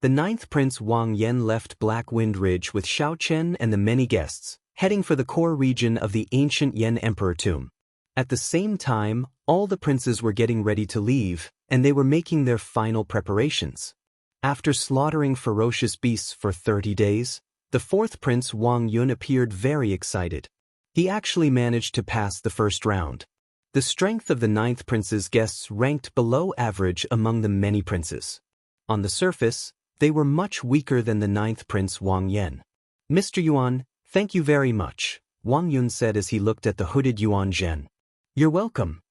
The 9th Prince Wang Yan left Black Wind Ridge with Xiao Chen and the many guests, heading for the core region of the ancient Yen Emperor Tomb. At the same time, all the princes were getting ready to leave, and they were making their final preparations. After slaughtering ferocious beasts for 30 days, the 4th Prince Wang Yun appeared very excited. He actually managed to pass the first round. The strength of the 9th Prince's guests ranked below average among the many princes. On the surface, they were much weaker than the 9th Prince Wang Yan. Mr. Yuan, thank you very much, Wang Yun said as he looked at the hooded Yuan Zhen. You're welcome.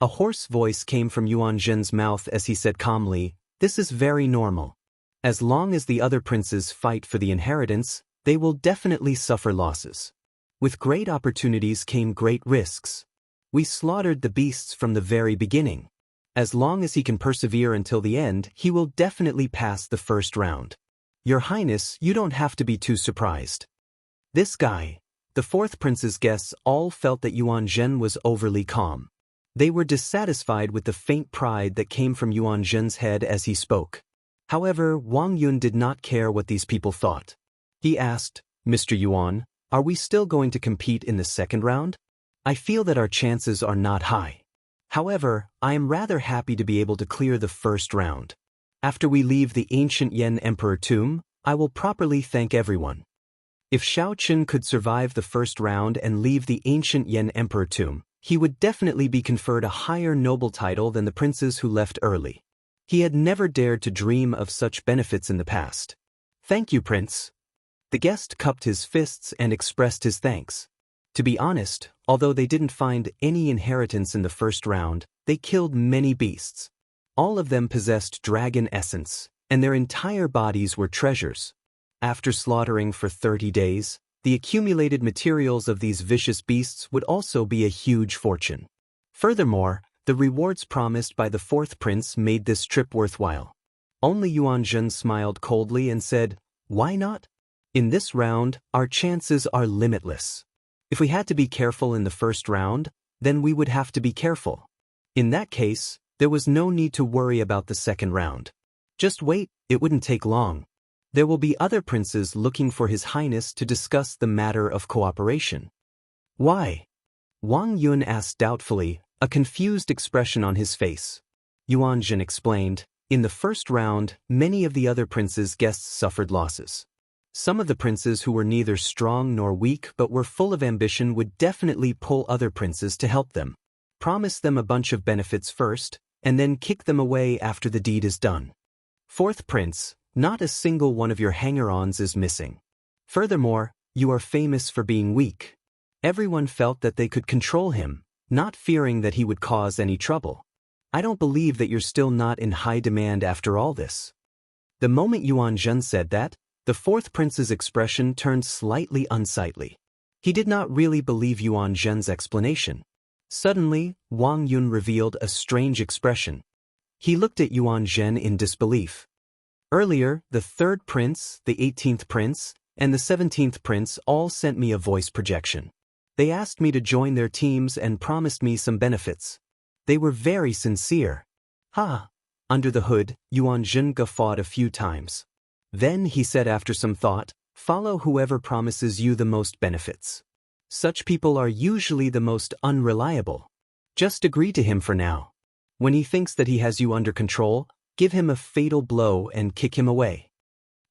A hoarse voice came from Yuan Zhen's mouth as he said calmly, this is very normal. As long as the other princes fight for the inheritance, they will definitely suffer losses. With great opportunities came great risks. We slaughtered the beasts from the very beginning. As long as he can persevere until the end, he will definitely pass the first round. Your Highness, you don't have to be too surprised. This guy, the 4th Prince's guests all felt that Yuan Zhen was overly calm. They were dissatisfied with the faint pride that came from Yuan Zhen's head as he spoke. However, Wang Yun did not care what these people thought. He asked, Mr. Yuan, are we still going to compete in the second round? I feel that our chances are not high. However, I am rather happy to be able to clear the first round. After we leave the ancient Yen Emperor Tomb, I will properly thank everyone. If Xiao Chen could survive the first round and leave the ancient Yen Emperor Tomb, he would definitely be conferred a higher noble title than the princes who left early. He had never dared to dream of such benefits in the past. Thank you, Prince. The guest cupped his fists and expressed his thanks. To be honest, although they didn't find any inheritance in the first round, they killed many beasts. All of them possessed dragon essence, and their entire bodies were treasures. After slaughtering for 30 days, the accumulated materials of these vicious beasts would also be a huge fortune. Furthermore, the rewards promised by the 4th Prince made this trip worthwhile. Only Yuan Zhen smiled coldly and said, why not? In this round, our chances are limitless. If we had to be careful in the first round, then we would have to be careful. In that case, there was no need to worry about the second round. Just wait, it wouldn't take long. There will be other princes looking for His Highness to discuss the matter of cooperation. Why? Wang Yun asked doubtfully, a confused expression on his face. Yuan Jin explained, in the first round, many of the other princes' guests suffered losses. Some of the princes who were neither strong nor weak but were full of ambition would definitely pull other princes to help them. Promise them a bunch of benefits first, and then kick them away after the deed is done. Fourth prince, not a single one of your hanger-ons is missing. Furthermore, you are famous for being weak. Everyone felt that they could control him, not fearing that he would cause any trouble. I don't believe that you're still not in high demand after all this. The moment Yuan Zhen said that, the fourth prince's expression turned slightly unsightly. He did not really believe Yuan Zhen's explanation. Suddenly, Wang Yun revealed a strange expression. He looked at Yuan Zhen in disbelief. Earlier, the third prince, the 18th prince, and the 17th prince all sent me a voice projection. They asked me to join their teams and promised me some benefits. They were very sincere. Ha! Under the hood, Yuan Zhen guffawed a few times. Then he said after some thought, follow whoever promises you the most benefits. Such people are usually the most unreliable. Just agree to him for now. When he thinks that he has you under control, give him a fatal blow and kick him away.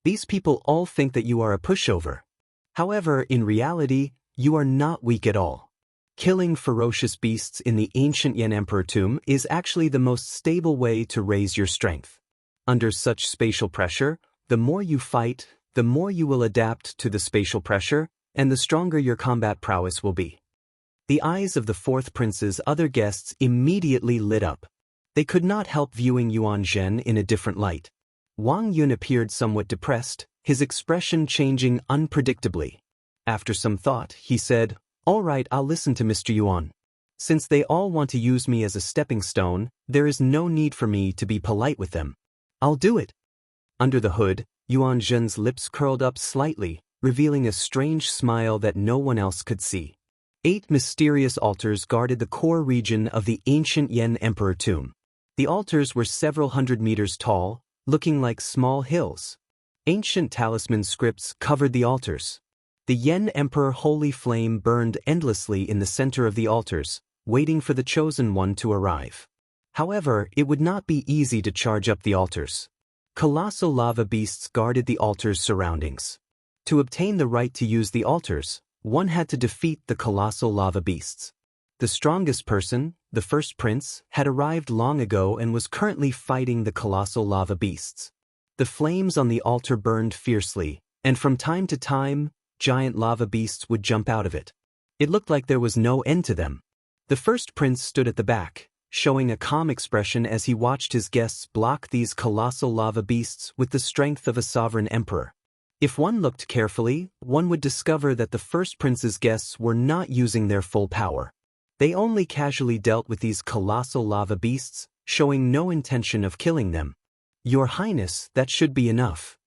These people all think that you are a pushover. However, in reality, you are not weak at all. Killing ferocious beasts in the ancient Yan Emperor tomb is actually the most stable way to raise your strength. Under such spatial pressure, the more you fight, the more you will adapt to the spatial pressure, and the stronger your combat prowess will be. The eyes of the fourth prince's other guests immediately lit up. They could not help viewing Yuan Zhen in a different light. Wang Yun appeared somewhat depressed, his expression changing unpredictably. After some thought, he said, all right, I'll listen to Mr. Yuan. Since they all want to use me as a stepping stone, there is no need for me to be polite with them. I'll do it. Under the hood, Yuan Zhen's lips curled up slightly, revealing a strange smile that no one else could see. 8 mysterious altars guarded the core region of the ancient Yan Emperor tomb. The altars were several hundred meters tall, looking like small hills. Ancient talisman scripts covered the altars. The Yan Emperor holy flame burned endlessly in the center of the altars, waiting for the chosen one to arrive. However, it would not be easy to charge up the altars. Colossal lava beasts guarded the altars' surroundings. To obtain the right to use the altars, one had to defeat the colossal lava beasts. The strongest person, the first prince, had arrived long ago and was currently fighting the colossal lava beasts. The flames on the altar burned fiercely, and from time to time, giant lava beasts would jump out of it. It looked like there was no end to them. The first prince stood at the back, showing a calm expression as he watched his guests block these colossal lava beasts with the strength of a sovereign emperor. If one looked carefully, one would discover that the first prince's guests were not using their full power. They only casually dealt with these colossal lava beasts, showing no intention of killing them. Your Highness, that should be enough.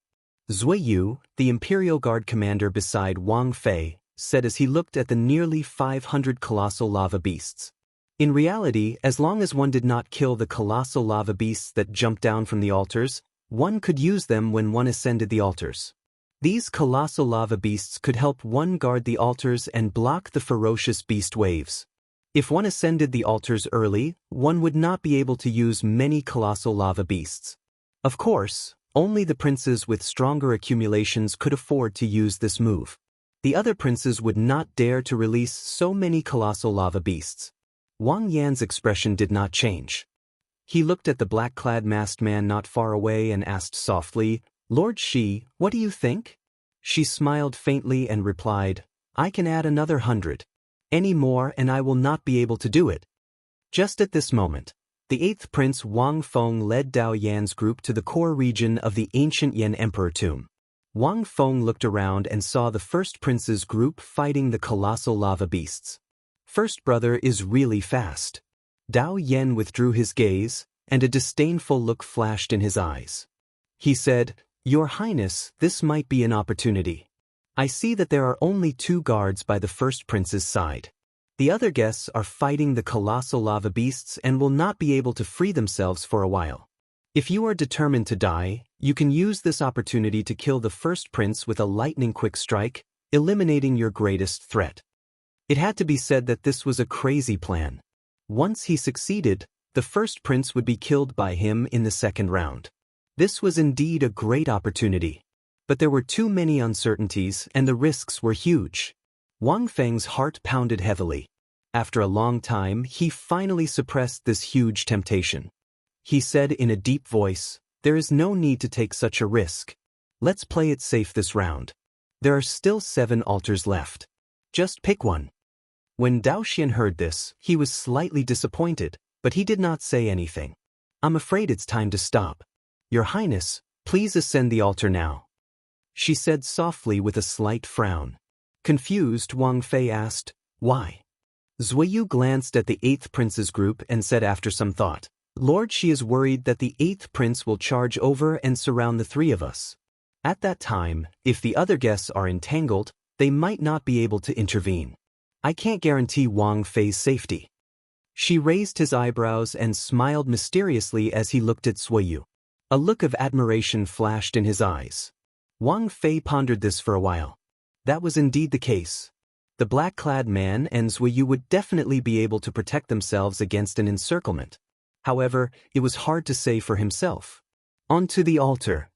Zui Yu, the Imperial Guard commander beside Wang Fei, said as he looked at the nearly 500 colossal lava beasts. In reality, as long as one did not kill the colossal lava beasts that jumped down from the altars, one could use them when one ascended the altars. These colossal lava beasts could help one guard the altars and block the ferocious beast waves. If one ascended the altars early, one would not be able to use many colossal lava beasts. Of course, only the princes with stronger accumulations could afford to use this move. The other princes would not dare to release so many colossal lava beasts. Wang Yan's expression did not change. He looked at the black-clad masked man not far away and asked softly, Lord Shi, what do you think? She smiled faintly and replied, I can add another 100. Any more and I will not be able to do it. Just at this moment, the 8th Prince Wang Feng led Dao Yan's group to the core region of the ancient Yan Emperor tomb. Wang Feng looked around and saw the first prince's group fighting the colossal lava beasts. First brother is really fast. Dao Yan withdrew his gaze, and a disdainful look flashed in his eyes. He said, Your Highness, this might be an opportunity. I see that there are only 2 guards by the first prince's side. The other guests are fighting the colossal lava beasts and will not be able to free themselves for a while. If you are determined to die, you can use this opportunity to kill the first prince with a lightning-quick strike, eliminating your greatest threat. It had to be said that this was a crazy plan. Once he succeeded, the first prince would be killed by him in the second round. This was indeed a great opportunity. But there were too many uncertainties and the risks were huge. Wang Feng's heart pounded heavily. After a long time, he finally suppressed this huge temptation. He said in a deep voice, "There is no need to take such a risk. Let's play it safe this round. There are still 7 altars left. Just pick one." When Dao Xian heard this, he was slightly disappointed, but he did not say anything. "I'm afraid it's time to stop. Your Highness, please ascend the altar now," she said softly with a slight frown. Confused, Wang Fei asked, "Why?" Zuiyu glanced at the 8th prince's group and said after some thought, "Lord, she is worried that the 8th prince will charge over and surround the 3 of us. At that time, if the other guests are entangled, they might not be able to intervene. I can't guarantee Wang Fei's safety." She raised his eyebrows and smiled mysteriously as he looked at Zuiyu. A look of admiration flashed in his eyes. Wang Fei pondered this for a while. That was indeed the case. The black-clad man and Zuiyu would definitely be able to protect themselves against an encirclement. However, it was hard to say for himself. Onto the altar.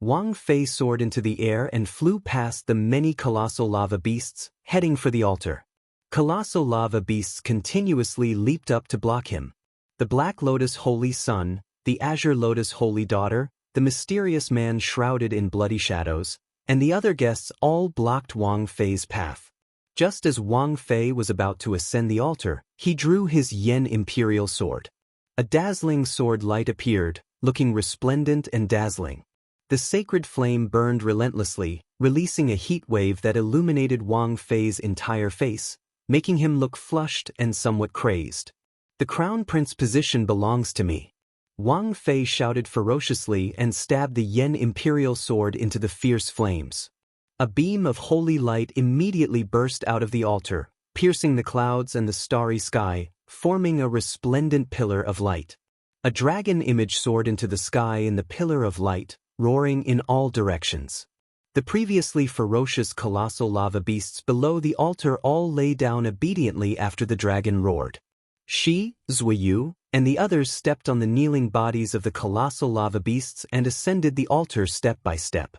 Wang Fei soared into the air and flew past the many colossal lava beasts, heading for the altar. Colossal lava beasts continuously leaped up to block him. The Black Lotus Holy Son, the Azure Lotus Holy Daughter, the mysterious man shrouded in bloody shadows, and the other guests all blocked Wang Fei's path. Just as Wang Fei was about to ascend the altar, he drew his Yen Imperial Sword. A dazzling sword light appeared, looking resplendent and dazzling. The sacred flame burned relentlessly, releasing a heat wave that illuminated Wang Fei's entire face, making him look flushed and somewhat crazed. "The Crown Prince position belongs to me." Wang Fei shouted ferociously and stabbed the Yen Imperial Sword into the fierce flames. A beam of holy light immediately burst out of the altar, piercing the clouds and the starry sky, forming a resplendent pillar of light. A dragon image soared into the sky in the pillar of light, roaring in all directions. The previously ferocious colossal lava beasts below the altar all lay down obediently after the dragon roared. She, Zuiyu, and the others stepped on the kneeling bodies of the colossal lava beasts and ascended the altar step by step.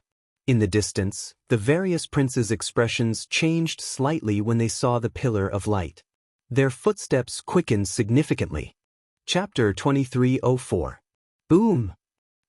In the distance, the various princes' expressions changed slightly when they saw the pillar of light. Their footsteps quickened significantly. Chapter 2304. Boom!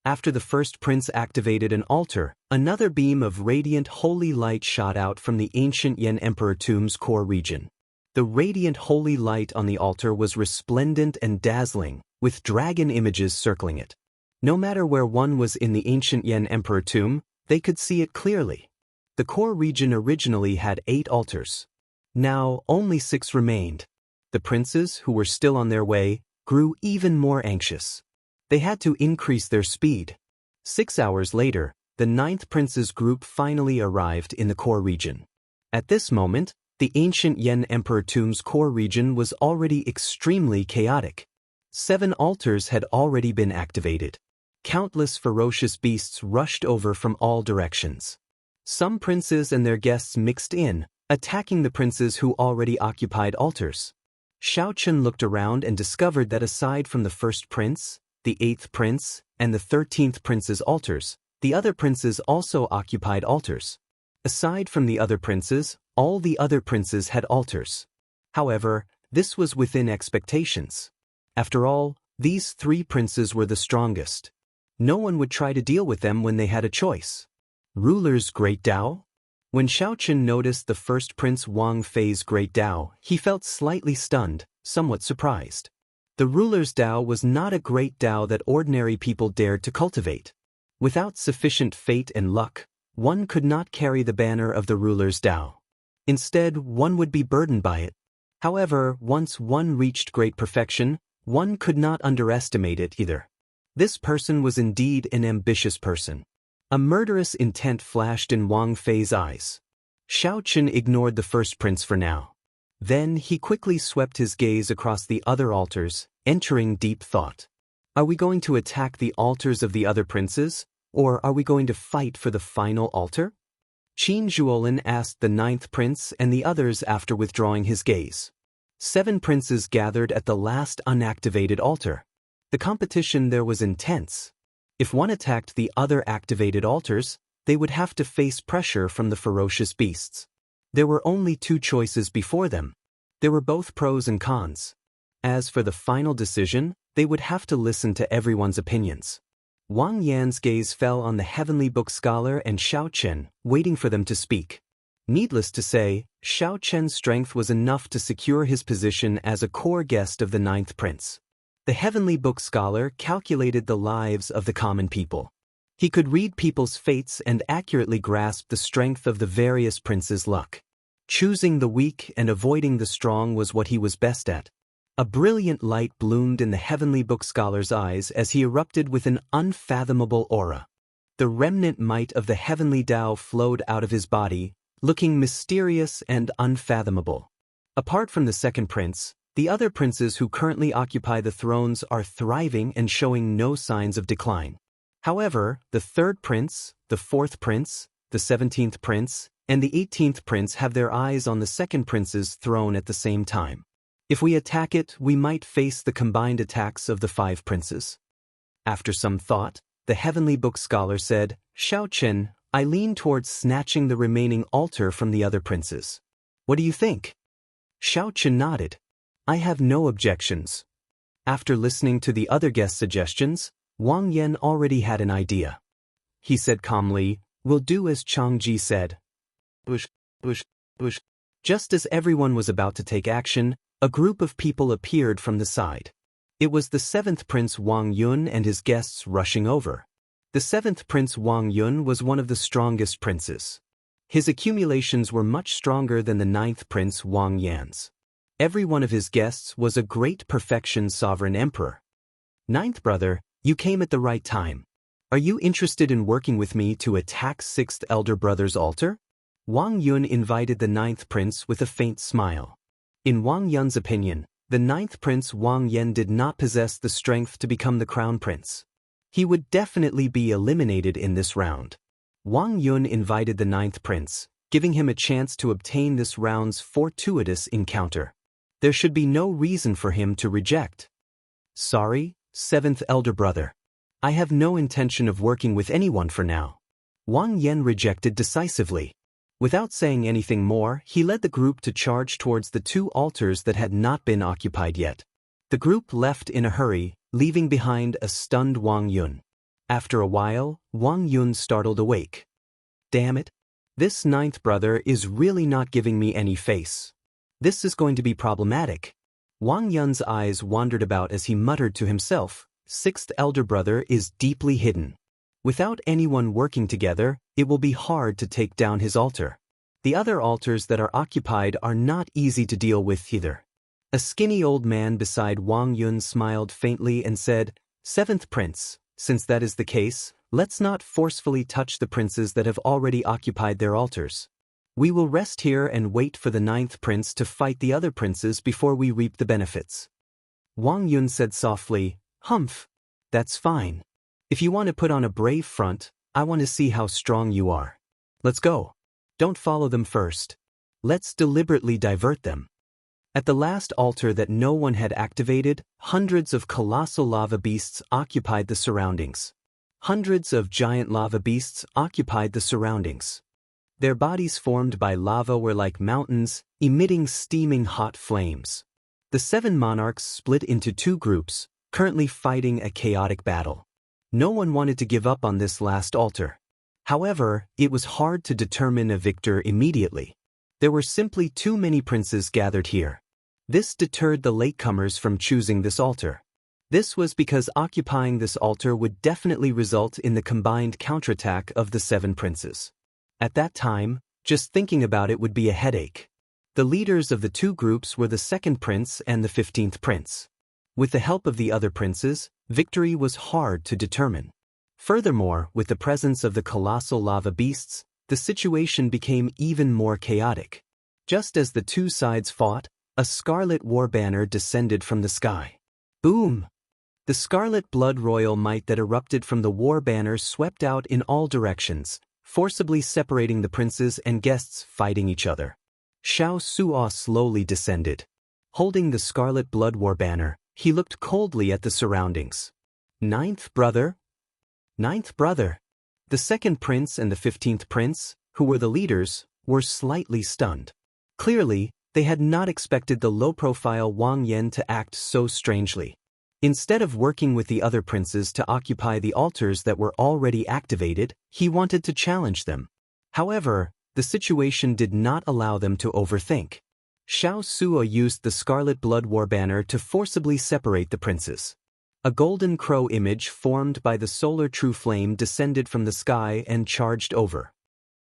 After the first prince activated an altar, another beam of radiant holy light shot out from the ancient Yen Emperor tomb's core region. The radiant holy light on the altar was resplendent and dazzling, with dragon images circling it. No matter where one was in the ancient Yen Emperor tomb, they could see it clearly. The core region originally had 8 altars. Now, only 6 remained. The princes, who were still on their way, grew even more anxious. They had to increase their speed. 6 hours later, the 9th prince's group finally arrived in the core region. At this moment, the ancient Yen Emperor tomb's core region was already extremely chaotic. 7 altars had already been activated. Countless ferocious beasts rushed over from all directions. Some princes and their guests mixed in, attacking the princes who already occupied altars. Xiao Chun looked around and discovered that aside from the first prince, the 8th prince, and the 13th prince's altars, the other princes also occupied altars. Aside from the other princes, all the other princes had altars. However, this was within expectations. After all, these 3 princes were the strongest. No one would try to deal with them when they had a choice. Ruler's Great Tao? When Xiao Chun noticed the first prince Wang Fei's Great Tao, he felt slightly stunned, somewhat surprised. The ruler's Tao was not a great Tao that ordinary people dared to cultivate. Without sufficient fate and luck, one could not carry the banner of the ruler's Tao. Instead, one would be burdened by it. However, once one reached great perfection, one could not underestimate it either. This person was indeed an ambitious person. A murderous intent flashed in Wang Fei's eyes. Xiaoqun ignored the first prince for now. Then he quickly swept his gaze across the other altars, entering deep thought. Are we going to attack the altars of the other princes, or are we going to fight for the final altar? Qin Zhuolin asked the ninth prince and the others after withdrawing his gaze. 7 princes gathered at the last unactivated altar. The competition there was intense. If one attacked the other activated altars, they would have to face pressure from the ferocious beasts. There were only 2 choices before them. There were both pros and cons. As for the final decision, they would have to listen to everyone's opinions. Wang Yan's gaze fell on the heavenly book scholar and Xiaoqun, waiting for them to speak. Needless to say, Xiaoqun's strength was enough to secure his position as a core guest of the ninth prince. The heavenly book scholar calculated the lives of the common people. He could read people's fates and accurately grasp the strength of the various princes' luck. Choosing the weak and avoiding the strong was what he was best at. A brilliant light bloomed in the heavenly book scholar's eyes as he erupted with an unfathomable aura. The remnant might of the heavenly Tao flowed out of his body, looking mysterious and unfathomable. Apart from the second prince, the other princes who currently occupy the thrones are thriving and showing no signs of decline. However, the third prince, the fourth prince, the 17th prince, and the 18th prince have their eyes on the second prince's throne at the same time. If we attack it, we might face the combined attacks of the 5 princes. After some thought, the heavenly book scholar said, Xiaoqun, I lean towards snatching the remaining altar from the other princes. What do you think? Xiaoqun nodded. I have no objections. After listening to the other guest suggestions, Wang Yan already had an idea. He said calmly, we'll do as Changji said. Bush. Just as everyone was about to take action, a group of people appeared from the side. It was the 7th Prince Wang Yun and his guests rushing over. The 7th Prince Wang Yun was one of the strongest princes. His accumulations were much stronger than the 9th Prince Wang Yan's. Every one of his guests was a great perfection sovereign emperor. 9th brother, you came at the right time. Are you interested in working with me to attack 6th elder brother's altar? Wang Yun invited the 9th prince with a faint smile. In Wang Yun's opinion, the 9th prince Wang Yan did not possess the strength to become the crown prince. He would definitely be eliminated in this round. Wang Yun invited the 9th prince, giving him a chance to obtain this round's fortuitous encounter. There should be no reason for him to reject. Sorry, 7th elder brother. I have no intention of working with anyone for now. Wang Yan rejected decisively. Without saying anything more, he led the group to charge towards the 2 altars that had not been occupied yet. The group left in a hurry, leaving behind a stunned Wang Yun. After a while, Wang Yun startled awake. Damn it. This 9th brother is really not giving me any face. This is going to be problematic. Wang Yun's eyes wandered about as he muttered to himself, 6th elder brother is deeply hidden. Without anyone working together, it will be hard to take down his altar. The other altars that are occupied are not easy to deal with either. A skinny old man beside Wang Yun smiled faintly and said, 7th prince, since that is the case, let's not forcefully touch the princes that have already occupied their altars. We will rest here and wait for the 9th prince to fight the other princes before we reap the benefits. Wang Yun said softly, Humph. That's fine. If you want to put on a brave front, I want to see how strong you are. Let's go. Don't follow them first. Let's deliberately divert them. At the last altar that no one had activated, hundreds of colossal lava beasts occupied the surroundings. Hundreds of giant lava beasts occupied the surroundings. Their bodies formed by lava were like mountains, emitting steaming hot flames. The 7 monarchs split into 2 groups, currently fighting a chaotic battle. No one wanted to give up on this last altar. However, it was hard to determine a victor immediately. There were simply too many princes gathered here. This deterred the latecomers from choosing this altar. This was because occupying this altar would definitely result in the combined counterattack of the 7 princes. At that time, just thinking about it would be a headache. The leaders of the 2 groups were the 2nd prince and the 15th prince. With the help of the other princes, victory was hard to determine. Furthermore, with the presence of the colossal lava beasts, the situation became even more chaotic. Just as the two sides fought, a scarlet war banner descended from the sky. Boom! The scarlet blood royal might that erupted from the war banner swept out in all directions, forcibly separating the princes and guests fighting each other. Xiao Suo slowly descended. Holding the scarlet blood war banner, he looked coldly at the surroundings. Ninth brother? Ninth brother. The second prince and the 15th prince, who were the leaders, were slightly stunned. Clearly, they had not expected the low-profile Wang Yan to act so strangely. Instead of working with the other princes to occupy the altars that were already activated, he wanted to challenge them. However, the situation did not allow them to overthink. Xiao Suo used the Scarlet Blood War banner to forcibly separate the princes. A golden crow image formed by the solar true flame descended from the sky and charged over.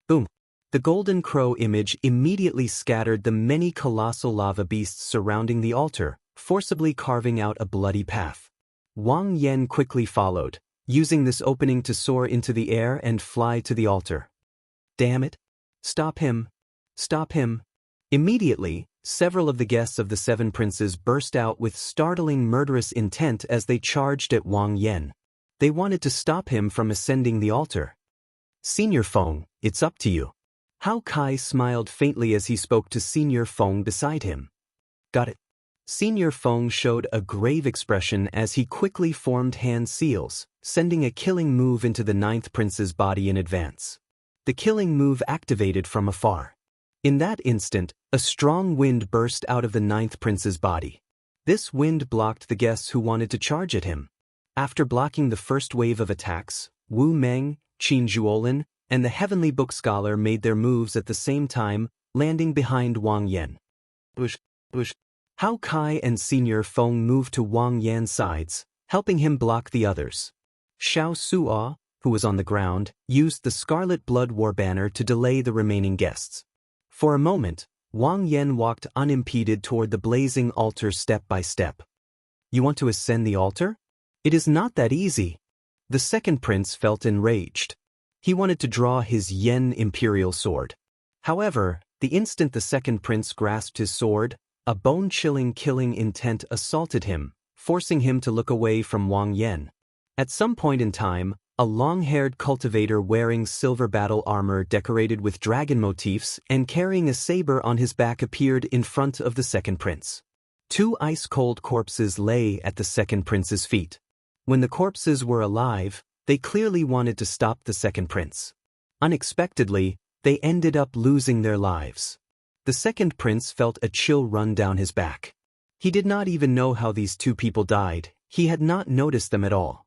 Boom! The golden crow image immediately scattered the many colossal lava beasts surrounding the altar, forcibly carving out a bloody path. Wang Yan quickly followed, using this opening to soar into the air and fly to the altar. Damn it! Stop him! Stop him! Immediately, several of the guests of the seven princes burst out with startling murderous intent as they charged at Wang Yan. They wanted to stop him from ascending the altar. Senior Feng, it's up to you. Hao Kai smiled faintly as he spoke to Senior Feng beside him. Got it. Senior Feng showed a grave expression as he quickly formed hand seals, sending a killing move into the ninth prince's body in advance. The killing move activated from afar. In that instant, a strong wind burst out of the ninth prince's body. This wind blocked the guests who wanted to charge at him. After blocking the first wave of attacks, Wu Meng, Qin Zhuolin, and the Heavenly Book Scholar made their moves at the same time, landing behind Wang Yan. Bush. Hao Kai and Senior Feng moved to Wang Yan's sides, helping him block the others. Xiao Suo, who was on the ground, used the Scarlet Blood War banner to delay the remaining guests. For a moment, Wang Yan walked unimpeded toward the blazing altar step by step. You want to ascend the altar? It is not that easy. The second prince felt enraged. He wanted to draw his Yen Imperial sword. However, the instant the second prince grasped his sword, a bone-chilling killing intent assaulted him, forcing him to look away from Wang Yan. At some point in time, a long-haired cultivator wearing silver battle armor decorated with dragon motifs and carrying a saber on his back appeared in front of the second prince. Two ice-cold corpses lay at the second prince's feet. When the corpses were alive, they clearly wanted to stop the second prince. Unexpectedly, they ended up losing their lives. The second prince felt a chill run down his back. He did not even know how these two people died. He had not noticed them at all.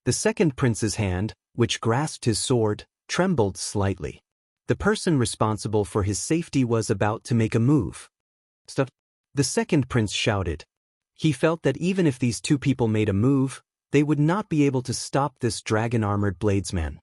The second prince's hand, which grasped his sword, trembled slightly. The person responsible for his safety was about to make a move. Stop! The second prince shouted. He felt that even if these two people made a move, they would not be able to stop this dragon-armored bladesman.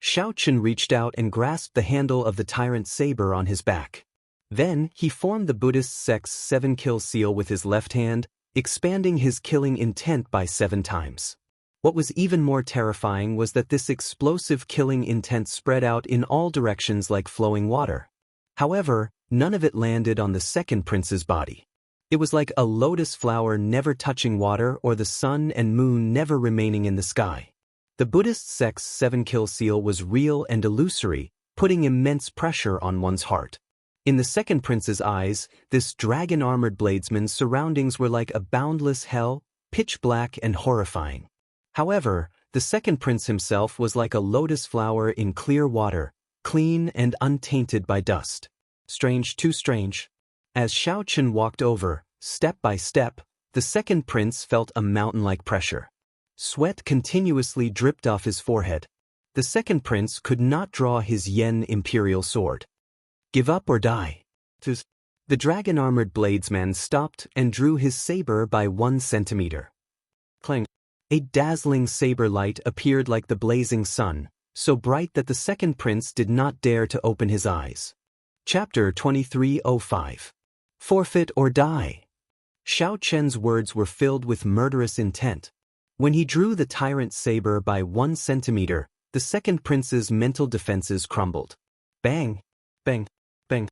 Xiao Chen reached out and grasped the handle of the tyrant's saber on his back. Then, he formed the Buddhist sect's 7-kill seal with his left hand, expanding his killing intent by 7 times. What was even more terrifying was that this explosive killing intent spread out in all directions like flowing water. However, none of it landed on the second prince's body. It was like a lotus flower never touching water or the sun and moon never remaining in the sky. The Buddhist sect's 7-kill seal was real and illusory, putting immense pressure on one's heart. In the second prince's eyes, this dragon-armored bladesman's surroundings were like a boundless hell, pitch black and horrifying. However, the second prince himself was like a lotus flower in clear water, clean and untainted by dust. Strange, too strange. As Xiao Chen walked over, step by step, the second prince felt a mountain-like pressure. Sweat continuously dripped off his forehead. The second prince could not draw his Yen Imperial sword. Give up or die. The dragon-armored bladesman stopped and drew his saber by 1 centimeter. Clang. A dazzling saber light appeared like the blazing sun, so bright that the second prince did not dare to open his eyes. Chapter 2305. Forfeit or die. Xiao Chen's words were filled with murderous intent. When he drew the tyrant saber by 1 centimeter, the second prince's mental defenses crumbled. Bang! Bang! Bang!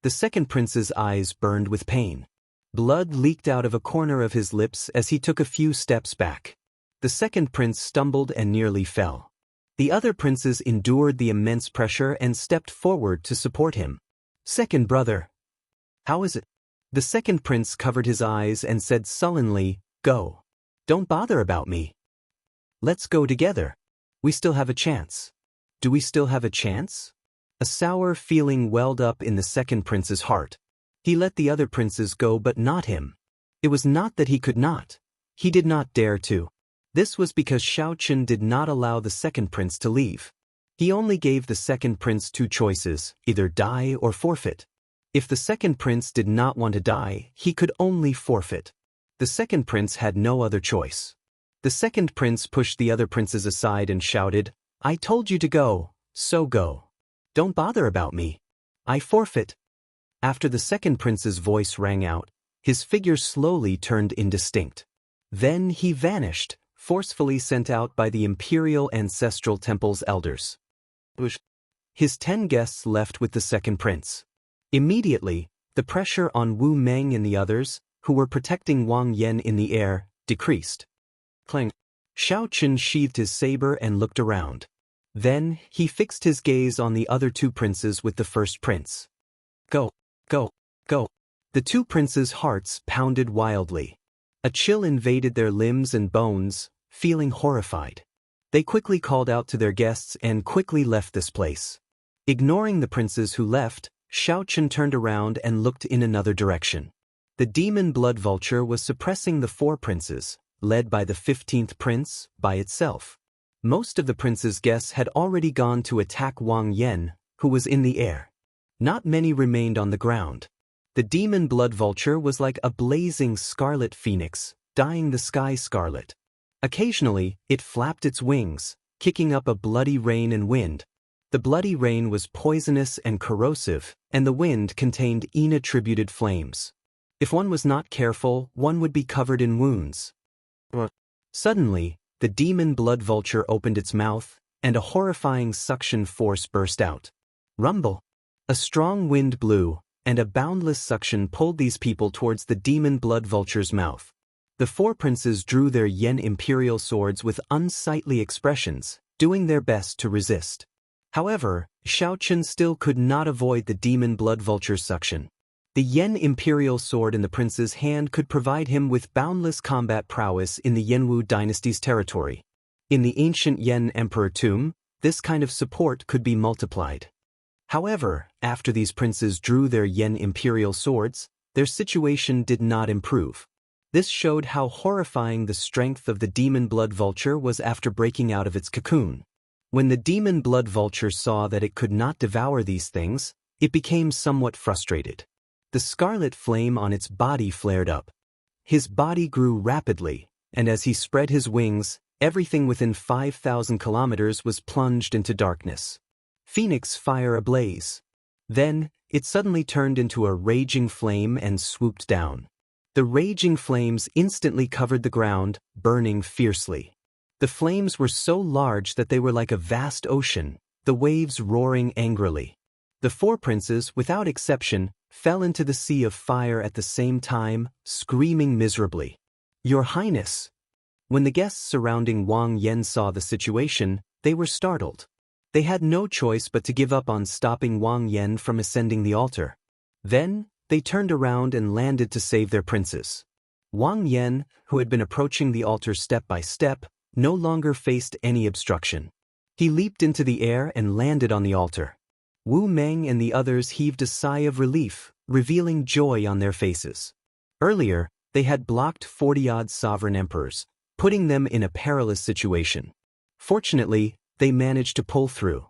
The second prince's eyes burned with pain. Blood leaked out of a corner of his lips as he took a few steps back. The second prince stumbled and nearly fell. The other princes endured the immense pressure and stepped forward to support him. Second brother. How is it? The second prince covered his eyes and said sullenly, Go. Don't bother about me. Let's go together. We still have a chance. Do we still have a chance? A sour feeling welled up in the second prince's heart. He let the other princes go but not him. It was not that he could not. He did not dare to. This was because Xiaoqun did not allow the second prince to leave. He only gave the second prince two choices, either die or forfeit. If the second prince did not want to die, he could only forfeit. The second prince had no other choice. The second prince pushed the other princes aside and shouted, I told you to go, so go. Don't bother about me. I forfeit. After the second prince's voice rang out, his figure slowly turned indistinct. Then he vanished, forcefully sent out by the imperial ancestral temple's elders. His 10 guests left with the second prince. Immediately, the pressure on Wu Meng and the others, who were protecting Wang Yan in the air, decreased. Clang. Xiaoqun sheathed his saber and looked around. Then, he fixed his gaze on the other two princes with the first prince. Go, go, go. The two princes' hearts pounded wildly. A chill invaded their limbs and bones, feeling horrified. They quickly called out to their guests and quickly left this place. Ignoring the princes who left, Xiaoqun turned around and looked in another direction. The demon blood vulture was suppressing the 4 princes, led by the 15th prince, by itself. Most of the prince's guests had already gone to attack Wang Yan, who was in the air. Not many remained on the ground. The demon blood vulture was like a blazing scarlet phoenix, dyeing the sky scarlet. Occasionally, it flapped its wings, kicking up a bloody rain and wind. The bloody rain was poisonous and corrosive, and the wind contained attributed flames. If one was not careful, one would be covered in wounds. Suddenly, the demon blood vulture opened its mouth, and a horrifying suction force burst out. Rumble! A strong wind blew, and a boundless suction pulled these people towards the demon blood vulture's mouth. The 4 princes drew their yen imperial swords with unsightly expressions, doing their best to resist. However, Xiaoqun still could not avoid the demon blood vulture's suction. The yen imperial sword in the prince's hand could provide him with boundless combat prowess in the Yanwu dynasty's territory. In the ancient Yen emperor tomb, this kind of support could be multiplied. However, after these princes drew their yen imperial swords, their situation did not improve. This showed how horrifying the strength of the demon blood vulture was after breaking out of its cocoon. When the demon blood vulture saw that it could not devour these things, it became somewhat frustrated. The scarlet flame on its body flared up. His body grew rapidly, and as he spread his wings, everything within 5,000 kilometers was plunged into darkness. Phoenix fire ablaze. Then, it suddenly turned into a raging flame and swooped down. The raging flames instantly covered the ground, burning fiercely. The flames were so large that they were like a vast ocean, the waves roaring angrily. The 4 princes, without exception, fell into the sea of fire at the same time, screaming miserably. Your Highness! When the guests surrounding Wang Yan saw the situation, they were startled. They had no choice but to give up on stopping Wang Yan from ascending the altar. Then, they turned around and landed to save their princes. Wang Yan, who had been approaching the altar step by step, no longer faced any obstruction. He leaped into the air and landed on the altar. Wu Meng and the others heaved a sigh of relief, revealing joy on their faces. Earlier, they had blocked 40-odd sovereign emperors, putting them in a perilous situation. Fortunately, they managed to pull through.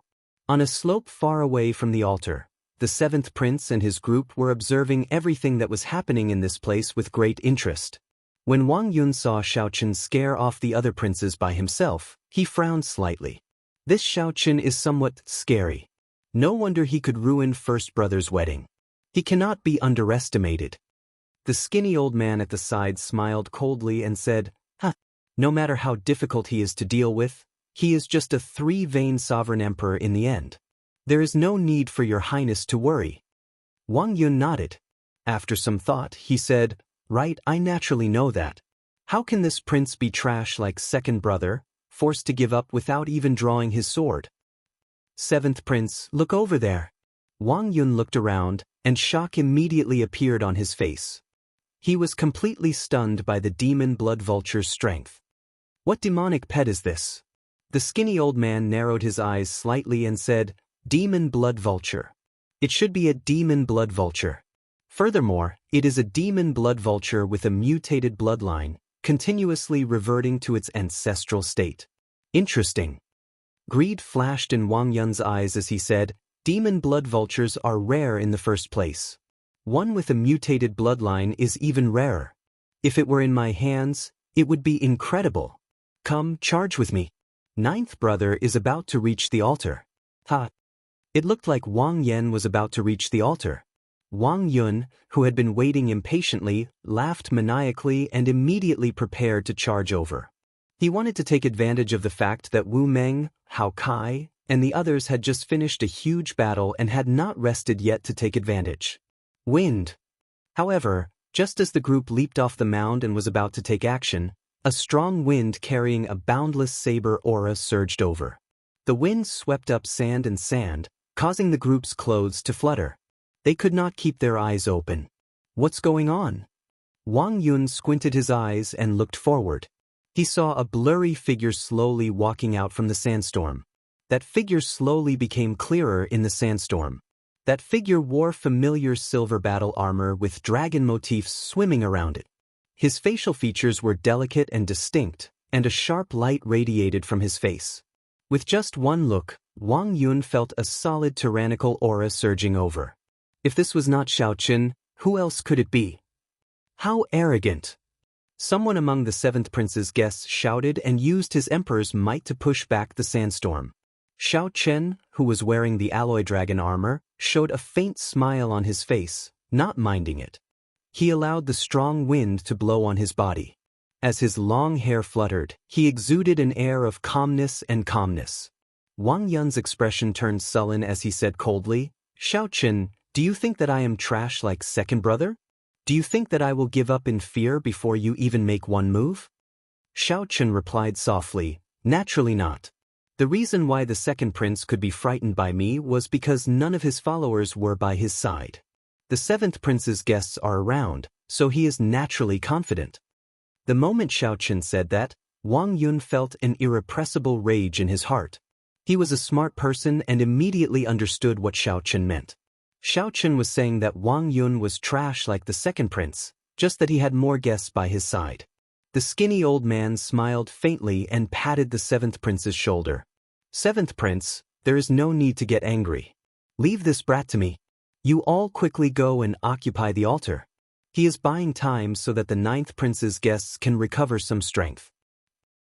On a slope far away from the altar, the 7th prince and his group were observing everything that was happening in this place with great interest. When Wang Yun saw Xiaoqun scare off the other princes by himself, he frowned slightly. This Xiaoqun is somewhat scary. No wonder he could ruin first brother's wedding. He cannot be underestimated. The skinny old man at the side smiled coldly and said, No matter how difficult he is to deal with, he is just a three-vein sovereign emperor in the end. There is no need for your highness to worry. Wang Yun nodded. After some thought, he said, "Right, I naturally know that. How can this prince be trash like second brother, forced to give up without even drawing his sword?" "Seventh prince, look over there." Wang Yun looked around, and shock immediately appeared on his face. He was completely stunned by the demon blood vulture's strength. "What demonic pet is this?" The skinny old man narrowed his eyes slightly and said, "Demon blood vulture. It should be a demon blood vulture. Furthermore, it is a demon blood vulture with a mutated bloodline, continuously reverting to its ancestral state. Interesting." Greed flashed in Wang Yun's eyes as he said, "Demon blood vultures are rare in the first place. One with a mutated bloodline is even rarer. If it were in my hands, it would be incredible. Come, charge with me." Ninth brother is about to reach the altar. Ha! It looked like Wang Yan was about to reach the altar. Wang Yun, who had been waiting impatiently, laughed maniacally and immediately prepared to charge over. He wanted to take advantage of the fact that Wu Meng, Hao Kai, and the others had just finished a huge battle and had not rested yet to take advantage. Wind. However, just as the group leaped off the mound and was about to take action, a strong wind carrying a boundless saber aura surged over. The wind swept up sand, causing the group's clothes to flutter. They could not keep their eyes open. What's going on? Wang Yun squinted his eyes and looked forward. He saw a blurry figure slowly walking out from the sandstorm. That figure slowly became clearer in the sandstorm. That figure wore familiar silver battle armor with dragon motifs swimming around it. His facial features were delicate and distinct, and a sharp light radiated from his face. With just one look, Wang Yun felt a solid tyrannical aura surging over. If this was not Xiao Qin, who else could it be? How arrogant! Someone among the seventh prince's guests shouted and used his emperor's might to push back the sandstorm. Xiao Chen, who was wearing the alloy dragon armor, showed a faint smile on his face, not minding it. He allowed the strong wind to blow on his body. As his long hair fluttered, he exuded an air of calmness. Wang Yun's expression turned sullen as he said coldly, "Xiao Chen, do you think that I am trash like second brother? Do you think that I will give up in fear before you even make one move?" Xiao Chen replied softly, "Naturally not. The reason why the second prince could be frightened by me was because none of his followers were by his side. The seventh prince's guests are around, so he is naturally confident." The moment Xiao Chen said that, Wang Yun felt an irrepressible rage in his heart. He was a smart person and immediately understood what Xiao Chen meant. Xiao Chen was saying that Wang Yun was trash like the second prince, just that he had more guests by his side. The skinny old man smiled faintly and patted the seventh prince's shoulder. "Seventh prince, there is no need to get angry. Leave this brat to me. You all quickly go and occupy the altar. He is buying time so that the ninth prince's guests can recover some strength."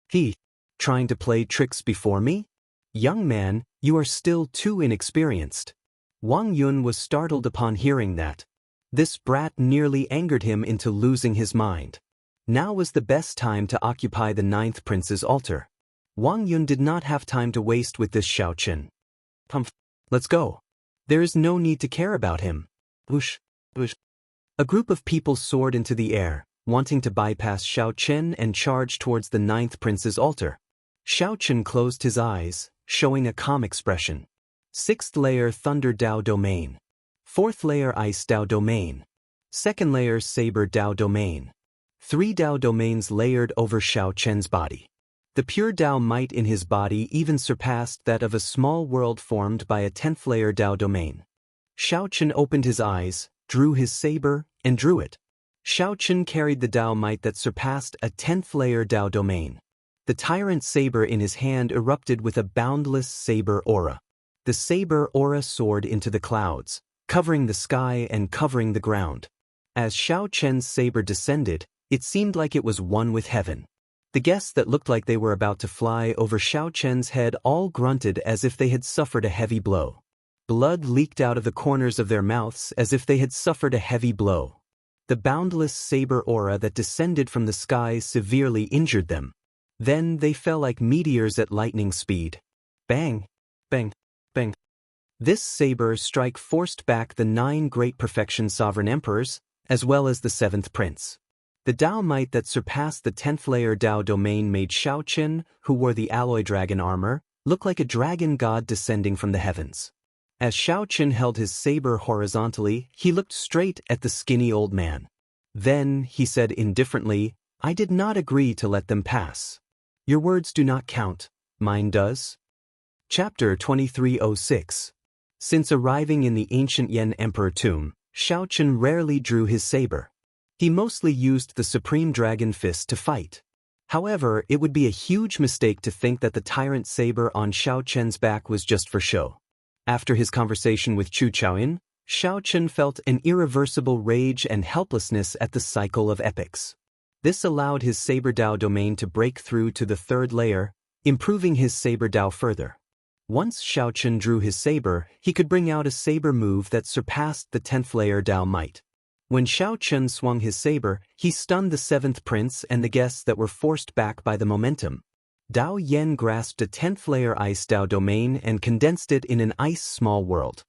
"He, trying to play tricks before me? Young man, you are still too inexperienced." Wang Yun was startled upon hearing that. This brat nearly angered him into losing his mind. Now was the best time to occupy the ninth prince's altar. Wang Yun did not have time to waste with this Xiao Chen. Let's go. There is no need to care about him." Whoosh, whoosh. A group of people soared into the air, wanting to bypass Xiao Chen and charge towards the ninth prince's altar. Xiao Chen closed his eyes, showing a calm expression. 6th layer Thunder Dao Domain. 4th layer Ice Dao Domain. 2nd layer Saber Dao Domain. 3 Dao Domains layered over Xiao Chen's body. The pure Dao might in his body even surpassed that of a small world formed by a 10th layer Dao Domain. Xiao Chen opened his eyes, drew his saber, and drew it. Xiao Chen carried the Dao might that surpassed a 10th layer Dao Domain. The tyrant saber in his hand erupted with a boundless saber aura. The saber aura soared into the clouds, covering the sky and covering the ground. As Xiao Chen's saber descended, it seemed like it was one with heaven. The guests that looked like they were about to fly over Xiao Chen's head all grunted as if they had suffered a heavy blow. Blood leaked out of the corners of their mouths as if they had suffered a heavy blow. The boundless saber aura that descended from the sky severely injured them. Then they fell like meteors at lightning speed. Bang! Bang! Bang! This saber strike forced back the 9 great perfection sovereign emperors, as well as the 7th prince. The Dao might that surpassed the 10th layer Dao domain made Xiaoqin, who wore the alloy dragon armor, look like a dragon god descending from the heavens. As Xiaoqin held his saber horizontally, he looked straight at the skinny old man. Then, he said indifferently, "I did not agree to let them pass. Your words do not count, mine does." Chapter 2306. Since arriving in the ancient Yan Emperor tomb, Xiaoqin rarely drew his saber. He mostly used the Supreme Dragon Fist to fight. However, it would be a huge mistake to think that the tyrant saber on Xiaoqin's back was just for show. After his conversation with Chu Chaoyin, Xiaoqin felt an irreversible rage and helplessness at the cycle of epics. This allowed his Saber Dao domain to break through to the 3rd layer, improving his Saber Dao further. Once Xiaoqin drew his saber, he could bring out a saber move that surpassed the 10th layer Dao might. When Xiaoqin swung his saber, he stunned the 7th prince and the guests that were forced back by the momentum. Dao Yen grasped a 10th layer Ice Dao domain and condensed it in an ice small world.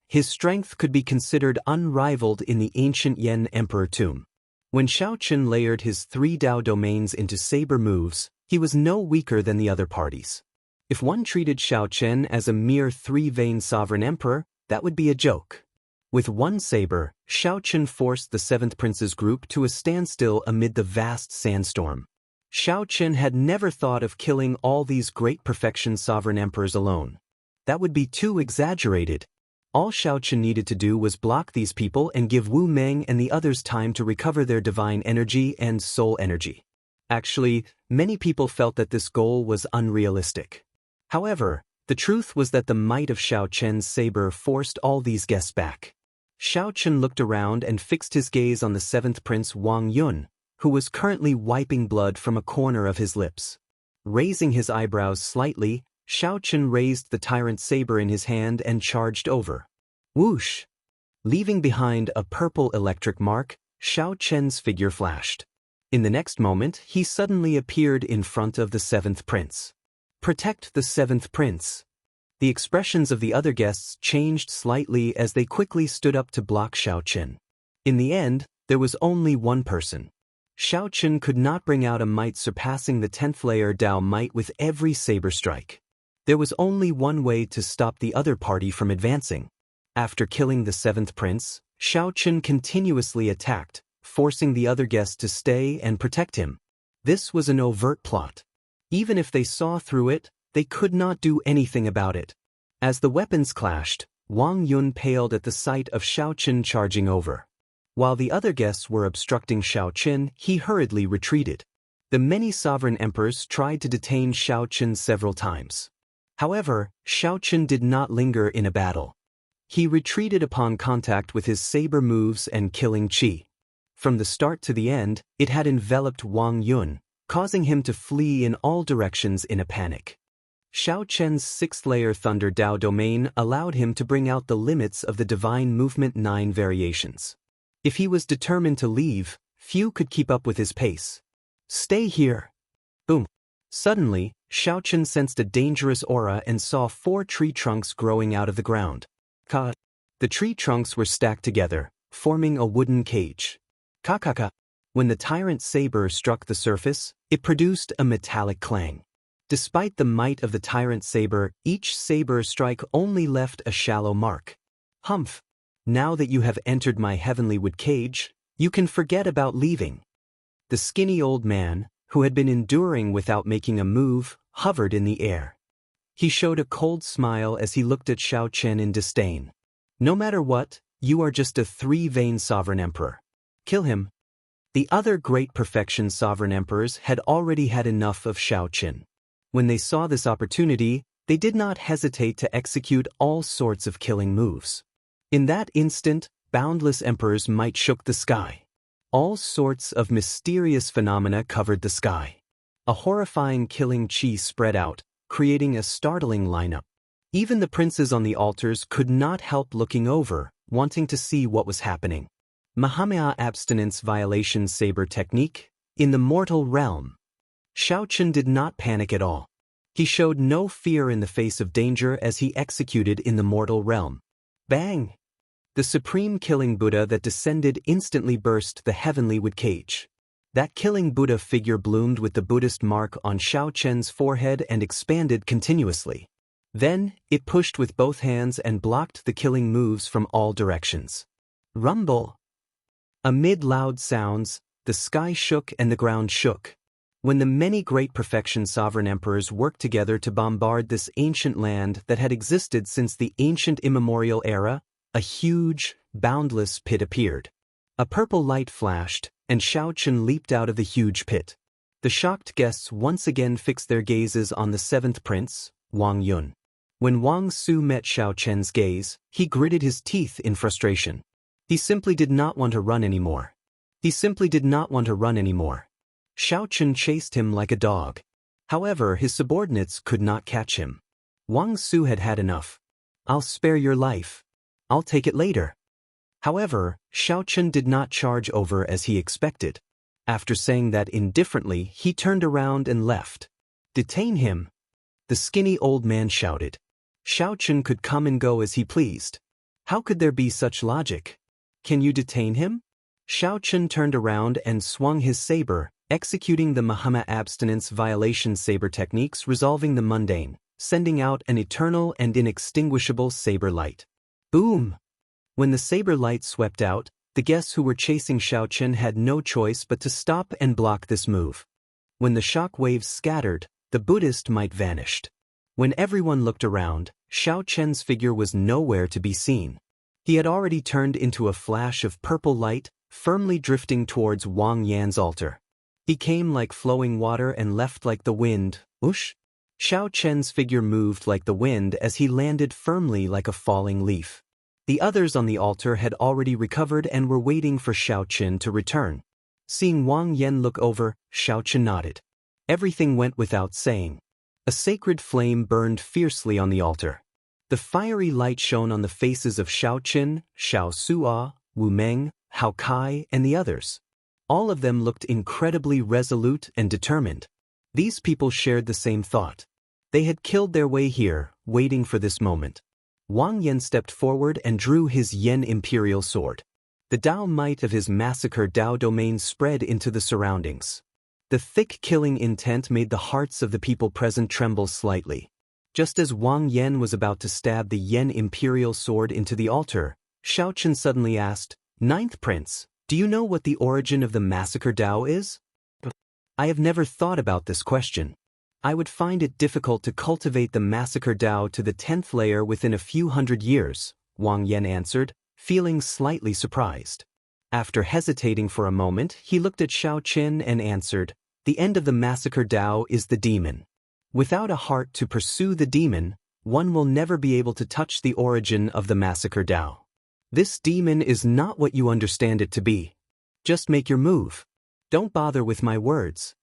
His strength could be considered unrivaled in the ancient Yan Emperor tomb. When Xiaoqin layered his 3 Dao domains into saber moves, he was no weaker than the other parties. If one treated Xiaoqin as a mere 3-vein sovereign emperor, that would be a joke. With one saber, Xiaoqin forced the 7th prince's group to a standstill amid the vast sandstorm. Xiaoqin had never thought of killing all these great perfection sovereign emperors alone. That would be too exaggerated. All Xiaoqin needed to do was block these people and give Wu Meng and the others time to recover their divine energy and soul energy. Actually, many people felt that this goal was unrealistic. However, the truth was that the might of Xiaoqin's saber forced all these guests back. Xiaoqin looked around and fixed his gaze on the 7th prince Wang Yun, who was currently wiping blood from a corner of his lips. Raising his eyebrows slightly, Xiaoqin raised the tyrant saber in his hand and charged over. Whoosh! Leaving behind a purple electric mark, Xiaoqin's figure flashed. In the next moment, he suddenly appeared in front of the 7th prince. Protect the 7th prince. The expressions of the other guests changed slightly as they quickly stood up to block Xiaoqin. In the end, there was only one person. Xiaoqin could not bring out a might surpassing the 10th layer Dao might with every saber strike. There was only one way to stop the other party from advancing. After killing the 7th prince, Xiaoqin continuously attacked, forcing the other guests to stay and protect him. This was an overt plot. Even if they saw through it, they could not do anything about it. As the weapons clashed, Wang Yun paled at the sight of Xiaoqin charging over. While the other guests were obstructing Xiaoqin, he hurriedly retreated. The many sovereign emperors tried to detain Xiaoqin several times. However, Xiaoqin did not linger in a battle. He retreated upon contact with his saber moves and killing qi. From the start to the end, it had enveloped Wang Yun, causing him to flee in all directions in a panic. Xiaoqin's 6th layer Thunder Dao domain allowed him to bring out the limits of the Divine Movement 9 variations. If he was determined to leave, few could keep up with his pace. Stay here! Boom! Suddenly, Xiaoqin sensed a dangerous aura and saw 4 tree trunks growing out of the ground. Ka! The tree trunks were stacked together, forming a wooden cage. Ka-ka-ka! When the tyrant saber struck the surface, it produced a metallic clang. Despite the might of the tyrant saber, each saber strike only left a shallow mark. Humph! Now that you have entered my heavenly wood cage, you can forget about leaving. The skinny old man, who had been enduring without making a move, hovered in the air. He showed a cold smile as he looked at Xiaoqin in disdain. No matter what, you are just a 3-vein sovereign emperor. Kill him. The other great perfection sovereign emperors had already had enough of Xiaoqin. When they saw this opportunity, they did not hesitate to execute all sorts of killing moves. In that instant, boundless emperors' might shook the sky. All sorts of mysterious phenomena covered the sky. A horrifying killing qi spread out, creating a startling lineup. Even the princes on the altars could not help looking over, wanting to see what was happening. Mahamaya abstinence violation saber technique, in the mortal realm. Xiao Chen did not panic at all. He showed no fear in the face of danger as he executed in the mortal realm. Bang! The supreme killing Buddha that descended instantly burst the heavenly wood cage. That killing Buddha figure bloomed with the Buddhist mark on Xiao Chen's forehead and expanded continuously. Then, it pushed with both hands and blocked the killing moves from all directions. Rumble! Amid loud sounds, the sky shook and the ground shook. When the many great perfection sovereign emperors worked together to bombard this ancient land that had existed since the ancient immemorial era, a huge, boundless pit appeared. A purple light flashed, and Xiao Chen leaped out of the huge pit. The shocked guests once again fixed their gazes on the seventh prince, Wang Yun. When Wang Su met Xiao Chen's gaze, he gritted his teeth in frustration. He simply did not want to run anymore. Xiao Chen chased him like a dog. However, his subordinates could not catch him. Wang Su had had enough. "I'll spare your life. I'll take it later." However, Xiao Chen did not charge over as he expected. After saying that indifferently, he turned around and left. "Detain him!" the skinny old man shouted. Xiao Chen could come and go as he pleased. How could there be such logic? "Can you detain him?" Xiao Chen turned around and swung his saber, executing the Mahama abstinence violation saber techniques, resolving the mundane, sending out an eternal and inextinguishable saber light. Boom! When the saber light swept out, the guests who were chasing Xiao Chen had no choice but to stop and block this move. When the shock waves scattered, the Buddhist might vanished. When everyone looked around, Xiao Chen's figure was nowhere to be seen. He had already turned into a flash of purple light, firmly drifting towards Wang Yan's altar. He came like flowing water and left like the wind. Whoosh! Xiao Chen's figure moved like the wind as he landed firmly like a falling leaf. The others on the altar had already recovered and were waiting for Xiao Chen to return. Seeing Wang Yan look over, Xiao Chen nodded. Everything went without saying. A sacred flame burned fiercely on the altar. The fiery light shone on the faces of Xiao Chen, Xiao Suo, Wu Meng, Hao Kai, and the others. All of them looked incredibly resolute and determined. These people shared the same thought. They had killed their way here, waiting for this moment. Wang Yan stepped forward and drew his Yen Imperial Sword. The Dao might of his massacre Dao domain spread into the surroundings. The thick killing intent made the hearts of the people present tremble slightly. Just as Wang Yan was about to stab the Yen Imperial Sword into the altar, Xiao Chen suddenly asked, "Ninth Prince, do you know what the origin of the massacre Dao is?" "I have never thought about this question. I would find it difficult to cultivate the massacre Dao to the 10th layer within a few hundred years," Wang Yan answered, feeling slightly surprised. After hesitating for a moment, he looked at Xiao Chen and answered, "The end of the massacre Dao is the demon. Without a heart to pursue the demon, one will never be able to touch the origin of the massacre Dao. This demon is not what you understand it to be. Just make your move. Don't bother with my words."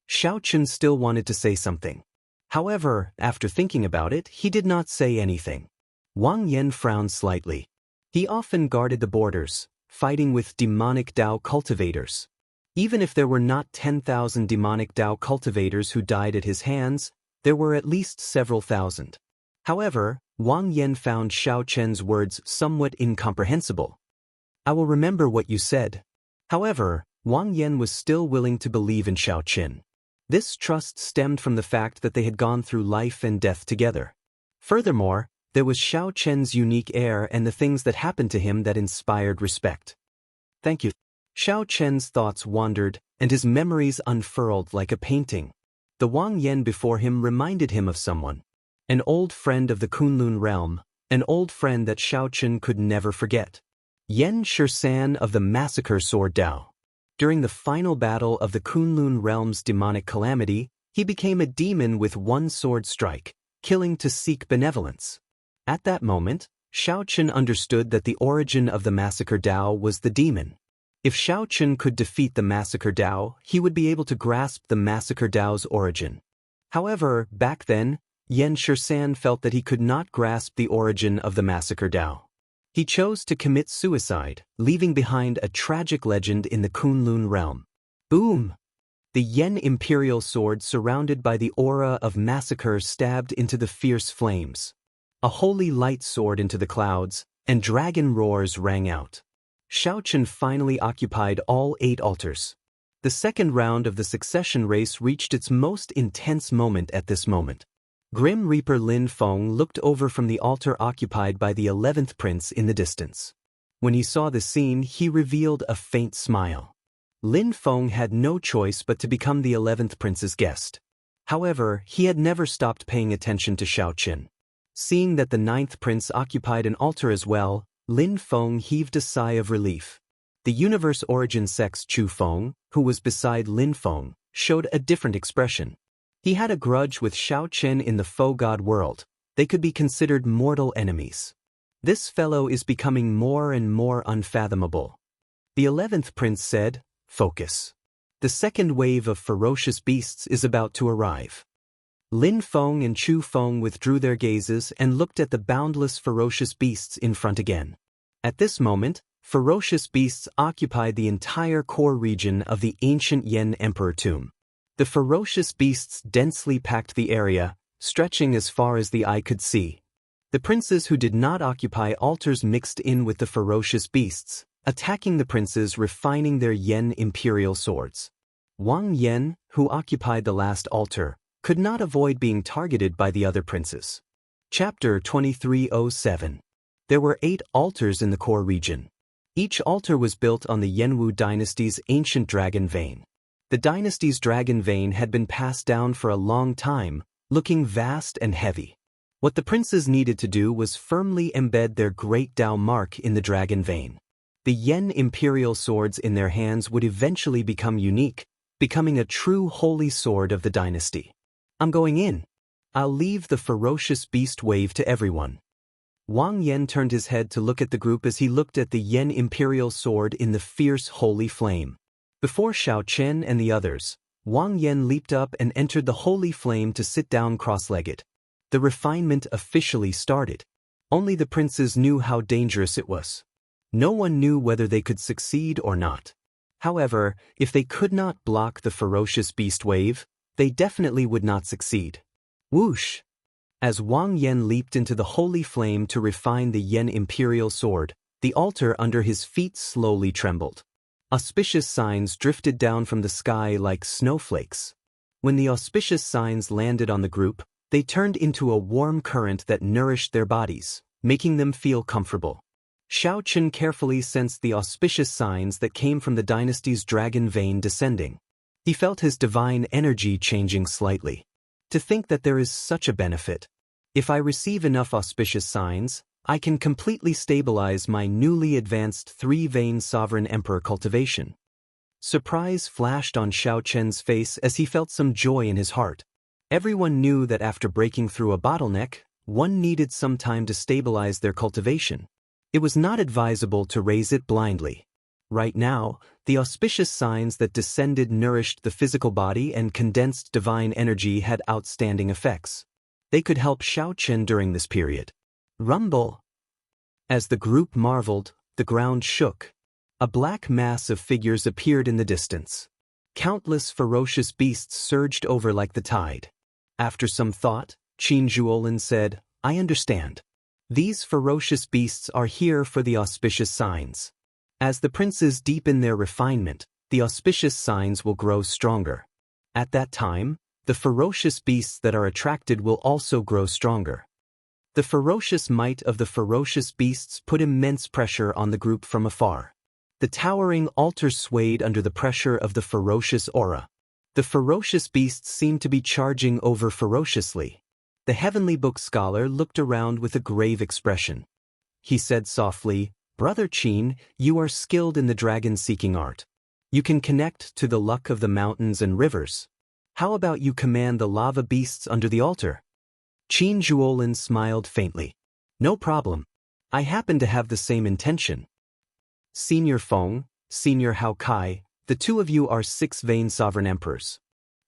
Xiao Chen still wanted to say something. However, after thinking about it, he did not say anything. Wang Yan frowned slightly. He often guarded the borders, fighting with demonic Dao cultivators. Even if there were not 10,000 demonic Dao cultivators who died at his hands, there were at least several thousand. However, Wang Yan found Xiao Chen's words somewhat incomprehensible. "I will remember what you said." However, Wang Yan was still willing to believe in Xiao Chen. This trust stemmed from the fact that they had gone through life and death together. Furthermore, there was Xiao Chen's unique air and the things that happened to him that inspired respect. "Thank you." Xiao Chen's thoughts wandered, and his memories unfurled like a painting. The Wang Yan before him reminded him of someone. An old friend of the Kunlun realm, an old friend that Xiao Chen could never forget. Yen Shisan of the Massacre Sword Dao. During the final battle of the Kunlun realm's demonic calamity, he became a demon with one sword strike, killing to seek benevolence. At that moment, Xiao Chen understood that the origin of the Massacre Dao was the demon. If Xiao Chen could defeat the Massacre Dao, he would be able to grasp the Massacre Dao's origin. However, back then, Yen Shisan felt that he could not grasp the origin of the Massacre Dao. He chose to commit suicide, leaving behind a tragic legend in the Kunlun realm. Boom! The Yen imperial sword surrounded by the aura of massacre stabbed into the fierce flames. A holy light soared into the clouds, and dragon roars rang out. Shaochen finally occupied all 8 altars. The second round of the succession race reached its most intense moment at this moment. Grim Reaper Lin Feng looked over from the altar occupied by the 11th prince in the distance. When he saw the scene, he revealed a faint smile. Lin Feng had no choice but to become the 11th prince's guest. However, he had never stopped paying attention to Shaochen. Seeing that the 9th prince occupied an altar as well, Lin Feng heaved a sigh of relief. The universe origin sex Chu Feng, who was beside Lin Feng, showed a different expression. He had a grudge with Shaochen in the faux god world. They could be considered mortal enemies. This fellow is becoming more and more unfathomable. The 11th prince said, "Focus. The second wave of ferocious beasts is about to arrive." Lin Feng and Chu Feng withdrew their gazes and looked at the boundless ferocious beasts in front again. At this moment, ferocious beasts occupied the entire core region of the ancient Yen Emperor tomb. The ferocious beasts densely packed the area, stretching as far as the eye could see. The princes who did not occupy altars mixed in with the ferocious beasts, attacking the princes refining their Yen imperial swords. Wang Yan, who occupied the last altar, could not avoid being targeted by the other princes. Chapter 2307. There were 8 altars in the core region. Each altar was built on the Yenwu dynasty's ancient dragon vein. The dynasty's dragon vein had been passed down for a long time, looking vast and heavy. What the princes needed to do was firmly embed their great Tao mark in the dragon vein. The Yen imperial swords in their hands would eventually become unique, becoming a true holy sword of the dynasty. "I'm going in. I'll leave the ferocious beast wave to everyone." Wang Yan turned his head to look at the group as he looked at the Yen imperial sword in the fierce holy flame. Before Shaochen and the others, Wang Yan leaped up and entered the holy flame to sit down cross-legged. The refinement officially started. Only the princes knew how dangerous it was. No one knew whether they could succeed or not. However, if they could not block the ferocious beast wave, they definitely would not succeed. Whoosh! As Wang Yan leaped into the holy flame to refine the Yen imperial sword, the altar under his feet slowly trembled. Auspicious signs drifted down from the sky like snowflakes. When the auspicious signs landed on the group, they turned into a warm current that nourished their bodies, making them feel comfortable. Shaochen carefully sensed the auspicious signs that came from the dynasty's dragon vein descending. He felt his divine energy changing slightly. To think that there is such a benefit. If I receive enough auspicious signs, I can completely stabilize my newly advanced 3-vein sovereign emperor cultivation. Surprise flashed on Shaochen's face as he felt some joy in his heart. Everyone knew that after breaking through a bottleneck, one needed some time to stabilize their cultivation. It was not advisable to raise it blindly. Right now, the auspicious signs that descended nourished the physical body and condensed divine energy had outstanding effects. They could help Shaochen during this period. Rumble! As the group marveled, the ground shook. A black mass of figures appeared in the distance. Countless ferocious beasts surged over like the tide. After some thought, Qin Zhuolin said, "I understand. These ferocious beasts are here for the auspicious signs. As the princes deepen their refinement, the auspicious signs will grow stronger. At that time, the ferocious beasts that are attracted will also grow stronger." The ferocious might of the ferocious beasts put immense pressure on the group from afar. The towering altar swayed under the pressure of the ferocious aura. The ferocious beasts seemed to be charging over ferociously. The heavenly book scholar looked around with a grave expression. He said softly, "Brother Qin, you are skilled in the dragon-seeking art. You can connect to the luck of the mountains and rivers. How about you command the lava beasts under the altar?" Qin Zhuolin smiled faintly. "No problem. I happen to have the same intention." Senior Feng, Senior Hao Kai, the two of you are 6-vein sovereign emperors.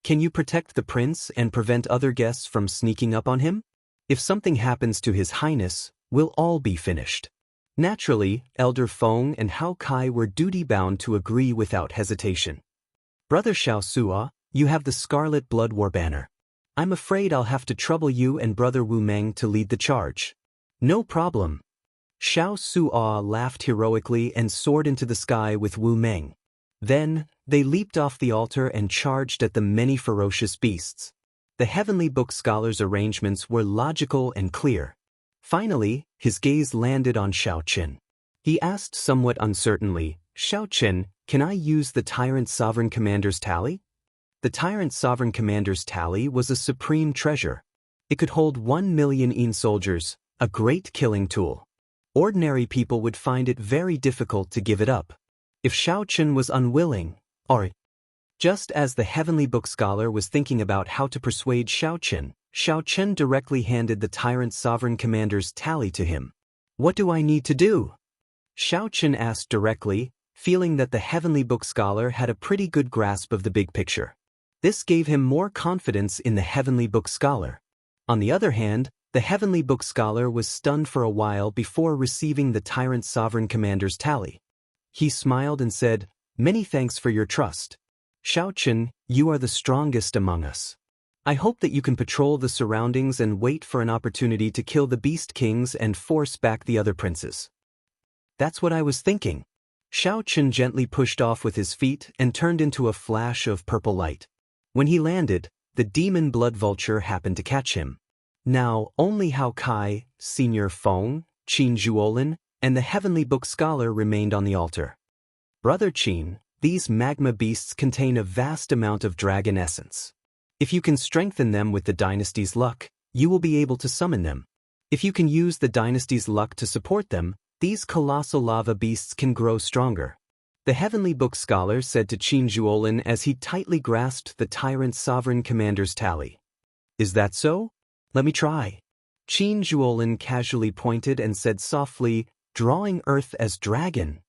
Can you protect the prince and prevent other guests from sneaking up on him? If something happens to His Highness, we'll all be finished. Naturally, Elder Feng and Hao Kai were duty-bound to agree without hesitation. Brother Xiao Suo, you have the Scarlet Blood War banner. I'm afraid I'll have to trouble you and Brother Wu Meng to lead the charge. No problem. Xiao Suo laughed heroically and soared into the sky with Wu Meng. Then, they leaped off the altar and charged at the many ferocious beasts. The Heavenly Book Scholar's arrangements were logical and clear. Finally, his gaze landed on Xiao Qin. He asked somewhat uncertainly, Xiao Qin, can I use the Tyrant Sovereign Commander's tally? The Tyrant Sovereign Commander's tally was a supreme treasure. It could hold 1 million Yin soldiers, a great killing tool. Ordinary people would find it very difficult to give it up. If Xiao Qin was unwilling, or just as the Heavenly Book Scholar was thinking about how to persuade Xiao Qin directly handed the Tyrant Sovereign Commander's tally to him. What do I need to do? Xiao Qin asked directly, feeling that the Heavenly Book Scholar had a pretty good grasp of the big picture. This gave him more confidence in the Heavenly Book Scholar. On the other hand, the Heavenly Book Scholar was stunned for a while before receiving the Tyrant Sovereign Commander's tally. He smiled and said, Many thanks for your trust. Xiao Qin, you are the strongest among us. I hope that you can patrol the surroundings and wait for an opportunity to kill the Beast Kings and force back the other princes. That's what I was thinking. Xiao Qin gently pushed off with his feet and turned into a flash of purple light. When he landed, the demon blood vulture happened to catch him. Now, only Hao Kai, Senior Feng, Qin Zhuolin, and the Heavenly Book Scholar remained on the altar. Brother Qin, these magma beasts contain a vast amount of dragon essence. If you can strengthen them with the dynasty's luck, you will be able to summon them. If you can use the dynasty's luck to support them, these colossal lava beasts can grow stronger. The Heavenly Book Scholar said to Qin Zhuolin as he tightly grasped the Tyrant Sovereign Commander's tally. Is that so? Let me try. Qin Zhuolin casually pointed and said softly, drawing earth as dragon.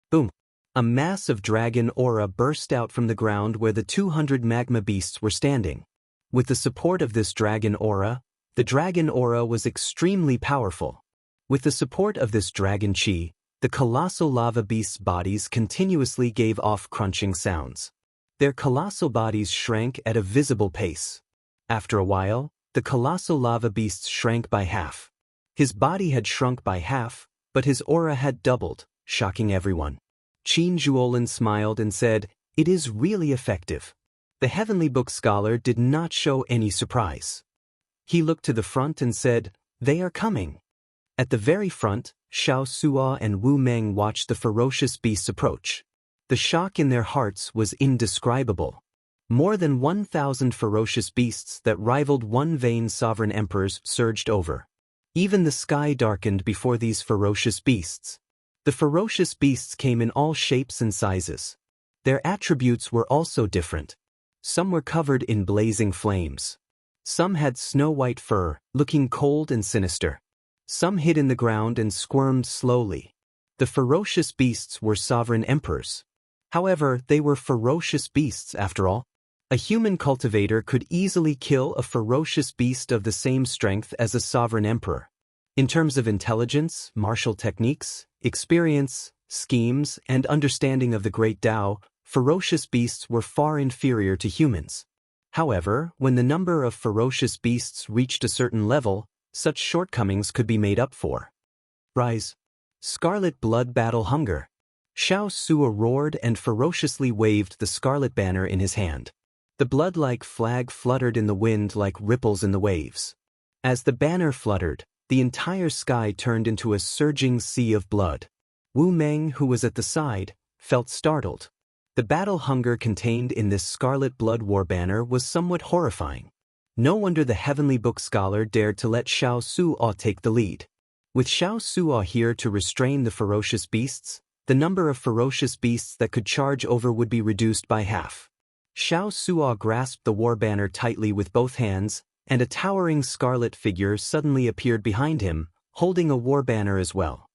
Boom. A mass of dragon aura burst out from the ground where the 200 magma beasts were standing. With the support of this dragon aura, the dragon aura was extremely powerful. With the support of this dragon chi, the colossal lava beasts' bodies continuously gave off crunching sounds. Their colossal bodies shrank at a visible pace. After a while, the colossal lava beasts shrank by half. His body had shrunk by half, but his aura had doubled, shocking everyone. Qin Zhuolin smiled and said, It is really effective. The Heavenly Book Scholar did not show any surprise. He looked to the front and said, They are coming. At the very front, Xiao Suo and Wu Meng watched the ferocious beasts approach. The shock in their hearts was indescribable. More than 1,000 ferocious beasts that rivaled one vain sovereign emperors surged over. Even the sky darkened before these ferocious beasts. The ferocious beasts came in all shapes and sizes. Their attributes were also different. Some were covered in blazing flames. Some had snow-white fur, looking cold and sinister. Some hid in the ground and squirmed slowly. The ferocious beasts were sovereign emperors. However, they were ferocious beasts after all. A human cultivator could easily kill a ferocious beast of the same strength as a sovereign emperor. In terms of intelligence, martial techniques, experience, schemes, and understanding of the Great Tao, ferocious beasts were far inferior to humans. However, when the number of ferocious beasts reached a certain level, such shortcomings could be made up for. Rise. Scarlet Blood Battle Hunger. Xiao Suo roared and ferociously waved the scarlet banner in his hand. The blood-like flag fluttered in the wind like ripples in the waves. As the banner fluttered, the entire sky turned into a surging sea of blood. Wu Meng, who was at the side, felt startled. The battle hunger contained in this scarlet blood war banner was somewhat horrifying. No wonder the Heavenly Book Scholar dared to let Xiao Suo take the lead. With Xiao Suo here to restrain the ferocious beasts, the number of ferocious beasts that could charge over would be reduced by half. Xiao Suo grasped the war banner tightly with both hands, and a towering scarlet figure suddenly appeared behind him, holding a war banner as well.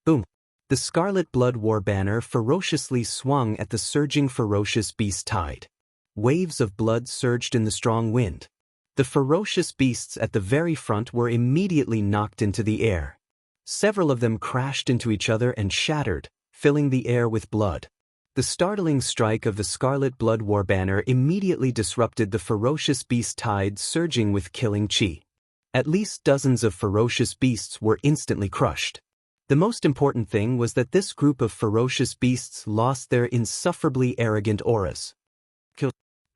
Boom! The scarlet blood war banner ferociously swung at the surging ferocious beast tide. Waves of blood surged in the strong wind. The ferocious beasts at the very front were immediately knocked into the air. Several of them crashed into each other and shattered, filling the air with blood. The startling strike of the Scarlet Blood War banner immediately disrupted the ferocious beast tide surging with killing chi. At least dozens of ferocious beasts were instantly crushed. The most important thing was that this group of ferocious beasts lost their insufferably arrogant auras.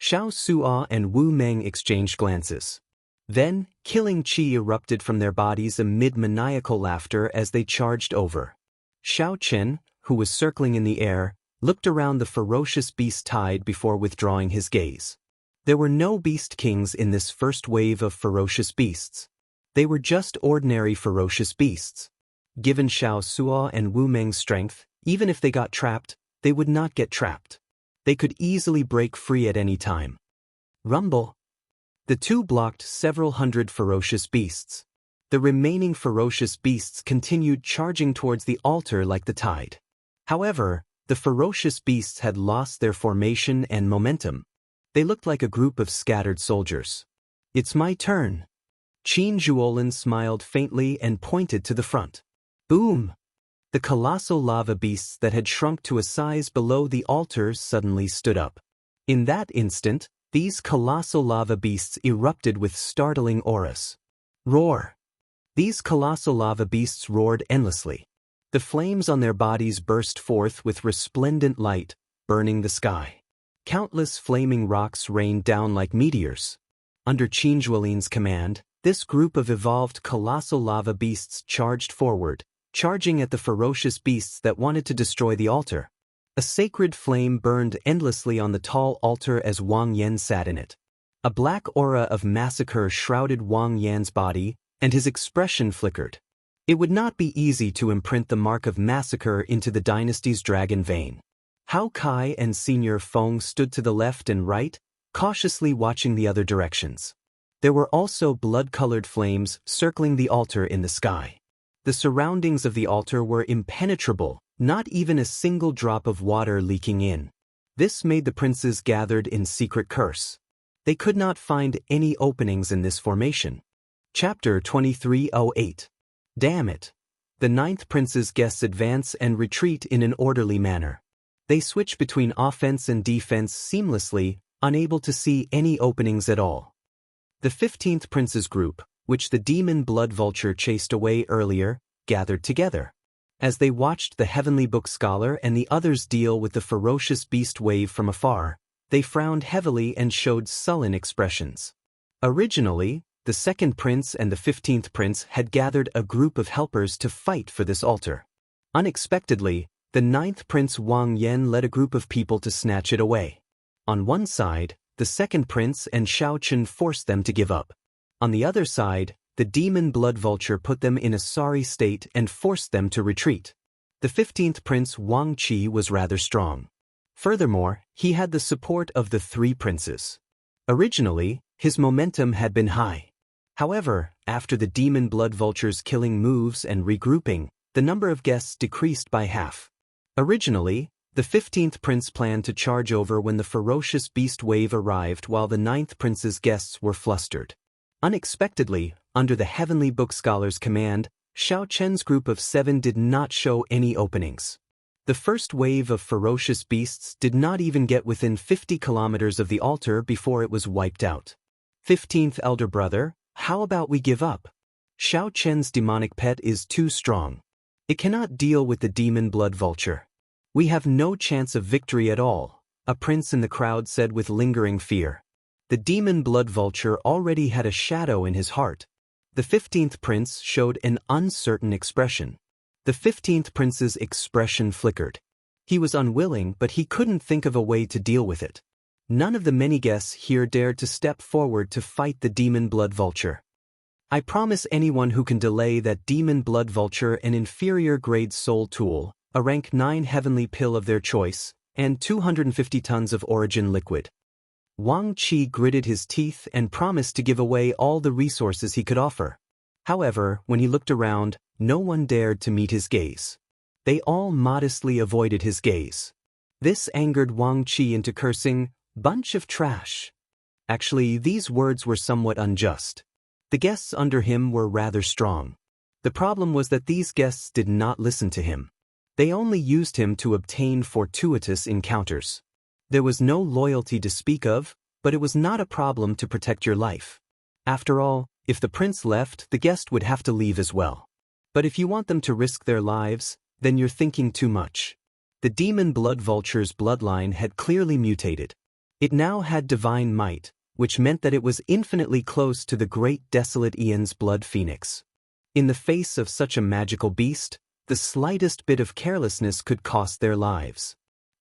Xiao Suo and Wu Meng exchanged glances. Then, killing chi erupted from their bodies amid maniacal laughter as they charged over. Xiao Chen, who was circling in the air, looked around the ferocious beast tide before withdrawing his gaze. There were no beast kings in this first wave of ferocious beasts. They were just ordinary ferocious beasts. Given Xiao Suo and Wu Meng's strength, even if they got trapped, they would not get trapped. They could easily break free at any time. Rumble. The two blocked several hundred ferocious beasts. The remaining ferocious beasts continued charging towards the altar like the tide. However, the ferocious beasts had lost their formation and momentum. They looked like a group of scattered soldiers. It's my turn. Qin Zhuolin smiled faintly and pointed to the front. Boom! The colossal lava beasts that had shrunk to a size below the altar suddenly stood up. In that instant, these colossal lava beasts erupted with startling auras. Roar! These colossal lava beasts roared endlessly. The flames on their bodies burst forth with resplendent light, burning the sky. Countless flaming rocks rained down like meteors. Under Qin Zhuolin's command, this group of evolved colossal lava beasts charged forward, charging at the ferocious beasts that wanted to destroy the altar. A sacred flame burned endlessly on the tall altar as Wang Yan sat in it. A black aura of massacre shrouded Wang Yan's body, and his expression flickered. It would not be easy to imprint the mark of massacre into the dynasty's dragon vein. Hao Kai and Senior Feng stood to the left and right, cautiously watching the other directions. There were also blood-colored flames circling the altar in the sky. The surroundings of the altar were impenetrable, not even a single drop of water leaking in. This made the princes gathered in secret curse. They could not find any openings in this formation. Chapter 2308. Damn it! The ninth prince's guests advance and retreat in an orderly manner. They switch between offense and defense seamlessly, unable to see any openings at all. The 15th prince's group, which the demon blood vulture chased away earlier, gathered together. As they watched the heavenly book scholar and the others deal with the ferocious beast wave from afar, they frowned heavily and showed sullen expressions. Originally, the second prince and the 15th prince had gathered a group of helpers to fight for this altar. Unexpectedly, the ninth prince Wang Yan led a group of people to snatch it away. On one side, the second prince and Xiao Chen forced them to give up. On the other side, the demon blood vulture put them in a sorry state and forced them to retreat. The 15th prince Wang Qi was rather strong. Furthermore, he had the support of the three princes. Originally, his momentum had been high. However, after the demon blood vulture's killing moves and regrouping, the number of guests decreased by half. Originally, the 15th prince planned to charge over when the ferocious beast wave arrived while the 9th prince's guests were flustered. Unexpectedly, under the heavenly book scholar's command, Xiao Chen's group of 7 did not show any openings. The first wave of ferocious beasts did not even get within 50 kilometers of the altar before it was wiped out. 15th elder brother, how about we give up? Xiao Chen's demonic pet is too strong. It cannot deal with the demon blood vulture. We have no chance of victory at all, a prince in the crowd said with lingering fear. The demon blood vulture already had a shadow in his heart. The 15th prince showed an uncertain expression. The 15th prince's expression flickered. He was unwilling, but he couldn't think of a way to deal with it. None of the many guests here dared to step forward to fight the demon blood vulture. I promise anyone who can delay that demon blood vulture an inferior grade soul tool, a rank 9 heavenly pill of their choice, and 250 tons of origin liquid. Wang Qi gritted his teeth and promised to give away all the resources he could offer. However, when he looked around, no one dared to meet his gaze. They all modestly avoided his gaze. This angered Wang Qi into cursing, "Bunch of trash." Actually, these words were somewhat unjust. The guests under him were rather strong. The problem was that these guests did not listen to him. They only used him to obtain fortuitous encounters. There was no loyalty to speak of, but it was not a problem to protect your life. After all, if the prince left, the guest would have to leave as well. But if you want them to risk their lives, then you're thinking too much. The demon blood vulture's bloodline had clearly mutated. It now had divine might, which meant that it was infinitely close to the great desolate Ian's blood phoenix. In the face of such a magical beast, the slightest bit of carelessness could cost their lives.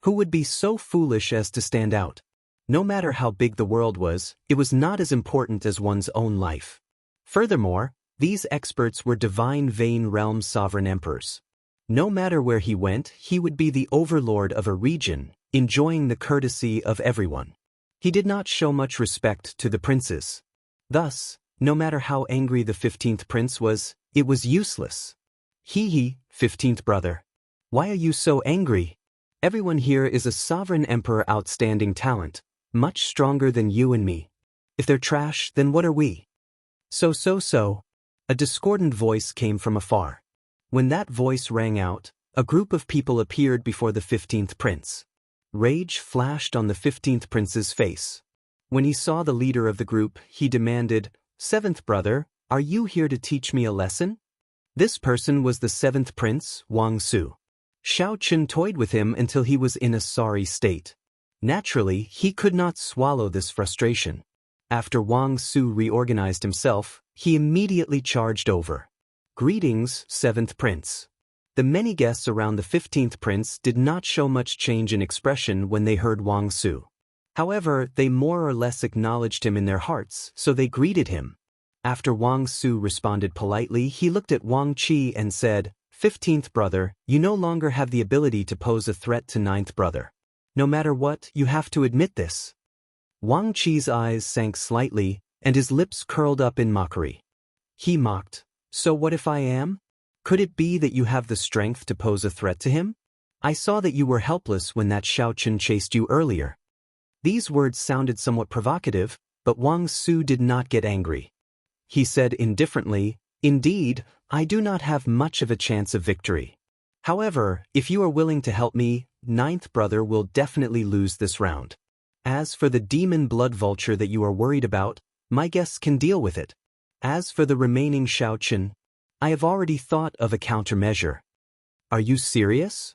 Who would be so foolish as to stand out? No matter how big the world was, it was not as important as one's own life. Furthermore, these experts were divine Vane realm sovereign emperors. No matter where he went, he would be the overlord of a region, enjoying the courtesy of everyone. He did not show much respect to the princes. Thus, no matter how angry the 15th prince was, it was useless. He, 15th brother. Why are you so angry? Everyone here is a sovereign emperor outstanding talent, much stronger than you and me. If they're trash, then what are we? So. A discordant voice came from afar. When that voice rang out, a group of people appeared before the 15th prince. Rage flashed on the 15th prince's face. When he saw the leader of the group, he demanded, "7th brother, are you here to teach me a lesson?" This person was the 7th prince, Wang Su. Xiao Qun toyed with him until he was in a sorry state. Naturally, he could not swallow this frustration. After Wang Su reorganized himself, he immediately charged over. "Greetings, 7th prince." The many guests around the 15th prince did not show much change in expression when they heard Wang Su. However, they more or less acknowledged him in their hearts, so they greeted him. After Wang Su responded politely, he looked at Wang Qi and said, "15th brother, you no longer have the ability to pose a threat to 9th brother. No matter what, you have to admit this." Wang Qi's eyes sank slightly, and his lips curled up in mockery. He mocked, "So what if I am? Could it be that you have the strength to pose a threat to him? I saw that you were helpless when that Xiao Qun chased you earlier." These words sounded somewhat provocative, but Wang Su did not get angry. He said indifferently, "Indeed, I do not have much of a chance of victory. However, if you are willing to help me, 9th brother will definitely lose this round. As for the demon blood vulture that you are worried about, my guests can deal with it. As for the remaining Xiao Qun, I have already thought of a countermeasure." "Are you serious?"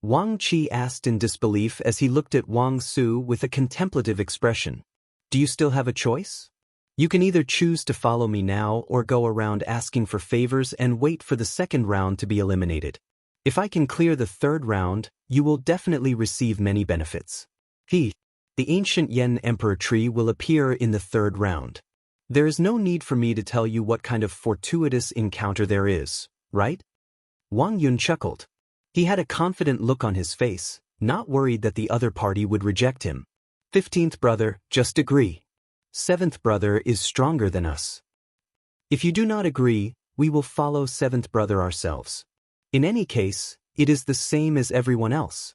Wang Qi asked in disbelief as he looked at Wang Su with a contemplative expression. "Do you still have a choice? You can either choose to follow me now or go around asking for favors and wait for the second round to be eliminated. If I can clear the third round, you will definitely receive many benefits. The ancient Yen Emperor tree will appear in the third round. There is no need for me to tell you what kind of fortuitous encounter there is, right?" Wang Yun chuckled. He had a confident look on his face, not worried that the other party would reject him. "15th brother, just agree. 7th brother is stronger than us. If you do not agree, we will follow 7th brother ourselves. In any case, it is the same as everyone else."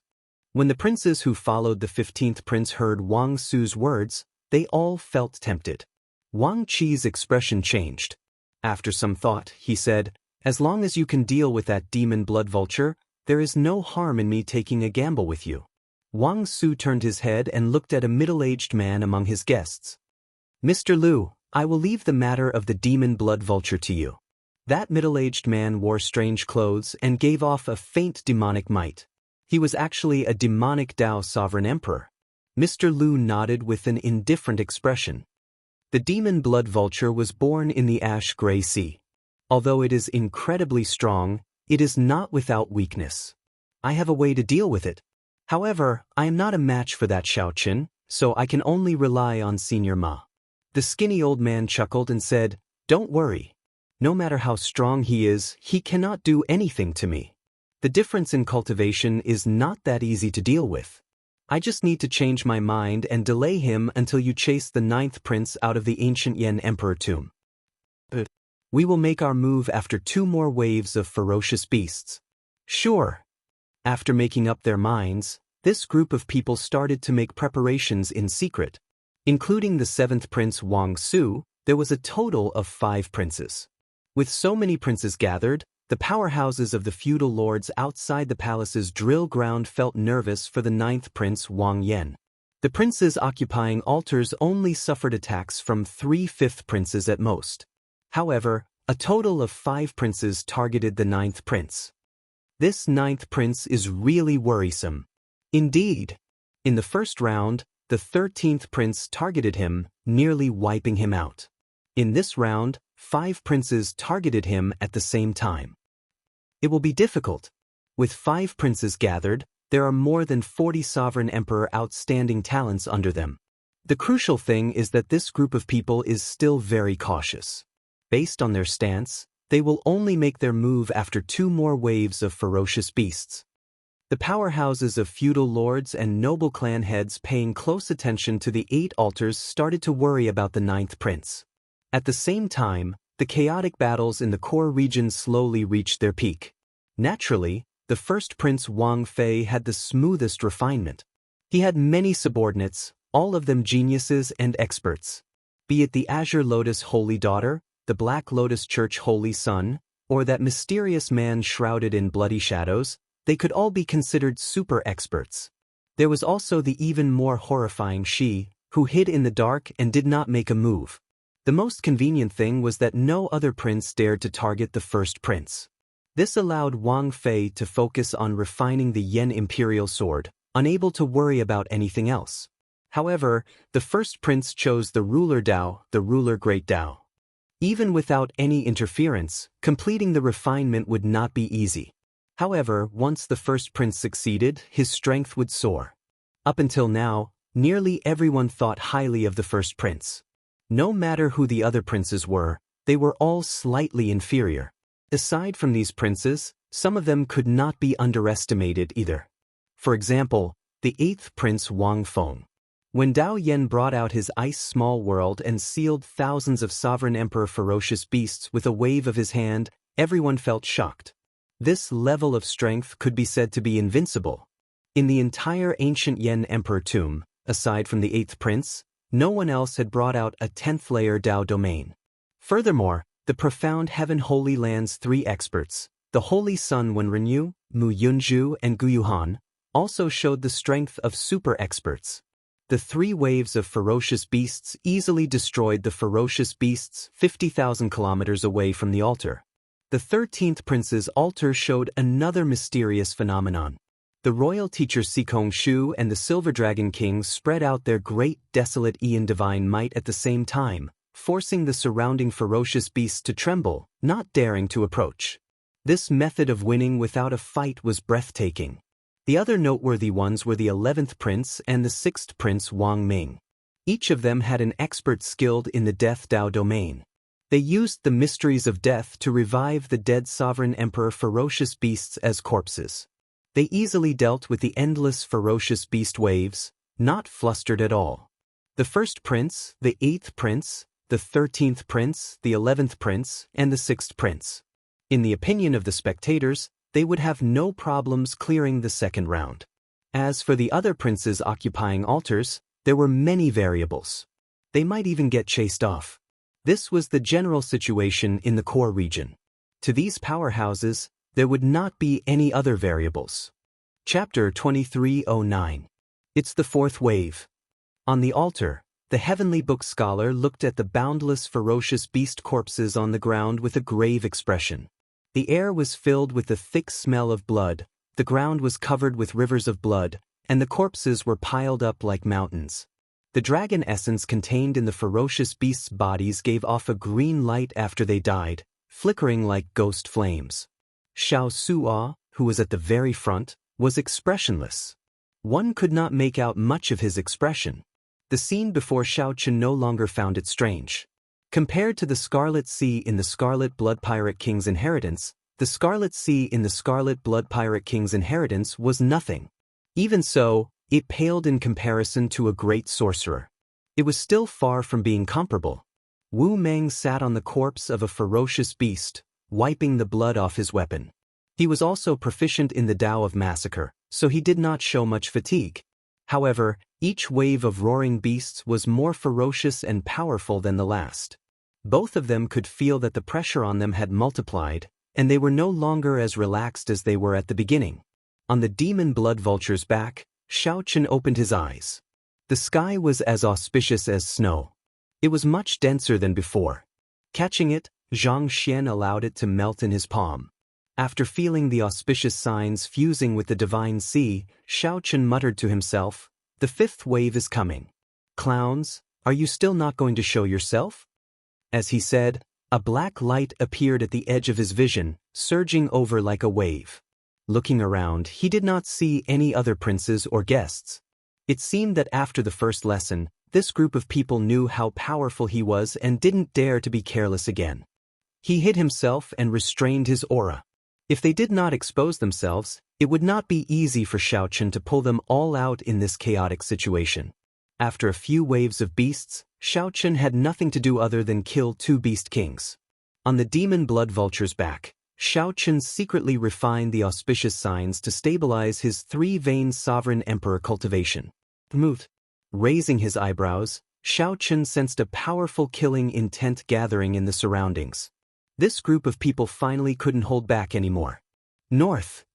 When the princes who followed the 15th prince heard Wang Su's words, they all felt tempted. Wang Qi's expression changed. After some thought, he said, "As long as you can deal with that demon blood vulture, there is no harm in me taking a gamble with you." Wang Su turned his head and looked at a middle-aged man among his guests. "Mr. Liu, I will leave the matter of the demon blood vulture to you." That middle-aged man wore strange clothes and gave off a faint demonic might. He was actually a demonic Dao sovereign emperor. Mr. Liu nodded with an indifferent expression. The demon blood vulture was born in the ash-gray sea. Although it is incredibly strong, it is not without weakness. I have a way to deal with it. However, I am not a match for that Xiao Qun, so I can only rely on Senior Ma. The skinny old man chuckled and said, "Don't worry. No matter how strong he is, he cannot do anything to me. The difference in cultivation is not that easy to deal with. I just need to change my mind and delay him until you chase the 9th prince out of the ancient Yen Emperor tomb. But we will make our move after 2 more waves of ferocious beasts." "Sure." After making up their minds, this group of people started to make preparations in secret. Including the 7th prince Wang Su, there was a total of 5 princes. With so many princes gathered, The powerhouses of the feudal lords outside the palace's drill ground felt nervous for the ninth prince Wang Yan. The princes occupying altars only suffered attacks from 3/5 princes at most. However, a total of 5 princes targeted the ninth prince. This ninth prince is really worrisome. Indeed. In the first round, the 13th prince targeted him, nearly wiping him out. In this round, 5 princes targeted him at the same time. It will be difficult. With 5 princes gathered, there are more than 40 sovereign emperor outstanding talents under them. The crucial thing is that this group of people is still very cautious. Based on their stance, they will only make their move after 2 more waves of ferocious beasts. The powerhouses of feudal lords and noble clan heads paying close attention to the 8 altars started to worry about the ninth prince. At the same time, the chaotic battles in the core region slowly reached their peak. Naturally, the first prince Wang Fei had the smoothest refinement. He had many subordinates, all of them geniuses and experts. Be it the Azure Lotus Holy Daughter, the Black Lotus Church Holy Son, or that mysterious man shrouded in bloody shadows, they could all be considered super experts. There was also the even more horrifying Shi, who hid in the dark and did not make a move. The most convenient thing was that no other prince dared to target the first prince. This allowed Wang Fei to focus on refining the Yen Imperial Sword, unable to worry about anything else. However, the first prince chose the ruler Dao, the ruler Great Dao. Even without any interference, completing the refinement would not be easy. However, once the first prince succeeded, his strength would soar. Up until now, nearly everyone thought highly of the first prince. No matter who the other princes were, they were all slightly inferior. Aside from these princes, some of them could not be underestimated either. For example, the 8th prince Wang Feng. When Dao Yan brought out his ice small world and sealed thousands of sovereign emperor ferocious beasts with a wave of his hand, everyone felt shocked. This level of strength could be said to be invincible. In the entire ancient Yen emperor tomb, aside from the 8th prince, no one else had brought out a 10th layer Dao domain. Furthermore, the profound Heaven Holy Land's 3 experts, the Holy Sun Wenrenyu, Mu Yunju and Guyuhan, also showed the strength of super experts. The 3 waves of ferocious beasts easily destroyed the ferocious beasts 50,000 kilometers away from the altar. The 13th prince's altar showed another mysterious phenomenon. The royal teacher Sikong Shu and the Silver Dragon King spread out their great desolate Aeon divine might at the same time, forcing the surrounding ferocious beasts to tremble, not daring to approach. This method of winning without a fight was breathtaking. The other noteworthy ones were the 11th prince and the 6th prince Wang Ming. Each of them had an expert skilled in the Death Dao domain. They used the mysteries of death to revive the dead sovereign emperor ferocious beasts as corpses. They easily dealt with the endless ferocious beast waves, not flustered at all. The first prince, the 8th prince, the 13th prince, the 11th prince, and the 6th prince. In the opinion of the spectators, they would have no problems clearing the second round. As for the other princes occupying altars, there were many variables. They might even get chased off. This was the general situation in the core region. To these powerhouses, there would not be any other variables. Chapter 2309. It's the 4th wave. On the altar, the heavenly book scholar looked at the boundless ferocious beast corpses on the ground with a grave expression. The air was filled with the thick smell of blood, the ground was covered with rivers of blood, and the corpses were piled up like mountains. The dragon essence contained in the ferocious beasts' bodies gave off a green light after they died, flickering like ghost flames. Xiao Su'a, who was at the very front, was expressionless. One could not make out much of his expression. The scene before Xiao Chen no longer found it strange. Compared to the Scarlet Sea in the Scarlet Blood Pirate King's inheritance, the Scarlet Sea in the Scarlet Blood Pirate King's inheritance was nothing. Even so, it paled in comparison to a great sorcerer. It was still far from being comparable. Wu Meng sat on the corpse of a ferocious beast, wiping the blood off his weapon. He was also proficient in the Tao of Massacre, so he did not show much fatigue. However, each wave of roaring beasts was more ferocious and powerful than the last. Both of them could feel that the pressure on them had multiplied, and they were no longer as relaxed as they were at the beginning. On the demon blood vulture's back, Xiao Chen opened his eyes. The sky was as auspicious as snow. It was much denser than before. Catching it, Zhang Xian allowed it to melt in his palm. After feeling the auspicious signs fusing with the divine sea, Xiao Chen muttered to himself, "The fifth wave is coming. Clowns, are you still not going to show yourself?" As he said, a black light appeared at the edge of his vision, surging over like a wave. Looking around, he did not see any other princes or guests. It seemed that after the first lesson, this group of people knew how powerful he was and didn't dare to be careless again. He hid himself and restrained his aura. If they did not expose themselves, it would not be easy for Xiao Chen to pull them all out in this chaotic situation. After a few waves of beasts, Xiao Chen had nothing to do other than kill 2 beast kings. On the demon blood vulture's back, Xiao Chen secretly refined the auspicious signs to stabilize his 3-vein sovereign emperor cultivation. Raising his eyebrows, Xiao Chen sensed a powerful killing intent gathering in the surroundings. This group of people finally couldn't hold back anymore. North.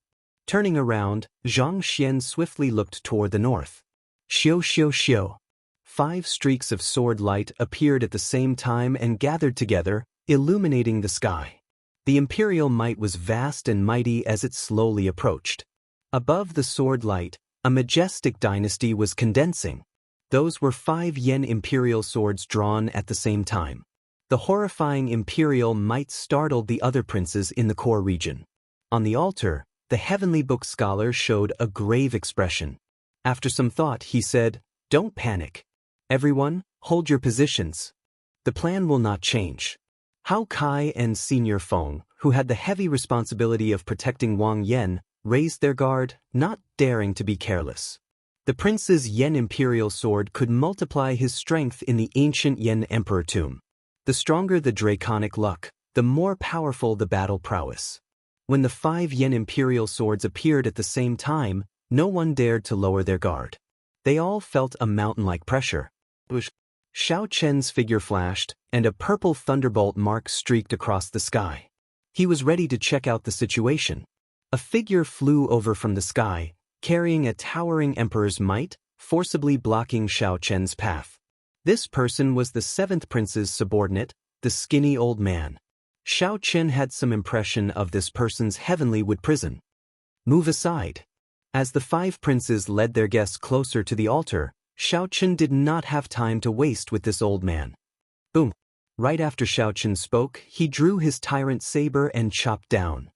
Turning around, Zhang Xian swiftly looked toward the north. Xiu xiu xiu. 5 streaks of sword light appeared at the same time and gathered together, illuminating the sky. The imperial might was vast and mighty as it slowly approached. Above the sword light, a majestic dynasty was condensing. Those were 5 yen imperial swords drawn at the same time. The horrifying imperial might startled the other princes in the core region. On the altar, the heavenly book scholar showed a grave expression. After some thought, he said, "Don't panic. Everyone, hold your positions. The plan will not change." Hao Kai and Senior Feng, who had the heavy responsibility of protecting Wang Yan, raised their guard, not daring to be careless. The prince's Yen imperial sword could multiply his strength in the ancient Yen emperor tomb. The stronger the draconic luck, the more powerful the battle prowess. When the 5 yen imperial swords appeared at the same time, no one dared to lower their guard. They all felt a mountain-like pressure. Xiao Chen's figure flashed, and a purple thunderbolt mark streaked across the sky. He was ready to check out the situation. A figure flew over from the sky, carrying a towering emperor's might, forcibly blocking Xiao Chen's path. This person was the 7th prince's subordinate, the skinny old man. Xiao Chen had some impression of this person's heavenly wood prison. "Move aside." As the 5 princes led their guests closer to the altar, Xiao Chen did not have time to waste with this old man. Boom! Right after Xiao Chen spoke, he drew his tyrant saber and chopped down.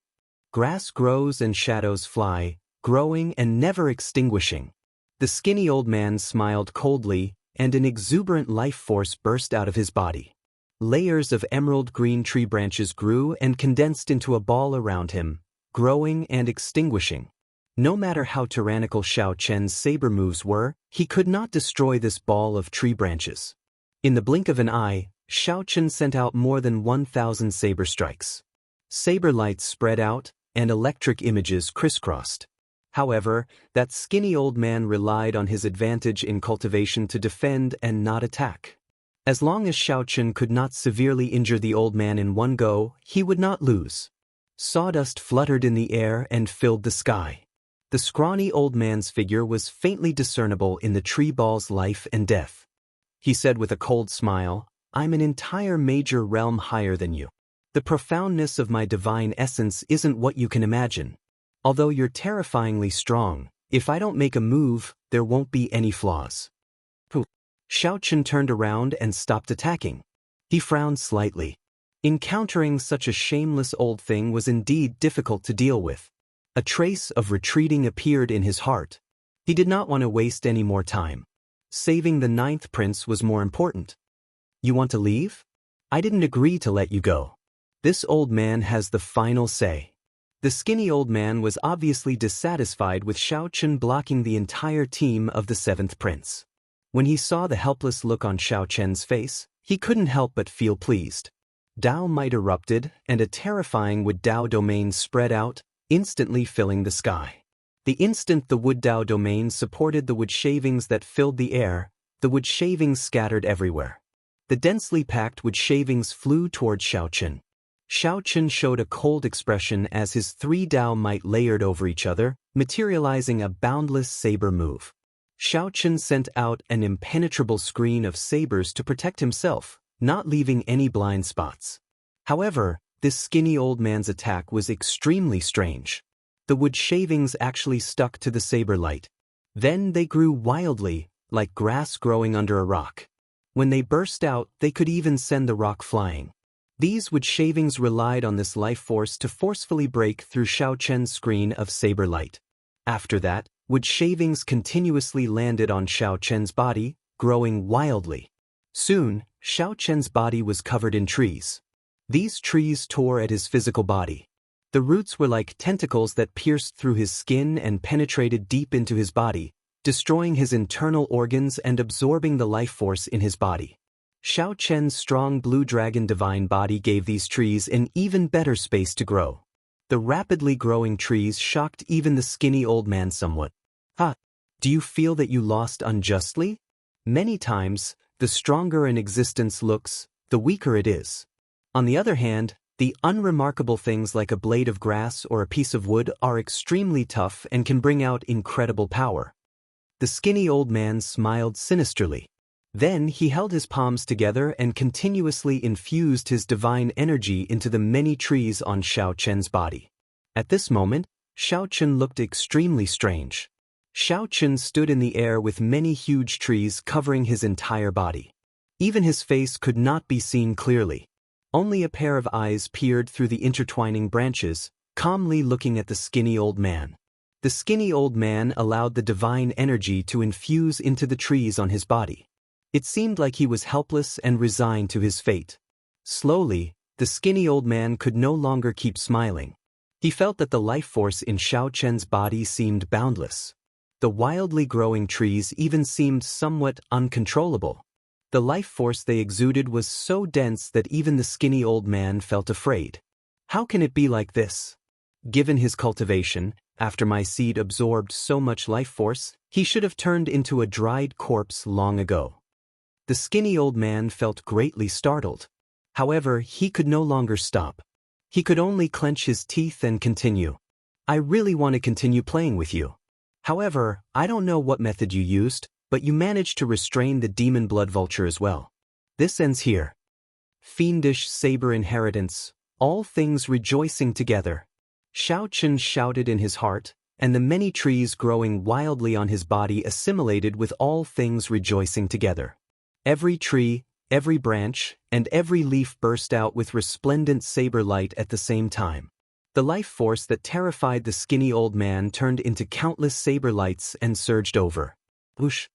Grass grows and shadows fly, growing and never extinguishing. The skinny old man smiled coldly, and an exuberant life force burst out of his body. Layers of emerald green tree branches grew and condensed into a ball around him, growing and extinguishing. No matter how tyrannical Xiao Chen's saber moves were, he could not destroy this ball of tree branches. In the blink of an eye, Xiao Chen sent out more than 1,000 saber strikes. Saber lights spread out, and electric images crisscrossed. However, that skinny old man relied on his advantage in cultivation to defend and not attack. As long as Xiao Chen could not severely injure the old man in one go, he would not lose. Sawdust fluttered in the air and filled the sky. The scrawny old man's figure was faintly discernible in the tree ball's life and death. He said with a cold smile, "I'm an entire major realm higher than you. The profoundness of my divine essence isn't what you can imagine. Although you're terrifyingly strong, if I don't make a move, there won't be any flaws." Xiao Chen turned around and stopped attacking. He frowned slightly. Encountering such a shameless old thing was indeed difficult to deal with. A trace of retreating appeared in his heart. He did not want to waste any more time. Saving the 9th prince was more important. "You want to leave? I didn't agree to let you go. This old man has the final say." The skinny old man was obviously dissatisfied with Xiao Chen blocking the entire team of the 7th prince. When he saw the helpless look on Xiao Chen's face, he couldn't help but feel pleased. Dao might erupted, and a terrifying wood Dao domain spread out, instantly filling the sky. The instant the wood Dao domain supported the wood shavings that filled the air, the wood shavings scattered everywhere. The densely packed wood shavings flew toward Xiao Chen. Xiao Chen showed a cold expression as his 3 Dao might layered over each other, materializing a boundless saber move. Xiao Chen sent out an impenetrable screen of sabers to protect himself, not leaving any blind spots. However, this skinny old man's attack was extremely strange. The wood shavings actually stuck to the saber light. Then they grew wildly, like grass growing under a rock. When they burst out, they could even send the rock flying. These wood shavings relied on this life force to forcefully break through Xiao Chen's screen of saber light. After that, wood shavings continuously landed on Xiao Chen's body, growing wildly. Soon, Xiao Chen's body was covered in trees. These trees tore at his physical body. The roots were like tentacles that pierced through his skin and penetrated deep into his body, destroying his internal organs and absorbing the life force in his body. Xiao Chen's strong blue dragon divine body gave these trees an even better space to grow. The rapidly growing trees shocked even the skinny old man somewhat. Do you feel that you lost unjustly? Many times, the stronger an existence looks, the weaker it is. On the other hand, the unremarkable things like a blade of grass or a piece of wood are extremely tough and can bring out incredible power. The skinny old man smiled sinisterly. Then he held his palms together and continuously infused his divine energy into the many trees on Xiao Chen's body. At this moment, Xiao Chen looked extremely strange. Xiao Chen stood in the air with many huge trees covering his entire body. Even his face could not be seen clearly. Only a pair of eyes peered through the intertwining branches, calmly looking at the skinny old man. The skinny old man allowed the divine energy to infuse into the trees on his body. It seemed like he was helpless and resigned to his fate. Slowly, the skinny old man could no longer keep smiling. He felt that the life force in Xiao Chen's body seemed boundless. The wildly growing trees even seemed somewhat uncontrollable. The life force they exuded was so dense that even the skinny old man felt afraid. How can it be like this? Given his cultivation, after my seed absorbed so much life force, he should have turned into a dried corpse long ago. The skinny old man felt greatly startled. However, he could no longer stop. He could only clench his teeth and continue. I really want to continue playing with you. However, I don't know what method you used, but you managed to restrain the demon blood vulture as well. This ends here. Fiendish saber inheritance, all things rejoicing together. Xiao Chen shouted in his heart, and the many trees growing wildly on his body assimilated with all things rejoicing together. Every tree, every branch, and every leaf burst out with resplendent saber light at the same time. The life force that terrified the skinny old man turned into countless saber lights and surged over. Whoosh!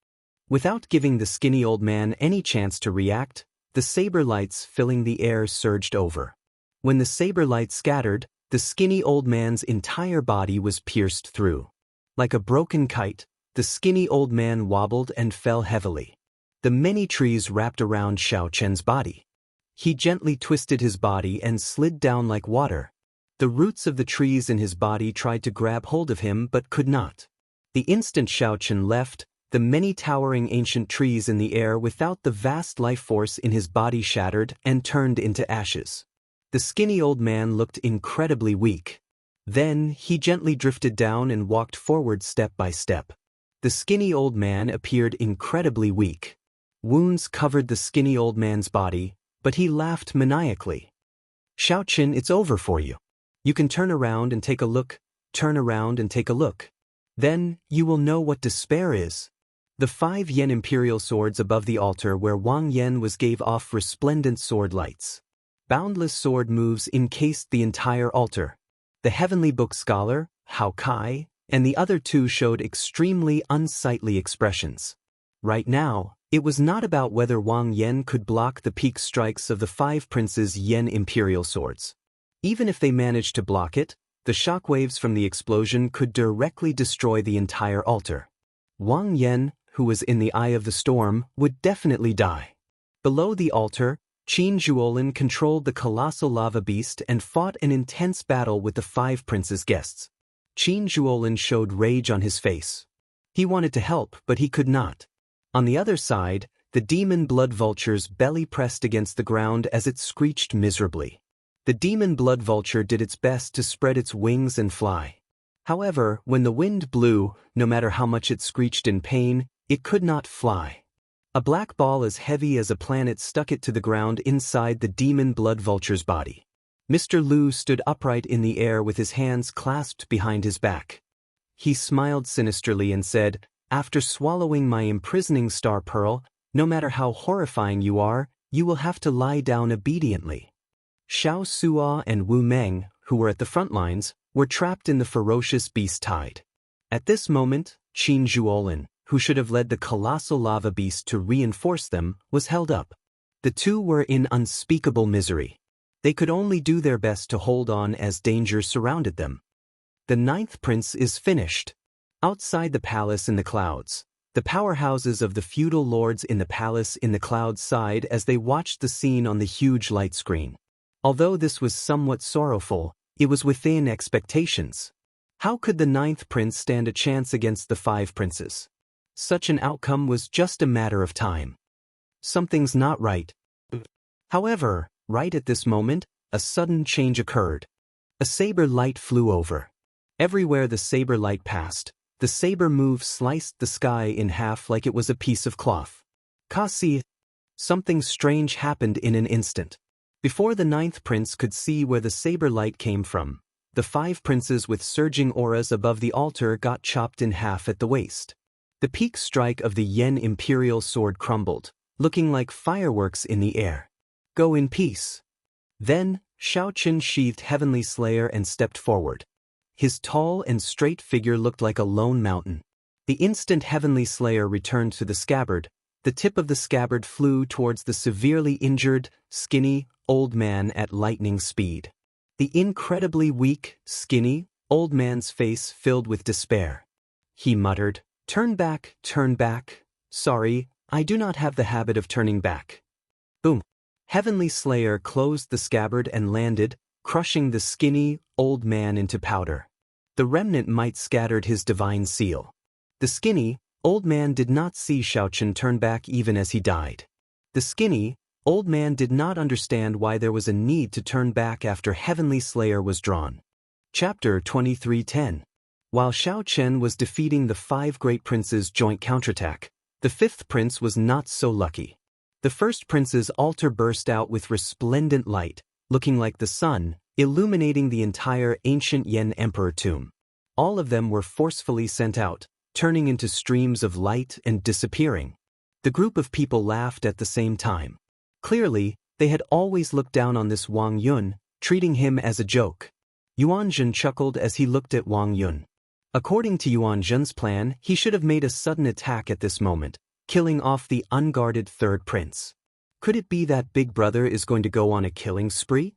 Without giving the skinny old man any chance to react, the saber lights filling the air surged over. When the saber light scattered, the skinny old man's entire body was pierced through. Like a broken kite, the skinny old man wobbled and fell heavily. The many trees wrapped around Xiao Chen's body. He gently twisted his body and slid down like water. The roots of the trees in his body tried to grab hold of him but could not. The instant Xiao Chen left, the many towering ancient trees in the air without the vast life force in his body shattered and turned into ashes. The skinny old man looked incredibly weak. Then, he gently drifted down and walked forward step by step. The skinny old man appeared incredibly weak. Wounds covered the skinny old man's body, but he laughed maniacally. Xiao Chen, it's over for you. You can turn around and take a look, turn around and take a look. Then, you will know what despair is. The 5 yen imperial swords above the altar where Wang Yen was gave off resplendent sword lights. Boundless sword moves encased the entire altar. The heavenly book scholar, Hao Kai, and the other two showed extremely unsightly expressions. Right now, it was not about whether Wang Yen could block the peak strikes of the 5 princes' Yen imperial swords. Even if they managed to block it, the shockwaves from the explosion could directly destroy the entire altar. Wang Yen, who was in the eye of the storm, would definitely die. Below the altar, Qin Zhuolin controlled the colossal lava beast and fought an intense battle with the 5 princes' guests. Qin Zhuolin showed rage on his face. He wanted to help, but he could not. On the other side, the demon blood vulture's belly pressed against the ground as it screeched miserably. The demon blood vulture did its best to spread its wings and fly. However, when the wind blew, no matter how much it screeched in pain, it could not fly. A black ball as heavy as a planet stuck it to the ground inside the demon blood vulture's body. Mr. Liu stood upright in the air with his hands clasped behind his back. He smiled sinisterly and said, "After swallowing my imprisoning star pearl, no matter how horrifying you are, you will have to lie down obediently." Xiao Suo and Wu Meng, who were at the front lines, were trapped in the ferocious beast tide. At this moment, Qin Zhuolin, who should have led the colossal lava beast to reinforce them, was held up. The two were in unspeakable misery. They could only do their best to hold on as danger surrounded them. The 9th prince is finished. Outside the palace in the clouds, the powerhouses of the feudal lords in the palace in the clouds sighed as they watched the scene on the huge light screen. Although this was somewhat sorrowful, it was within expectations. How could the 9th prince stand a chance against the 5 princes? Such an outcome was just a matter of time. Something's not right. However, right at this moment, a sudden change occurred. A saber light flew over. Everywhere the saber light passed, the saber move sliced the sky in half like it was a piece of cloth. Kasi, something strange happened in an instant. Before the 9th prince could see where the saber light came from, the 5 princes with surging auras above the altar got chopped in half at the waist. The peak strike of the Yen imperial sword crumbled, looking like fireworks in the air. "Go in peace." Then, Shaoqin sheathed Heavenly Slayer and stepped forward. His tall and straight figure looked like a lone mountain. The instant Heavenly Slayer returned to the scabbard, the tip of the scabbard flew towards the severely injured, skinny, old man at lightning speed. The incredibly weak, skinny, old man's face filled with despair. He muttered, turn back, sorry, I do not have the habit of turning back." Boom. Heavenly Slayer closed the scabbard and landed, crushing the skinny, old man into powder. The remnant might scattered his divine seal. The skinny, old man did not see Shaoqin turn back even as he died. The skinny, old man did not understand why there was a need to turn back after Heavenly Slayer was drawn. Chapter 23:10. While Shaoqin was defeating the 5 great princes' joint counterattack, the 5th prince was not so lucky. The 1st prince's altar burst out with resplendent light, looking like the sun, illuminating the entire ancient Yen emperor tomb. All of them were forcefully sent out, turning into streams of light and disappearing. The group of people laughed at the same time. Clearly, they had always looked down on this Wang Yun, treating him as a joke. Yuan Zhen chuckled as he looked at Wang Yun. According to Yuan Zhen's plan, he should have made a sudden attack at this moment, killing off the unguarded 3rd prince. Could it be that Big Brother is going to go on a killing spree?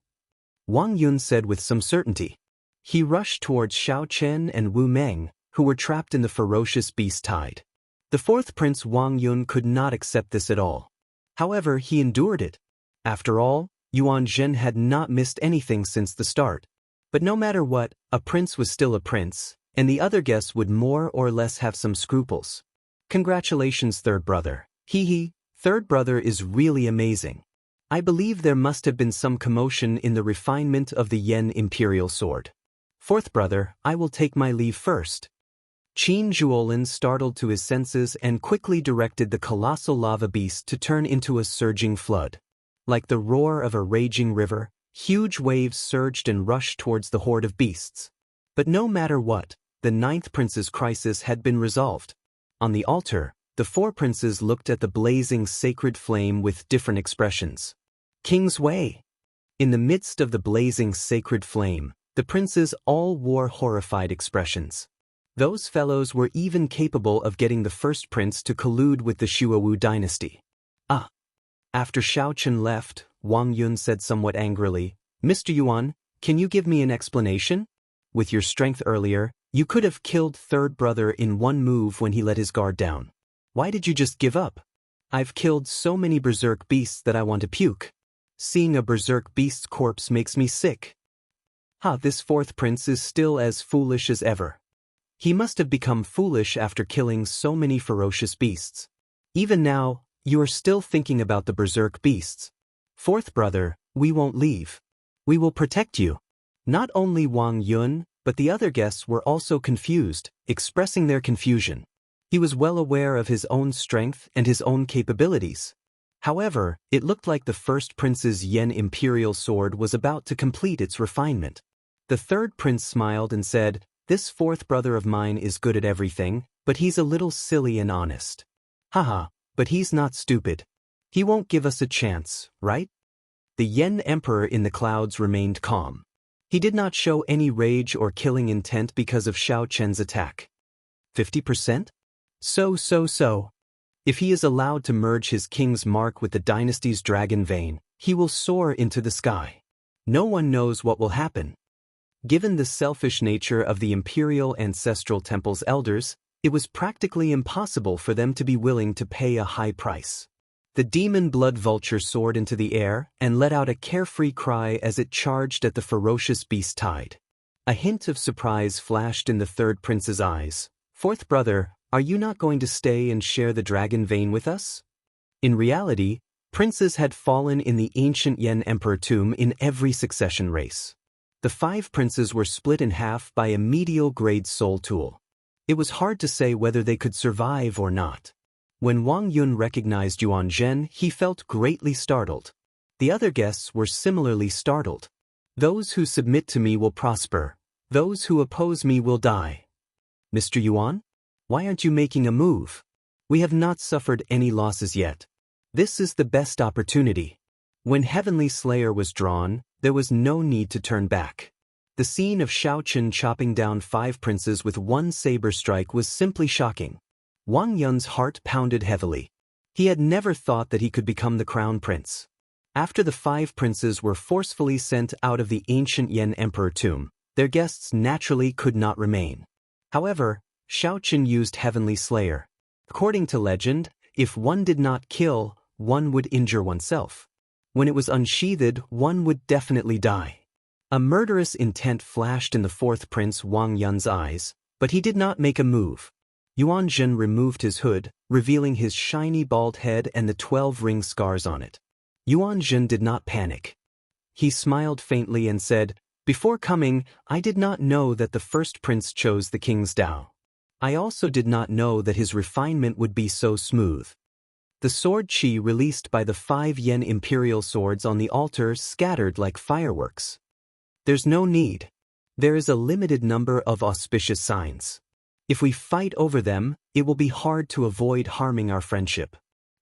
Wang Yun said with some certainty. He rushed towards Shaoqin and Wu Meng, who were trapped in the ferocious beast tide. The 4th prince Wang Yun could not accept this at all. However, he endured it. After all, Yuan Zhen had not missed anything since the start. But no matter what, a prince was still a prince, and the other guests would more or less have some scruples. Congratulations, 3rd brother. Hee, 3rd brother is really amazing. I believe there must have been some commotion in the refinement of the Yen imperial sword. 4th brother, I will take my leave first. Qin Zhuolin startled to his senses and quickly directed the colossal lava beast to turn into a surging flood. Like the roar of a raging river, huge waves surged and rushed towards the horde of beasts. But no matter what, the 9th prince's crisis had been resolved. On the altar, the 4 princes looked at the blazing sacred flame with different expressions. King's Way. In the midst of the blazing sacred flame, the princes all wore horrified expressions. Those fellows were even capable of getting the 1st prince to collude with the Shuowu dynasty. After Shaoqin left, Wang Yun said somewhat angrily, "Mr. Yuan, can you give me an explanation? With your strength earlier, you could have killed 3rd brother in one move when he let his guard down. Why did you just give up? I've killed so many berserk beasts that I want to puke. Seeing a berserk beast's corpse makes me sick." This 4th prince is still as foolish as ever. He must have become foolish after killing so many ferocious beasts. Even now, you are still thinking about the berserk beasts. 4th brother, we won't leave. We will protect you. Not only Wang Yun, but the other guests were also confused, expressing their confusion. He was well aware of his own strength and his own capabilities. However, it looked like the first prince's Yen imperial sword was about to complete its refinement. The third prince smiled and said, "This fourth brother of mine is good at everything, but he's a little silly and honest. Haha, but he's not stupid. He won't give us a chance, right?" The Yen emperor in the clouds remained calm. He did not show any rage or killing intent because of Xiao Chen's attack. 50%? So. If he is allowed to merge his king's mark with the dynasty's dragon vein, he will soar into the sky. No one knows what will happen. Given the selfish nature of the imperial ancestral temple's elders, it was practically impossible for them to be willing to pay a high price. The demon blood vulture soared into the air and let out a carefree cry as it charged at the ferocious beast tide. A hint of surprise flashed in the third prince's eyes. "Fourth brother, are you not going to stay and share the dragon vein with us?" In reality, princes had fallen in the ancient Yen emperor tomb in every succession race. The 5 princes were split in half by a medial-grade soul tool. It was hard to say whether they could survive or not. When Wang Yun recognized Yuan Zhen, he felt greatly startled. The other guests were similarly startled. "Those who submit to me will prosper. Those who oppose me will die." "Mr. Yuan? Why aren't you making a move? We have not suffered any losses yet. This is the best opportunity." When Heavenly Slayer was drawn, there was no need to turn back. The scene of Xiao Chen chopping down 5 princes with one saber strike was simply shocking. Wang Yun's heart pounded heavily. He had never thought that he could become the crown prince. After the 5 princes were forcefully sent out of the ancient Yen emperor tomb, their guests naturally could not remain. However, Xiao Chen used Heavenly Slayer. According to legend, if one did not kill, one would injure oneself. When it was unsheathed, one would definitely die. A murderous intent flashed in the 4th prince Wang Yun's eyes, but he did not make a move. Yuan Zhen removed his hood, revealing his shiny bald head and the 12 ring scars on it. Yuan Zhen did not panic. He smiled faintly and said, "Before coming, I did not know that the first prince chose the king's Tao. I also did not know that his refinement would be so smooth." The sword qi released by the 5 Yen imperial swords on the altar scattered like fireworks. "There's no need. There is a limited number of auspicious signs. If we fight over them, it will be hard to avoid harming our friendship.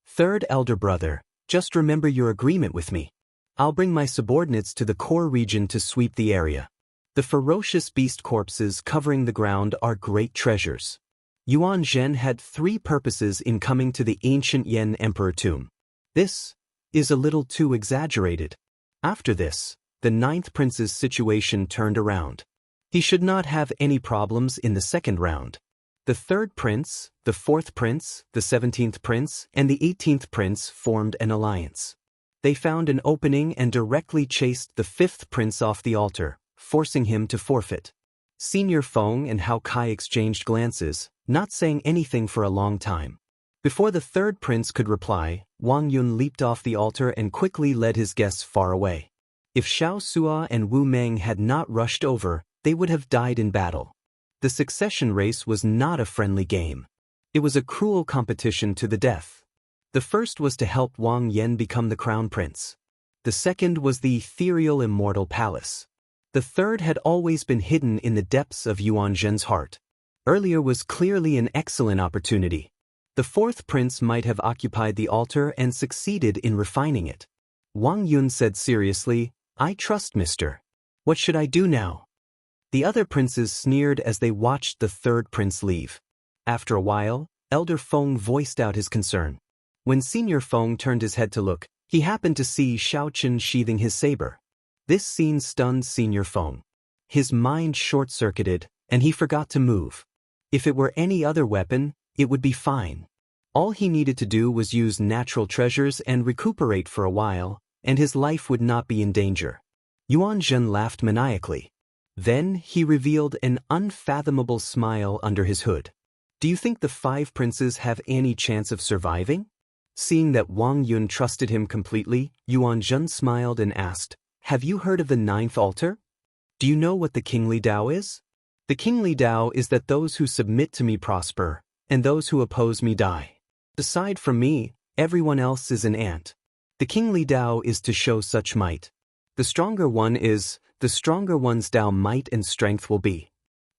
Third elder brother, just remember your agreement with me. I'll bring my subordinates to the core region to sweep the area. The ferocious beast corpses covering the ground are great treasures." Yuan Zhen had 3 purposes in coming to the ancient Yen emperor tomb. This is a little too exaggerated. After this, the 9th prince's situation turned around. He should not have any problems in the second round. The 3rd prince, the 4th prince, the 17th prince, and the 18th prince formed an alliance. They found an opening and directly chased the 5th prince off the altar, forcing him to forfeit. Senior Feng and Hao Kai exchanged glances, not saying anything for a long time. Before the 3rd prince could reply, Wang Yun leaped off the altar and quickly led his guests far away. If Xiao Sua and Wu Meng had not rushed over, they would have died in battle. The succession race was not a friendly game. It was a cruel competition to the death. The first was to help Wang Yen become the crown prince. The second was the ethereal immortal palace. The third had always been hidden in the depths of Yuan Zhen's heart. Earlier was clearly an excellent opportunity. The 4th prince might have occupied the altar and succeeded in refining it. Wang Yun said seriously, "I trust Mr. What should I do now?" The other princes sneered as they watched the 3rd prince leave. After a while, Elder Feng voiced out his concern. When Senior Feng turned his head to look, he happened to see Xiao Chen sheathing his saber. This scene stunned Senior Feng. His mind short-circuited, and he forgot to move. If it were any other weapon, it would be fine. All he needed to do was use natural treasures and recuperate for a while, and his life would not be in danger. Yuan Zhen laughed maniacally. Then he revealed an unfathomable smile under his hood. "Do you think the 5 princes have any chance of surviving?" Seeing that Wang Yun trusted him completely, Yuan Zhen smiled and asked, have you heard of the ninth altar? Do you know what the kingly Tao is? The kingly Tao is that those who submit to me prosper, and those who oppose me die. Aside from me, everyone else is an ant. The kingly Tao is to show such might. The stronger one's Tao might and strength will be.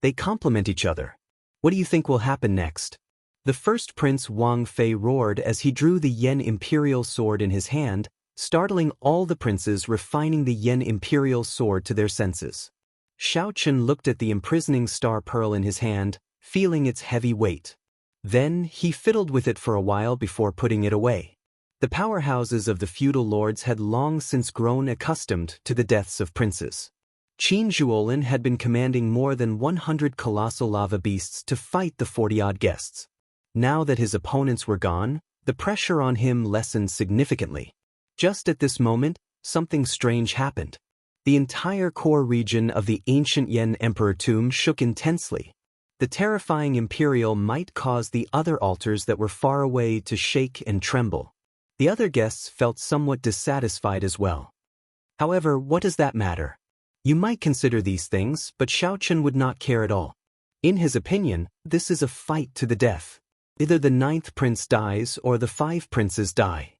They complement each other. What do you think will happen next? The first prince Wang Fei roared as he drew the Yen imperial sword in his hand, startling all the princes, refining the Yen imperial sword to their senses. Xiao Chen looked at the imprisoning star pearl in his hand, feeling its heavy weight. Then he fiddled with it for a while before putting it away. The powerhouses of the feudal lords had long since grown accustomed to the deaths of princes. Qin Zhuolin had been commanding more than 100 colossal lava beasts to fight the 40-odd guests. Now that his opponents were gone, the pressure on him lessened significantly. Just at this moment, something strange happened. The entire core region of the ancient Yen Emperor tomb shook intensely. The terrifying imperial might caused the other altars that were far away to shake and tremble. The other guests felt somewhat dissatisfied as well. However, what does that matter? You might consider these things, but Xiao Chen would not care at all. In his opinion, this is a fight to the death. Either the ninth prince dies or the 5 princes die.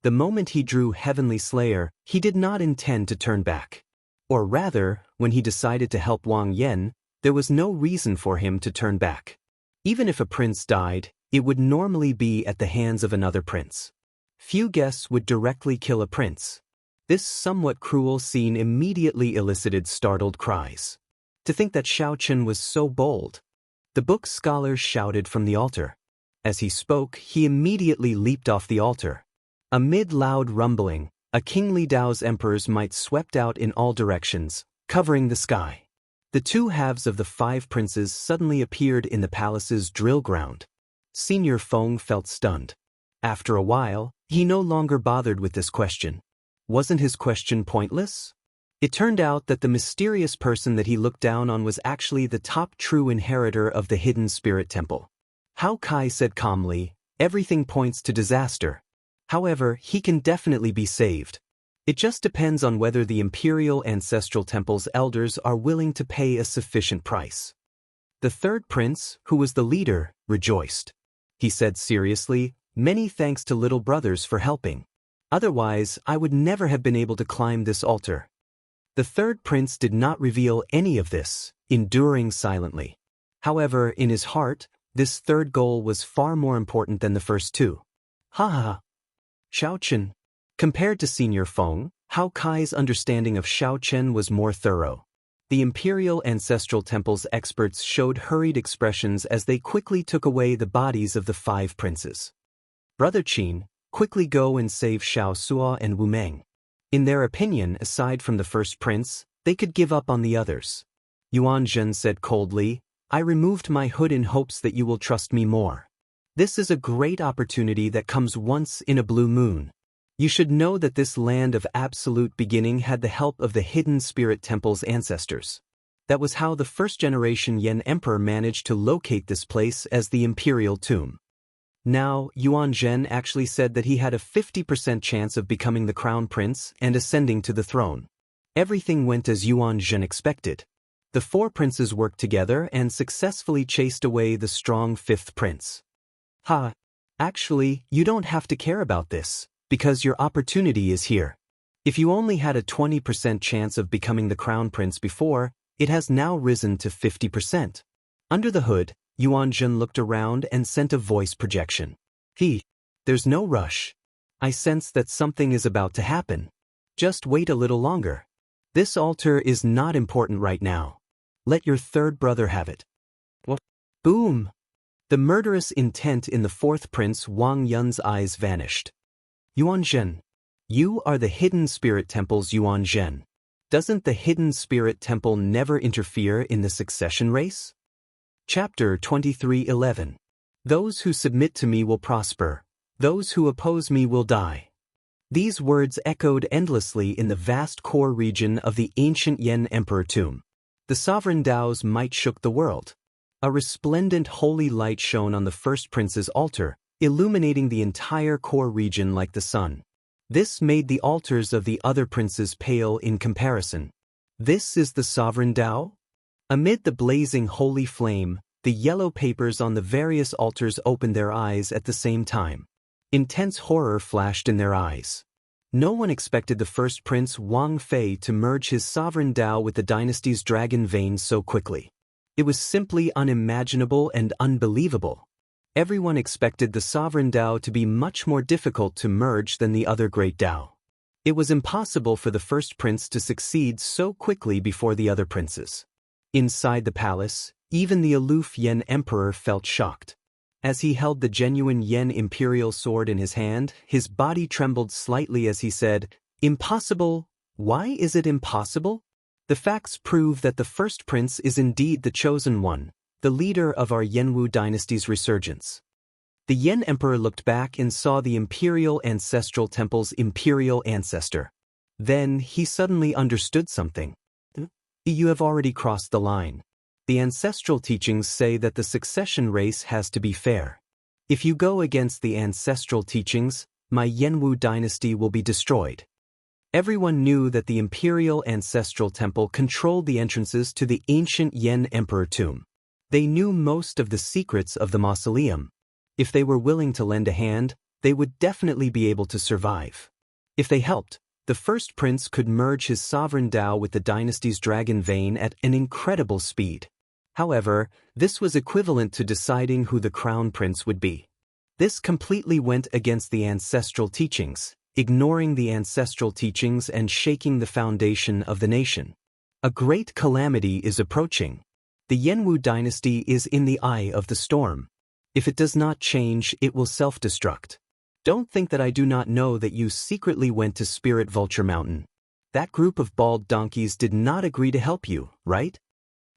The moment he drew Heavenly Slayer, he did not intend to turn back. Or rather, when he decided to help Wang Yan, there was no reason for him to turn back. Even if a prince died, it would normally be at the hands of another prince. Few guests would directly kill a prince. This somewhat cruel scene immediately elicited startled cries. To think that Xiao Chen was so bold. The book scholars shouted from the altar. As he spoke, he immediately leaped off the altar. Amid loud rumbling, a kingly Tao's emperor's might swept out in all directions, covering the sky. The 2 halves of the 5 princes suddenly appeared in the palace's drill ground. Senior Feng felt stunned. After a while, he no longer bothered with this question. Wasn't his question pointless? It turned out that the mysterious person that he looked down on was actually the top true inheritor of the hidden spirit temple. Hao Kai said calmly, everything points to disaster. However, he can definitely be saved. It just depends on whether the Imperial Ancestral Temple's elders are willing to pay a sufficient price. The third prince, who was the leader, rejoiced. He said seriously, many thanks to little brothers for helping. Otherwise, I would never have been able to climb this altar. The third prince did not reveal any of this, enduring silently. However, in his heart, this third goal was far more important than the first 2. Ha ha. Xiao Chen. Compared to Senior Feng, Hao Kai's understanding of Xiao Chen was more thorough. The Imperial Ancestral Temple's experts showed hurried expressions as they quickly took away the bodies of the 5 princes. Brother Qin, quickly go and save Xiao Suo and Wu Meng. In their opinion, aside from the first prince, they could give up on the others. Yuan Zhen said coldly, I removed my hood in hopes that you will trust me more. This is a great opportunity that comes once in a blue moon. You should know that this land of absolute beginning had the help of the hidden spirit temple's ancestors. That was how the first-generation Yen Emperor managed to locate this place as the Imperial Tomb. Now, Yuan Zhen actually said that he had a 50% chance of becoming the crown prince and ascending to the throne. Everything went as Yuan Zhen expected. The 4 princes worked together and successfully chased away the strong 5th prince. Ha! Actually, you don't have to care about this, because your opportunity is here. If you only had a 20% chance of becoming the crown prince before, it has now risen to 50%. Under the hood, Yuan Zhen looked around and sent a voice projection. There's no rush. I sense that something is about to happen. Just wait a little longer. This altar is not important right now. Let your third brother have it. What? Boom! The murderous intent in the 4th prince Wang Yun's eyes vanished. Yuan Zhen. You are the Hidden Spirit Temple's Yuan Zhen. Doesn't the Hidden Spirit Temple never interfere in the succession race? Chapter 23:11. Those who submit to me will prosper. Those who oppose me will die. These words echoed endlessly in the vast core region of the ancient Yen Emperor tomb. The sovereign Tao's might shook the world. A resplendent holy light shone on the first prince's altar, illuminating the entire core region like the sun. This made the altars of the other princes pale in comparison. This is the sovereign Tao? Amid the blazing holy flame, the yellow papers on the various altars opened their eyes at the same time. Intense horror flashed in their eyes. No one expected the first prince Wang Fei to merge his sovereign Tao with the dynasty's dragon vein so quickly. It was simply unimaginable and unbelievable. Everyone expected the sovereign Tao to be much more difficult to merge than the other great Tao. It was impossible for the first prince to succeed so quickly before the other princes. Inside the palace, even the aloof Yan Emperor felt shocked. As he held the genuine Yan Imperial sword in his hand, his body trembled slightly as he said, "Impossible? Why is it impossible? The facts prove that the first prince is indeed the chosen one, the leader of our Yanwu dynasty's resurgence." The Yan Emperor looked back and saw the Imperial Ancestral Temple's Imperial Ancestor. Then he suddenly understood something. You have already crossed the line. The ancestral teachings say that the succession race has to be fair. If you go against the ancestral teachings, my Yanwu dynasty will be destroyed. Everyone knew that the Imperial Ancestral Temple controlled the entrances to the ancient Yan Emperor tomb. They knew most of the secrets of the mausoleum. If they were willing to lend a hand, they would definitely be able to survive. If they helped, the first prince could merge his sovereign Tao with the dynasty's dragon vein at an incredible speed. However, this was equivalent to deciding who the crown prince would be. This completely went against the ancestral teachings, ignoring the ancestral teachings and shaking the foundation of the nation. A great calamity is approaching. The Yanwu dynasty is in the eye of the storm. If it does not change, it will self-destruct. Don't think that I do not know that you secretly went to Spirit Vulture Mountain. That group of bald donkeys did not agree to help you, right?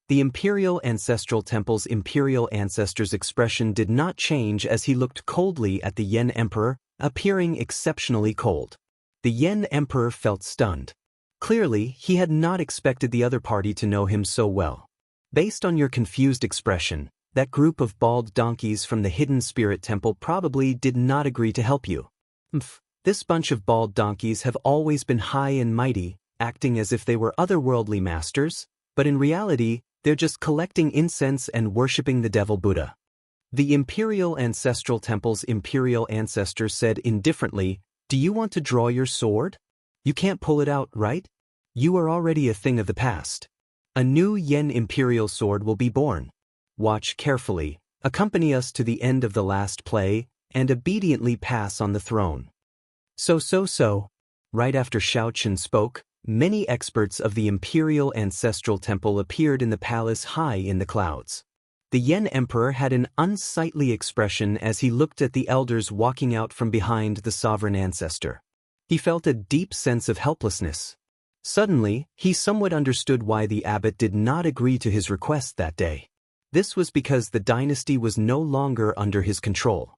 The Imperial Ancestral Temple's Imperial Ancestor's expression did not change as he looked coldly at the Yan Emperor, appearing exceptionally cold. The Yan Emperor felt stunned. Clearly, he had not expected the other party to know him so well. Based on your confused expression, that group of bald donkeys from the Hidden Spirit Temple probably did not agree to help you. This bunch of bald donkeys have always been high and mighty, acting as if they were otherworldly masters, but in reality, they're just collecting incense and worshipping the Devil Buddha. The Imperial Ancestral Temple's Imperial Ancestor said indifferently, "Do you want to draw your sword? You can't pull it out, right? You are already a thing of the past. A new Yan Imperial sword will be born. Watch carefully, accompany us to the end of the last play, and obediently pass on the throne." So. Right after Shao Chen spoke, many experts of the Imperial Ancestral Temple appeared in the palace high in the clouds. The Yan Emperor had an unsightly expression as he looked at the elders walking out from behind the sovereign ancestor. He felt a deep sense of helplessness. Suddenly, he somewhat understood why the abbot did not agree to his request that day. This was because the dynasty was no longer under his control.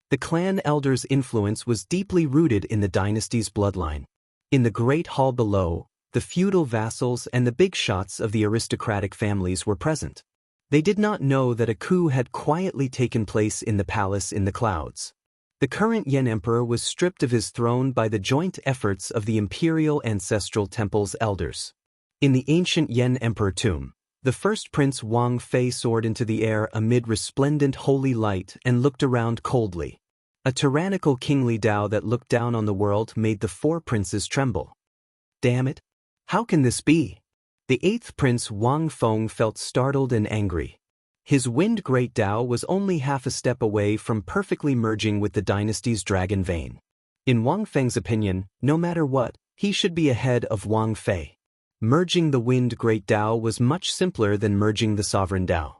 The clan elder's influence was deeply rooted in the dynasty's bloodline. In the great hall below, the feudal vassals and the big shots of the aristocratic families were present. They did not know that a coup had quietly taken place in the palace in the clouds. The current Yan Emperor was stripped of his throne by the joint efforts of the Imperial Ancestral Temple's elders. In the ancient Yan Emperor tomb, the first Prince Wang Fei soared into the air amid resplendent holy light and looked around coldly. A tyrannical kingly Tao that looked down on the world made the four princes tremble. Damn it! How can this be? The eighth Prince Wang Feng felt startled and angry. His Wind Great Tao was only half a step away from perfectly merging with the dynasty's dragon vein. In Wang Feng's opinion, no matter what, he should be ahead of Wang Fei. Merging the Wind Great Tao was much simpler than merging the Sovereign Tao.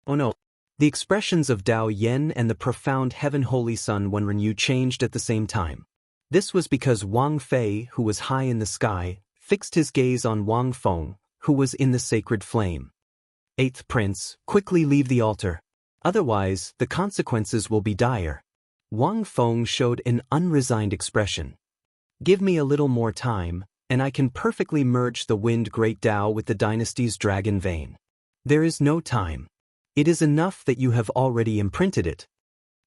Oh no! The expressions of Tao Yen and the profound Heaven Holy Sun Wenren changed at the same time. This was because Wang Fei, who was high in the sky, fixed his gaze on Wang Feng, who was in the sacred flame. Eighth Prince, quickly leave the altar. Otherwise, the consequences will be dire. Wang Feng showed an unresigned expression. Give me a little more time, and I can perfectly merge the Wind Great Tao with the dynasty's dragon vein. There is no time. It is enough that you have already imprinted it.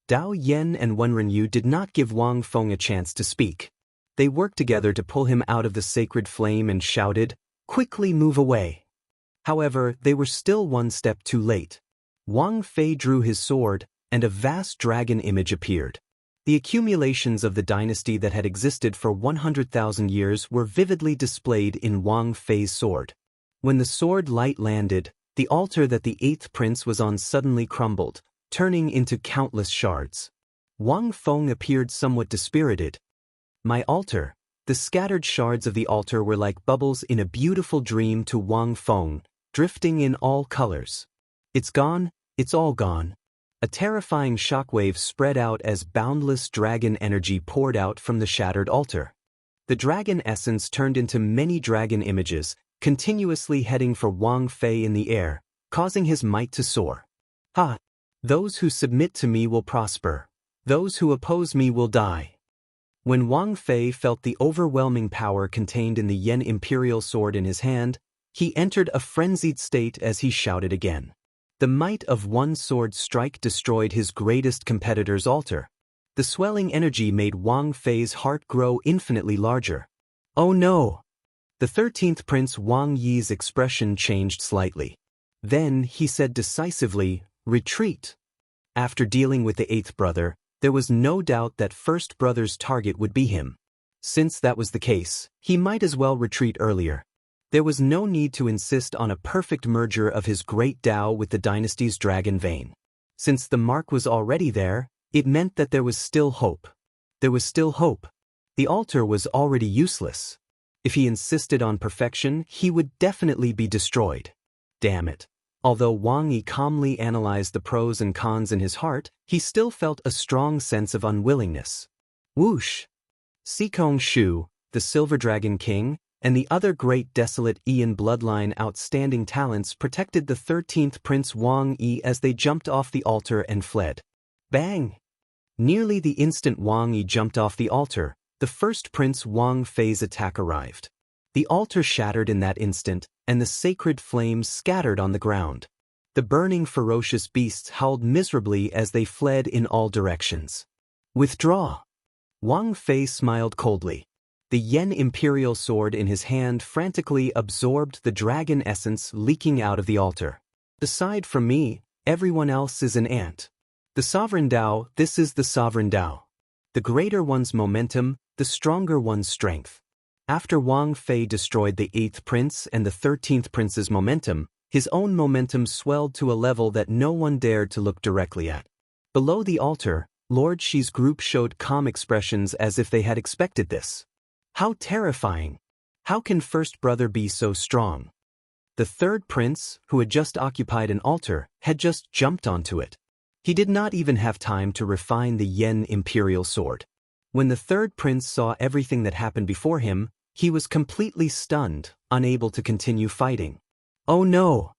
Tao Yen and Wenren Yu did not give Wang Feng a chance to speak. They worked together to pull him out of the sacred flame and shouted, "Quickly move away." However, they were still one step too late. Wang Fei drew his sword, and a vast dragon image appeared. The accumulations of the dynasty that had existed for 100,000 years were vividly displayed in Wang Fei's sword. When the sword light landed, the altar that the 8th prince was on suddenly crumbled, turning into countless shards. Wang Feng appeared somewhat dispirited. "My altar." The scattered shards of the altar were like bubbles in a beautiful dream to Wang Feng, drifting in all colors. "It's gone, it's all gone." A terrifying shockwave spread out as boundless dragon energy poured out from the shattered altar. The dragon essence turned into many dragon images, continuously heading for Wang Fei in the air, causing his might to soar. "Ha! Those who submit to me will prosper. Those who oppose me will die." When Wang Fei felt the overwhelming power contained in the Yen imperial sword in his hand, he entered a frenzied state as he shouted again. The might of one sword strike destroyed his greatest competitor's altar. The swelling energy made Wang Fei's heart grow infinitely larger. "Oh no!" The 13th Prince Wang Yi's expression changed slightly. Then he said decisively, "Retreat." After dealing with the 8th brother, there was no doubt that first brother's target would be him. Since that was the case, he might as well retreat earlier. There was no need to insist on a perfect merger of his great Tao with the dynasty's dragon vein. Since the mark was already there, it meant that there was still hope. There was still hope. The altar was already useless. If he insisted on perfection, he would definitely be destroyed. Damn it. Although Wang Yi calmly analyzed the pros and cons in his heart, he still felt a strong sense of unwillingness. Whoosh! Sikong Shu, the Silver Dragon King, and the other great desolate Ian bloodline outstanding talents protected the 13th Prince Wang Yi as they jumped off the altar and fled. Bang! Nearly the instant Wang Yi jumped off the altar, the first Prince Wang Fei's attack arrived. The altar shattered in that instant, and the sacred flames scattered on the ground. The burning ferocious beasts howled miserably as they fled in all directions. "Withdraw." Wang Fei smiled coldly. The Yen imperial sword in his hand frantically absorbed the dragon essence leaking out of the altar. "Aside from me, everyone else is an ant. The sovereign Tao, this is the sovereign Tao. The greater one's momentum, the stronger one's strength." After Wang Fei destroyed the 8th prince and the 13th prince's momentum, his own momentum swelled to a level that no one dared to look directly at. Below the altar, Lord Shi's group showed calm expressions as if they had expected this. How terrifying! How can first brother be so strong? The 3rd prince, who had just occupied an altar, had just jumped onto it. He did not even have time to refine the Yen imperial sword. When the 3rd prince saw everything that happened before him, he was completely stunned, unable to continue fighting. "Oh no!"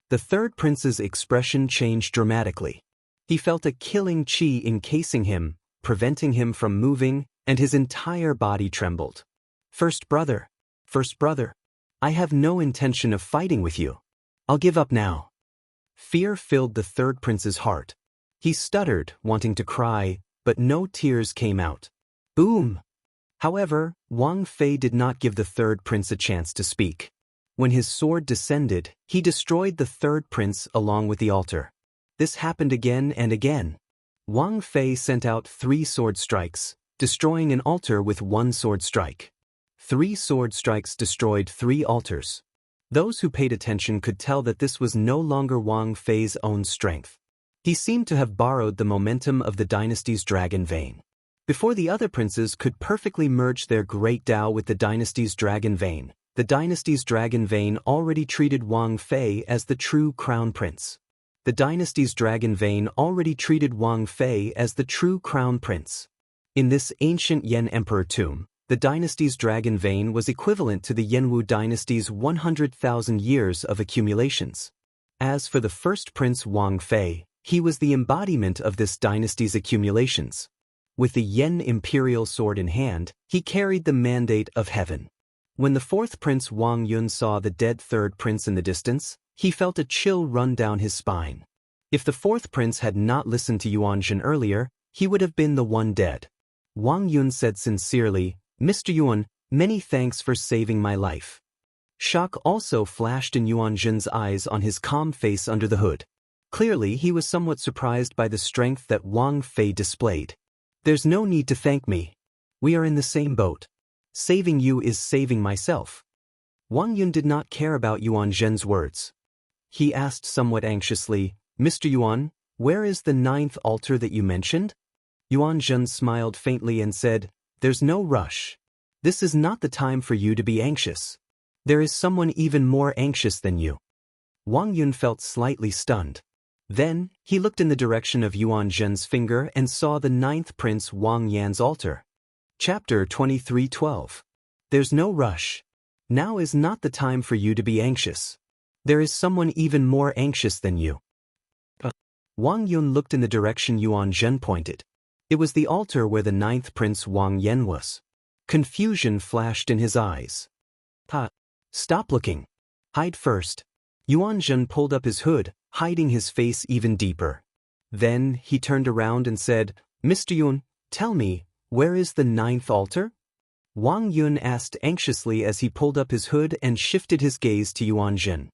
The 3rd prince's expression changed dramatically. He felt a killing chi encasing him, preventing him from moving, and his entire body trembled. First brother, I have no intention of fighting with you. I'll give up now." Fear filled the 3rd prince's heart. He stuttered, wanting to cry, but no tears came out. Boom! However, Wang Fei did not give the 3rd prince a chance to speak. When his sword descended, he destroyed the 3rd prince along with the altar. This happened again and again. Wang Fei sent out 3 sword strikes, destroying an altar with 1 sword strike. 3 sword strikes destroyed 3 altars. Those who paid attention could tell that this was no longer Wang Fei's own strength. He seemed to have borrowed the momentum of the dynasty's dragon vein. Before the other princes could perfectly merge their great Tao with the dynasty's dragon vein, the dynasty's dragon vein already treated Wang Fei as the true crown prince. The dynasty's dragon vein already treated Wang Fei as the true crown prince. In this ancient Yen emperor tomb, the dynasty's dragon vein was equivalent to the Yenwu dynasty's 100,000 years of accumulations. As for the first prince Wang Fei, he was the embodiment of this dynasty's accumulations. With the Yen imperial sword in hand, he carried the mandate of heaven. When the 4th prince Wang Yun saw the dead 3rd prince in the distance, he felt a chill run down his spine. If the 4th prince had not listened to Yuan Zhen earlier, he would have been the one dead. Wang Yun said sincerely, Mr. Yuan, many thanks for saving my life. Shock also flashed in Yuan Zhen's eyes on his calm face under the hood. Clearly, he was somewhat surprised by the strength that Wang Fei displayed. There's no need to thank me. We are in the same boat. Saving you is saving myself. Wang Yun did not care about Yuan Zhen's words. He asked somewhat anxiously, Mr. Yuan, where is the 9th altar that you mentioned? Yuan Zhen smiled faintly and said, There's no rush. This is not the time for you to be anxious. There is someone even more anxious than you. Wang Yun felt slightly stunned. Then, he looked in the direction of Yuan Zhen's finger and saw the 9th Prince Wang Yan's altar. Chapter 23:12. There's no rush. Now is not the time for you to be anxious. There is someone even more anxious than you. Wang Yun looked in the direction Yuan Zhen pointed. It was the altar where the 9th Prince Wang Yan was. Confusion flashed in his eyes. Stop looking. Hide first. Yuan Zhen pulled up his hood, hiding his face even deeper. Then, he turned around and said, Mr. Yun, tell me, where is the 9th altar? Wang Yun asked anxiously as he pulled up his hood and shifted his gaze to Yuan Zhen.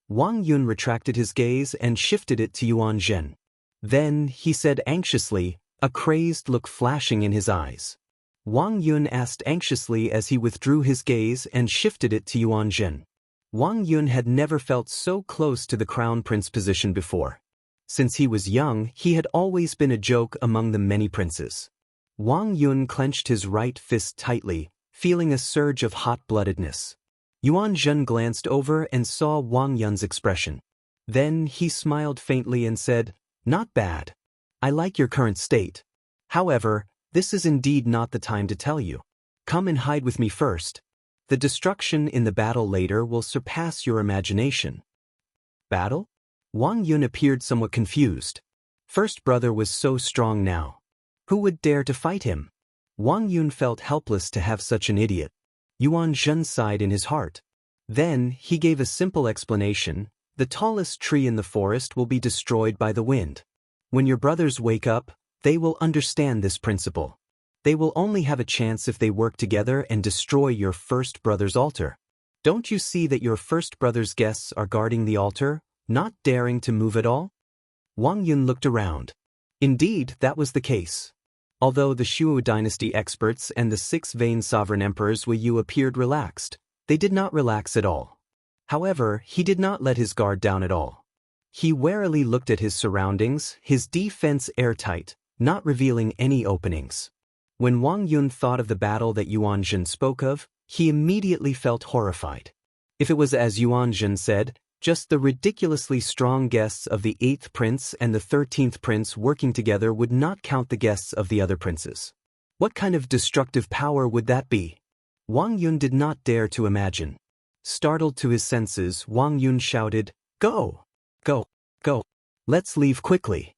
Wang Yun retracted his gaze and shifted it to Yuan Zhen. Then, he said anxiously, a crazed look flashing in his eyes. Wang Yun asked anxiously as he withdrew his gaze and shifted it to Yuan Zhen. Wang Yun had never felt so close to the crown prince position before. Since he was young, he had always been a joke among the many princes. Wang Yun clenched his right fist tightly, feeling a surge of hot-bloodedness. Yuan Zhen glanced over and saw Wang Yun's expression. Then he smiled faintly and said, Not bad. I like your current state. However, this is indeed not the time to tell you. Come and hide with me first. The destruction in the battle later will surpass your imagination. Battle? Wang Yun appeared somewhat confused. First brother was so strong now. Who would dare to fight him? Wang Yun felt helpless to have such an idiot. Yuan Zhen sighed in his heart. Then, he gave a simple explanation. The tallest tree in the forest will be destroyed by the wind. When your brothers wake up, they will understand this principle. They will only have a chance if they work together and destroy your first brother's altar. Don't you see that your first brother's guests are guarding the altar, not daring to move at all? Wang Yun looked around. Indeed, that was the case. Although the Shuo dynasty experts and the 6 vain sovereign emperors Wei Yu appeared relaxed, they did not relax at all. However, he did not let his guard down at all. He warily looked at his surroundings, his defense airtight, not revealing any openings. When Wang Yun thought of the battle that Yuan Zhen spoke of, he immediately felt horrified. If it was as Yuan Zhen said, just the ridiculously strong guests of the 8th prince and the 13th prince working together would not count the guests of the other princes. What kind of destructive power would that be? Wang Yun did not dare to imagine. Startled to his senses, Wang Yun shouted, Go! Go! Go! Let's leave quickly.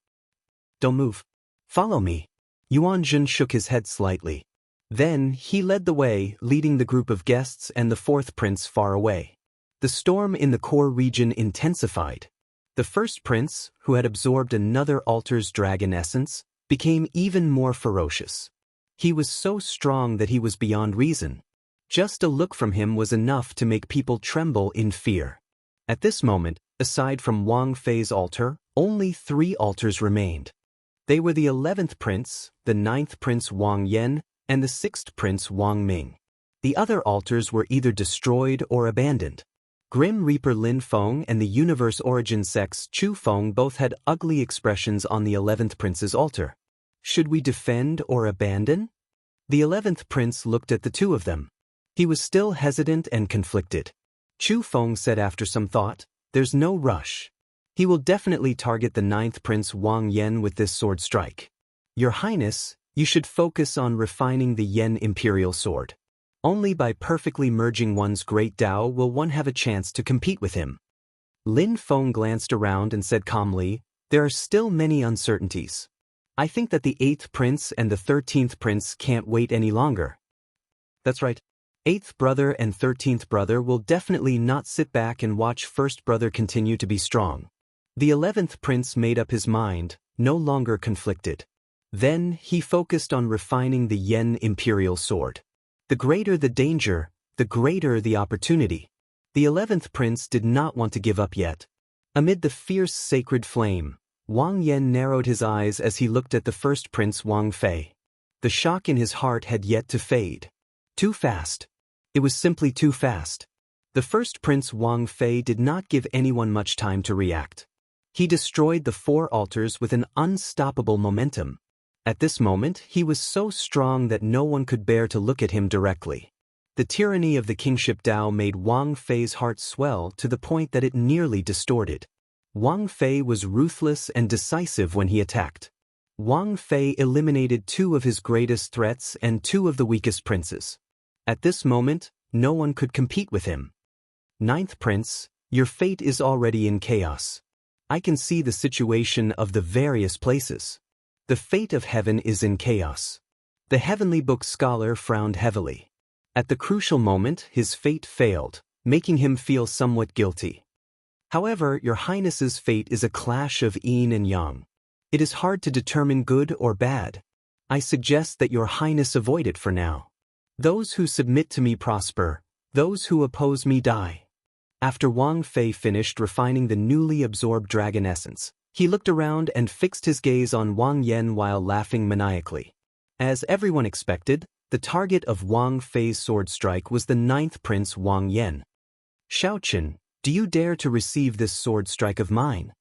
Don't move. Follow me. Yuan Zhen shook his head slightly. Then, he led the way, leading the group of guests and the 4th prince far away. The storm in the core region intensified. The first prince, who had absorbed another altar's dragon essence, became even more ferocious. He was so strong that he was beyond reason. Just a look from him was enough to make people tremble in fear. At this moment, aside from Wang Fei's altar, only 3 altars remained. They were the 11th prince, the 9th prince Wang Yan, and the 6th prince Wang Ming. The other altars were either destroyed or abandoned. Grim Reaper Lin Feng and the Universe Origin Sect's Chu Feng both had ugly expressions on the 11th prince's altar. Should we defend or abandon? The 11th prince looked at the two of them. He was still hesitant and conflicted. Chu Feng said after some thought, There's no rush. He will definitely target the 9th prince Wang Yan with this sword strike. Your Highness, you should focus on refining the Yan Imperial Sword. Only by perfectly merging one's great Tao will one have a chance to compete with him. Lin Feng glanced around and said calmly, There are still many uncertainties. I think that the 8th prince and the 13th prince can't wait any longer. That's right. 8th brother and 13th brother will definitely not sit back and watch first brother continue to be strong. The 11th prince made up his mind, no longer conflicted. Then, he focused on refining the Yan Imperial Sword. The greater the danger, the greater the opportunity. The 11th prince did not want to give up yet. Amid the fierce sacred flame, Wang Yan narrowed his eyes as he looked at the first prince, Wang Fei. The shock in his heart had yet to fade. Too fast. It was simply too fast. The first prince, Wang Fei, did not give anyone much time to react. He destroyed the 4 altars with an unstoppable momentum. At this moment, he was so strong that no one could bear to look at him directly. The tyranny of the kingship Tao made Wang Fei's heart swell to the point that it nearly distorted. Wang Fei was ruthless and decisive when he attacked. Wang Fei eliminated 2 of his greatest threats and 2 of the weakest princes. At this moment, no one could compete with him. 9th prince, your fate is already in chaos. I can see the situation of the various places. The fate of heaven is in chaos. The heavenly book scholar frowned heavily. At the crucial moment, his fate failed, making him feel somewhat guilty. However, your highness's fate is a clash of yin and yang. It is hard to determine good or bad. I suggest that your highness avoid it for now. Those who submit to me prosper, those who oppose me die. After Wang Fei finished refining the newly absorbed dragon essence, he looked around and fixed his gaze on Wang Yan while laughing maniacally. As everyone expected, the target of Wang Fei's sword strike was the 9th prince, Wang Yan. Xiaochen, do you dare to receive this sword strike of mine?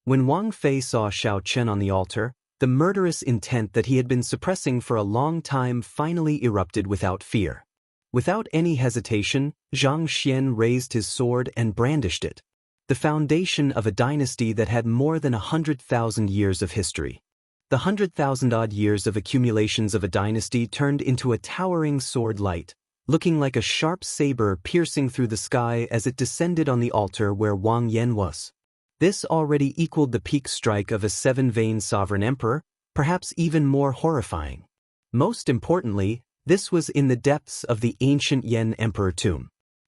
When Wang Fei saw Xiaochen on the altar, the murderous intent that he had been suppressing for a long time finally erupted without fear. Without any hesitation, Zhang Xian raised his sword and brandished it. The foundation of a dynasty that had more than 100,000 years of history. The 100,000-odd years of accumulations of a dynasty turned into a towering sword light, looking like a sharp saber piercing through the sky as it descended on the altar where Wang Yan was. This already equaled the peak strike of a 7-vein sovereign emperor, perhaps even more horrifying. Most importantly, this was in the depths of the ancient Yan emperor tomb.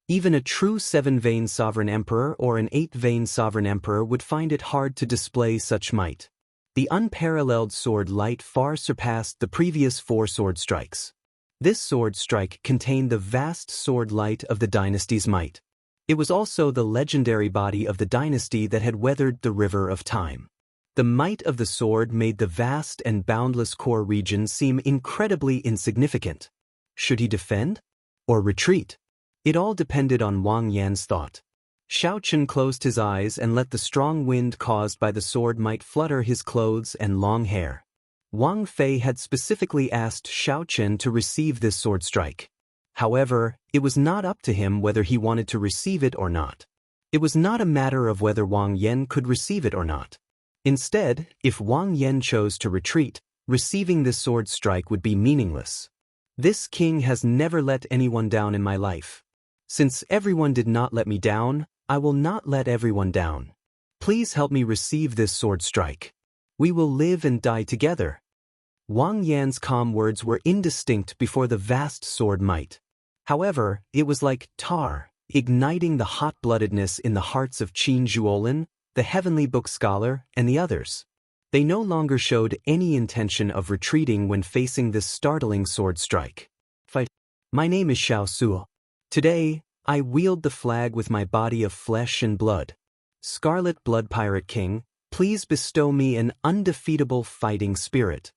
Even a true 7-vein sovereign emperor or an 8-vein sovereign emperor would find it hard to display such might. The unparalleled sword light far surpassed the previous 4 sword strikes. This sword strike contained the vast sword light of the dynasty's might. It was also the legendary body of the dynasty that had weathered the river of time. The might of the sword made the vast and boundless core region seem incredibly insignificant. Should he defend? Or retreat? It all depended on Wang Yan's thought. Xiaochen closed his eyes and let the strong wind caused by the sword might flutter his clothes and long hair. Wang Fei had specifically asked Xiaochen to receive this sword strike. However, it was not up to him whether he wanted to receive it or not. It was not a matter of whether Wang Yan could receive it or not. Instead, if Wang Yan chose to retreat, receiving this sword strike would be meaningless. This king has never let anyone down in my life. Since everyone did not let me down, I will not let everyone down. Please help me receive this sword strike. We will live and die together. Wang Yan's calm words were indistinct before the vast sword might. However, it was like tar, igniting the hot-bloodedness in the hearts of Qin Zhuolin, the heavenly book scholar, and the others. They no longer showed any intention of retreating when facing this startling sword strike. Fight. My name is Xiao Suo. Today, I wield the flag with my body of flesh and blood. Scarlet Blood Pirate King, please bestow me an undefeatable fighting spirit.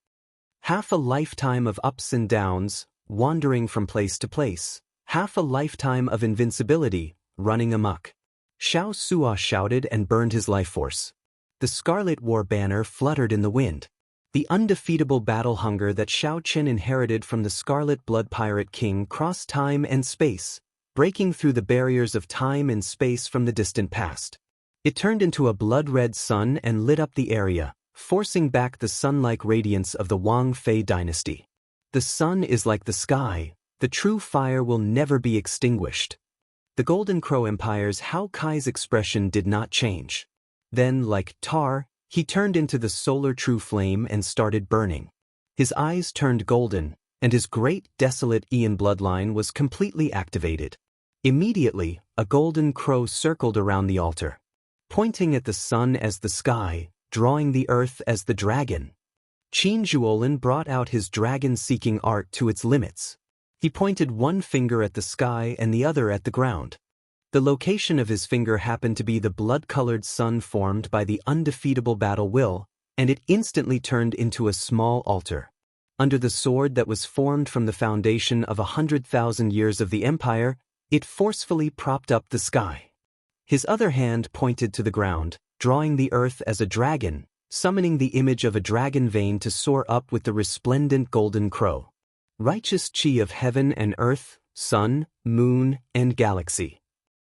Half a lifetime of ups and downs, wandering from place to place. Half a lifetime of invincibility, running amok. Xiao Suo shouted and burned his life force. The Scarlet War banner fluttered in the wind. The undefeatable battle hunger that Xiaochen inherited from the Scarlet Blood Pirate King crossed time and space, breaking through the barriers of time and space from the distant past. It turned into a blood-red sun and lit up the area, forcing back the sun-like radiance of the Wang Fei dynasty. The sun is like the sky, the true fire will never be extinguished. The Golden Crow Empire's Hao Kai's expression did not change. Then, like tar, he turned into the solar true flame and started burning. His eyes turned golden, and his great desolate Ian bloodline was completely activated. Immediately, a golden crow circled around the altar, pointing at the sun as the sky, drawing the earth as the dragon. Qin Zhuolin brought out his dragon-seeking art to its limits. He pointed one finger at the sky and the other at the ground. The location of his finger happened to be the blood-colored sun formed by the undefeatable battle will, and it instantly turned into a small altar. Under the sword that was formed from the foundation of 100,000 years of the empire, it forcefully propped up the sky. His other hand pointed to the ground, drawing the earth as a dragon, summoning the image of a dragon vane to soar up with the resplendent golden crow. Righteous chi of heaven and earth, sun, moon, and galaxy.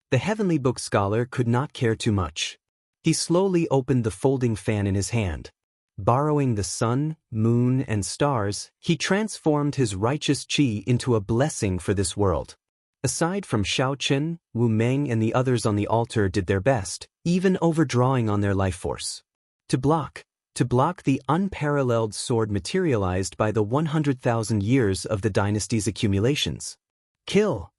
The heavenly book scholar could not care too much. He slowly opened the folding fan in his hand. Borrowing the sun, moon, and stars, he transformed his righteous chi into a blessing for this world. Aside from Xiao Chen, Wu Meng and the others on the altar did their best, even overdrawing on their life force. To block the unparalleled sword materialized by the 100,000 years of the dynasty's accumulations. Kill!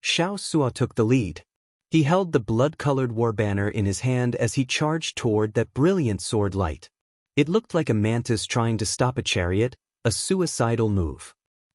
Xiao Sua took the lead. He held the blood-colored war banner in his hand as he charged toward that brilliant sword light. It looked like a mantis trying to stop a chariot, a suicidal move.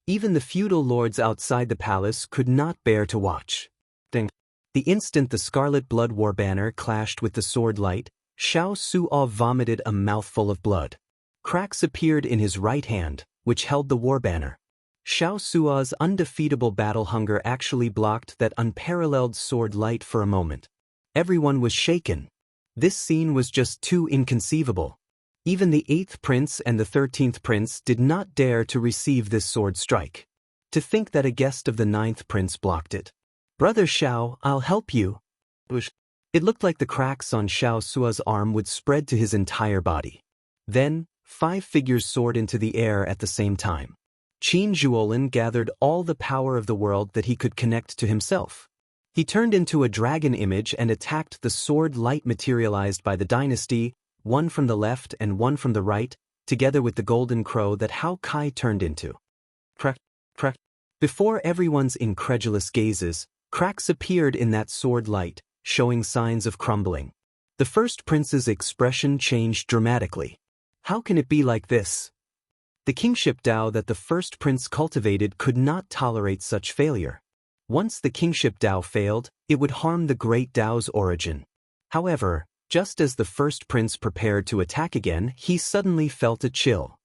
Even the feudal lords outside the palace could not bear to watch. The instant the scarlet blood war banner clashed with the sword light, Xiao Sua vomited a mouthful of blood. Cracks appeared in his right hand, which held the war banner. Xiao Sua's undefeatable battle hunger actually blocked that unparalleled sword light for a moment. Everyone was shaken. This scene was just too inconceivable. Even the 8th prince and the 13th prince did not dare to receive this sword strike. To think that a guest of the 9th prince blocked it. Brother Xiao, I'll help you. It looked like the cracks on Xiao Sua's arm would spread to his entire body. Then, 5 figures soared into the air at the same time. Qin Zhuolin gathered all the power of the world that he could connect to himself. He turned into a dragon image and attacked the sword light materialized by the dynasty, one from the left and one from the right, together with the golden crow that Hao Kai turned into. Crack, crack. Before everyone's incredulous gazes, cracks appeared in that sword light, showing signs of crumbling. The first prince's expression changed dramatically. How can it be like this? The kingship Dao that the first prince cultivated could not tolerate such failure. Once the kingship Dao failed, it would harm the great Dao's origin. However, just as the first prince prepared to attack again, he suddenly felt a chill.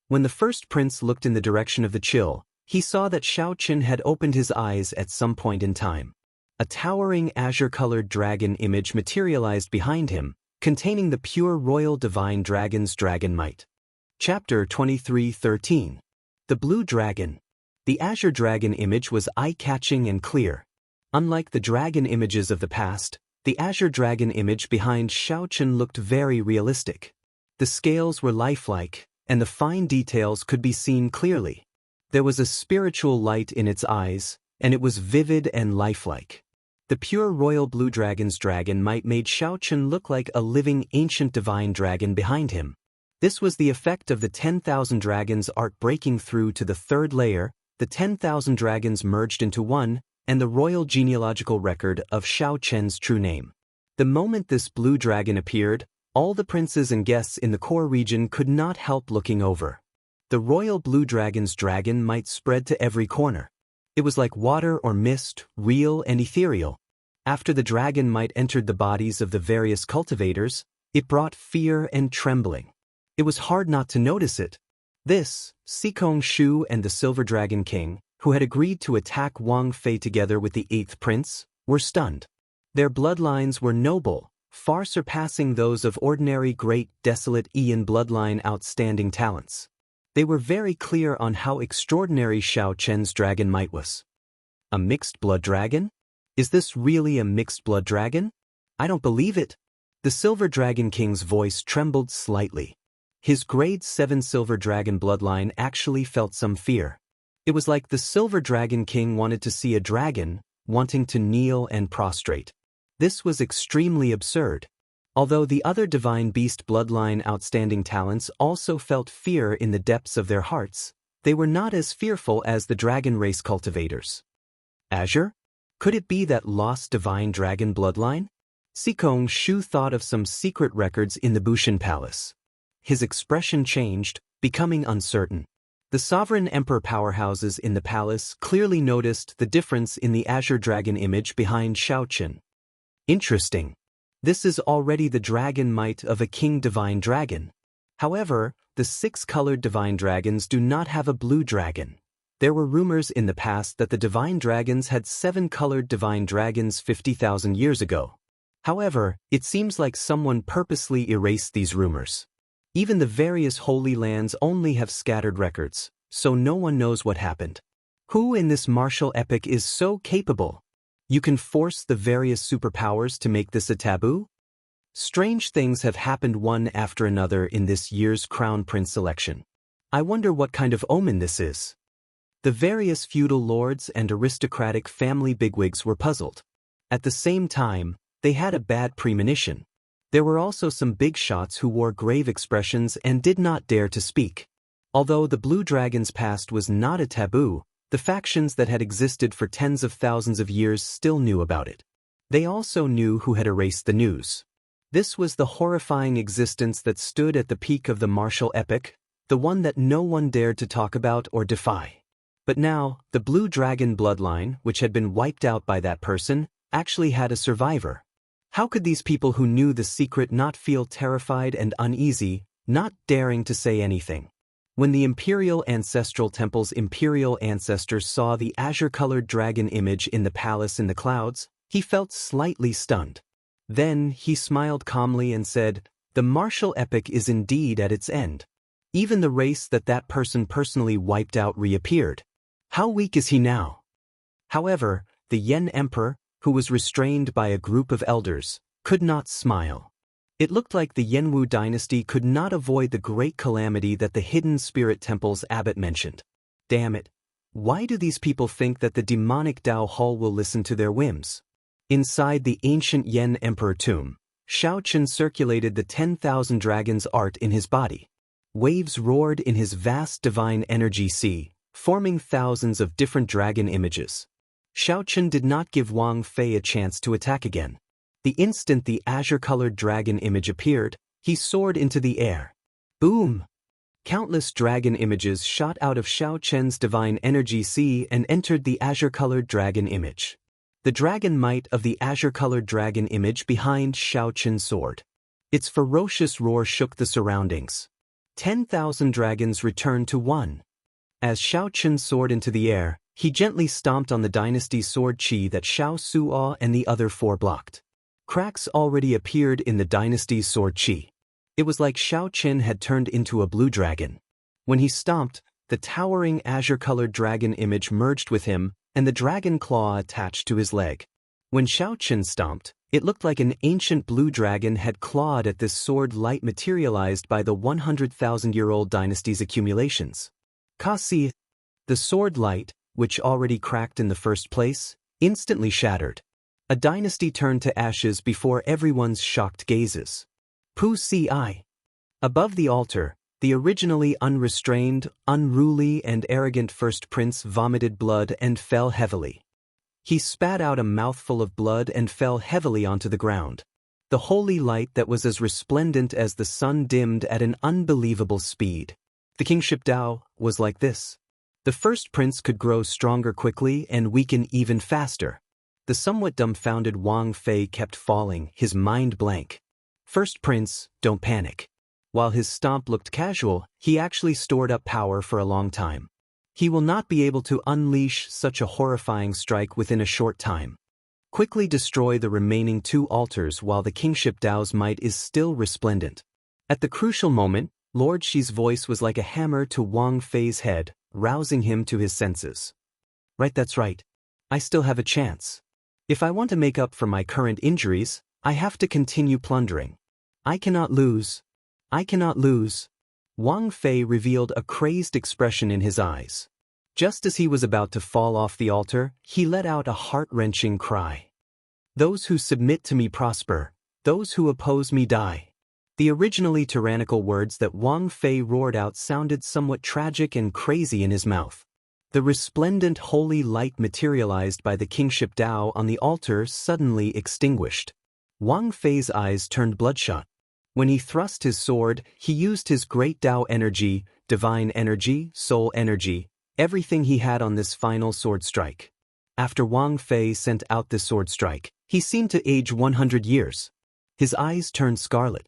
When the first prince looked in the direction of the chill, he saw that Xiao Qin had opened his eyes at some point in time. A towering azure-colored dragon image materialized behind him, containing the pure royal divine dragon's dragon might. Chapter 23:13. The Blue Dragon. The azure dragon image was eye-catching and clear. Unlike the dragon images of the past, the azure dragon image behind Xiao Qin looked very realistic. The scales were lifelike, and the fine details could be seen clearly. There was a spiritual light in its eyes, and it was vivid and lifelike. The pure royal blue dragon's dragon might made Xiao Qin look like a living ancient divine dragon behind him. This was the effect of the 10,000 dragons art breaking through to the third layer, the 10,000 dragons merged into one, and the royal genealogical record of Xiao Chen's true name. The moment this blue dragon appeared, all the princes and guests in the core region could not help looking over. The royal blue dragon's dragon might spread to every corner. It was like water or mist, real and ethereal. After the dragon might entered the bodies of the various cultivators, it brought fear and trembling. It was hard not to notice it. This, Sikong Shu and the Silver Dragon King, who had agreed to attack Wang Fei together with the 8th prince, were stunned. Their bloodlines were noble, far surpassing those of ordinary great desolate Ian bloodline outstanding talents. They were very clear on how extraordinary Xiao Chen's dragon might was. A mixed blood dragon? Is this really a mixed blood dragon? I don't believe it. The Silver Dragon King's voice trembled slightly. His grade 7 Silver Dragon bloodline actually felt some fear. It was like the Silver Dragon King wanted to see a dragon, wanting to kneel and prostrate. This was extremely absurd. Although the other divine beast bloodline outstanding talents also felt fear in the depths of their hearts, they were not as fearful as the dragon race cultivators. Azure? Could it be that lost divine dragon bloodline? Sikong Shu thought of some secret records in the Bushin Palace. His expression changed, becoming uncertain. The sovereign emperor powerhouses in the palace clearly noticed the difference in the azure dragon image behind Xiaochen. Interesting. This is already the dragon might of a king divine dragon. However, the 6-colored divine dragons do not have a blue dragon. There were rumors in the past that the divine dragons had 7-colored divine dragons 50,000 years ago. However, it seems like someone purposely erased these rumors. Even the various holy lands only have scattered records, so no one knows what happened. Who in this martial epic is so capable? You can force the various superpowers to make this a taboo? Strange things have happened one after another in this year's Crown Prince selection. I wonder what kind of omen this is. The various feudal lords and aristocratic family bigwigs were puzzled. At the same time, they had a bad premonition. There were also some big shots who wore grave expressions and did not dare to speak. Although the Blue Dragon's past was not a taboo, the factions that had existed for tens of thousands of years still knew about it. They also knew who had erased the news. This was the horrifying existence that stood at the peak of the martial epic, the one that no one dared to talk about or defy. But now, the Blue Dragon bloodline, which had been wiped out by that person, actually had a survivor. How could these people who knew the secret not feel terrified and uneasy, not daring to say anything? When the Imperial Ancestral Temple's imperial ancestors saw the azure-colored dragon image in the palace in the clouds, he felt slightly stunned. Then he smiled calmly and said, "The martial epic is indeed at its end. Even the race that person personally wiped out reappeared. How weak is he now?" However, the Yen Emperor, who was restrained by a group of elders, could not smile. It looked like the Yenwu dynasty could not avoid the great calamity that the Hidden Spirit Temple's abbot mentioned. Damn it. Why do these people think that the demonic Dao Hall will listen to their whims? Inside the ancient Yen Emperor tomb, Xiaochen circulated the 10,000 dragons art in his body. Waves roared in his vast divine energy sea, forming thousands of different dragon images. Xiaochen did not give Wang Fei a chance to attack again. The instant the azure-colored dragon image appeared, he soared into the air. Boom! Countless dragon images shot out of Xiaochen's divine energy sea and entered the azure-colored dragon image. The dragon might of the azure-colored dragon image behind Xiaochen's sword. Its ferocious roar shook the surroundings. 10,000 dragons returned to one. As Xiaochen soared into the air, he gently stomped on the dynasty's sword chi that Xiao Suo and the other 4 blocked. Cracks already appeared in the dynasty's sword chi. It was like Xiaochen had turned into a blue dragon. When he stomped, the towering azure-colored dragon image merged with him, and the dragon claw attached to his leg. When Xiaochen stomped, it looked like an ancient blue dragon had clawed at this sword light materialized by the 100,000-year-old dynasty's accumulations. Kasi, the sword light, which already cracked in the first place, instantly shattered. A dynasty turned to ashes before everyone's shocked gazes. Pu Si. Above the altar, the originally unrestrained, unruly and arrogant first prince vomited blood and fell heavily. He spat out a mouthful of blood and fell heavily onto the ground. The holy light that was as resplendent as the sun dimmed at an unbelievable speed. The kingship Dao was like this. The first prince could grow stronger quickly and weaken even faster. The somewhat dumbfounded Wang Fei kept falling, his mind blank. First prince, don't panic. While his stomp looked casual, he actually stored up power for a long time. He will not be able to unleash such a horrifying strike within a short time. Quickly destroy the remaining 2 altars while the kingship Dao's might is still resplendent. At the crucial moment, Lord Shi's voice was like a hammer to Wang Fei's head, rousing him to his senses. Right, that's right. I still have a chance. If I want to make up for my current injuries, I have to continue plundering. I cannot lose. I cannot lose. Wang Fei revealed a crazed expression in his eyes. Just as he was about to fall off the altar, he let out a heart-wrenching cry. Those who submit to me prosper. Those who oppose me die. The originally tyrannical words that Wang Fei roared out sounded somewhat tragic and crazy in his mouth. The resplendent holy light materialized by the kingship Dao on the altar suddenly extinguished. Wang Fei's eyes turned bloodshot. When he thrust his sword, he used his great Tao energy, divine energy, soul energy, everything he had on this final sword strike. After Wang Fei sent out this sword strike, he seemed to age 100 years. His eyes turned scarlet.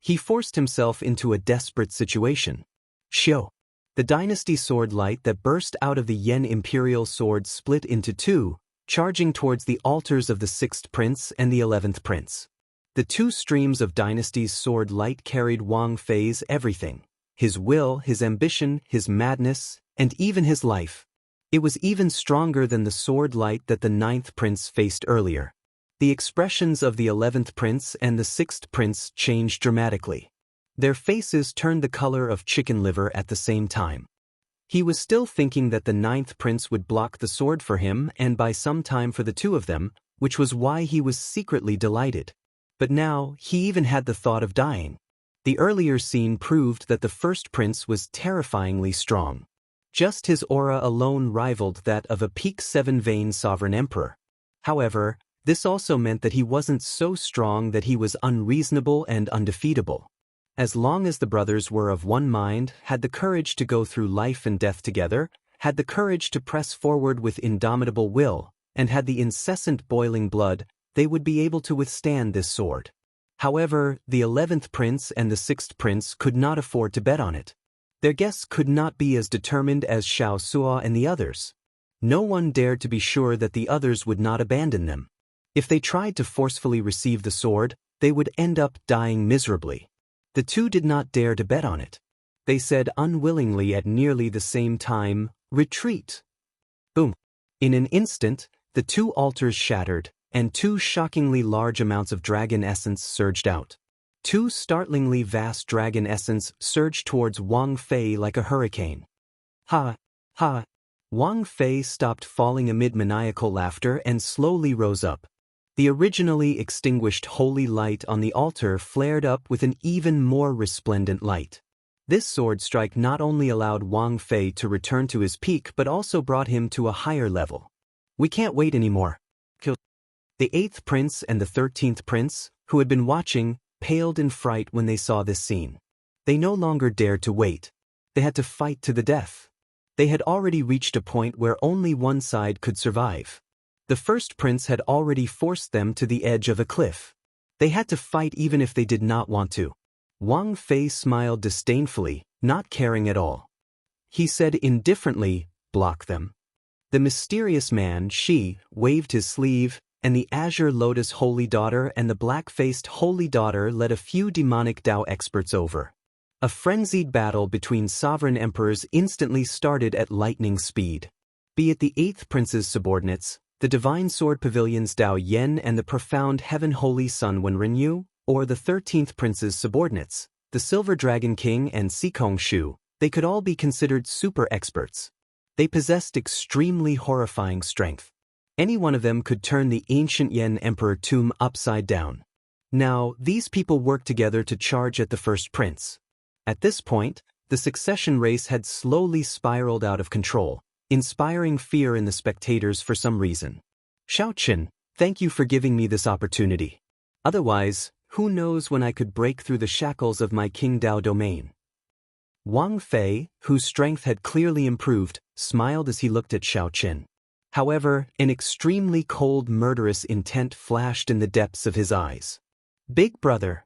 He forced himself into a desperate situation. Xiu. The dynasty sword light that burst out of the Yen imperial sword split into two, charging towards the altars of the 6th prince and the 11th prince. The two streams of dynasty's sword light carried Wang Fei's everything: his will, his ambition, his madness, and even his life. It was even stronger than the sword light that the 9th prince faced earlier. The expressions of the 11th prince and the 6th prince changed dramatically. Their faces turned the color of chicken liver at the same time. He was still thinking that the 9th prince would block the sword for him and buy some time for the two of them, which was why he was secretly delighted. But now, he even had the thought of dying. The earlier scene proved that the 1st prince was terrifyingly strong. Just his aura alone rivaled that of a peak 7-vein sovereign emperor. However, this also meant that he wasn't so strong that he was unreasonable and undefeatable. As long as the brothers were of one mind, had the courage to go through life and death together, had the courage to press forward with indomitable will, and had the incessant boiling blood, they would be able to withstand this sword. However, the 11th prince and the 6th prince could not afford to bet on it. Their guests could not be as determined as Xiao Suo and the others. No one dared to be sure that the others would not abandon them. If they tried to forcefully receive the sword, they would end up dying miserably. The two did not dare to bet on it. They said unwillingly at nearly the same time, "Retreat!" Boom! In an instant, the two altars shattered, and two shockingly large amounts of dragon essence surged out. Two startlingly vast dragon essence surged towards Wang Fei like a hurricane. Ha! Ha! Wang Fei stopped falling amid maniacal laughter and slowly rose up. The originally extinguished holy light on the altar flared up with an even more resplendent light. This sword strike not only allowed Wang Fei to return to his peak but also brought him to a higher level. "We can't wait anymore." The 8th prince and the 13th prince, who had been watching, paled in fright when they saw this scene. They no longer dared to wait. They had to fight to the death. They had already reached a point where only one side could survive. The 1st prince had already forced them to the edge of a cliff. They had to fight even if they did not want to. Wang Fei smiled disdainfully, not caring at all. He said indifferently, "Block them." The mysterious man, Shi, waved his sleeve, and the Azure Lotus Holy Daughter and the Black-Faced Holy Daughter led a few demonic Tao experts over. A frenzied battle between sovereign emperors instantly started at lightning speed. Be it the 8th prince's subordinates, the Divine Sword Pavilion's Dao Yen and the profound Heaven Holy Sun Wenrenyu, or the 13th prince's subordinates, the Silver Dragon King and Sikong Shu, they could all be considered super experts. They possessed extremely horrifying strength. Any one of them could turn the ancient Yen Emperor tomb upside down. Now, these people worked together to charge at the 1st prince. At this point, the succession race had slowly spiraled out of control, inspiring fear in the spectators for some reason. "Xiao Qin, thank you for giving me this opportunity. Otherwise, who knows when I could break through the shackles of my King Dao domain." Wang Fei, whose strength had clearly improved, smiled as he looked at Xiao Qin. However, an extremely cold, murderous intent flashed in the depths of his eyes. "Big brother."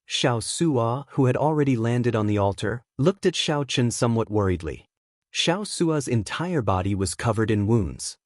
Xiao Suo, who had already landed on the altar, looked at Xiao Qin somewhat worriedly. Xiao Suo's entire body was covered in wounds.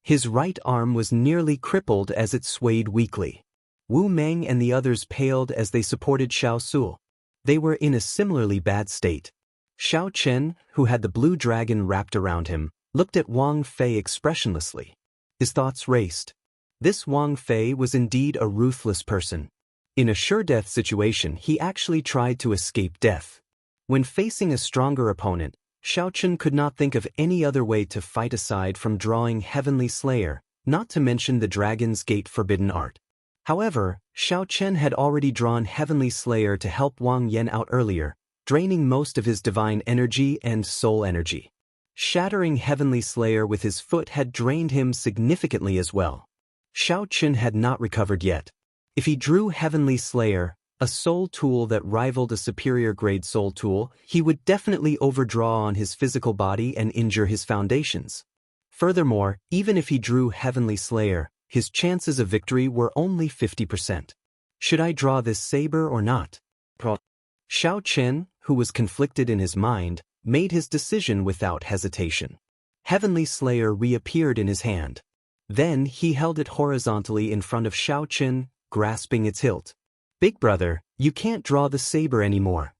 His right arm was nearly crippled as it swayed weakly. Wu Meng and the others paled as they supported Xiao Suo. They were in a similarly bad state. Xiao Chen, who had the blue dragon wrapped around him, looked at Wang Fei expressionlessly. His thoughts raced. This Wang Fei was indeed a ruthless person. In a sure-death situation, he actually tried to escape death. When facing a stronger opponent, Xiao Chen could not think of any other way to fight aside from drawing Heavenly Slayer, not to mention the Dragon's Gate forbidden art. However, Xiao Chen had already drawn Heavenly Slayer to help Wang Yan out earlier, draining most of his divine energy and soul energy. Shattering Heavenly Slayer with his foot had drained him significantly as well. Xiao Chen had not recovered yet. If he drew Heavenly Slayer, A soul tool that rivaled a superior-grade soul tool, he would definitely overdraw on his physical body and injure his foundations. Furthermore, even if he drew Heavenly Slayer, his chances of victory were only 50%. Should I draw this saber or not? Xiao Chen, who was conflicted in his mind, made his decision without hesitation. Heavenly Slayer reappeared in his hand. Then he held it horizontally in front of Xiao Chen, grasping its hilt. "Big brother, you can't draw the saber anymore."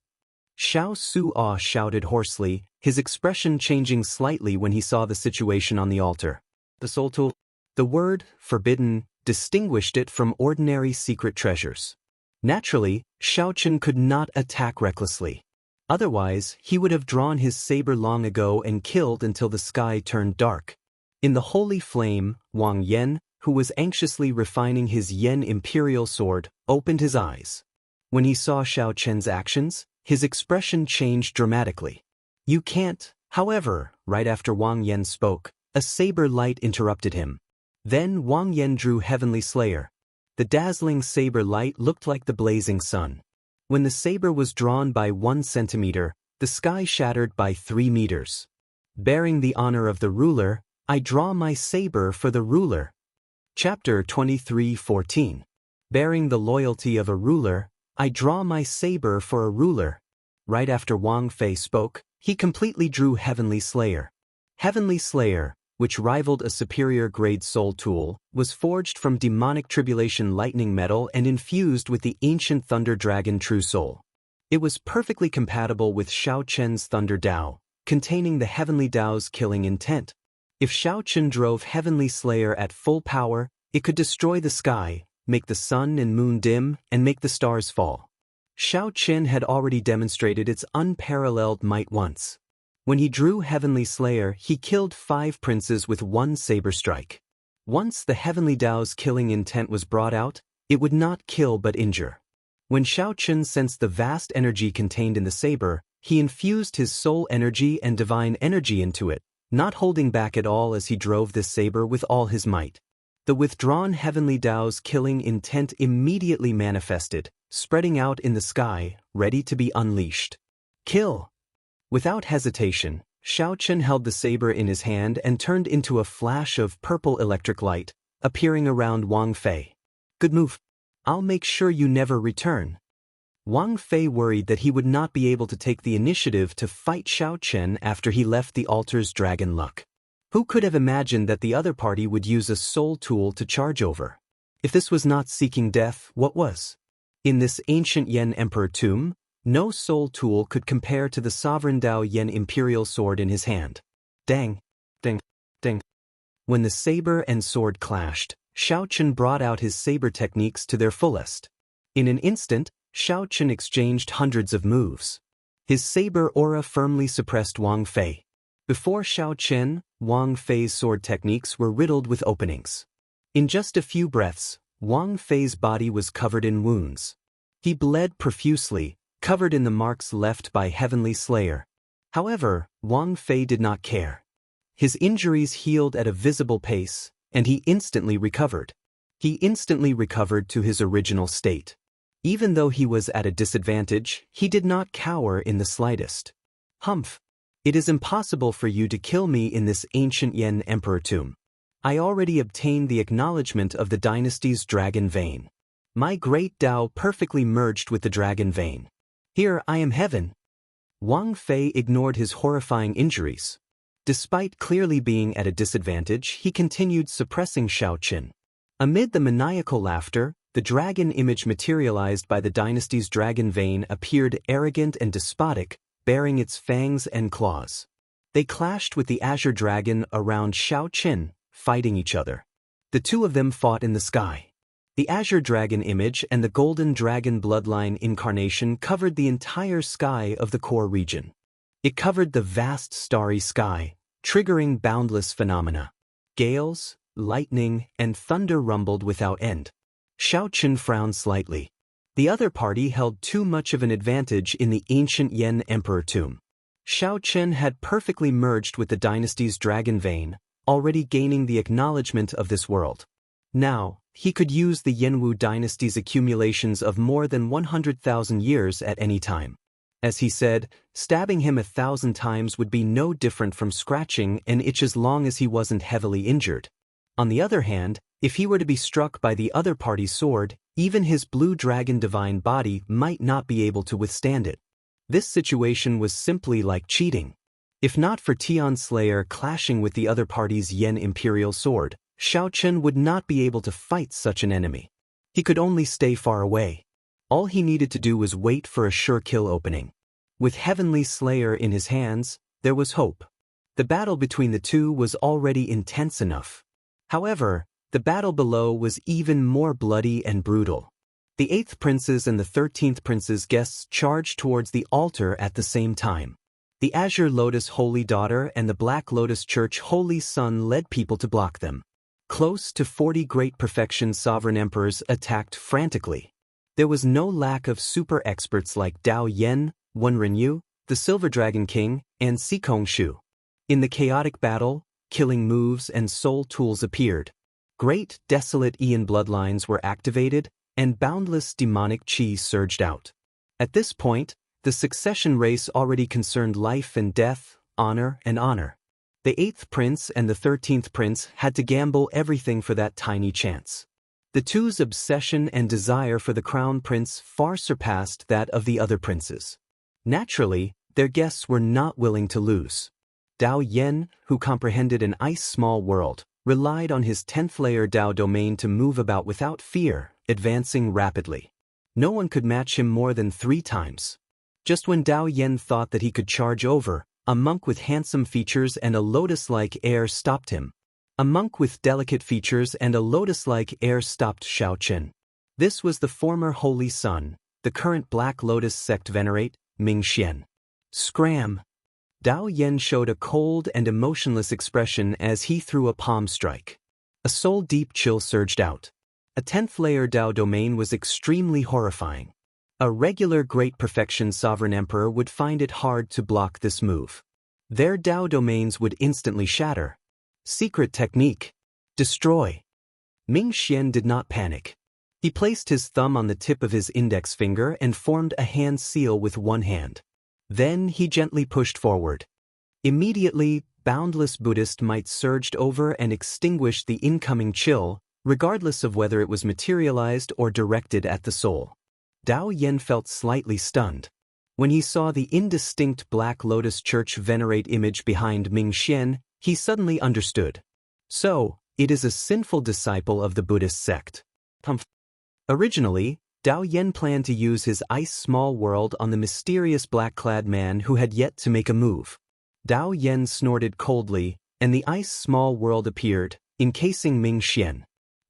Xiao Su'ah shouted hoarsely, his expression changing slightly when he saw the situation on the altar. The soul tool. The word, forbidden, distinguished it from ordinary secret treasures. Naturally, Xiao Chen could not attack recklessly. Otherwise, he would have drawn his saber long ago and killed until the sky turned dark. In the holy flame, Wang Yan, who was anxiously refining his Yen imperial sword, opened his eyes. When he saw Xiao Chen's actions, his expression changed dramatically. "You can't." However, right after Wang Yan spoke, a saber light interrupted him. Then Wang Yan drew Heavenly Slayer. The dazzling saber light looked like the blazing sun. When the saber was drawn by 1 centimeter, the sky shattered by 3 meters. Bearing the honor of the ruler, I draw my saber for the ruler. Chapter 23:14. Bearing the loyalty of a ruler, I draw my saber for a ruler. Right after Wang Fei spoke, he completely drew Heavenly Slayer. Heavenly Slayer, which rivaled a superior-grade soul tool, was forged from demonic tribulation lightning metal and infused with the ancient Thunder Dragon True Soul. It was perfectly compatible with Xiao Chen's Thunder Dao, containing the Heavenly Dao's killing intent. If Xiao Chen drove Heavenly Slayer at full power, it could destroy the sky, make the sun and moon dim, and make the stars fall. Xiao Chen had already demonstrated its unparalleled might once. When he drew Heavenly Slayer, he killed 5 princes with 1 saber strike. Once the Heavenly Dao's killing intent was brought out, it would not kill but injure. When Xiao Chen sensed the vast energy contained in the saber, he infused his soul energy and divine energy into it, not holding back at all as he drove this saber with all his might. The withdrawn Heavenly Dao's killing intent immediately manifested, spreading out in the sky, ready to be unleashed. Kill! Without hesitation, Xiao Chen held the saber in his hand and turned into a flash of purple electric light, appearing around Wang Fei. "Good move. I'll make sure you never return." Wang Fei worried that he would not be able to take the initiative to fight Xiao Chen after he left the altar's dragon luck. Who could have imagined that the other party would use a soul tool to charge over? If this was not seeking death, what was? In this ancient Yen Emperor tomb, no soul tool could compare to the sovereign Dao Yen imperial sword in his hand. Dang, ding, ding. When the saber and sword clashed, Xiao Chen brought out his saber techniques to their fullest. In an instant, Xiao Chen exchanged hundreds of moves. His saber aura firmly suppressed Wang Fei. Before Xiao Chen, Wang Fei's sword techniques were riddled with openings. In just a few breaths, Wang Fei's body was covered in wounds. He bled profusely, covered in the marks left by Heavenly Slayer. However, Wang Fei did not care. His injuries healed at a visible pace, and he instantly recovered. He instantly recovered to his original state. Even though he was at a disadvantage, he did not cower in the slightest. "Humph! It is impossible for you to kill me in this ancient Yen Emperor tomb. I already obtained the acknowledgement of the dynasty's dragon vein. My great Dao perfectly merged with the dragon vein. Here I am heaven." Wang Fei ignored his horrifying injuries. Despite clearly being at a disadvantage, he continued suppressing Xiao Chen. Amid the maniacal laughter, the dragon image materialized by the dynasty's dragon vein appeared arrogant and despotic, bearing its fangs and claws. They clashed with the azure dragon around Xiao Chen, fighting each other. The two of them fought in the sky. The azure dragon image and the golden dragon bloodline incarnation covered the entire sky of the core region. It covered the vast starry sky, triggering boundless phenomena. Gales, lightning, and thunder rumbled without end. Xiao Chen frowned slightly. The other party held too much of an advantage in the ancient Yen Emperor tomb. Xiao Chen had perfectly merged with the dynasty's dragon vein, already gaining the acknowledgement of this world. Now, he could use the Yenwu dynasty's accumulations of more than 100,000 years at any time. As he said, stabbing him 1,000 times would be no different from scratching an itch as long as he wasn't heavily injured. On the other hand, if he were to be struck by the other party's sword, even his blue dragon divine body might not be able to withstand it. This situation was simply like cheating. If not for Tian Slayer clashing with the other party's Yen Imperial sword, Xiao Chen would not be able to fight such an enemy. He could only stay far away. All he needed to do was wait for a sure kill opening. With Heavenly Slayer in his hands, there was hope. The battle between the two was already intense enough. However, the battle below was even more bloody and brutal. The 8th Prince's and the 13th Prince's guests charged towards the altar at the same time. The Azure Lotus Holy Daughter and the Black Lotus Church Holy Son led people to block them. Close to 40 Great Perfection Sovereign Emperors attacked frantically. There was no lack of super experts like Dao Yen, Wen Renyu, the Silver Dragon King, and Sikong Shu. In the chaotic battle, killing moves and soul tools appeared. Great desolate Aeon bloodlines were activated, and boundless demonic chi surged out. At this point, the succession race already concerned life and death, honor and honor. The 8th Prince and the 13th Prince had to gamble everything for that tiny chance. The two's obsession and desire for the Crown Prince far surpassed that of the other princes. Naturally, their guests were not willing to lose. Dao Yen, who comprehended an ice-small world, relied on his 10th-layer Dao domain to move about without fear, advancing rapidly. No one could match him more than 3 times. Just when Dao Yen thought that he could charge over, a monk with handsome features and a lotus-like air stopped him. A monk with delicate features and a lotus-like air stopped Xiao Chen. This was the former Holy Son, the current Black Lotus sect venerate, Ming Xian. Scram! Dao Yen showed a cold and emotionless expression as he threw a palm strike. A soul-deep chill surged out. A 10th-layer Dao domain was extremely horrifying. A regular Great Perfection Sovereign Emperor would find it hard to block this move. Their Dao domains would instantly shatter. Secret technique. Destroy. Ming Xian did not panic. He placed his thumb on the tip of his index finger and formed a hand seal with one hand. Then he gently pushed forward. Immediately, boundless Buddhist might surged over and extinguished the incoming chill, regardless of whether it was materialized or directed at the soul. Dao Yen felt slightly stunned. When he saw the indistinct Black Lotus Church venerate image behind Ming Xian, he suddenly understood. So, it is a sinful disciple of the Buddhist sect. Originally, Dao Yen planned to use his ice small world on the mysterious black-clad man who had yet to make a move. Dao Yen snorted coldly, and the ice small world appeared, encasing Ming Xian.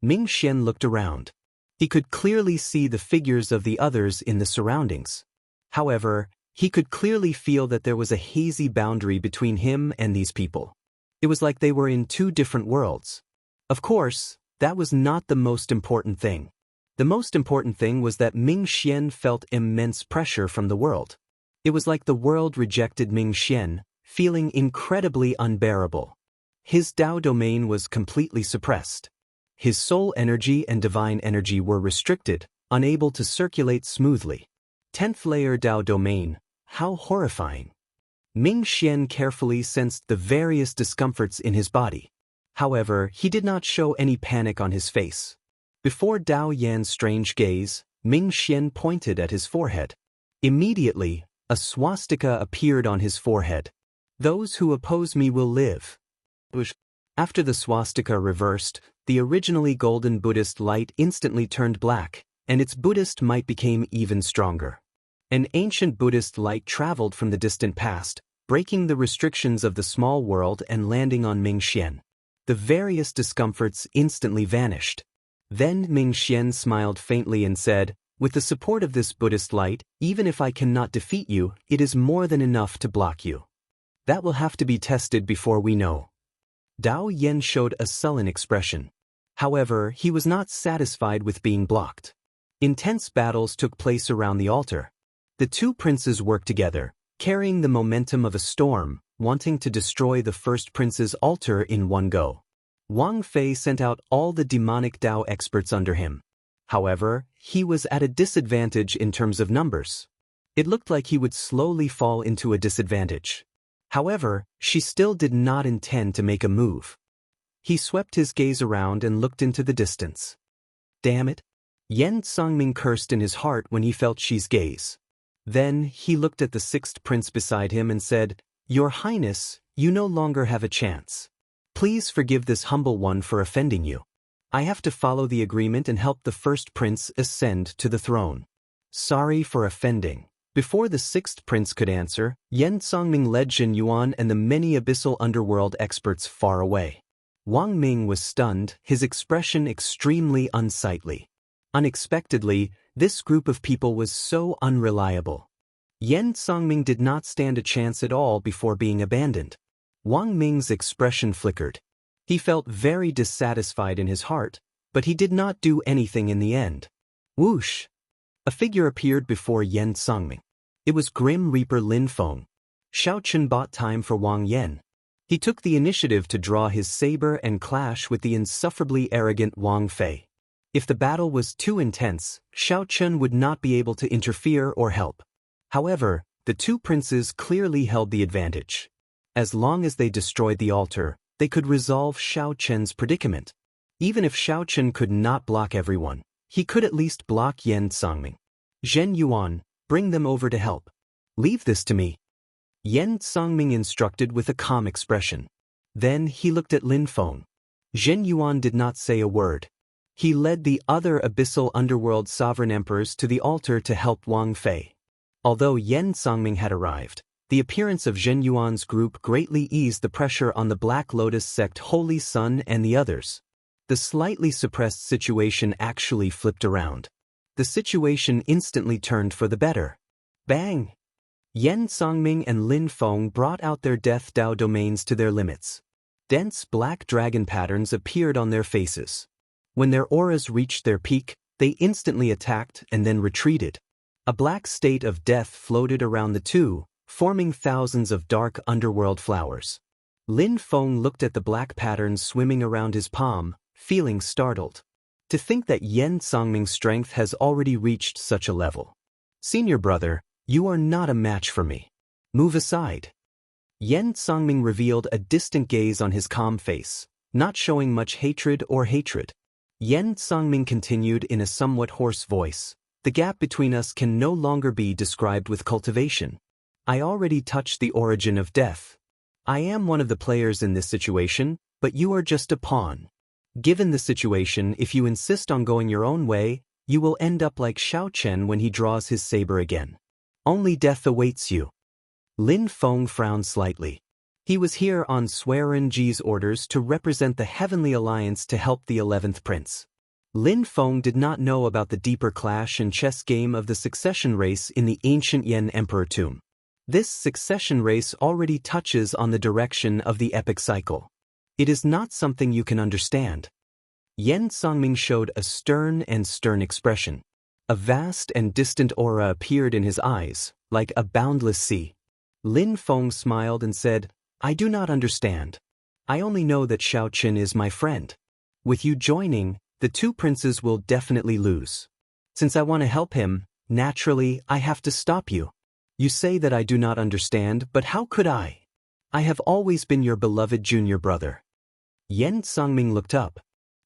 Ming Xian looked around. He could clearly see the figures of the others in the surroundings. However, he could clearly feel that there was a hazy boundary between him and these people. It was like they were in 2 different worlds. Of course, that was not the most important thing. The most important thing was that Ming Xian felt immense pressure from the world. It was like the world rejected Ming Xian, feeling incredibly unbearable. His Dao domain was completely suppressed. His soul energy and divine energy were restricted, unable to circulate smoothly. 10th-layer Dao domain, how horrifying. Ming Xian carefully sensed the various discomforts in his body. However, he did not show any panic on his face. Before Dao Yan's strange gaze, Ming Xian pointed at his forehead. Immediately, a swastika appeared on his forehead. Those who oppose me will live. After the swastika reversed, the originally golden Buddhist light instantly turned black, and its Buddhist might became even stronger. An ancient Buddhist light traveled from the distant past, breaking the restrictions of the small world and landing on Ming Xian. The various discomforts instantly vanished. Then Ming Xian smiled faintly and said, "With the support of this Buddhist light, even if I cannot defeat you, it is more than enough to block you. That will have to be tested before we know." Dao Yen showed a sullen expression. However, he was not satisfied with being blocked. Intense battles took place around the altar. The 2 princes worked together, carrying the momentum of a storm, wanting to destroy the first prince's altar in one go. Wang Fei sent out all the demonic Dao experts under him. However, he was at a disadvantage in terms of numbers. It looked like he would slowly fall into a disadvantage. However, she still did not intend to make a move. He swept his gaze around and looked into the distance. Damn it! Yen Songming cursed in his heart when he felt Shi's gaze. Then he looked at the sixth prince beside him and said, "Your Highness, you no longer have a chance. Please forgive this humble one for offending you. I have to follow the agreement and help the first prince ascend to the throne." Sorry for offending. Before the sixth prince could answer, Yen Songming led Jin Yuan and the many abyssal underworld experts far away. Wang Ming was stunned, his expression extremely unsightly. Unexpectedly, this group of people was so unreliable. Yen Songming did not stand a chance at all before being abandoned. Wang Ming's expression flickered. He felt very dissatisfied in his heart, but he did not do anything in the end. Whoosh! A figure appeared before Yen Songming. It was Grim Reaper Lin Feng. Xiao Chen bought time for Wang Yen. He took the initiative to draw his saber and clash with the insufferably arrogant Wang Fei. If the battle was too intense, Xiao Chen would not be able to interfere or help. However, the two princes clearly held the advantage. As long as they destroyed the altar, they could resolve Xiao Chen's predicament. Even if Xiao Chen could not block everyone, he could at least block Yen Songming. Zhen Yuan, bring them over to help. Leave this to me. Yen Songming instructed with a calm expression. Then he looked at Lin Feng. Zhen Yuan did not say a word. He led the other abyssal underworld sovereign emperors to the altar to help Wang Fei. Although Yen Songming had arrived, the appearance of Zhen Yuan's group greatly eased the pressure on the Black Lotus sect Holy Sun and the others. The slightly suppressed situation actually flipped around. The situation instantly turned for the better. Bang! Yen Songming and Lin Feng brought out their Death Dao domains to their limits. Dense black dragon patterns appeared on their faces. When their auras reached their peak, they instantly attacked and then retreated. A black state of death floated around the two, forming thousands of dark underworld flowers. Lin Feng looked at the black patterns swimming around his palm, feeling startled. To think that Yen Songming's strength has already reached such a level. Senior brother, you are not a match for me. Move aside. Yen Songming revealed a distant gaze on his calm face, not showing much hatred or hatred. Yen Songming continued in a somewhat hoarse voice. The gap between us can no longer be described with cultivation. I already touched the origin of death. I am one of the players in this situation, but you are just a pawn. Given the situation, if you insist on going your own way, you will end up like Xiao Chen when he draws his saber again. Only death awaits you. Lin Feng frowned slightly. He was here on Swearen Ji's orders to represent the Heavenly Alliance to help the 11th Prince. Lin Feng did not know about the deeper clash and chess game of the succession race in the ancient Yen Emperor tomb. This succession race already touches on the direction of the epic cycle. It is not something you can understand. Yen Songming showed a stern expression. A vast and distant aura appeared in his eyes, like a boundless sea. Lin Feng smiled and said, I do not understand. I only know that Xiao Chen is my friend. With you joining, the two princes will definitely lose. Since I want to help him, naturally, I have to stop you. You say that I do not understand, but how could I? I have always been your beloved junior brother. Yen Songming looked up.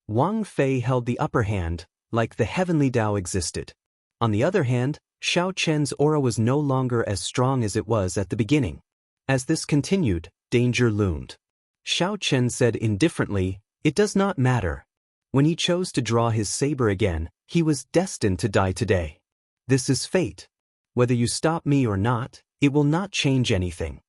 Wang Fei held the upper hand, like the heavenly Tao existed. On the other hand, Xiao Chen's aura was no longer as strong as it was at the beginning. As this continued, danger loomed. Xiao Chen said indifferently, it does not matter. When he chose to draw his saber again, he was destined to die today. This is fate. Whether you stop me or not, it will not change anything.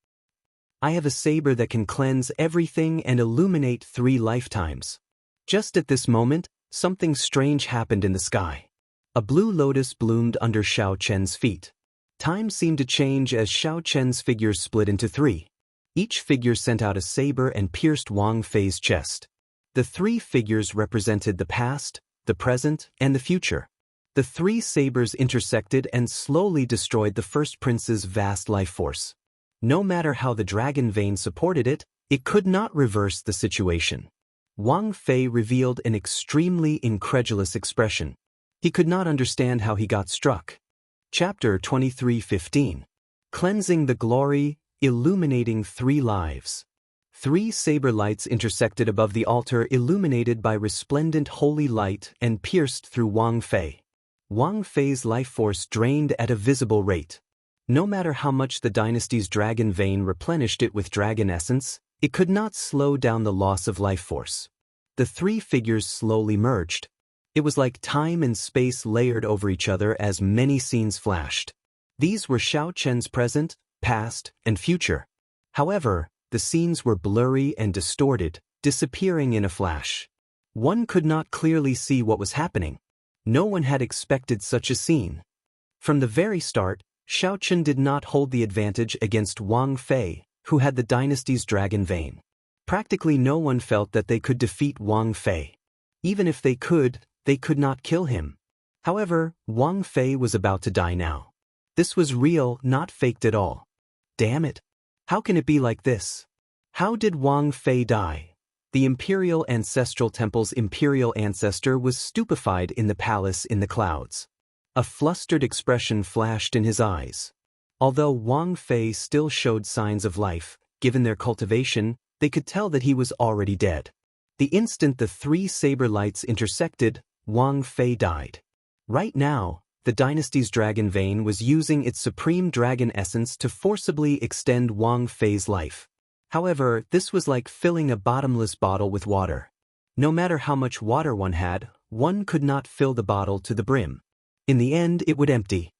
I have a saber that can cleanse everything and illuminate 3 lifetimes. Just at this moment, something strange happened in the sky. A blue lotus bloomed under Xiao Chen's feet. Time seemed to change as Xiao Chen's figures split into 3. Each figure sent out a saber and pierced Wang Fei's chest. The 3 figures represented the past, the present, and the future. The 3 sabers intersected and slowly destroyed the first prince's vast life force. No matter how the dragon vein supported it, it could not reverse the situation. Wang Fei revealed an extremely incredulous expression. He could not understand how he got struck. Chapter 23:15. Cleansing the Glory, Illuminating 3 Lives. 3 saber lights intersected above the altar, illuminated by resplendent holy light and pierced through Wang Fei. Wang Fei's life force drained at a visible rate. No matter how much the dynasty's dragon vein replenished it with dragon essence, it could not slow down the loss of life force. The 3 figures slowly merged. It was like time and space layered over each other as many scenes flashed. These were Xiao Chen's present, past, and future. However, the scenes were blurry and distorted, disappearing in a flash. One could not clearly see what was happening. No one had expected such a scene. From the very start, Xiao Chen did not hold the advantage against Wang Fei, who had the dynasty's dragon vein. Practically no one felt that they could defeat Wang Fei. Even if they could not kill him. However, Wang Fei was about to die now. This was real, not faked at all. Damn it! How can it be like this? How did Wang Fei die? The Imperial Ancestral Temple's imperial ancestor was stupefied in the palace in the clouds. A flustered expression flashed in his eyes. Although Wang Fei still showed signs of life, given their cultivation, they could tell that he was already dead. The instant the 3 saber lights intersected, Wang Fei died. Right now, the dynasty's dragon vein was using its supreme dragon essence to forcibly extend Wang Fei's life. However, this was like filling a bottomless bottle with water. No matter how much water one had, one could not fill the bottle to the brim. In the end, it would empty.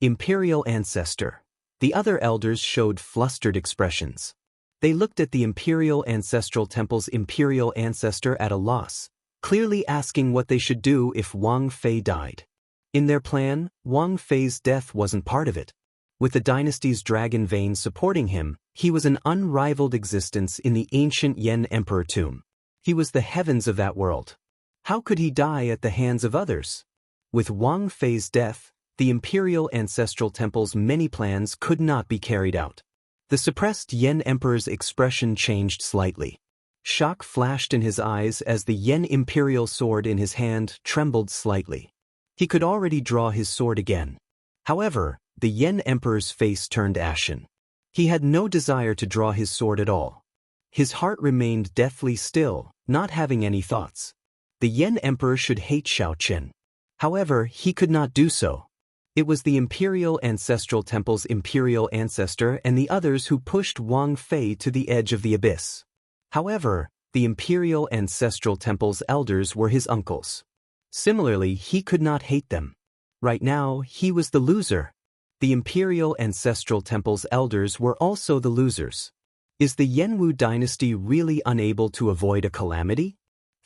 Imperial Ancestor. The other elders showed flustered expressions. They looked at the Imperial Ancestral Temple's imperial ancestor at a loss, clearly asking what they should do if Wang Fei died. In their plan, Wang Fei's death wasn't part of it. With the dynasty's dragon vein supporting him, he was an unrivaled existence in the ancient Yan Emperor tomb. He was the heavens of that world. How could he die at the hands of others? With Wang Fei's death, the Imperial Ancestral Temple's many plans could not be carried out. The suppressed Yan Emperor's expression changed slightly. Shock flashed in his eyes as the Yan Imperial sword in his hand trembled slightly. He could already draw his sword again. However, the Yan Emperor's face turned ashen. He had no desire to draw his sword at all. His heart remained deathly still, not having any thoughts. The Yan Emperor should hate Xiao Chen. However, he could not do so. It was the Imperial Ancestral Temple's imperial ancestor and the others who pushed Wang Fei to the edge of the abyss. However, the Imperial Ancestral Temple's elders were his uncles. Similarly, he could not hate them. Right now, he was the loser. The Imperial Ancestral Temple's elders were also the losers. Is the Yanwu dynasty really unable to avoid a calamity?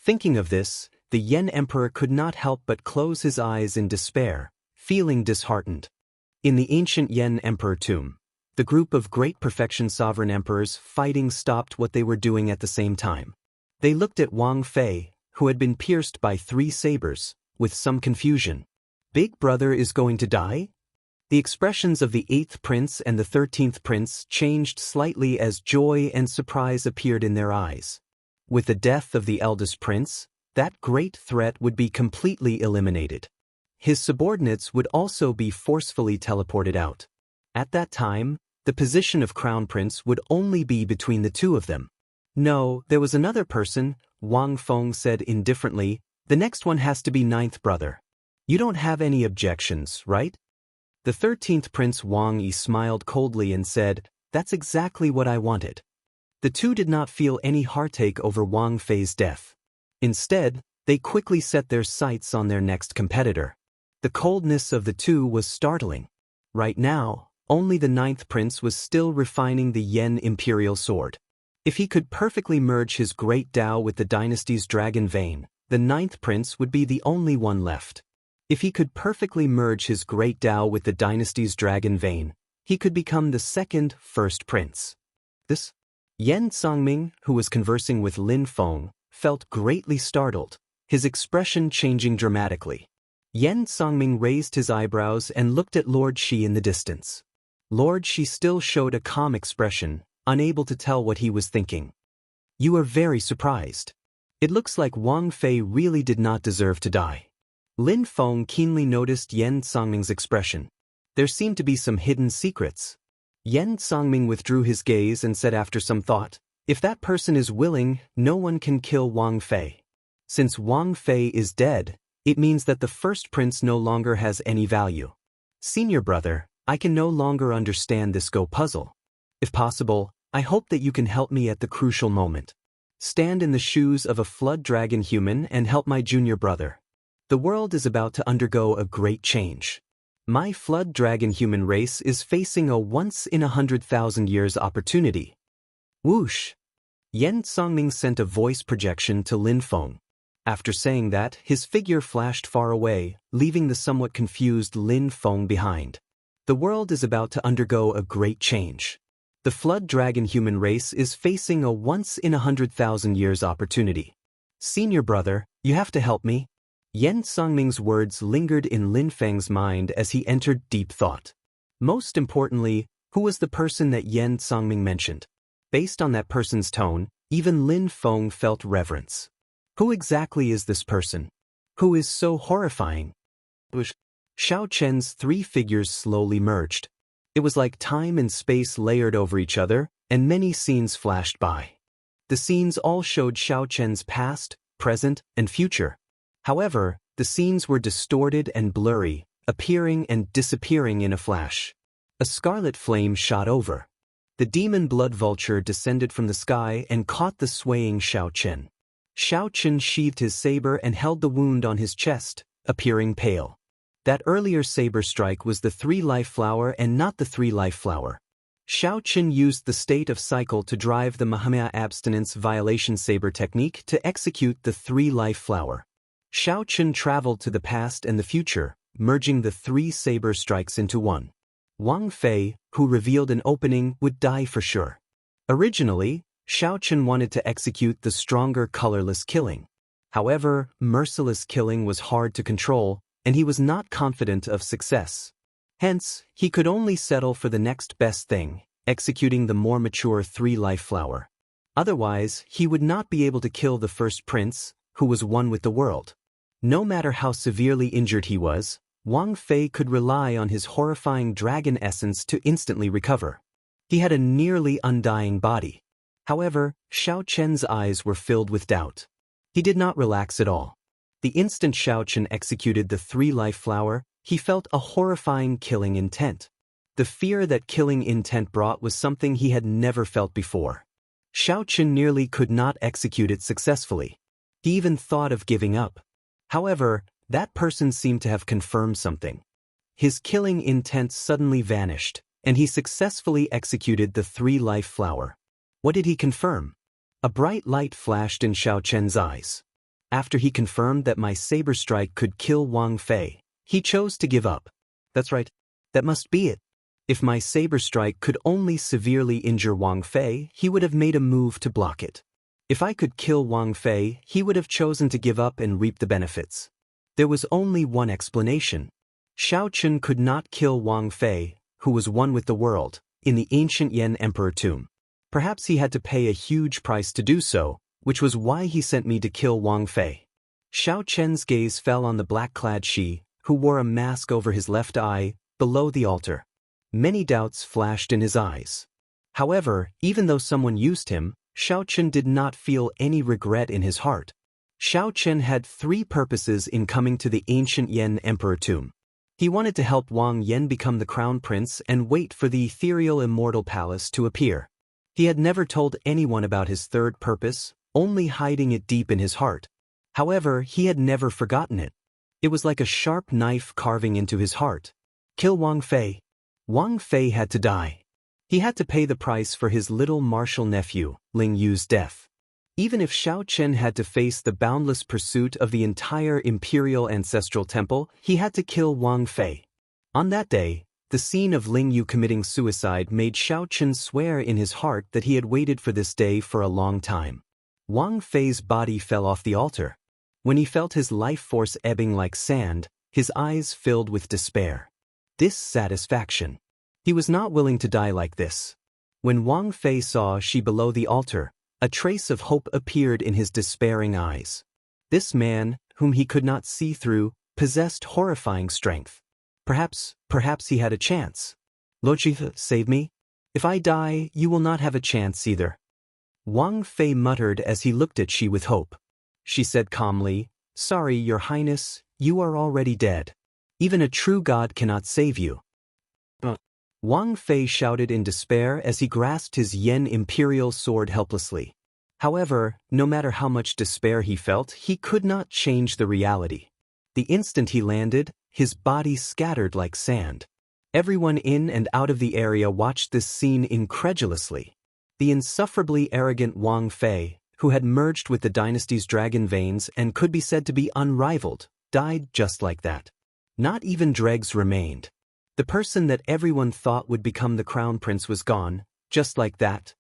Thinking of this, the Yan Emperor could not help but close his eyes in despair, feeling disheartened. In the ancient Yan Emperor tomb, the group of Great Perfection Sovereign Emperors fighting stopped what they were doing at the same time. They looked at Wang Fei, who had been pierced by 3 sabers, with some confusion. Big brother is going to die? The expressions of the 8th prince and the 13th prince changed slightly as joy and surprise appeared in their eyes. With the death of the eldest prince, that great threat would be completely eliminated. His subordinates would also be forcefully teleported out. At that time, the position of crown prince would only be between the 2 of them. No, there was another person, Wang Feng said indifferently. The next one has to be 9th brother. You don't have any objections, right? The 13th Prince Wang Yi smiled coldly and said, "That's exactly what I wanted." The 2 did not feel any heartache over Wang Fei's death. Instead, they quickly set their sights on their next competitor. The coldness of the 2 was startling. Right now, only the 9th prince was still refining the Yan Imperial sword. If he could perfectly merge his great Tao with the dynasty's dragon vein, the 9th prince would be the only one left. If he could perfectly merge his great Tao with the dynasty's dragon vein, he could become the second first prince. This Yan Songming, who was conversing with Lin Feng, felt greatly startled, his expression changing dramatically. Yan Songming raised his eyebrows and looked at Lord Shi in the distance. Lord Shi still showed a calm expression, unable to tell what he was thinking. "You are very surprised. It looks like Wang Fei really did not deserve to die. Lin Feng keenly noticed Yan Songming's expression. There seemed to be some hidden secrets. Yan Songming withdrew his gaze and said after some thought, "If that person is willing, no one can kill Wang Fei. Since Wang Fei is dead, it means that the first prince no longer has any value. Senior brother, I can no longer understand this Go puzzle. If possible, I hope that you can help me at the crucial moment. Stand in the shoes of a flood dragon human and help my junior brother. The world is about to undergo a great change. My flood dragon human race is facing a once-in-100,000 years opportunity." Whoosh! Yan Songming sent a voice projection to Lin Feng. After saying that, his figure flashed far away, leaving the somewhat confused Lin Feng behind. The world is about to undergo a great change. The flood dragon human race is facing a once-in-100,000 years opportunity. Senior brother, you have to help me. Yan Songming's words lingered in Lin Feng's mind as he entered deep thought. Most importantly, who was the person that Yan Songming mentioned? Based on that person's tone, even Lin Feng felt reverence. Who exactly is this person? Who is so horrifying? Xiao Chen's three figures slowly merged. It was like time and space layered over each other, and many scenes flashed by. The scenes all showed Xiao Chen's past, present, and future. However, the scenes were distorted and blurry, appearing and disappearing in a flash. A scarlet flame shot over. The demon blood vulture descended from the sky and caught the swaying Xiao Chen. Xiao Chen sheathed his saber and held the wound on his chest, appearing pale. That earlier saber strike was the three-life flower and not the three-life flower. Xiao Chen used the state of cycle to drive the Mahamaya abstinence violation saber technique to execute the three-life flower. Xiao Chen traveled to the past and the future, merging the three saber strikes into one. Wang Fei, who revealed an opening, would die for sure. Originally, Xiao Chen wanted to execute the stronger colorless killing. However, merciless killing was hard to control, and he was not confident of success. Hence, he could only settle for the next best thing, executing the more mature three-life flower. Otherwise, he would not be able to kill the first prince, who was one with the world. No matter how severely injured he was, Wang Fei could rely on his horrifying dragon essence to instantly recover. He had a nearly undying body. However, Xiao Chen's eyes were filled with doubt. He did not relax at all. The instant Xiao Chen executed the three-life flower, he felt a horrifying killing intent. The fear that killing intent brought was something he had never felt before. Xiao Chen nearly could not execute it successfully. He even thought of giving up. However, that person seemed to have confirmed something. His killing intent suddenly vanished, and he successfully executed the three-life flower. What did he confirm? A bright light flashed in Xiao Chen's eyes. After he confirmed that my saber strike could kill Wang Fei, he chose to give up. That's right. That must be it. If my saber strike could only severely injure Wang Fei, he would have made a move to block it. If I could kill Wang Fei, he would have chosen to give up and reap the benefits. There was only one explanation. Xiao Chen could not kill Wang Fei, who was one with the world, in the ancient Yan Emperor tomb. Perhaps he had to pay a huge price to do so, which was why he sent me to kill Wang Fei. Xiao Chen's gaze fell on the black-clad Shi, who wore a mask over his left eye, below the altar. Many doubts flashed in his eyes. However, even though someone used him, Xiao Chen did not feel any regret in his heart. Xiao Chen had three purposes in coming to the ancient Yan Emperor tomb. He wanted to help Wang Yan become the crown prince and wait for the ethereal immortal palace to appear. He had never told anyone about his third purpose, only hiding it deep in his heart. However, he had never forgotten it. It was like a sharp knife carving into his heart. Kill Wang Fei. Wang Fei had to die. He had to pay the price for his little martial nephew, Ling Yu's death. Even if Xiao Chen had to face the boundless pursuit of the entire imperial ancestral temple, he had to kill Wang Fei. On that day, the scene of Ling Yu committing suicide made Xiao Chen swear in his heart that he had waited for this day for a long time. Wang Fei's body fell off the altar. When he felt his life force ebbing like sand, his eyes filled with despair. Dissatisfaction. He was not willing to die like this. When Wang Fei saw Shi below the altar, A trace of hope appeared in his despairing eyes. This man, whom he could not see through, possessed horrifying strength. Perhaps he had a chance. Lochifa, save me. If I die, you will not have a chance either. Wang Fei muttered as he looked at Shi with hope. She said calmly, Sorry, Your Highness, you are already dead. Even a true god cannot save you. Wang Fei shouted in despair as he grasped his Yen imperial sword helplessly. However, no matter how much despair he felt, he could not change the reality. The instant he landed, his body scattered like sand. Everyone in and out of the area watched this scene incredulously. The insufferably arrogant Wang Fei, who had merged with the dynasty's dragon veins and could be said to be unrivaled, died just like that. Not even dregs remained. The person that everyone thought would become the crown prince was gone, just like that.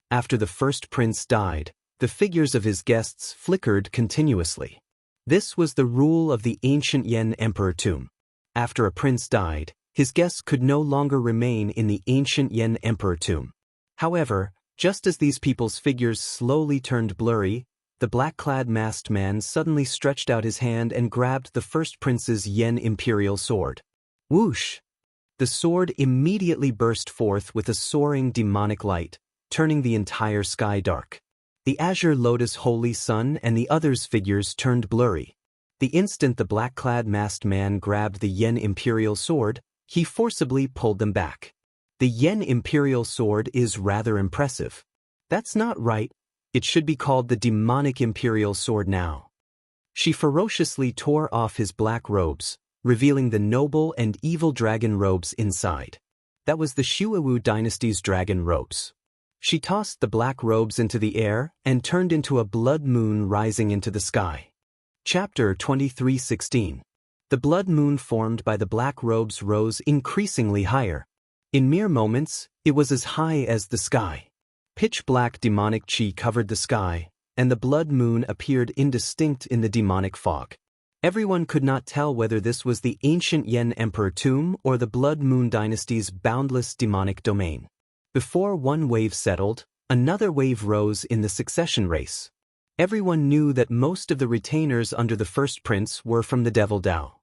After the first prince died, the figures of his guests flickered continuously. This was the rule of the ancient Yen emperor tomb. After a prince died, his guests could no longer remain in the ancient Yen emperor tomb. However, just as these people's figures slowly turned blurry, the black-clad masked man suddenly stretched out his hand and grabbed the first prince's Yen imperial sword. Whoosh! The sword immediately burst forth with a soaring demonic light, turning the entire sky dark. The azure lotus holy sun and the others' figures turned blurry. The instant the black-clad masked man grabbed the Yen imperial sword, he forcibly pulled them back. The Yen imperial sword is rather impressive. That's not right. It should be called the demonic imperial sword now. She ferociously tore off his black robes, revealing the noble and evil dragon robes inside. That was the Shuawu dynasty's dragon robes. She tossed the black robes into the air and turned into a blood moon rising into the sky. Chapter 23:16. The blood moon formed by the black robes rose increasingly higher. In mere moments, it was as high as the sky. Pitch-black demonic chi covered the sky, and the blood moon appeared indistinct in the demonic fog. Everyone could not tell whether this was the ancient Yen emperor tomb or the blood moon dynasty's boundless demonic domain. Before one wave settled, another wave rose in the succession race. Everyone knew that most of the retainers under the first prince were from the Devil Dao.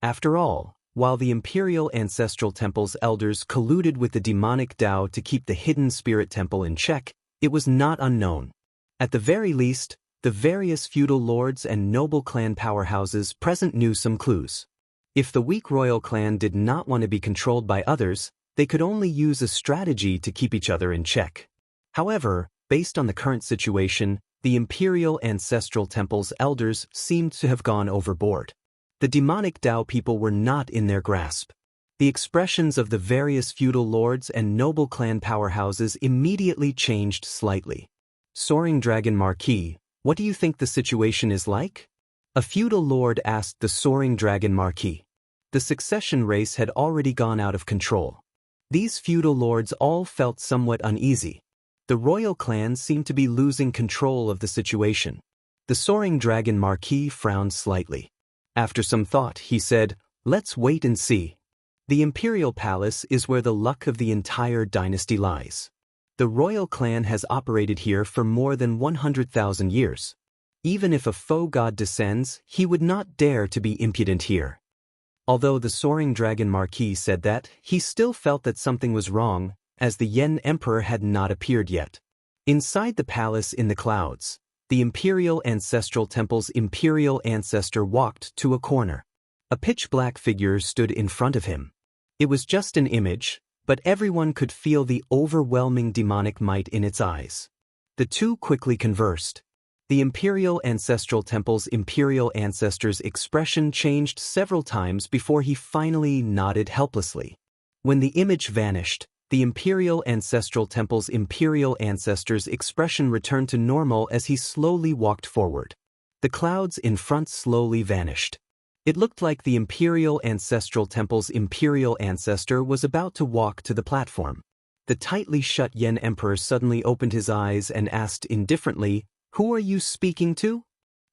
After all, while the Imperial Ancestral Temple's elders colluded with the demonic Dao to keep the hidden spirit temple in check, it was not unknown. At the very least, the various feudal lords and noble clan powerhouses present knew some clues. If the weak royal clan did not want to be controlled by others, they could only use a strategy to keep each other in check. However, based on the current situation, the Imperial Ancestral Temple's elders seemed to have gone overboard. The demonic Dao people were not in their grasp. The expressions of the various feudal lords and noble clan powerhouses immediately changed slightly. Soaring Dragon Marquis, what do you think the situation is like? A feudal lord asked the Soaring Dragon Marquis. The succession race had already gone out of control. These feudal lords all felt somewhat uneasy. The royal clan seemed to be losing control of the situation. The Soaring Dragon Marquis frowned slightly. After some thought, he said, "Let's wait and see. The imperial palace is where the luck of the entire dynasty lies. The royal clan has operated here for more than 100,000 years. Even if a foe god descends, he would not dare to be impudent here." Although the Soaring Dragon Marquis said that, he still felt that something was wrong, as the Yen Emperor had not appeared yet. Inside the palace in the clouds, the Imperial Ancestral Temple's imperial ancestor walked to a corner. A pitch-black figure stood in front of him. It was just an image, but everyone could feel the overwhelming demonic might in its eyes. The two quickly conversed. The Imperial Ancestral Temple's imperial ancestor's expression changed several times before he finally nodded helplessly. When the image vanished, the Imperial Ancestral Temple's imperial ancestor's expression returned to normal as he slowly walked forward. The clouds in front slowly vanished. It looked like the Imperial Ancestral Temple's imperial ancestor was about to walk to the platform. The tightly shut Yen Emperor suddenly opened his eyes and asked indifferently, "Who are you speaking to?"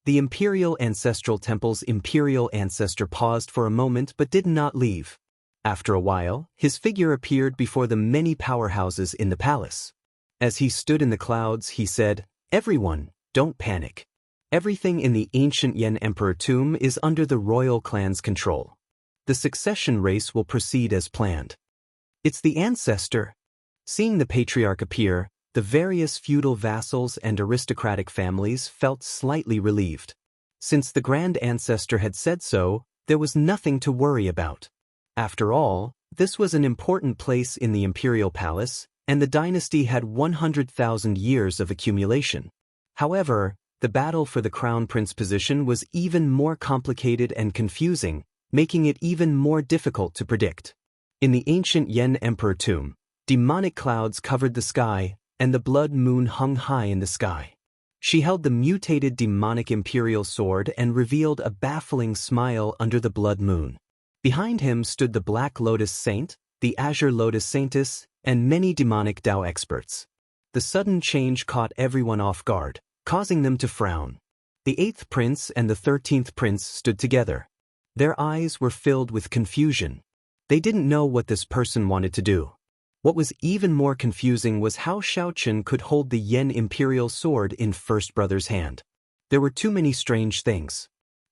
The Imperial Ancestral Temple's imperial ancestor paused for a moment but did not leave. After a while, his figure appeared before the many powerhouses in the palace. As he stood in the clouds, he said, "Everyone, don't panic. Everything in the ancient Yen Emperor tomb is under the royal clan's control. The succession race will proceed as planned." "It's the ancestor." Seeing the patriarch appear, the various feudal vassals and aristocratic families felt slightly relieved. Since the grand ancestor had said so, there was nothing to worry about. After all, this was an important place in the imperial palace, and the dynasty had 100,000 years of accumulation. However, the battle for the crown prince position was even more complicated and confusing, making it even more difficult to predict. In the ancient Yen Emperor tomb, demonic clouds covered the sky, and the blood moon hung high in the sky. She held the mutated demonic imperial sword and revealed a baffling smile under the blood moon. Behind him stood the Black Lotus Saint, the Azure Lotus Saintess, and many demonic Tao experts. The sudden change caught everyone off guard, causing them to frown. The 8th prince and the 13th prince stood together. Their eyes were filled with confusion. They didn't know what this person wanted to do. What was even more confusing was how Xiaochen could hold the Yen imperial sword in First Brother's hand. There were too many strange things.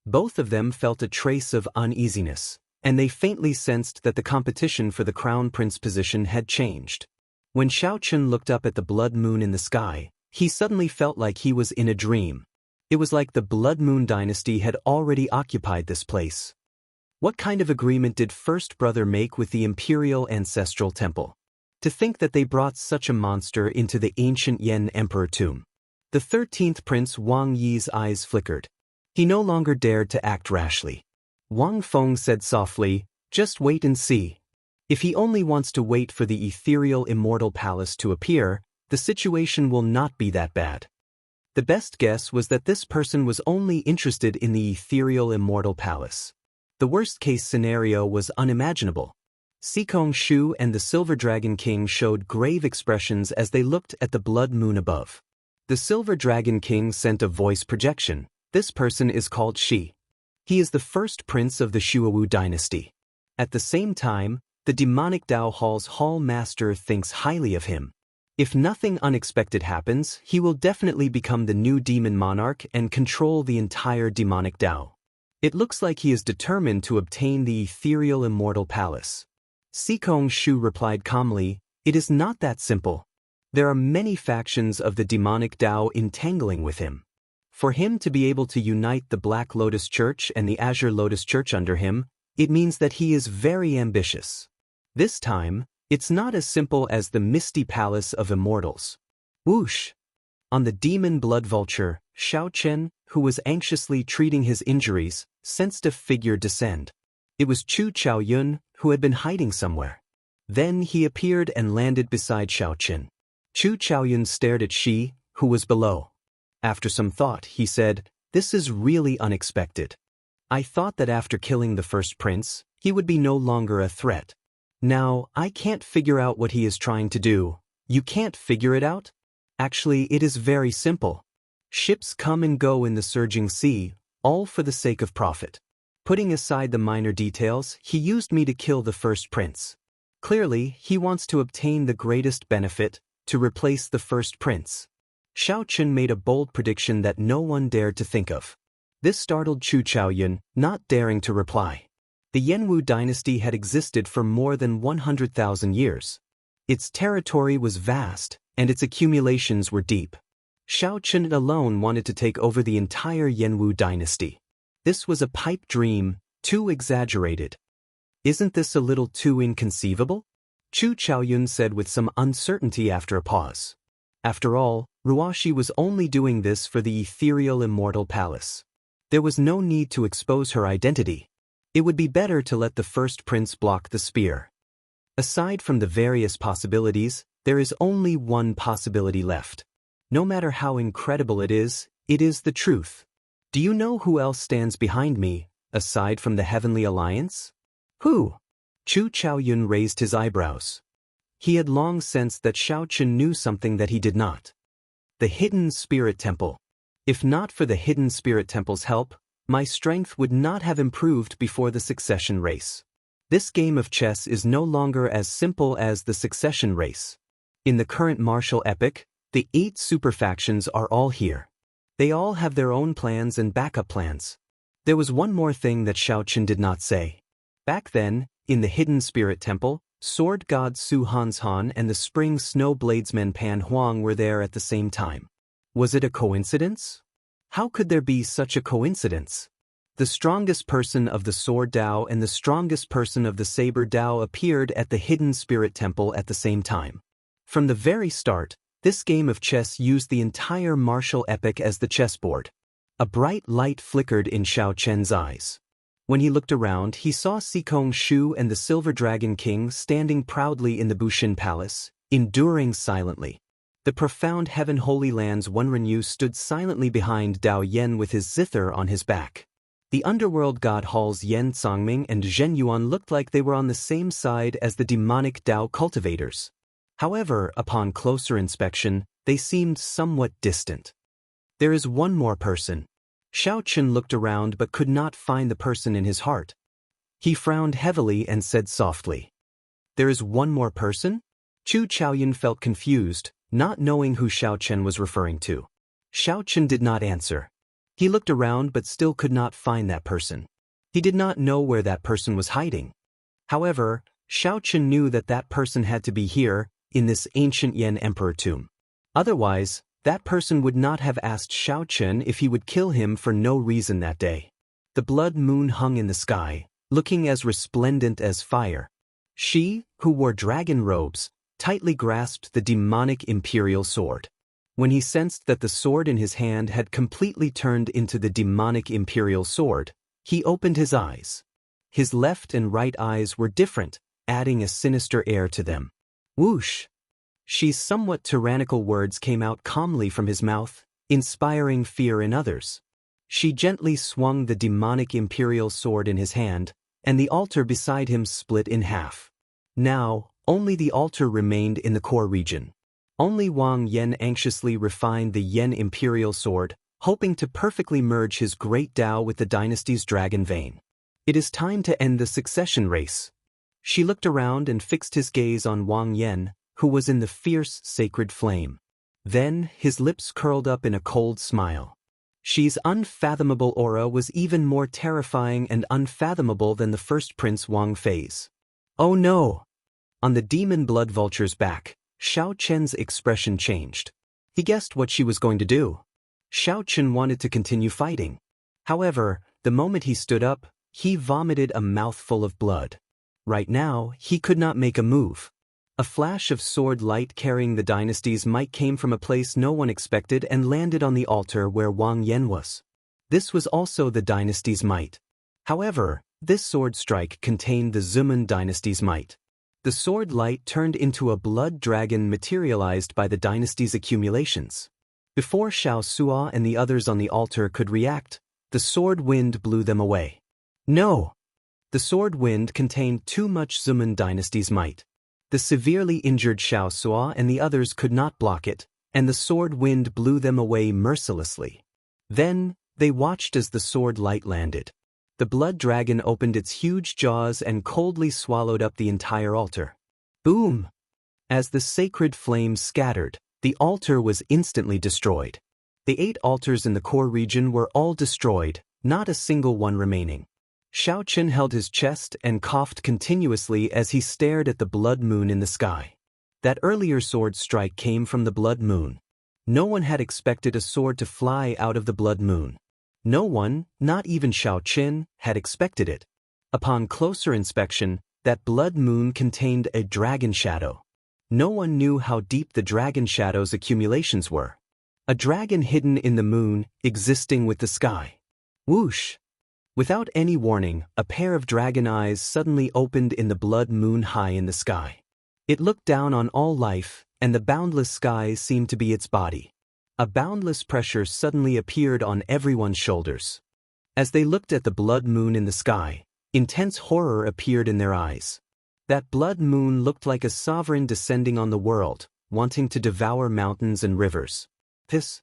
Both of them felt a trace of uneasiness, and they faintly sensed that the competition for the crown prince position had changed. When Xiaochen looked up at the blood moon in the sky, he suddenly felt like he was in a dream. It was like the Blood Moon dynasty had already occupied this place. What kind of agreement did First Brother make with the imperial ancestral temple? To think that they brought such a monster into the ancient Yen Emperor tomb. The 13th prince Wang Yi's eyes flickered. He no longer dared to act rashly. Wang Feng said softly, "Just wait and see." If he only wants to wait for the ethereal immortal palace to appear, the situation will not be that bad. The best guess was that this person was only interested in the ethereal immortal palace. The worst-case scenario was unimaginable. Sikong Shu and the Silver Dragon King showed grave expressions as they looked at the blood moon above. The Silver Dragon King sent a voice projection. "This person is called Shi. He is the first prince of the Shuawu dynasty. At the same time, the demonic Dao Hall's Hall Master thinks highly of him. If nothing unexpected happens, he will definitely become the new demon monarch and control the entire demonic Dao. It looks like he is determined to obtain the ethereal immortal palace." Sikong Shu replied calmly, "It is not that simple. There are many factions of the demonic Dao entangling with him. For him to be able to unite the Black Lotus Church and the Azure Lotus Church under him, it means that he is very ambitious. This time, it's not as simple as the misty palace of immortals." Whoosh! On the demon blood vulture, Xiaochen, who was anxiously treating his injuries, sensed a figure descend. It was Chu Chaoyun, who had been hiding somewhere. Then he appeared and landed beside Xiaochen. Chu Chaoyun stared at Shi, who was below. After some thought, he said, "This is really unexpected. I thought that after killing the first prince, he would be no longer a threat. Now, I can't figure out what he is trying to do." "You can't figure it out?" "Actually, it is very simple. Ships come and go in the surging sea, all for the sake of profit. Putting aside the minor details, he used me to kill the first prince. Clearly, he wants to obtain the greatest benefit, to replace the first prince." Xiaochen made a bold prediction that no one dared to think of. This startled Chu Chaoyun, not daring to reply. The Yenwu dynasty had existed for more than 100,000 years. Its territory was vast, and its accumulations were deep. Xiaochen alone wanted to take over the entire Yenwu dynasty. This was a pipe dream, too exaggerated. "Isn't this a little too inconceivable?" Chu Chaoyun said with some uncertainty after a pause. After all, Ruashi was only doing this for the ethereal immortal palace. There was no need to expose her identity. It would be better to let the first prince block the spear. Aside from the various possibilities, there is only one possibility left. No matter how incredible it is the truth. "Do you know who else stands behind me, aside from the Heavenly Alliance?" "Who?" Chu Chaoyun raised his eyebrows. He had long sensed that Xiaochen knew something that he did not. "The Hidden Spirit Temple. If not for the Hidden Spirit Temple's help, my strength would not have improved before the succession race. This game of chess is no longer as simple as the succession race. In the current martial epic, the 8 superfactions are all here. They all have their own plans and backup plans. There was one more thing that Xiao Qin did not say. Back then, in the Hidden Spirit Temple, Sword God Su Hanshan and the Spring Snow Bladesman Pan Huang were there at the same time. Was it a coincidence? How could there be such a coincidence? The strongest person of the Sword Dao and the strongest person of the Saber Dao appeared at the Hidden Spirit Temple at the same time. From the very start, this game of chess used the entire martial epic as the chessboard. A bright light flickered in Xiao Chen's eyes. When he looked around, he saw Sikong Shu and the Silver Dragon King standing proudly in the Bushin Palace, enduring silently. The profound Heaven Holy Land's Wenrenyu stood silently behind Dao Yen with his zither on his back. The underworld god halls Yen Tsangming and Zhen Yuan looked like they were on the same side as the demonic Dao cultivators. However, upon closer inspection, they seemed somewhat distant. There is one more person. Xiao Qin looked around but could not find the person in his heart. He frowned heavily and said softly, "There is one more person?" Chu Chaoyan felt confused, not knowing who Xiao Qin was referring to. Xiao Qin did not answer. He looked around but still could not find that person. He did not know where that person was hiding. However, Xiao Qin knew that that person had to be here, in this ancient Yen Emperor tomb. Otherwise, that person would not have asked Xiao Qin if he would kill him for no reason that day. The blood moon hung in the sky, looking as resplendent as fire. She, who wore dragon robes, tightly grasped the demonic imperial sword. When he sensed that the sword in his hand had completely turned into the demonic imperial sword, he opened his eyes. His left and right eyes were different, adding a sinister air to them. Whoosh! She's somewhat tyrannical words came out calmly from his mouth, inspiring fear in others. She gently swung the demonic imperial sword in his hand, and the altar beside him split in half. Now, only the altar remained in the core region. Only Wang Yen anxiously refined the Yen imperial sword, hoping to perfectly merge his great Dao with the dynasty's dragon vein. It is time to end the succession race. She looked around and fixed his gaze on Wang Yen, who was in the fierce sacred flame. Then, his lips curled up in a cold smile. She's unfathomable aura was even more terrifying and unfathomable than the first Prince Wang Fei's. Oh no! On the demon blood vulture's back, Xiao Chen's expression changed. He guessed what she was going to do. Xiao Chen wanted to continue fighting. However, the moment he stood up, he vomited a mouthful of blood. Right now, he could not make a move. A flash of sword light carrying the dynasty's might came from a place no one expected and landed on the altar where Wang Yen was. This was also the dynasty's might. However, this sword strike contained the Zumun dynasty's might. The sword light turned into a blood dragon materialized by the dynasty's accumulations. Before Xiao Sua and the others on the altar could react, the sword wind blew them away. No! The sword wind contained too much Zumun dynasty's might. The severely injured Xiao Sua and the others could not block it, and the sword wind blew them away mercilessly. Then, they watched as the sword light landed. The blood dragon opened its huge jaws and coldly swallowed up the entire altar. Boom! As the sacred flames scattered, the altar was instantly destroyed. The 8 altars in the core region were all destroyed, not a single one remaining. Xiao Qin held his chest and coughed continuously as he stared at the blood moon in the sky. That earlier sword strike came from the blood moon. No one had expected a sword to fly out of the blood moon. No one, not even Xiao Qin, had expected it. Upon closer inspection, that blood moon contained a dragon shadow. No one knew how deep the dragon shadow's accumulations were. A dragon hidden in the moon, existing with the sky. Whoosh! Without any warning, a pair of dragon eyes suddenly opened in the blood moon high in the sky. It looked down on all life, and the boundless sky seemed to be its body. A boundless pressure suddenly appeared on everyone's shoulders. As they looked at the blood moon in the sky, intense horror appeared in their eyes. That blood moon looked like a sovereign descending on the world, wanting to devour mountains and rivers. This.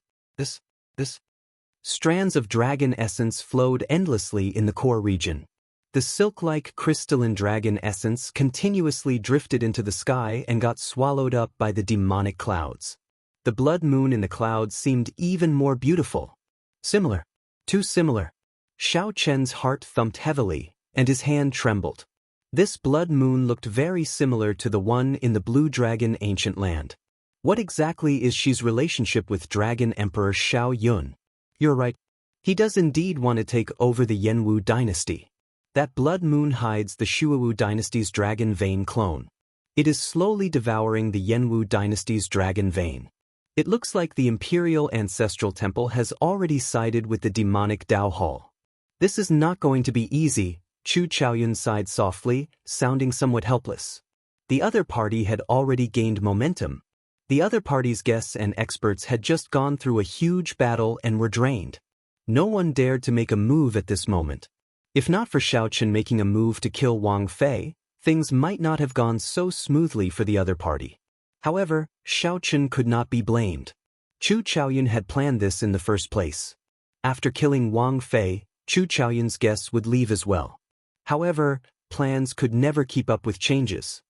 Strands of dragon essence flowed endlessly in the core region. The silk-like crystalline dragon essence continuously drifted into the sky and got swallowed up by the demonic clouds. The blood moon in the clouds seemed even more beautiful. Similar. Too similar. Xiao Chen's heart thumped heavily, and his hand trembled. This blood moon looked very similar to the one in the Blue Dragon ancient land. What exactly is Xi's relationship with Dragon Emperor Xiao Yun? You're right. He does indeed want to take over the Yanwu dynasty. That blood moon hides the Shuowu dynasty's dragon vein clone. It is slowly devouring the Yanwu dynasty's dragon vein. It looks like the Imperial Ancestral Temple has already sided with the demonic Dao Hall. This is not going to be easy, Chu Chaoyun sighed softly, sounding somewhat helpless. The other party had already gained momentum. The other party's guests and experts had just gone through a huge battle and were drained. No one dared to make a move at this moment. If not for Xiao Chen making a move to kill Wang Fei, things might not have gone so smoothly for the other party. However, Xiao Chen could not be blamed. Chu Chaoyun had planned this in the first place. After killing Wang Fei, Chu Chaoyun's guests would leave as well. However, plans could never keep up with changes.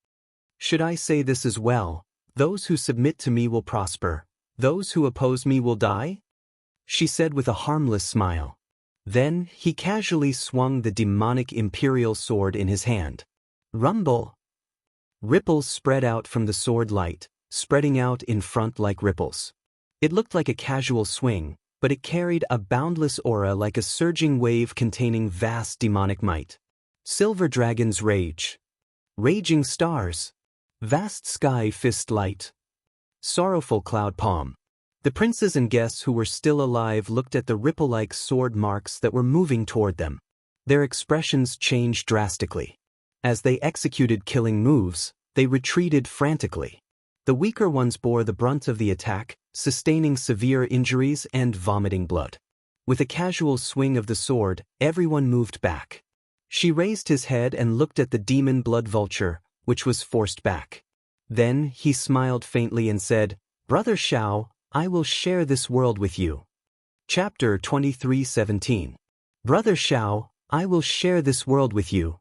Should I say this as well? Those who submit to me will prosper. Those who oppose me will die? She said with a harmless smile. Then, he casually swung the demonic imperial sword in his hand. Rumble! Ripples spread out from the sword light, spreading out in front like ripples. It looked like a casual swing, but it carried a boundless aura like a surging wave containing vast demonic might. Silver Dragon's Rage. Raging Stars. Vast Sky Fist Light. Sorrowful Cloud Palm. The princes and guests who were still alive looked at the ripple-like sword marks that were moving toward them. Their expressions changed drastically. As they executed killing moves, they retreated frantically. The weaker ones bore the brunt of the attack, sustaining severe injuries and vomiting blood. With a casual swing of the sword, everyone moved back. She raised his head and looked at the demon blood vulture, which was forced back. Then he smiled faintly and said, "Brother Xiao, I will share this world with you." Chapter 23:17. Brother Xiao, I will share this world with you.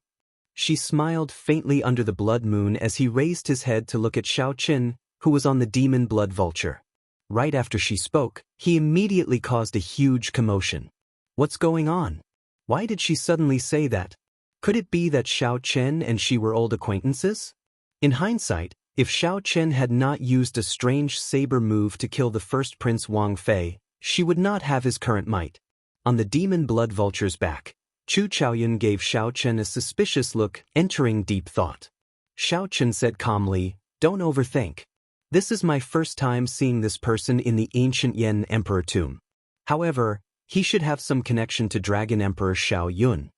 She smiled faintly under the blood moon as he raised his head to look at Xiao Qin, who was on the demon blood vulture. Right after she spoke, he immediately caused a huge commotion. What's going on? Why did she suddenly say that? Could it be that Xiao Chen and she were old acquaintances? In hindsight, if Xiao Chen had not used a strange saber move to kill the first Prince Wang Fei, she would not have his current might. On the demon blood vulture's back, Chu Chaoyun gave Xiao Chen a suspicious look, entering deep thought. Xiao Chen said calmly, "Don't overthink. This is my first time seeing this person in the ancient Yan Emperor tomb. However, he should have some connection to Dragon Emperor Xiao Yun."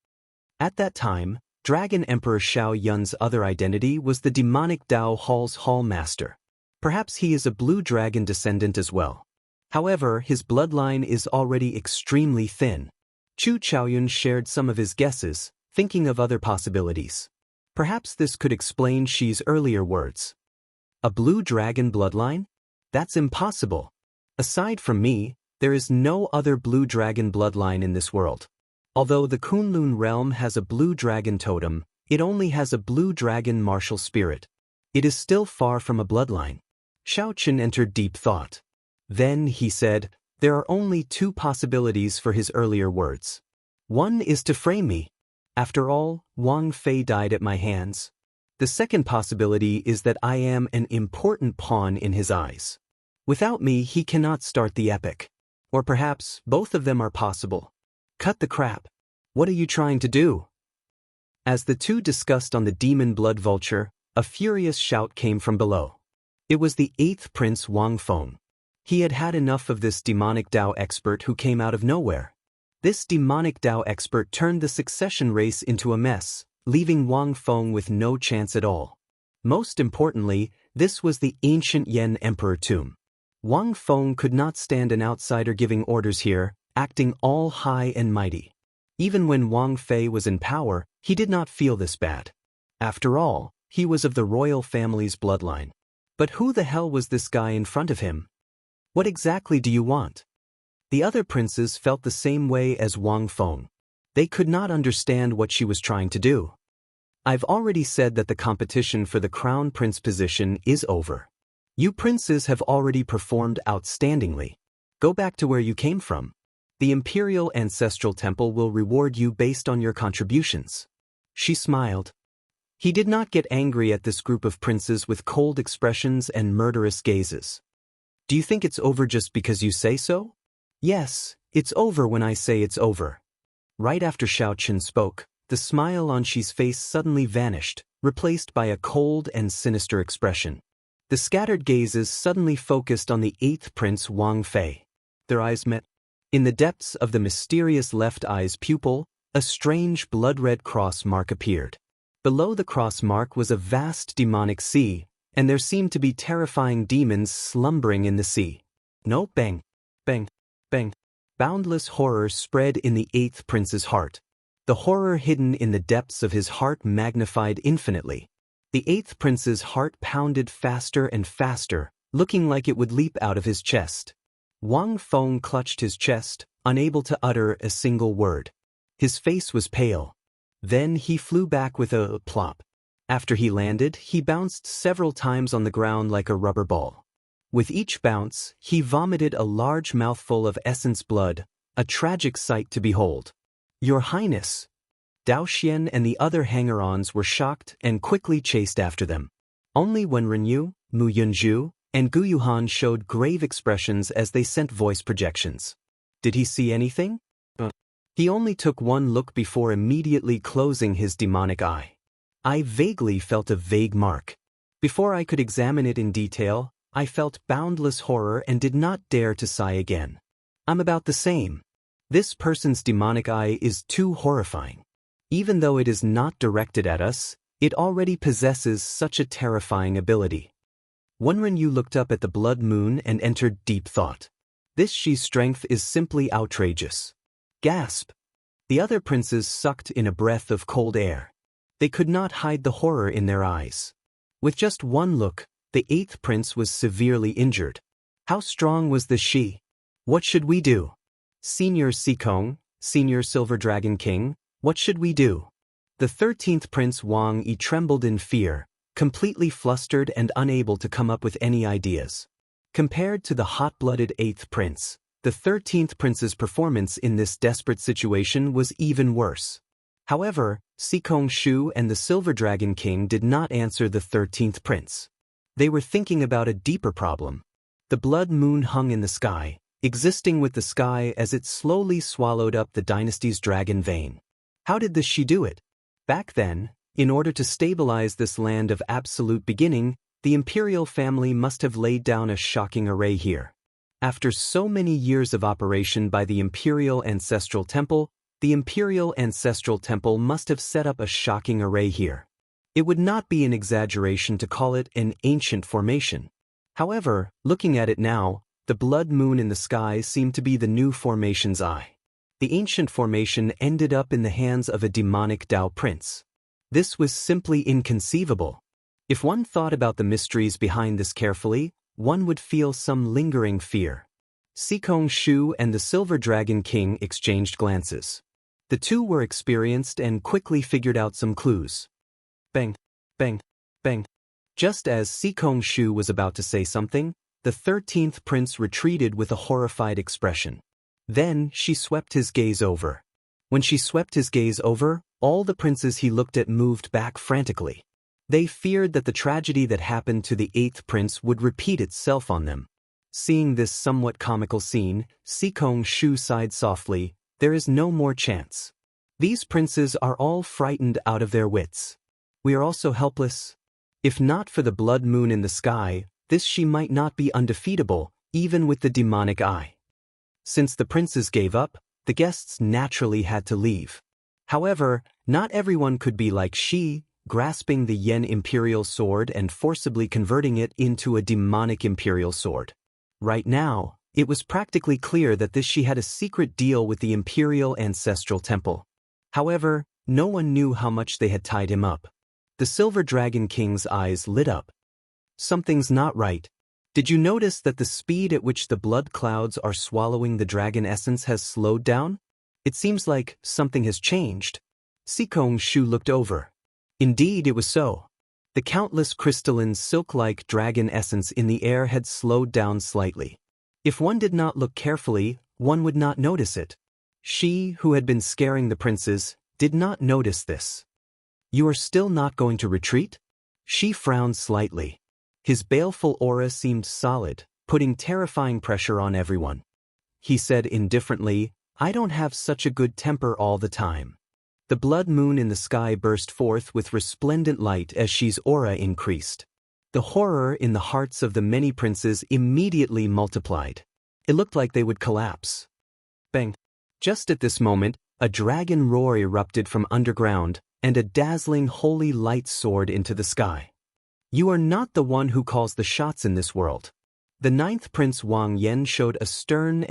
At that time, Dragon Emperor Xiao Yun's other identity was the demonic Dao Hall's Hall Master. Perhaps he is a blue dragon descendant as well. However, his bloodline is already extremely thin. Chu Chaoyun shared some of his guesses, thinking of other possibilities. Perhaps this could explain Xi's earlier words. A blue dragon bloodline? That's impossible. Aside from me, there is no other blue dragon bloodline in this world. Although the Kunlun realm has a blue dragon totem, it only has a blue dragon martial spirit. It is still far from a bloodline. Xiao Chen entered deep thought. Then he said, there are only two possibilities for his earlier words. One is to frame me. After all, Wang Fei died at my hands. The second possibility is that I am an important pawn in his eyes. Without me, he cannot start the epic. Or perhaps both of them are possible. Cut the crap. What are you trying to do? As the two discussed on the demon blood vulture, a furious shout came from below. It was the 8th Prince Wang Feng. He had had enough of this demonic Dao expert who came out of nowhere. This demonic Dao expert turned the succession race into a mess, leaving Wang Feng with no chance at all. Most importantly, this was the ancient Yan Emperor tomb. Wang Feng could not stand an outsider giving orders here, acting all high and mighty. Even when Wang Fei was in power, he did not feel this bad. After all, he was of the royal family's bloodline. But who the hell was this guy in front of him? What exactly do you want? The other princes felt the same way as Wang Feng. They could not understand what she was trying to do. I've already said that the competition for the crown prince position is over. You princes have already performed outstandingly. Go back to where you came from. The Imperial Ancestral Temple will reward you based on your contributions. She smiled. He did not get angry at this group of princes with cold expressions and murderous gazes. Do you think it's over just because you say so? Yes, it's over when I say it's over. Right after Xiao Qin spoke, the smile on Xi's face suddenly vanished, replaced by a cold and sinister expression. The scattered gazes suddenly focused on the 8th Prince Wang Fei. Their eyes met. In the depths of the mysterious left eye's pupil, a strange blood-red cross mark appeared. Below the cross mark was a vast demonic sea, and there seemed to be terrifying demons slumbering in the sea. No, bang, bang, bang. Boundless horror spread in the 8th Prince's heart. The horror hidden in the depths of his heart magnified infinitely. The 8th Prince's heart pounded faster and faster, looking like it would leap out of his chest. Wang Feng clutched his chest, unable to utter a single word. His face was pale. Then he flew back with a plop. After he landed, he bounced several times on the ground like a rubber ball. With each bounce, he vomited a large mouthful of essence blood, a tragic sight to behold. Your Highness! Dao Xian and the other hanger-ons were shocked and quickly chased after them. Only when Renyu, Mu Yunzhu, and Gu Yuhan showed grave expressions as they sent voice projections. Did he see anything? He only took one look before immediately closing his demonic eye. I vaguely felt a vague mark. Before I could examine it in detail, I felt boundless horror and did not dare to sigh again. I'm about the same. This person's demonic eye is too horrifying. Even though it is not directed at us, it already possesses such a terrifying ability. Wenren looked up at the blood moon and entered deep thought. This Xi's strength is simply outrageous. Gasp! The other princes sucked in a breath of cold air. They could not hide the horror in their eyes. With just one look, the 8th prince was severely injured. How strong was the Xi? What should we do? Senior Sikong, Senior Silver Dragon King, what should we do? The 13th Prince Wang Yi trembled in fear, completely flustered and unable to come up with any ideas. Compared to the hot-blooded 8th prince, the 13th prince's performance in this desperate situation was even worse. However, Sikong Shu and the Silver Dragon King did not answer the 13th prince. They were thinking about a deeper problem. The blood moon hung in the sky, existing with the sky as it slowly swallowed up the dynasty's dragon vein. How did the Xi do it? Back then, in order to stabilize this land of absolute beginning, the imperial family must have laid down a shocking array here. After so many years of operation by the Imperial Ancestral Temple, the Imperial Ancestral Temple must have set up a shocking array here. It would not be an exaggeration to call it an ancient formation. However, looking at it now, the blood moon in the sky seemed to be the new formation's eye. The ancient formation ended up in the hands of a demonic Dao prince. This was simply inconceivable. If one thought about the mysteries behind this carefully, one would feel some lingering fear. Sikong Shu and the Silver Dragon King exchanged glances. The two were experienced and quickly figured out some clues. Bang, bang, bang. Just as Sikong Shu was about to say something, the 13th prince retreated with a horrified expression. Then she swept his gaze over. When she swept his gaze over, all the princes he looked at moved back frantically. They feared that the tragedy that happened to the 8th prince would repeat itself on them. Seeing this somewhat comical scene, Sikong Shu sighed softly. There is no more chance. These princes are all frightened out of their wits. We are also helpless. If not for the blood moon in the sky, this Xi might not be undefeatable, even with the demonic eye. Since the princes gave up, the guests naturally had to leave. However, not everyone could be like Xi, grasping the Yen Imperial Sword and forcibly converting it into a demonic Imperial Sword. Right now, it was practically clear that this Xi had a secret deal with the Imperial Ancestral Temple. However, no one knew how much they had tied him up. The Silver Dragon King's eyes lit up. Something's not right. Did you notice that the speed at which the blood clouds are swallowing the dragon essence has slowed down? It seems like something has changed. Sikong Shu looked over. Indeed, it was so. The countless crystalline silk-like dragon essence in the air had slowed down slightly. If one did not look carefully, one would not notice it. She, who had been scaring the princes, did not notice this. You are still not going to retreat? She frowned slightly. His baleful aura seemed solid, putting terrifying pressure on everyone. He said indifferently, I don't have such a good temper all the time. The blood moon in the sky burst forth with resplendent light as She's aura increased. The horror in the hearts of the many princes immediately multiplied. It looked like they would collapse. Bang! Just at this moment, a dragon roar erupted from underground, and a dazzling holy light soared into the sky. You are not the one who calls the shots in this world. The ninth Prince Wang Yan showed a stern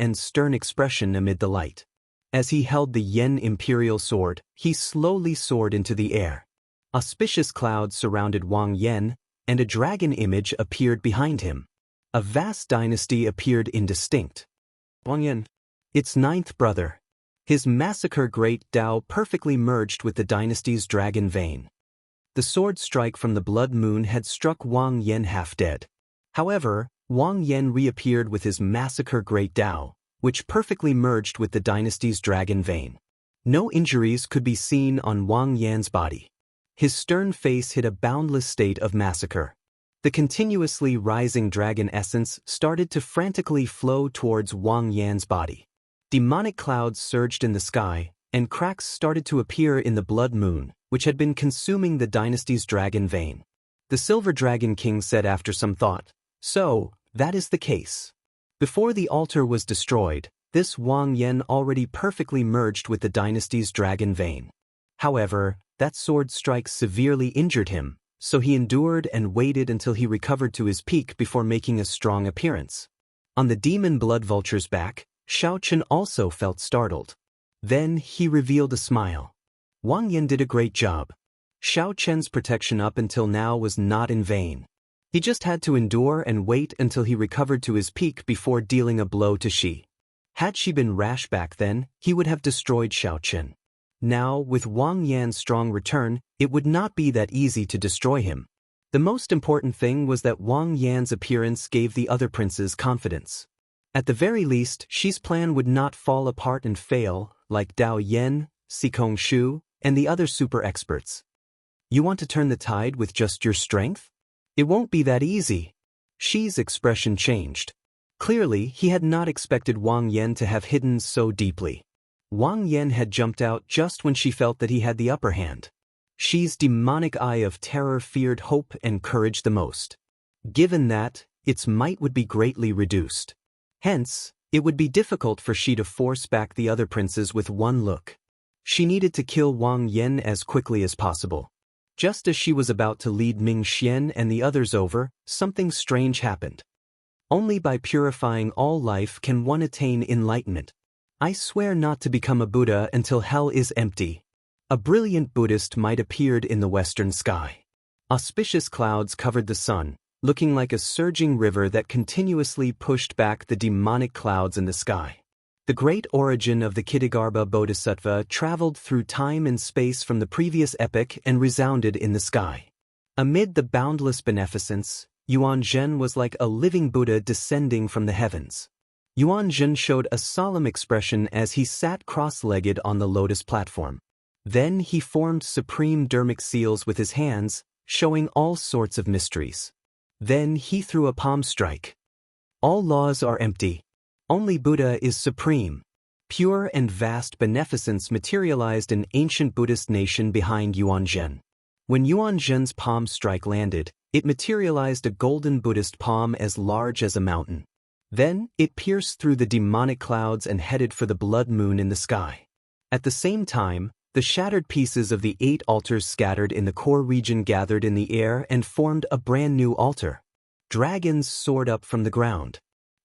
expression amid the light. As he held the Yen imperial sword, he slowly soared into the air. Auspicious clouds surrounded Wang Yan, and a dragon image appeared behind him. A vast dynasty appeared indistinct. Wang Yan, its ninth brother. His massacre great Tao perfectly merged with the dynasty's dragon vein. The sword strike from the blood moon had struck Wang Yan half dead. However, Wang Yan reappeared with his massacre great Tao, which perfectly merged with the dynasty's dragon vein. No injuries could be seen on Wang Yan's body. His stern face hid a boundless state of massacre. The continuously rising dragon essence started to frantically flow towards Wang Yan's body. Demonic clouds surged in the sky, and cracks started to appear in the blood moon, which had been consuming the dynasty's dragon vein. The Silver Dragon King said after some thought, So, that is the case. Before the altar was destroyed, this Wang Yan already perfectly merged with the dynasty's dragon vein. However, that sword strike severely injured him, so he endured and waited until he recovered to his peak before making a strong appearance. On the demon blood vulture's back, Xiao Chen also felt startled. Then he revealed a smile. Wang Yan did a great job. Xiao Chen's protection up until now was not in vain. He just had to endure and wait until he recovered to his peak before dealing a blow to Shi. Had she been rash back then, he would have destroyed Xiao Chen. Now, with Wang Yan's strong return, it would not be that easy to destroy him. The most important thing was that Wang Yan's appearance gave the other princes confidence. At the very least, Shi's plan would not fall apart and fail, like Dao Yan, Sikong Shu, and the other super experts. You want to turn the tide with just your strength? It won't be that easy. Shi's expression changed. Clearly, he had not expected Wang Yan to have hidden so deeply. Wang Yan had jumped out just when she felt that he had the upper hand. Shi's demonic eye of terror feared hope and courage the most. Given that, its might would be greatly reduced. Hence, it would be difficult for Shi to force back the other princes with one look. She needed to kill Wang Yan as quickly as possible. Just as she was about to lead Ming Xian and the others over, something strange happened. Only by purifying all life can one attain enlightenment. I swear not to become a Buddha until hell is empty. A brilliant Buddhist might appeared in the western sky. Auspicious clouds covered the sun, looking like a surging river that continuously pushed back the demonic clouds in the sky. The great origin of the Kittagarbha Bodhisattva traveled through time and space from the previous epoch and resounded in the sky. Amid the boundless beneficence, Yuan Zhen was like a living Buddha descending from the heavens. Yuan Zhen showed a solemn expression as he sat cross-legged on the lotus platform. Then he formed supreme dermic seals with his hands, showing all sorts of mysteries. Then he threw a palm strike. All laws are empty. Only Buddha is supreme. Pure and vast beneficence materialized an ancient Buddhist nation behind Yuan Zhen. When Yuan Zhen's palm strike landed, it materialized a golden Buddhist palm as large as a mountain. Then, it pierced through the demonic clouds and headed for the blood moon in the sky. At the same time, the shattered pieces of the 8 altars scattered in the core region gathered in the air and formed a brand new altar. Dragons soared up from the ground.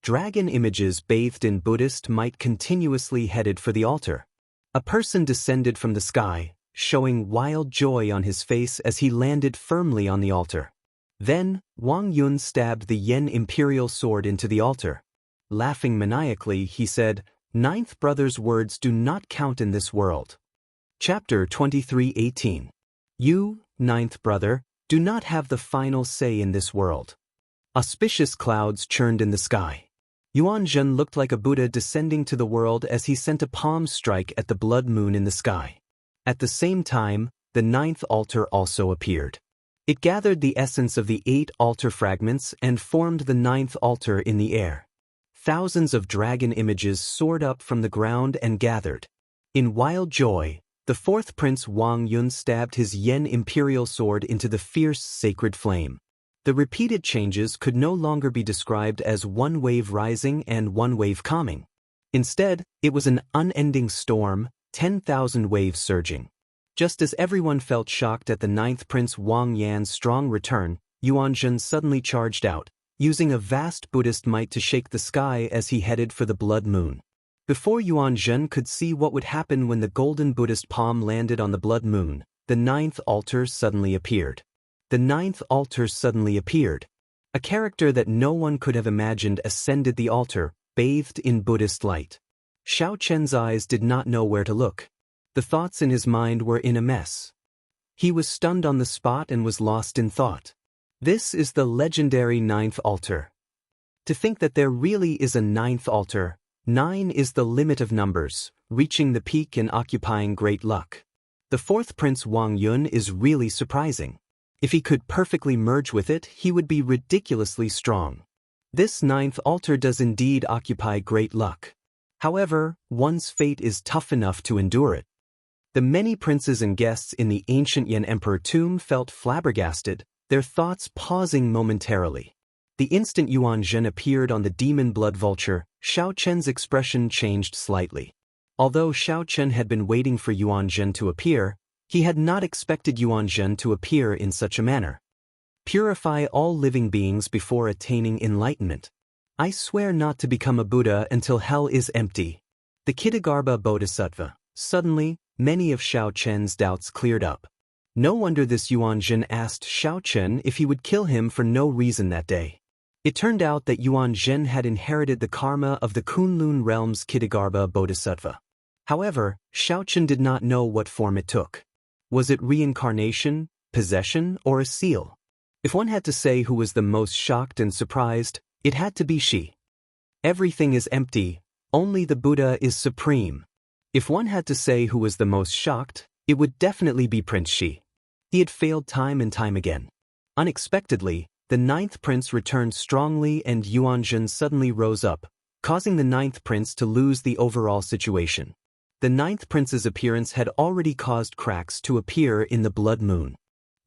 Dragon images bathed in Buddhist might continuously headed for the altar. A person descended from the sky, showing wild joy on his face as he landed firmly on the altar. Then, Wang Yun stabbed the Yen imperial sword into the altar. Laughing maniacally, he said, Ninth brother's words do not count in this world. Chapter 23:18. You, ninth brother, do not have the final say in this world. Auspicious clouds churned in the sky. Yuanzhen looked like a Buddha descending to the world as he sent a palm strike at the blood moon in the sky. At the same time, the ninth altar also appeared. It gathered the essence of the 8 altar fragments and formed the ninth altar in the air. Thousands of dragon images soared up from the ground and gathered. In wild joy, the fourth prince Wang Yun stabbed his Yen imperial sword into the fierce sacred flame. The repeated changes could no longer be described as one wave rising and one wave calming. Instead, it was an unending storm, 10,000 waves surging. Just as everyone felt shocked at the ninth prince Wang Yan's strong return, Yuanzhen suddenly charged out, using a vast Buddhist might to shake the sky as he headed for the blood moon. Before Yuanzhen could see what would happen when the golden Buddhist palm landed on the blood moon, the ninth altar suddenly appeared. The ninth altar suddenly appeared. A character that no one could have imagined ascended the altar, bathed in Buddhist light. Xiao Chen's eyes did not know where to look. The thoughts in his mind were in a mess. He was stunned on the spot and was lost in thought. This is the legendary ninth altar. To think that there really is a ninth altar. 9 is the limit of numbers, reaching the peak and occupying great luck. The fourth prince Wang Yun is really surprising. If he could perfectly merge with it, he would be ridiculously strong. This ninth altar does indeed occupy great luck. However, one's fate is tough enough to endure it. The many princes and guests in the ancient Yan Emperor tomb felt flabbergasted, their thoughts pausing momentarily. The instant Yuanzhen appeared on the demon blood vulture, Xiao Chen's expression changed slightly. Although Xiao Chen had been waiting for Yuanzhen to appear, he had not expected Yuanzhen to appear in such a manner. Purify all living beings before attaining enlightenment. I swear not to become a Buddha until hell is empty. The Kittagarbha Bodhisattva. Suddenly, many of Xiao Chen's doubts cleared up. No wonder this Yuanzhen asked Xiao Chen if he would kill him for no reason that day. It turned out that Yuanzhen had inherited the karma of the Kunlun realm's Kittagarbha Bodhisattva. However, Xiao Chen did not know what form it took. Was it reincarnation, possession, or a seal? If one had to say who was the most shocked and surprised, it had to be she. Everything is empty, only the Buddha is supreme. If one had to say who was the most shocked, it would definitely be Prince Shi. He had failed time and time again. Unexpectedly, the ninth prince returned strongly and Yuanzhen suddenly rose up, causing the ninth prince to lose the overall situation. The ninth prince's appearance had already caused cracks to appear in the blood moon.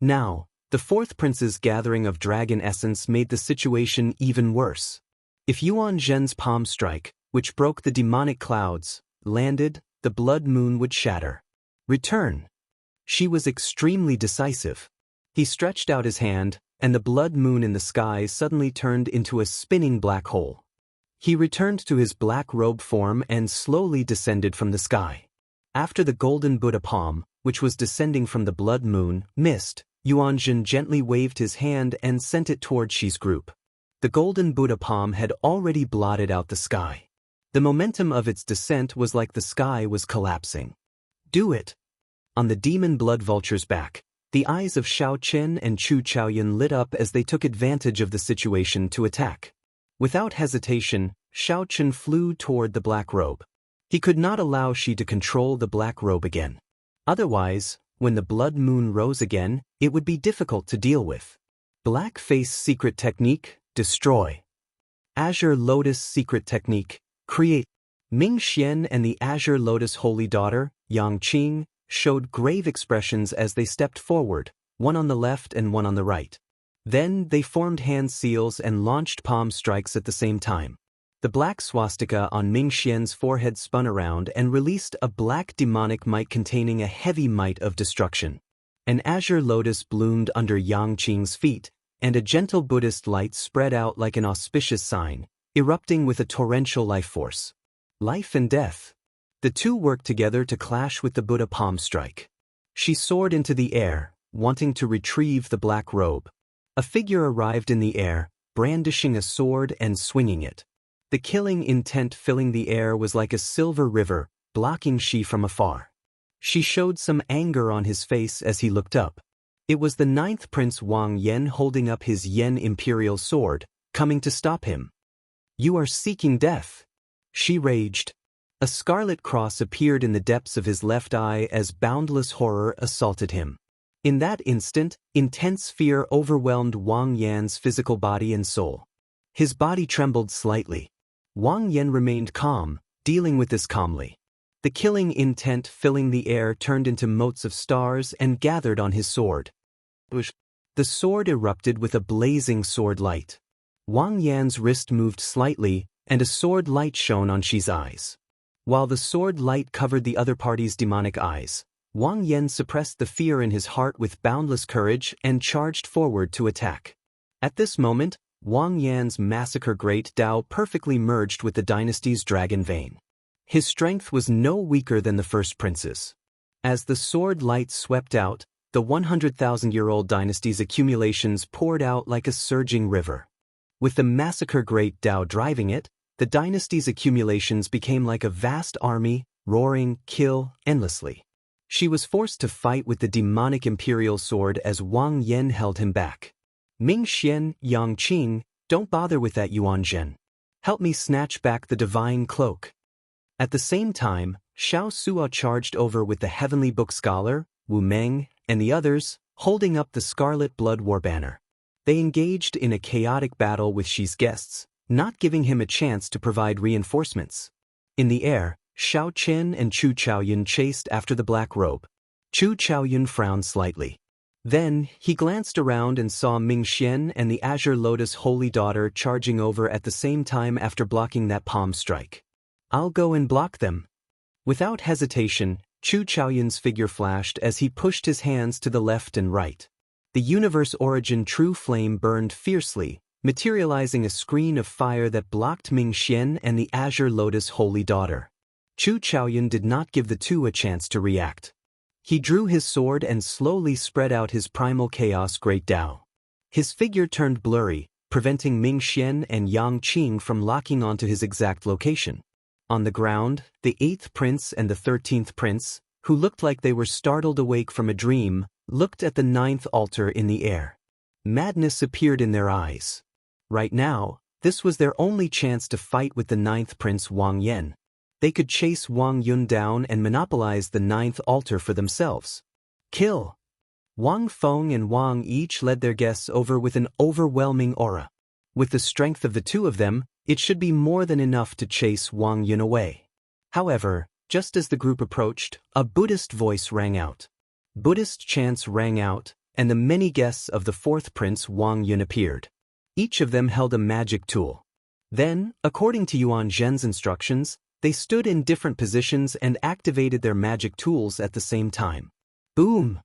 Now, the fourth prince's gathering of dragon essence made the situation even worse. If Yuanzhen's palm strike, which broke the demonic clouds, landed, the blood moon would shatter. Return. She was extremely decisive. He stretched out his hand, and the blood moon in the sky suddenly turned into a spinning black hole. He returned to his black robe form and slowly descended from the sky. After the golden Buddha palm, which was descending from the blood moon, missed, Yuanzhen gently waved his hand and sent it toward Shi's group. The golden Buddha palm had already blotted out the sky. The momentum of its descent was like the sky was collapsing. Do it! On the demon blood vulture's back, the eyes of Xiao Chen and Chu Chaoyun lit up as they took advantage of the situation to attack. Without hesitation, Xiao Chen flew toward the black robe. He could not allow Shi to control the black robe again. Otherwise, when the blood moon rose again, it would be difficult to deal with. Black Face Secret Technique, Destroy. Azure Lotus Secret Technique, Create. Ming Xian and the Azure Lotus Holy Daughter, Yang Qing, showed grave expressions as they stepped forward, one on the left and one on the right. Then they formed hand seals and launched palm strikes at the same time. The black swastika on Ming Xian's forehead spun around and released a black demonic might containing a heavy might of destruction. An azure lotus bloomed under Yang Qing's feet, and a gentle Buddhist light spread out like an auspicious sign, erupting with a torrential life force. Life and death. The two worked together to clash with the Buddha palm strike. She soared into the air, wanting to retrieve the black robe. A figure arrived in the air, brandishing a sword and swinging it. The killing intent filling the air was like a silver river, blocking Shi from afar. She showed some anger on his face as he looked up. It was the 9th Prince Wang Yan holding up his Yen imperial sword, coming to stop him. "You are seeking death," she raged. A scarlet cross appeared in the depths of his left eye as boundless horror assaulted him. In that instant, intense fear overwhelmed Wang Yan's physical body and soul. His body trembled slightly. Wang Yan remained calm, dealing with this calmly. The killing intent filling the air turned into motes of stars and gathered on his sword. The sword erupted with a blazing sword light. Wang Yan's wrist moved slightly, and a sword light shone on Shi's eyes. While the sword light covered the other party's demonic eyes, Wang Yan suppressed the fear in his heart with boundless courage and charged forward to attack. At this moment, Wang Yan's massacre great Dao perfectly merged with the dynasty's dragon vein. His strength was no weaker than the first prince's. As the sword light swept out, the 100,000-year-old dynasty's accumulations poured out like a surging river. With the massacre great Dao driving it, the dynasty's accumulations became like a vast army, roaring, kill, endlessly. She was forced to fight with the demonic imperial sword as Wang Yan held him back. "Ming Xian, Yang Qing, don't bother with that Yuan Zhen. Help me snatch back the divine cloak." At the same time, Xiao Suo charged over with the heavenly book scholar, Wu Meng, and the others, holding up the scarlet blood war banner. They engaged in a chaotic battle with Shi's guests, not giving him a chance to provide reinforcements. In the air, Xiao Qian and Chu Chaoyun chased after the black robe. Chu Chaoyun frowned slightly. Then, he glanced around and saw Ming Xian and the Azure Lotus Holy Daughter charging over at the same time after blocking that palm strike. "I'll go and block them." Without hesitation, Chu Chaoyun's figure flashed as he pushed his hands to the left and right. The universe origin true flame burned fiercely, materializing a screen of fire that blocked Ming Xian and the Azure Lotus Holy Daughter. Chu Chaoyun did not give the two a chance to react. He drew his sword and slowly spread out his primal chaos great Dao. His figure turned blurry, preventing Ming Xian and Yang Qing from locking onto his exact location. On the ground, the 8th prince and the 13th prince, who looked like they were startled awake from a dream, looked at the 9th altar in the air. Madness appeared in their eyes. Right now, this was their only chance to fight with the 9th prince Wang Yan. They could chase Wang Yun down and monopolize the 9th altar for themselves. Kill! Wang Feng and Wang each led their guests over with an overwhelming aura. With the strength of the two of them, it should be more than enough to chase Wang Yun away. However, just as the group approached, a Buddhist voice rang out. Buddhist chants rang out, and the many guests of the 4th prince Wang Yun appeared. Each of them held a magic tool. Then, according to Yuan Zhen's instructions, they stood in different positions and activated their magic tools at the same time. Boom!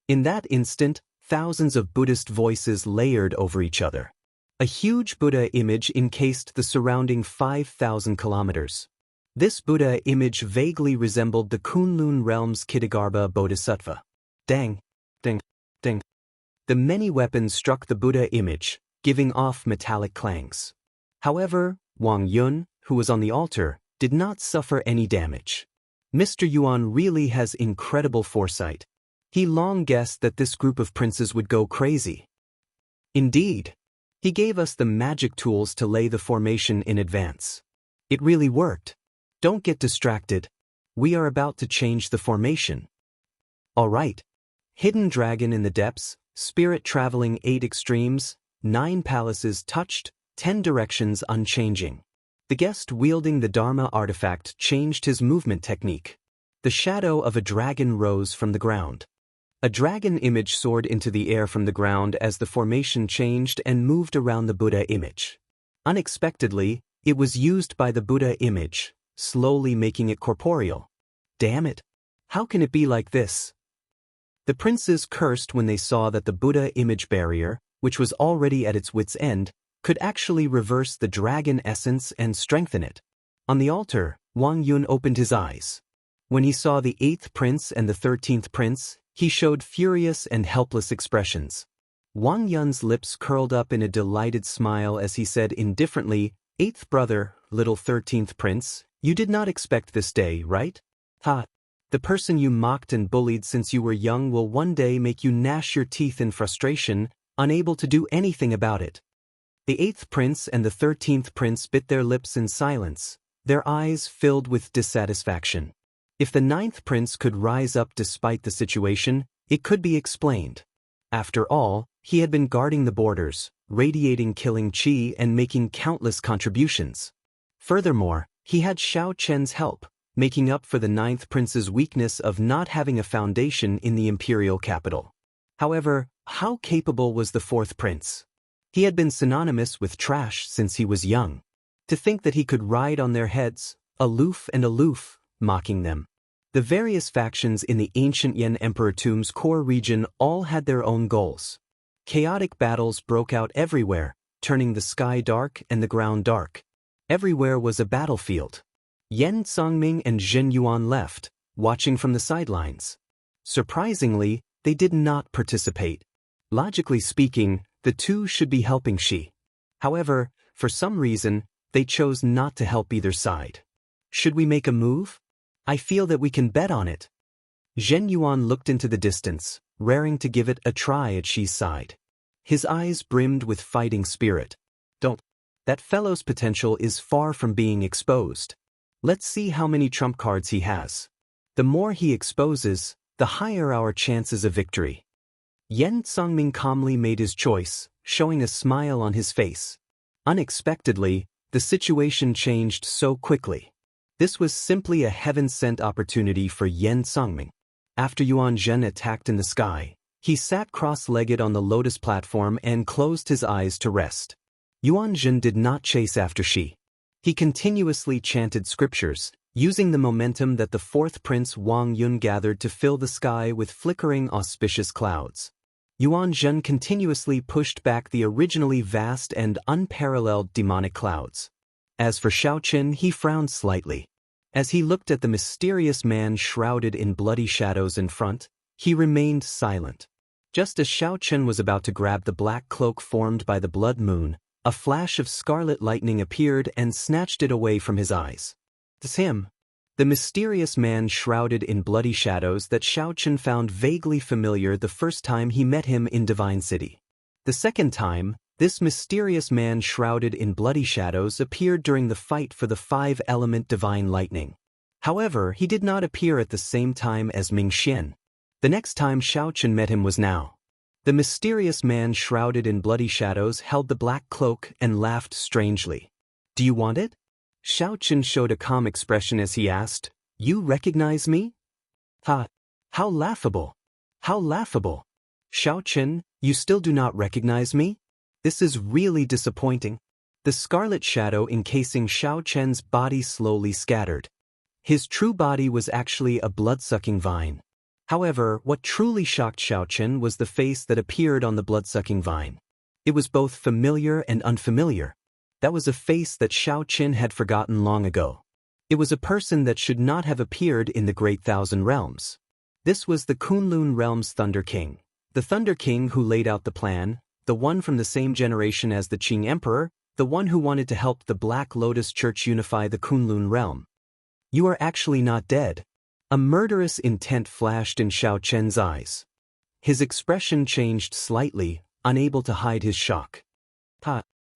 In that instant, thousands of Buddhist voices layered over each other. A huge Buddha image encased the surrounding 5,000 kilometers. This Buddha image vaguely resembled the Kunlun realm's Kitagarbha Bodhisattva. Dang! Ding! Ding! The many weapons struck the Buddha image, giving off metallic clangs. However, Wang Yun, who was on the altar, did not suffer any damage. Mr. Yuan really has incredible foresight. He long guessed that this group of princes would go crazy. Indeed, he gave us the magic tools to lay the formation in advance. It really worked. Don't get distracted. We are about to change the formation. All right. Hidden dragon in the depths, spirit traveling 8 extremes, 9 palaces touched, 10 directions unchanging. The guest wielding the Dharma artifact changed his movement technique. The shadow of a dragon rose from the ground. A dragon image soared into the air from the ground as the formation changed and moved around the Buddha image. Unexpectedly, it was used by the Buddha image, slowly making it corporeal. Damn it! How can it be like this? The princes cursed when they saw that the Buddha image barrier, which was already at its wit's end, could actually reverse the dragon essence and strengthen it. On the altar, Wang Yun opened his eyes. When he saw the 8th prince and the 13th prince, he showed furious and helpless expressions. Wang Yun's lips curled up in a delighted smile as he said indifferently, 8th brother, little 13th prince, you did not expect this day, right? Ha! The person you mocked and bullied since you were young will one day make you gnash your teeth in frustration, unable to do anything about it. The 8th prince and the 13th prince bit their lips in silence, their eyes filled with dissatisfaction. If the 9th prince could rise up despite the situation, it could be explained. After all, he had been guarding the borders, radiating killing qi and making countless contributions. Furthermore, he had Xiao Chen's help, making up for the 9th prince's weakness of not having a foundation in the imperial capital. However, how capable was the 4th prince? He had been synonymous with trash since he was young. To think that he could ride on their heads, aloof, mocking them. The various factions in the ancient Yan Emperor Tomb's core region all had their own goals. Chaotic battles broke out everywhere, turning the sky dark and the ground dark. Everywhere was a battlefield. Yan Congming and Zhen Yuan left, watching from the sidelines. Surprisingly, they did not participate. Logically speaking, the two should be helping Xi. However, for some reason, they chose not to help either side. Should we make a move? I feel that we can bet on it. Zhen Yuan looked into the distance, raring to give it a try at Xi's side. His eyes brimmed with fighting spirit. Don't. That fellow's potential is far from being exposed. Let's see how many trump cards he has. The more he exposes, the higher our chances of victory. Yan Congming calmly made his choice, showing a smile on his face. Unexpectedly, the situation changed so quickly. This was simply a heaven-sent opportunity for Yan Congming. After Yuan Zhen attacked in the sky, he sat cross-legged on the lotus platform and closed his eyes to rest. Yuan Zhen did not chase after Xi. He continuously chanted scriptures, using the momentum that the 4th prince Wang Yun gathered to fill the sky with flickering auspicious clouds. Yuan Zhen continuously pushed back the originally vast and unparalleled demonic clouds. As for Xiao Qin, he frowned slightly. As he looked at the mysterious man shrouded in bloody shadows in front, he remained silent. Just as Xiao Qin was about to grab the black cloak formed by the blood moon, a flash of scarlet lightning appeared and snatched it away from his eyes. It's him. The mysterious man shrouded in bloody shadows that Xiao Qin found vaguely familiar the first time he met him in Divine City. The second time, this mysterious man shrouded in bloody shadows appeared during the fight for the 5-element divine lightning. However, he did not appear at the same time as Ming Xian. The next time Xiao Qin met him was now. The mysterious man shrouded in bloody shadows held the black cloak and laughed strangely. Do you want it? Xiao Qin showed a calm expression as he asked, You recognize me? Ha! How laughable! How laughable! Xiao Qin, you still do not recognize me? This is really disappointing. The scarlet shadow encasing Xiao Chen's body slowly scattered. His true body was actually a blood-sucking vine. However, what truly shocked Xiao Chen was the face that appeared on the blood-sucking vine. It was both familiar and unfamiliar. That was a face that Xiao Chen had forgotten long ago. It was a person that should not have appeared in the Great Thousand Realms. This was the Kunlun Realm's Thunder King. The Thunder King who laid out the plan, the one from the same generation as the Qing Emperor, the one who wanted to help the Black Lotus Church unify the Kunlun realm. You are actually not dead. A murderous intent flashed in Xiao Chen's eyes. His expression changed slightly, unable to hide his shock.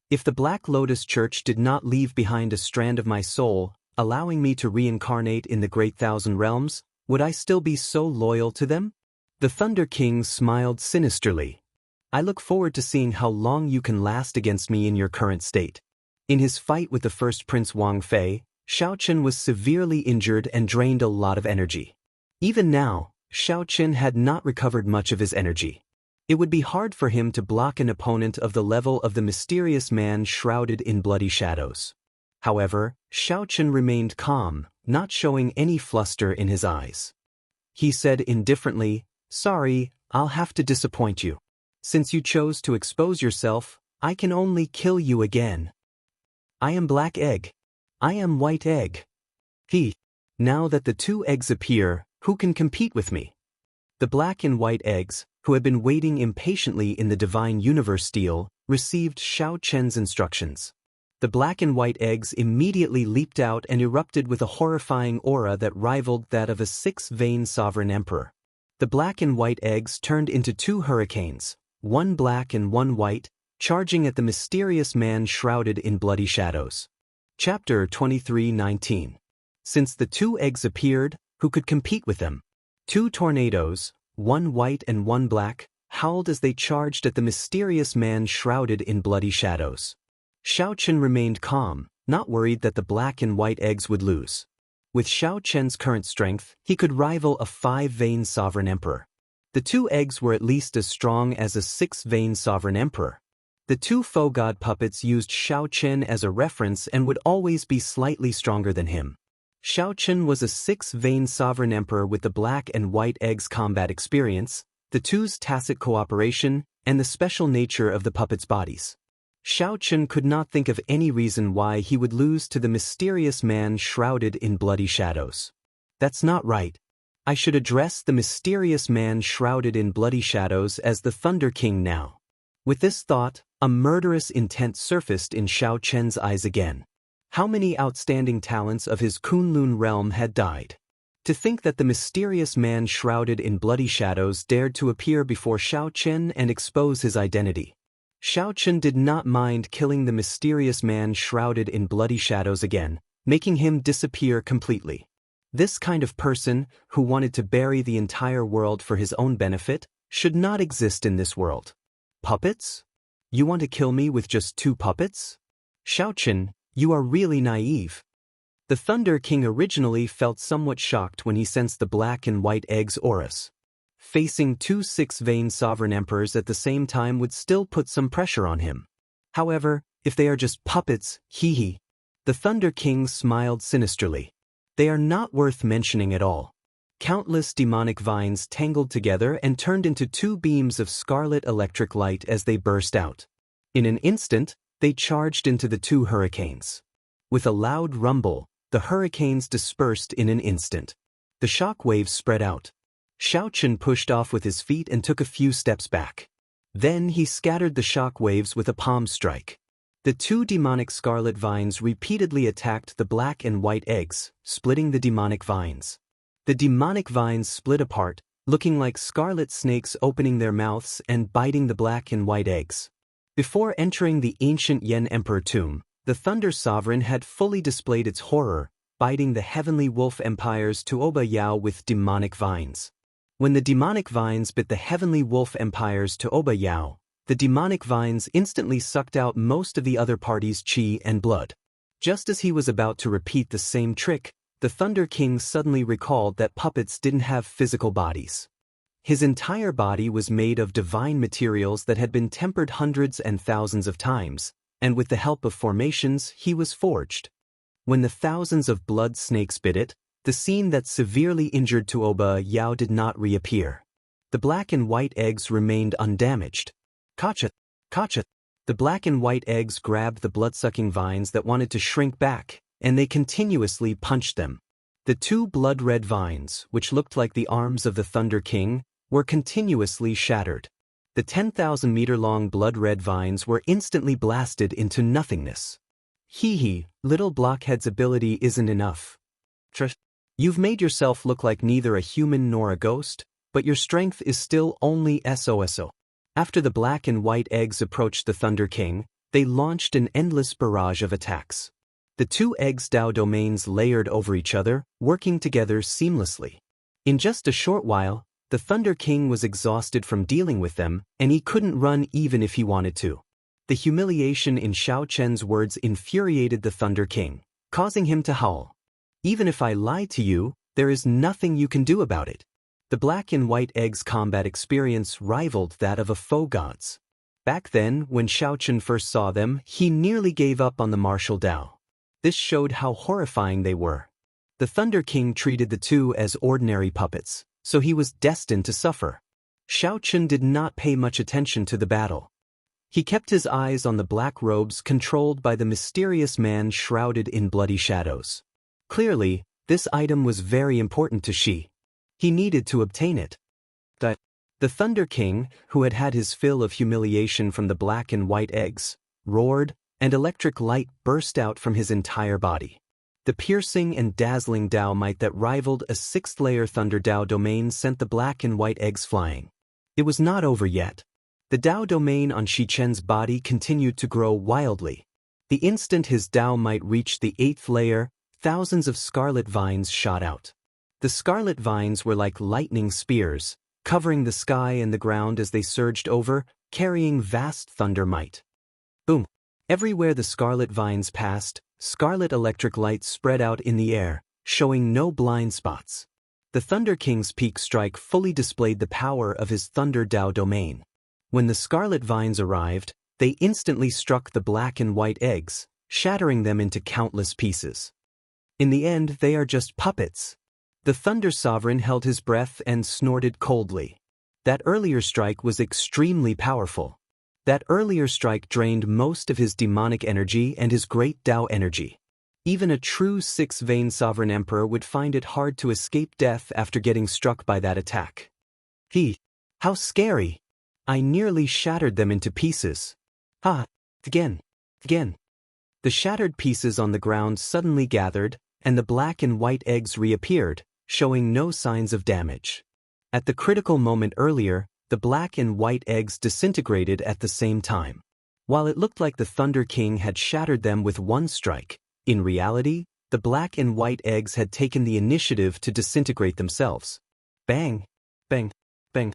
If the Black Lotus Church did not leave behind a strand of my soul, allowing me to reincarnate in the Great Thousand Realms, would I still be so loyal to them? The Thunder King smiled sinisterly. I look forward to seeing how long you can last against me in your current state. In his fight with the first Prince Wang Fei, Xiao Qin was severely injured and drained a lot of energy. Even now, Xiao Qin had not recovered much of his energy. It would be hard for him to block an opponent of the level of the mysterious man shrouded in bloody shadows. However, Xiao Qin remained calm, not showing any fluster in his eyes. He said indifferently, Sorry, I'll have to disappoint you. Since you chose to expose yourself, I can only kill you again. I am Black Egg. I am White Egg. Now that the two eggs appear, who can compete with me? The black and white eggs, who had been waiting impatiently in the Divine Universe Steel, received Xiao Chen's instructions. The black and white eggs immediately leaped out and erupted with a horrifying aura that rivaled that of a six-vein sovereign emperor. The black and white eggs turned into two hurricanes, one black and one white, charging at the mysterious man shrouded in bloody shadows. Chapter 23:19. Since the two eggs appeared, who could compete with them? Two tornadoes, one white and one black, howled as they charged at the mysterious man shrouded in bloody shadows. Xiao Chen remained calm, not worried that the black and white eggs would lose. With Xiao Chen's current strength, he could rival a five-vein sovereign emperor. The two eggs were at least as strong as a six-vein sovereign emperor. The two faux god puppets used Xiao Chen as a reference and would always be slightly stronger than him. Xiao Chen was a six-vein sovereign emperor with the black and white eggs' combat experience, the two's tacit cooperation, and the special nature of the puppets' bodies. Xiao Chen could not think of any reason why he would lose to the mysterious man shrouded in bloody shadows. That's not right. I should address the mysterious man shrouded in bloody shadows as the Thunder King now. With this thought, a murderous intent surfaced in Xiao Chen's eyes again. How many outstanding talents of his Kunlun realm had died? To think that the mysterious man shrouded in bloody shadows dared to appear before Xiao Chen and expose his identity. Xiao Chen did not mind killing the mysterious man shrouded in bloody shadows again, making him disappear completely. This kind of person, who wanted to bury the entire world for his own benefit, should not exist in this world. Puppets? You want to kill me with just two puppets? Xiao Chen, you are really naive. The Thunder King originally felt somewhat shocked when he sensed the black and white eggs' auras. Facing two six-vein sovereign emperors at the same time would still put some pressure on him. However, if they are just puppets, hee. The Thunder King smiled sinisterly. They are not worth mentioning at all. Countless demonic vines tangled together and turned into two beams of scarlet electric light as they burst out. In an instant, they charged into the two hurricanes. With a loud rumble, the hurricanes dispersed in an instant. The shock waves spread out. Xiao Chen pushed off with his feet and took a few steps back. Then he scattered the shock waves with a palm strike. The two demonic scarlet vines repeatedly attacked the black and white eggs, splitting the demonic vines. The demonic vines split apart, looking like scarlet snakes opening their mouths and biting the black and white eggs. Before entering the ancient Yan Emperor tomb, the Thunder Sovereign had fully displayed its horror, biting the heavenly wolf empire's Tuoba Yao with demonic vines. When the demonic vines bit the heavenly wolf empire's Tuoba Yao, the demonic vines instantly sucked out most of the other party's qi and blood. Just as he was about to repeat the same trick, the Thunder King suddenly recalled that puppets didn't have physical bodies. His entire body was made of divine materials that had been tempered hundreds and thousands of times, and with the help of formations he was forged. When the thousands of blood snakes bit it, the scene that severely injured Tuoba Yao did not reappear. The black and white eggs remained undamaged. Kacha! Kacha! The black and white eggs grabbed the blood-sucking vines that wanted to shrink back, and they continuously punched them. The two blood-red vines, which looked like the arms of the Thunder King, were continuously shattered. The 10,000-meter-long blood-red vines were instantly blasted into nothingness. Hee, little blockhead's ability isn't enough. You've made yourself look like neither a human nor a ghost, but your strength is still only SOSO. After the black and white eggs approached the Thunder King, they launched an endless barrage of attacks. The two eggs' Dao domains layered over each other, working together seamlessly. In just a short while, the Thunder King was exhausted from dealing with them, and he couldn't run even if he wanted to. The humiliation in Xiao Chen's words infuriated the Thunder King, causing him to howl. Even if I lie to you, there is nothing you can do about it. The black and white eggs' combat experience rivaled that of a faux gods. Back then, when Xiao Chen first saw them, he nearly gave up on the martial Dao. This showed how horrifying they were. The Thunder King treated the two as ordinary puppets, so he was destined to suffer. Xiao Chen did not pay much attention to the battle. He kept his eyes on the black robes controlled by the mysterious man shrouded in bloody shadows. Clearly, this item was very important to Shi. He needed to obtain it. The Thunder King, who had had his fill of humiliation from the black and white eggs, roared, and electric light burst out from his entire body. The piercing and dazzling Dao might that rivaled a sixth-layer Thunder Dao domain sent the black and white eggs flying. It was not over yet. The Dao domain on Shi Chen's body continued to grow wildly. The instant his Dao might reached the 8th layer, thousands of scarlet vines shot out. The scarlet vines were like lightning spears, covering the sky and the ground as they surged over, carrying vast thunder might. Boom! Everywhere the scarlet vines passed, scarlet electric lights spread out in the air, showing no blind spots. The Thunder King's peak strike fully displayed the power of his Thunder Dao domain. When the scarlet vines arrived, they instantly struck the black and white eggs, shattering them into countless pieces. In the end, they are just puppets. The Thunder Sovereign held his breath and snorted coldly. That earlier strike was extremely powerful. That earlier strike drained most of his demonic energy and his great Dao energy. Even a true six-vein sovereign emperor would find it hard to escape death after getting struck by that attack. How scary! I nearly shattered them into pieces. Again. The shattered pieces on the ground suddenly gathered, and the black and white eggs reappeared, showing no signs of damage. At the critical moment earlier, the black and white eggs disintegrated at the same time. While it looked like the Thunder King had shattered them with one strike, in reality, the black and white eggs had taken the initiative to disintegrate themselves. Bang! Bang! Bang!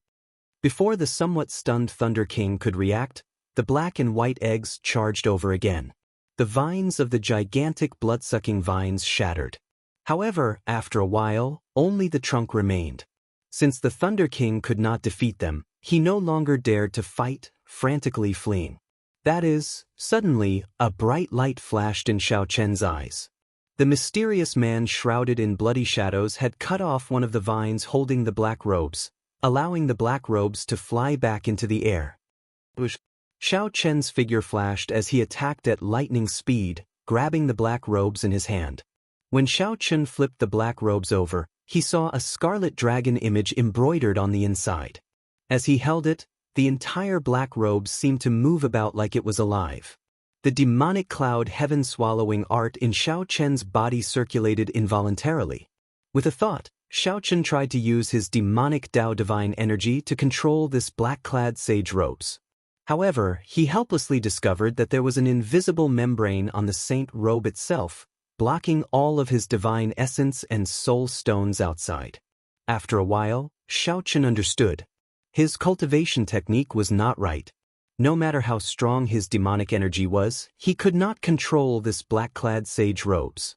Before the somewhat stunned Thunder King could react, the black and white eggs charged over again. The vines of the gigantic blood-sucking vines shattered. However, after a while, only the trunk remained. Since the Thunder King could not defeat them, he no longer dared to fight, frantically fleeing. That is, suddenly, a bright light flashed in Xiao Chen's eyes. The mysterious man shrouded in bloody shadows had cut off one of the vines holding the black robes, allowing the black robes to fly back into the air. Xiao Chen's figure flashed as he attacked at lightning speed, grabbing the black robes in his hand. When Xiao Chen flipped the black robes over, he saw a scarlet dragon image embroidered on the inside. As he held it, the entire black robe seemed to move about like it was alive. The demonic cloud heaven-swallowing art in Xiao Chen's body circulated involuntarily. With a thought, Xiao Chen tried to use his demonic Dao divine energy to control this black-clad sage robes. However, he helplessly discovered that there was an invisible membrane on the saint robe itself, blocking all of his divine essence and soul stones outside. After a while, Xiao Chen understood. His cultivation technique was not right. No matter how strong his demonic energy was, he could not control this black-clad sage robes.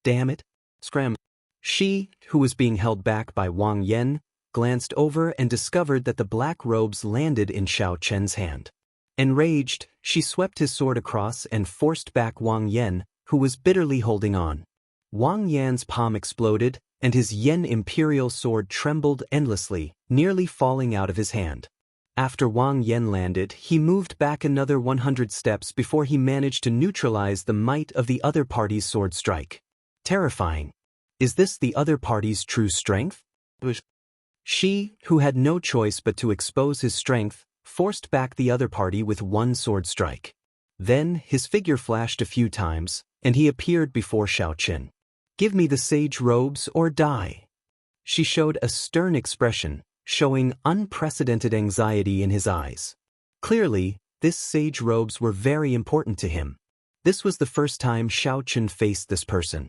Damn it! Scram! She, who was being held back by Wang Yan, glanced over and discovered that the black robes landed in Xiao Chen's hand. Enraged, she swept his sword across and forced back Wang Yan, who was bitterly holding on. Wang Yan's palm exploded, and his Yen imperial sword trembled endlessly, nearly falling out of his hand. After Wang Yan landed, he moved back another 100 steps before he managed to neutralize the might of the other party's sword strike. Terrifying. Is this the other party's true strength? She, who had no choice but to expose his strength, forced back the other party with one sword strike. Then, his figure flashed a few times, and he appeared before Xiao Chen. Give me the sage robes or die. She showed a stern expression, showing unprecedented anxiety in his eyes. Clearly, this sage robes were very important to him. This was the first time Xiao Chen faced this person.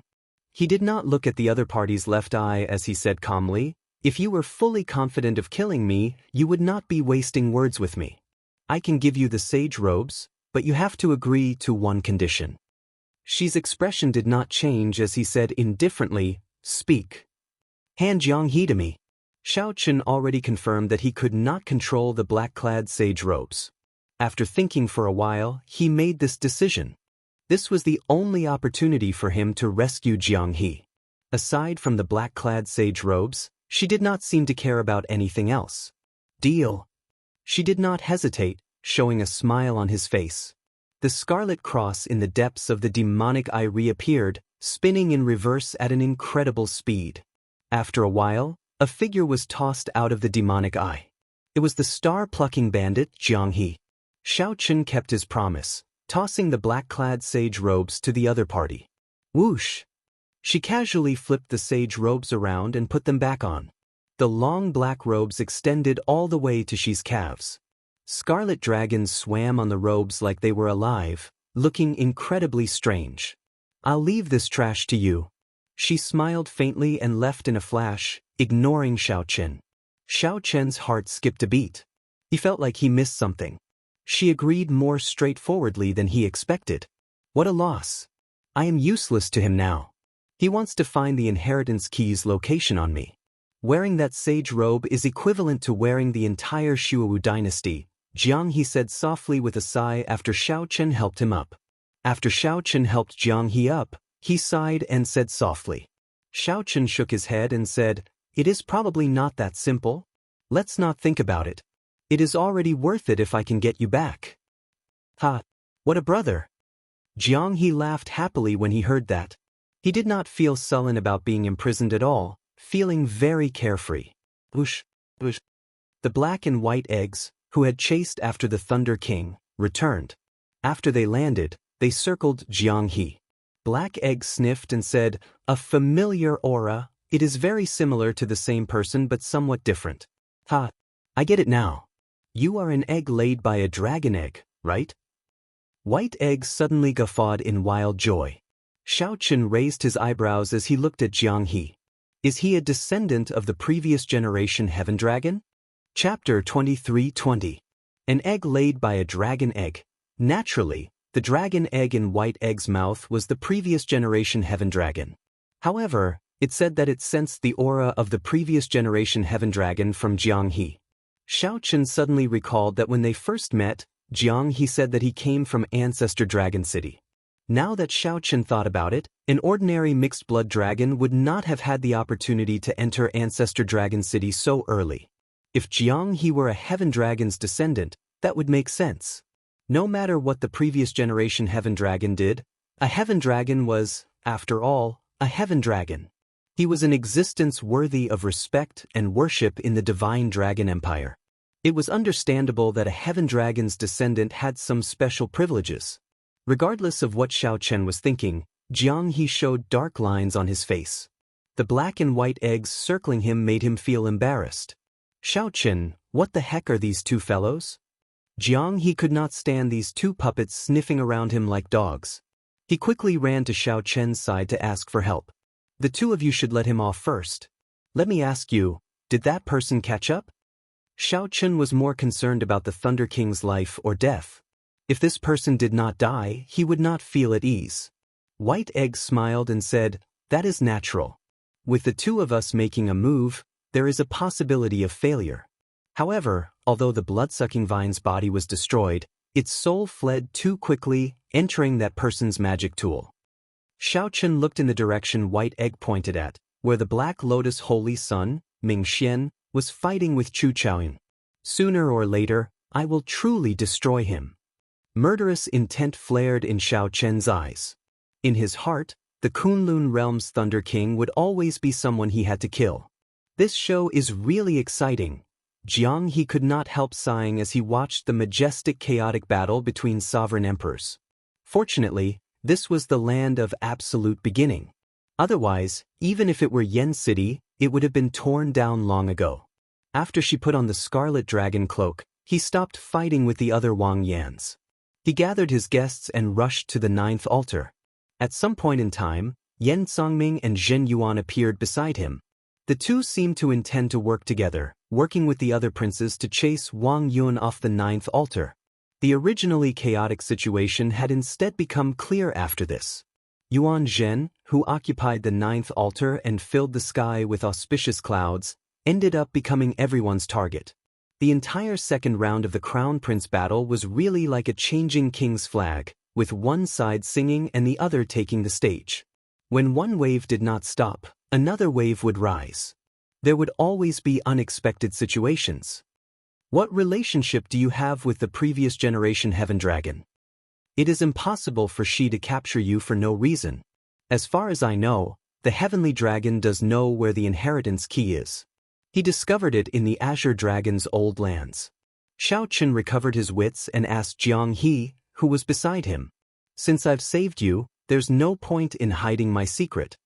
He did not look at the other party's left eye as he said calmly, "If you were fully confident of killing me, you would not be wasting words with me. I can give you the sage robes, but you have to agree to one condition." Xi's expression did not change as he said indifferently, "Speak. Hand Jianghe to me." Xiao Chen already confirmed that he could not control the black-clad sage robes. After thinking for a while, he made this decision. This was the only opportunity for him to rescue Jianghe. Aside from the black-clad sage robes, she did not seem to care about anything else. Deal. She did not hesitate, showing a smile on his face. The scarlet cross in the depths of the demonic eye reappeared, spinning in reverse at an incredible speed. After a while, a figure was tossed out of the demonic eye. It was the star-plucking bandit Jianghe. Xiao Chen kept his promise, tossing the black-clad sage robes to the other party. Whoosh! She casually flipped the sage robes around and put them back on. The long black robes extended all the way to Xi's calves. Scarlet dragons swam on the robes like they were alive, looking incredibly strange. "I'll leave this trash to you." She smiled faintly and left in a flash, ignoring Xiao Chen. Xiao Chen's heart skipped a beat. He felt like he missed something. She agreed more straightforwardly than he expected. What a loss. I am useless to him now. He wants to find the inheritance key's location on me. Wearing that sage robe is equivalent to wearing the entire Shuowu dynasty, Jiang He said softly with a sigh after Xiao Chen helped him up. After Xiao Chen helped Jiang He up, he sighed and said softly. Xiao Chen shook his head and said, "It is probably not that simple. Let's not think about it. It is already worth it if I can get you back." "Ha! What a brother!" Jiang He laughed happily when he heard that. He did not feel sullen about being imprisoned at all, feeling very carefree. Whoosh! Whoosh! The black and white eggs, who had chased after the Thunder King, returned. After they landed, they circled Jiang He. Black Egg sniffed and said, "A familiar aura. It is very similar to the same person but somewhat different." "Ha! I get it now. You are an egg laid by a dragon egg, right?" White Egg suddenly guffawed in wild joy. Xiao Chen raised his eyebrows as he looked at Jiang He. Is he a descendant of the previous generation Heaven Dragon? Chapter 23:20. An egg laid by a dragon egg. Naturally, the dragon egg in White Egg's mouth was the previous generation Heaven Dragon. However, it said that it sensed the aura of the previous generation Heaven Dragon from Jiang He. Xiao Chen suddenly recalled that when they first met, Jiang He said that he came from Ancestor Dragon City. Now that Xiao Chen thought about it, an ordinary mixed-blood dragon would not have had the opportunity to enter Ancestor Dragon City so early. If Jiang He were a Heaven Dragon's descendant, that would make sense. No matter what the previous generation Heaven Dragon did, a Heaven Dragon was, after all, a Heaven Dragon. He was an existence worthy of respect and worship in the Divine Dragon Empire. It was understandable that a Heaven Dragon's descendant had some special privileges. Regardless of what Xiao Chen was thinking, Jiang He showed dark lines on his face. The black and white eggs circling him made him feel embarrassed. "Xiao Chen, what the heck are these two fellows?" Jiang He could not stand these two puppets sniffing around him like dogs. He quickly ran to Xiao Chen's side to ask for help. "The two of you should let him off first. Let me ask you, did that person catch up?" Xiao Chen was more concerned about the Thunder King's life or death. If this person did not die, he would not feel at ease. White Egg smiled and said, "That is natural. With the two of us making a move, there is a possibility of failure. However, although the blood-sucking vine's body was destroyed, its soul fled too quickly, entering that person's magic tool." Xiao Chen looked in the direction White Egg pointed at, where the Black Lotus Holy Sun, Ming Xian, was fighting with Chu Chaoyun. "Sooner or later, I will truly destroy him." Murderous intent flared in Xiao Chen's eyes. In his heart, the Kunlun Realm's Thunder King would always be someone he had to kill. This show is really exciting. Jiang He could not help sighing as he watched the majestic chaotic battle between sovereign emperors. Fortunately, this was the land of absolute beginning. Otherwise, even if it were Yen City, it would have been torn down long ago. After she put on the Scarlet Dragon cloak, he stopped fighting with the other Wang Yans. He gathered his guests and rushed to the 9th altar. At some point in time, Yen Songming and Zhen Yuan appeared beside him. The two seemed to intend to work together, working with the other princes to chase Wang Yun off the 9th altar. The originally chaotic situation had instead become clear after this. Yuan Zhen, who occupied the 9th altar and filled the sky with auspicious clouds, ended up becoming everyone's target. The entire second round of the Crown Prince battle was really like a changing king's flag, with one side singing and the other taking the stage. When one wave did not stop, another wave would rise. There would always be unexpected situations. What relationship do you have with the previous generation Heaven Dragon? It is impossible for she to capture you for no reason. As far as I know, the Heavenly Dragon does know where the inheritance key is. He discovered it in the Azure Dragon's old lands. Xiao Chen recovered his wits and asked Jiang He, who was beside him. Since I've saved you, there's no point in hiding my secret.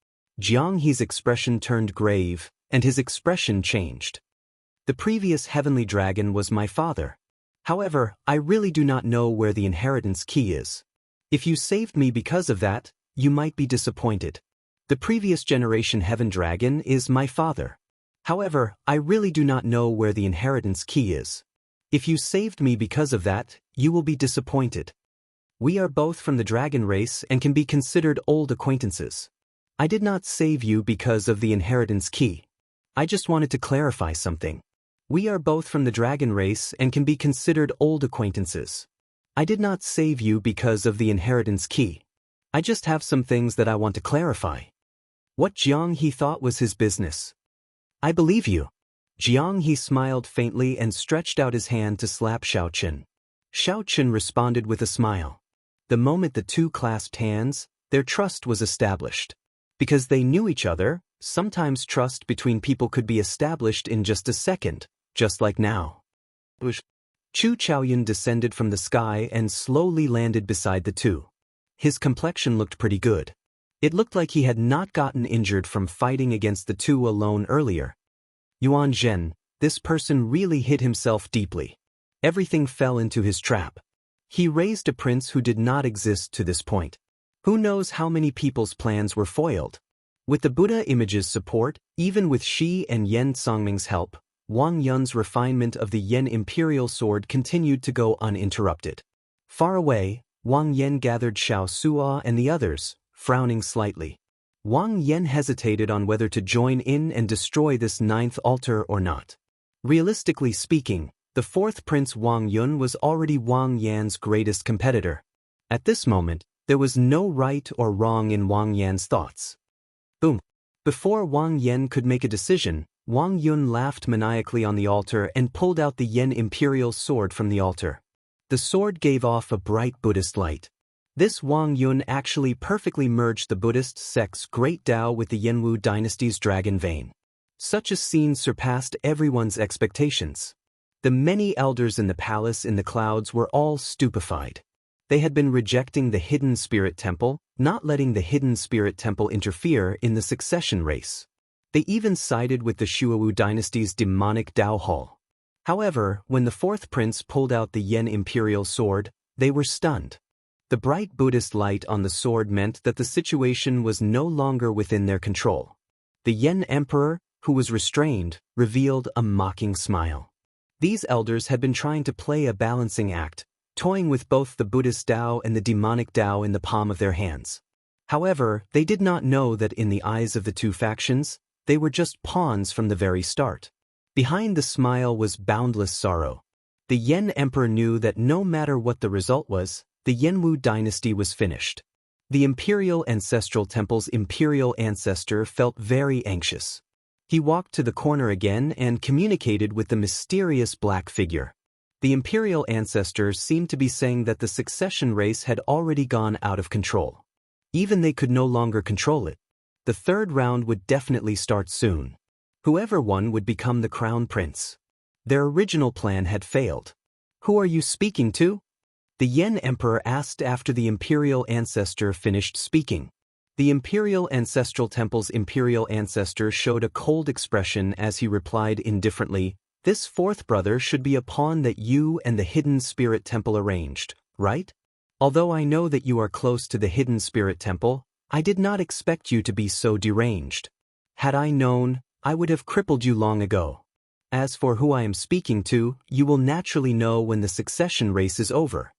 Jiang He's expression turned grave, and his expression changed. The previous heavenly dragon was my father. However, I really do not know where the inheritance key is. If you saved me because of that, you might be disappointed. The previous generation heaven dragon is my father. However, I really do not know where the inheritance key is. If you saved me because of that, you will be disappointed. We are both from the dragon race and can be considered old acquaintances. I did not save you because of the inheritance key. I just wanted to clarify something. We are both from the dragon race and can be considered old acquaintances. I did not save you because of the inheritance key. I just have some things that I want to clarify. What Jiang He thought was his business. I believe you. Jiang He smiled faintly and stretched out his hand to slap Xiao Chen. Xiao Chen responded with a smile. The moment the two clasped hands, their trust was established. Because they knew each other, sometimes trust between people could be established in just a second, just like now. Chu Chaoyun descended from the sky and slowly landed beside the two. His complexion looked pretty good. It looked like he had not gotten injured from fighting against the two alone earlier. Yuan Zhen, this person really hit himself deeply. Everything fell into his trap. He raised a prince who did not exist to this point. Who knows how many people's plans were foiled? With the Buddha image's support, even with Shi and Yen Songming's help, Wang Yun's refinement of the Yen imperial sword continued to go uninterrupted. Far away, Wang Yan gathered Xiao Suo and the others, frowning slightly. Wang Yan hesitated on whether to join in and destroy this ninth altar or not. Realistically speaking, the fourth prince Wang Yun was already Wang Yan's greatest competitor. At this moment, there was no right or wrong in Wang Yan's thoughts. Boom! Before Wang Yan could make a decision, Wang Yun laughed maniacally on the altar and pulled out the Yen imperial sword from the altar. The sword gave off a bright Buddhist light. This Wang Yun actually perfectly merged the Buddhist sect's great Tao with the Yenwu dynasty's dragon vein. Such a scene surpassed everyone's expectations. The many elders in the palace in the clouds were all stupefied. They had been rejecting the hidden spirit temple, not letting the hidden spirit temple interfere in the succession race. They even sided with the Shuowu dynasty's demonic Tao Hall. However, when the fourth prince pulled out the Yen imperial sword, they were stunned. The bright Buddhist light on the sword meant that the situation was no longer within their control. The Yen emperor, who was restrained, revealed a mocking smile. These elders had been trying to play a balancing act, toying with both the Buddhist Tao and the demonic Tao in the palm of their hands. However, they did not know that in the eyes of the two factions, they were just pawns from the very start. Behind the smile was boundless sorrow. The Yen emperor knew that no matter what the result was, the Yenwu dynasty was finished. The imperial ancestral temple's imperial ancestor felt very anxious. He walked to the corner again and communicated with the mysterious black figure. The imperial ancestor seemed to be saying that the succession race had already gone out of control. Even they could no longer control it. The third round would definitely start soon. Whoever won would become the crown prince. Their original plan had failed. Who are you speaking to? The Yen emperor asked after the imperial ancestor finished speaking. The imperial ancestral temple's imperial ancestor showed a cold expression as he replied indifferently, "This fourth brother should be a pawn that you and the hidden spirit temple arranged, right? Although I know that you are close to the hidden spirit temple, I did not expect you to be so deranged. Had I known, I would have crippled you long ago. As for who I am speaking to, you will naturally know when the succession race is over."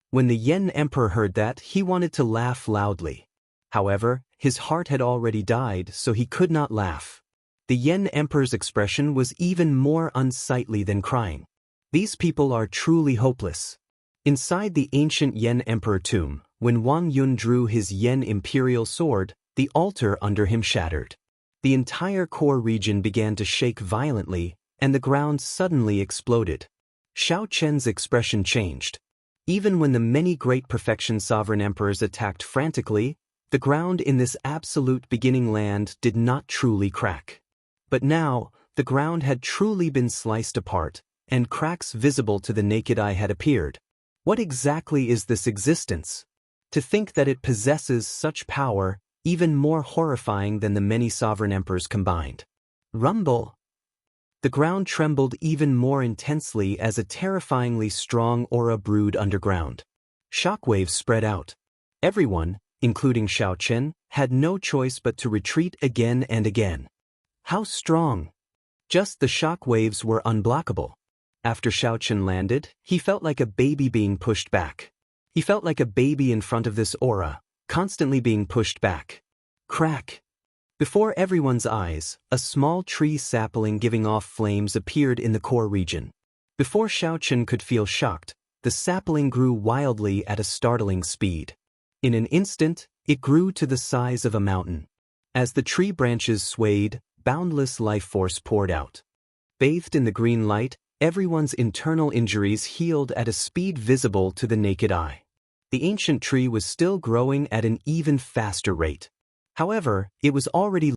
When the Yen emperor heard that, he wanted to laugh loudly. However, his heart had already died, so he could not laugh. The Yen emperor's expression was even more unsightly than crying. These people are truly hopeless. Inside the ancient Yen emperor tomb, when Wang Yun drew his Yen imperial sword, the altar under him shattered. The entire core region began to shake violently, and the ground suddenly exploded. Xiao Chen's expression changed. Even when the many great perfection sovereign emperors attacked frantically, the ground in this absolute beginning land did not truly crack. But now, the ground had truly been sliced apart, and cracks visible to the naked eye had appeared. What exactly is this existence? To think that it possesses such power, even more horrifying than the many sovereign emperors combined. Rumble. The ground trembled even more intensely as a terrifyingly strong aura brewed underground. Shockwaves spread out. Everyone, including Xiao Chen, had no choice but to retreat again and again. How strong! Just the shockwaves were unblockable. After Xiao Chen landed, he felt like a baby being pushed back. He felt like a baby in front of this aura, constantly being pushed back. Crack! Before everyone's eyes, a small tree sapling giving off flames appeared in the core region. Before Xiao Chen could feel shocked, the sapling grew wildly at a startling speed. In an instant, it grew to the size of a mountain. As the tree branches swayed, boundless life force poured out. Bathed in the green light, everyone's internal injuries healed at a speed visible to the naked eye. The ancient tree was still growing at an even faster rate. However, it was already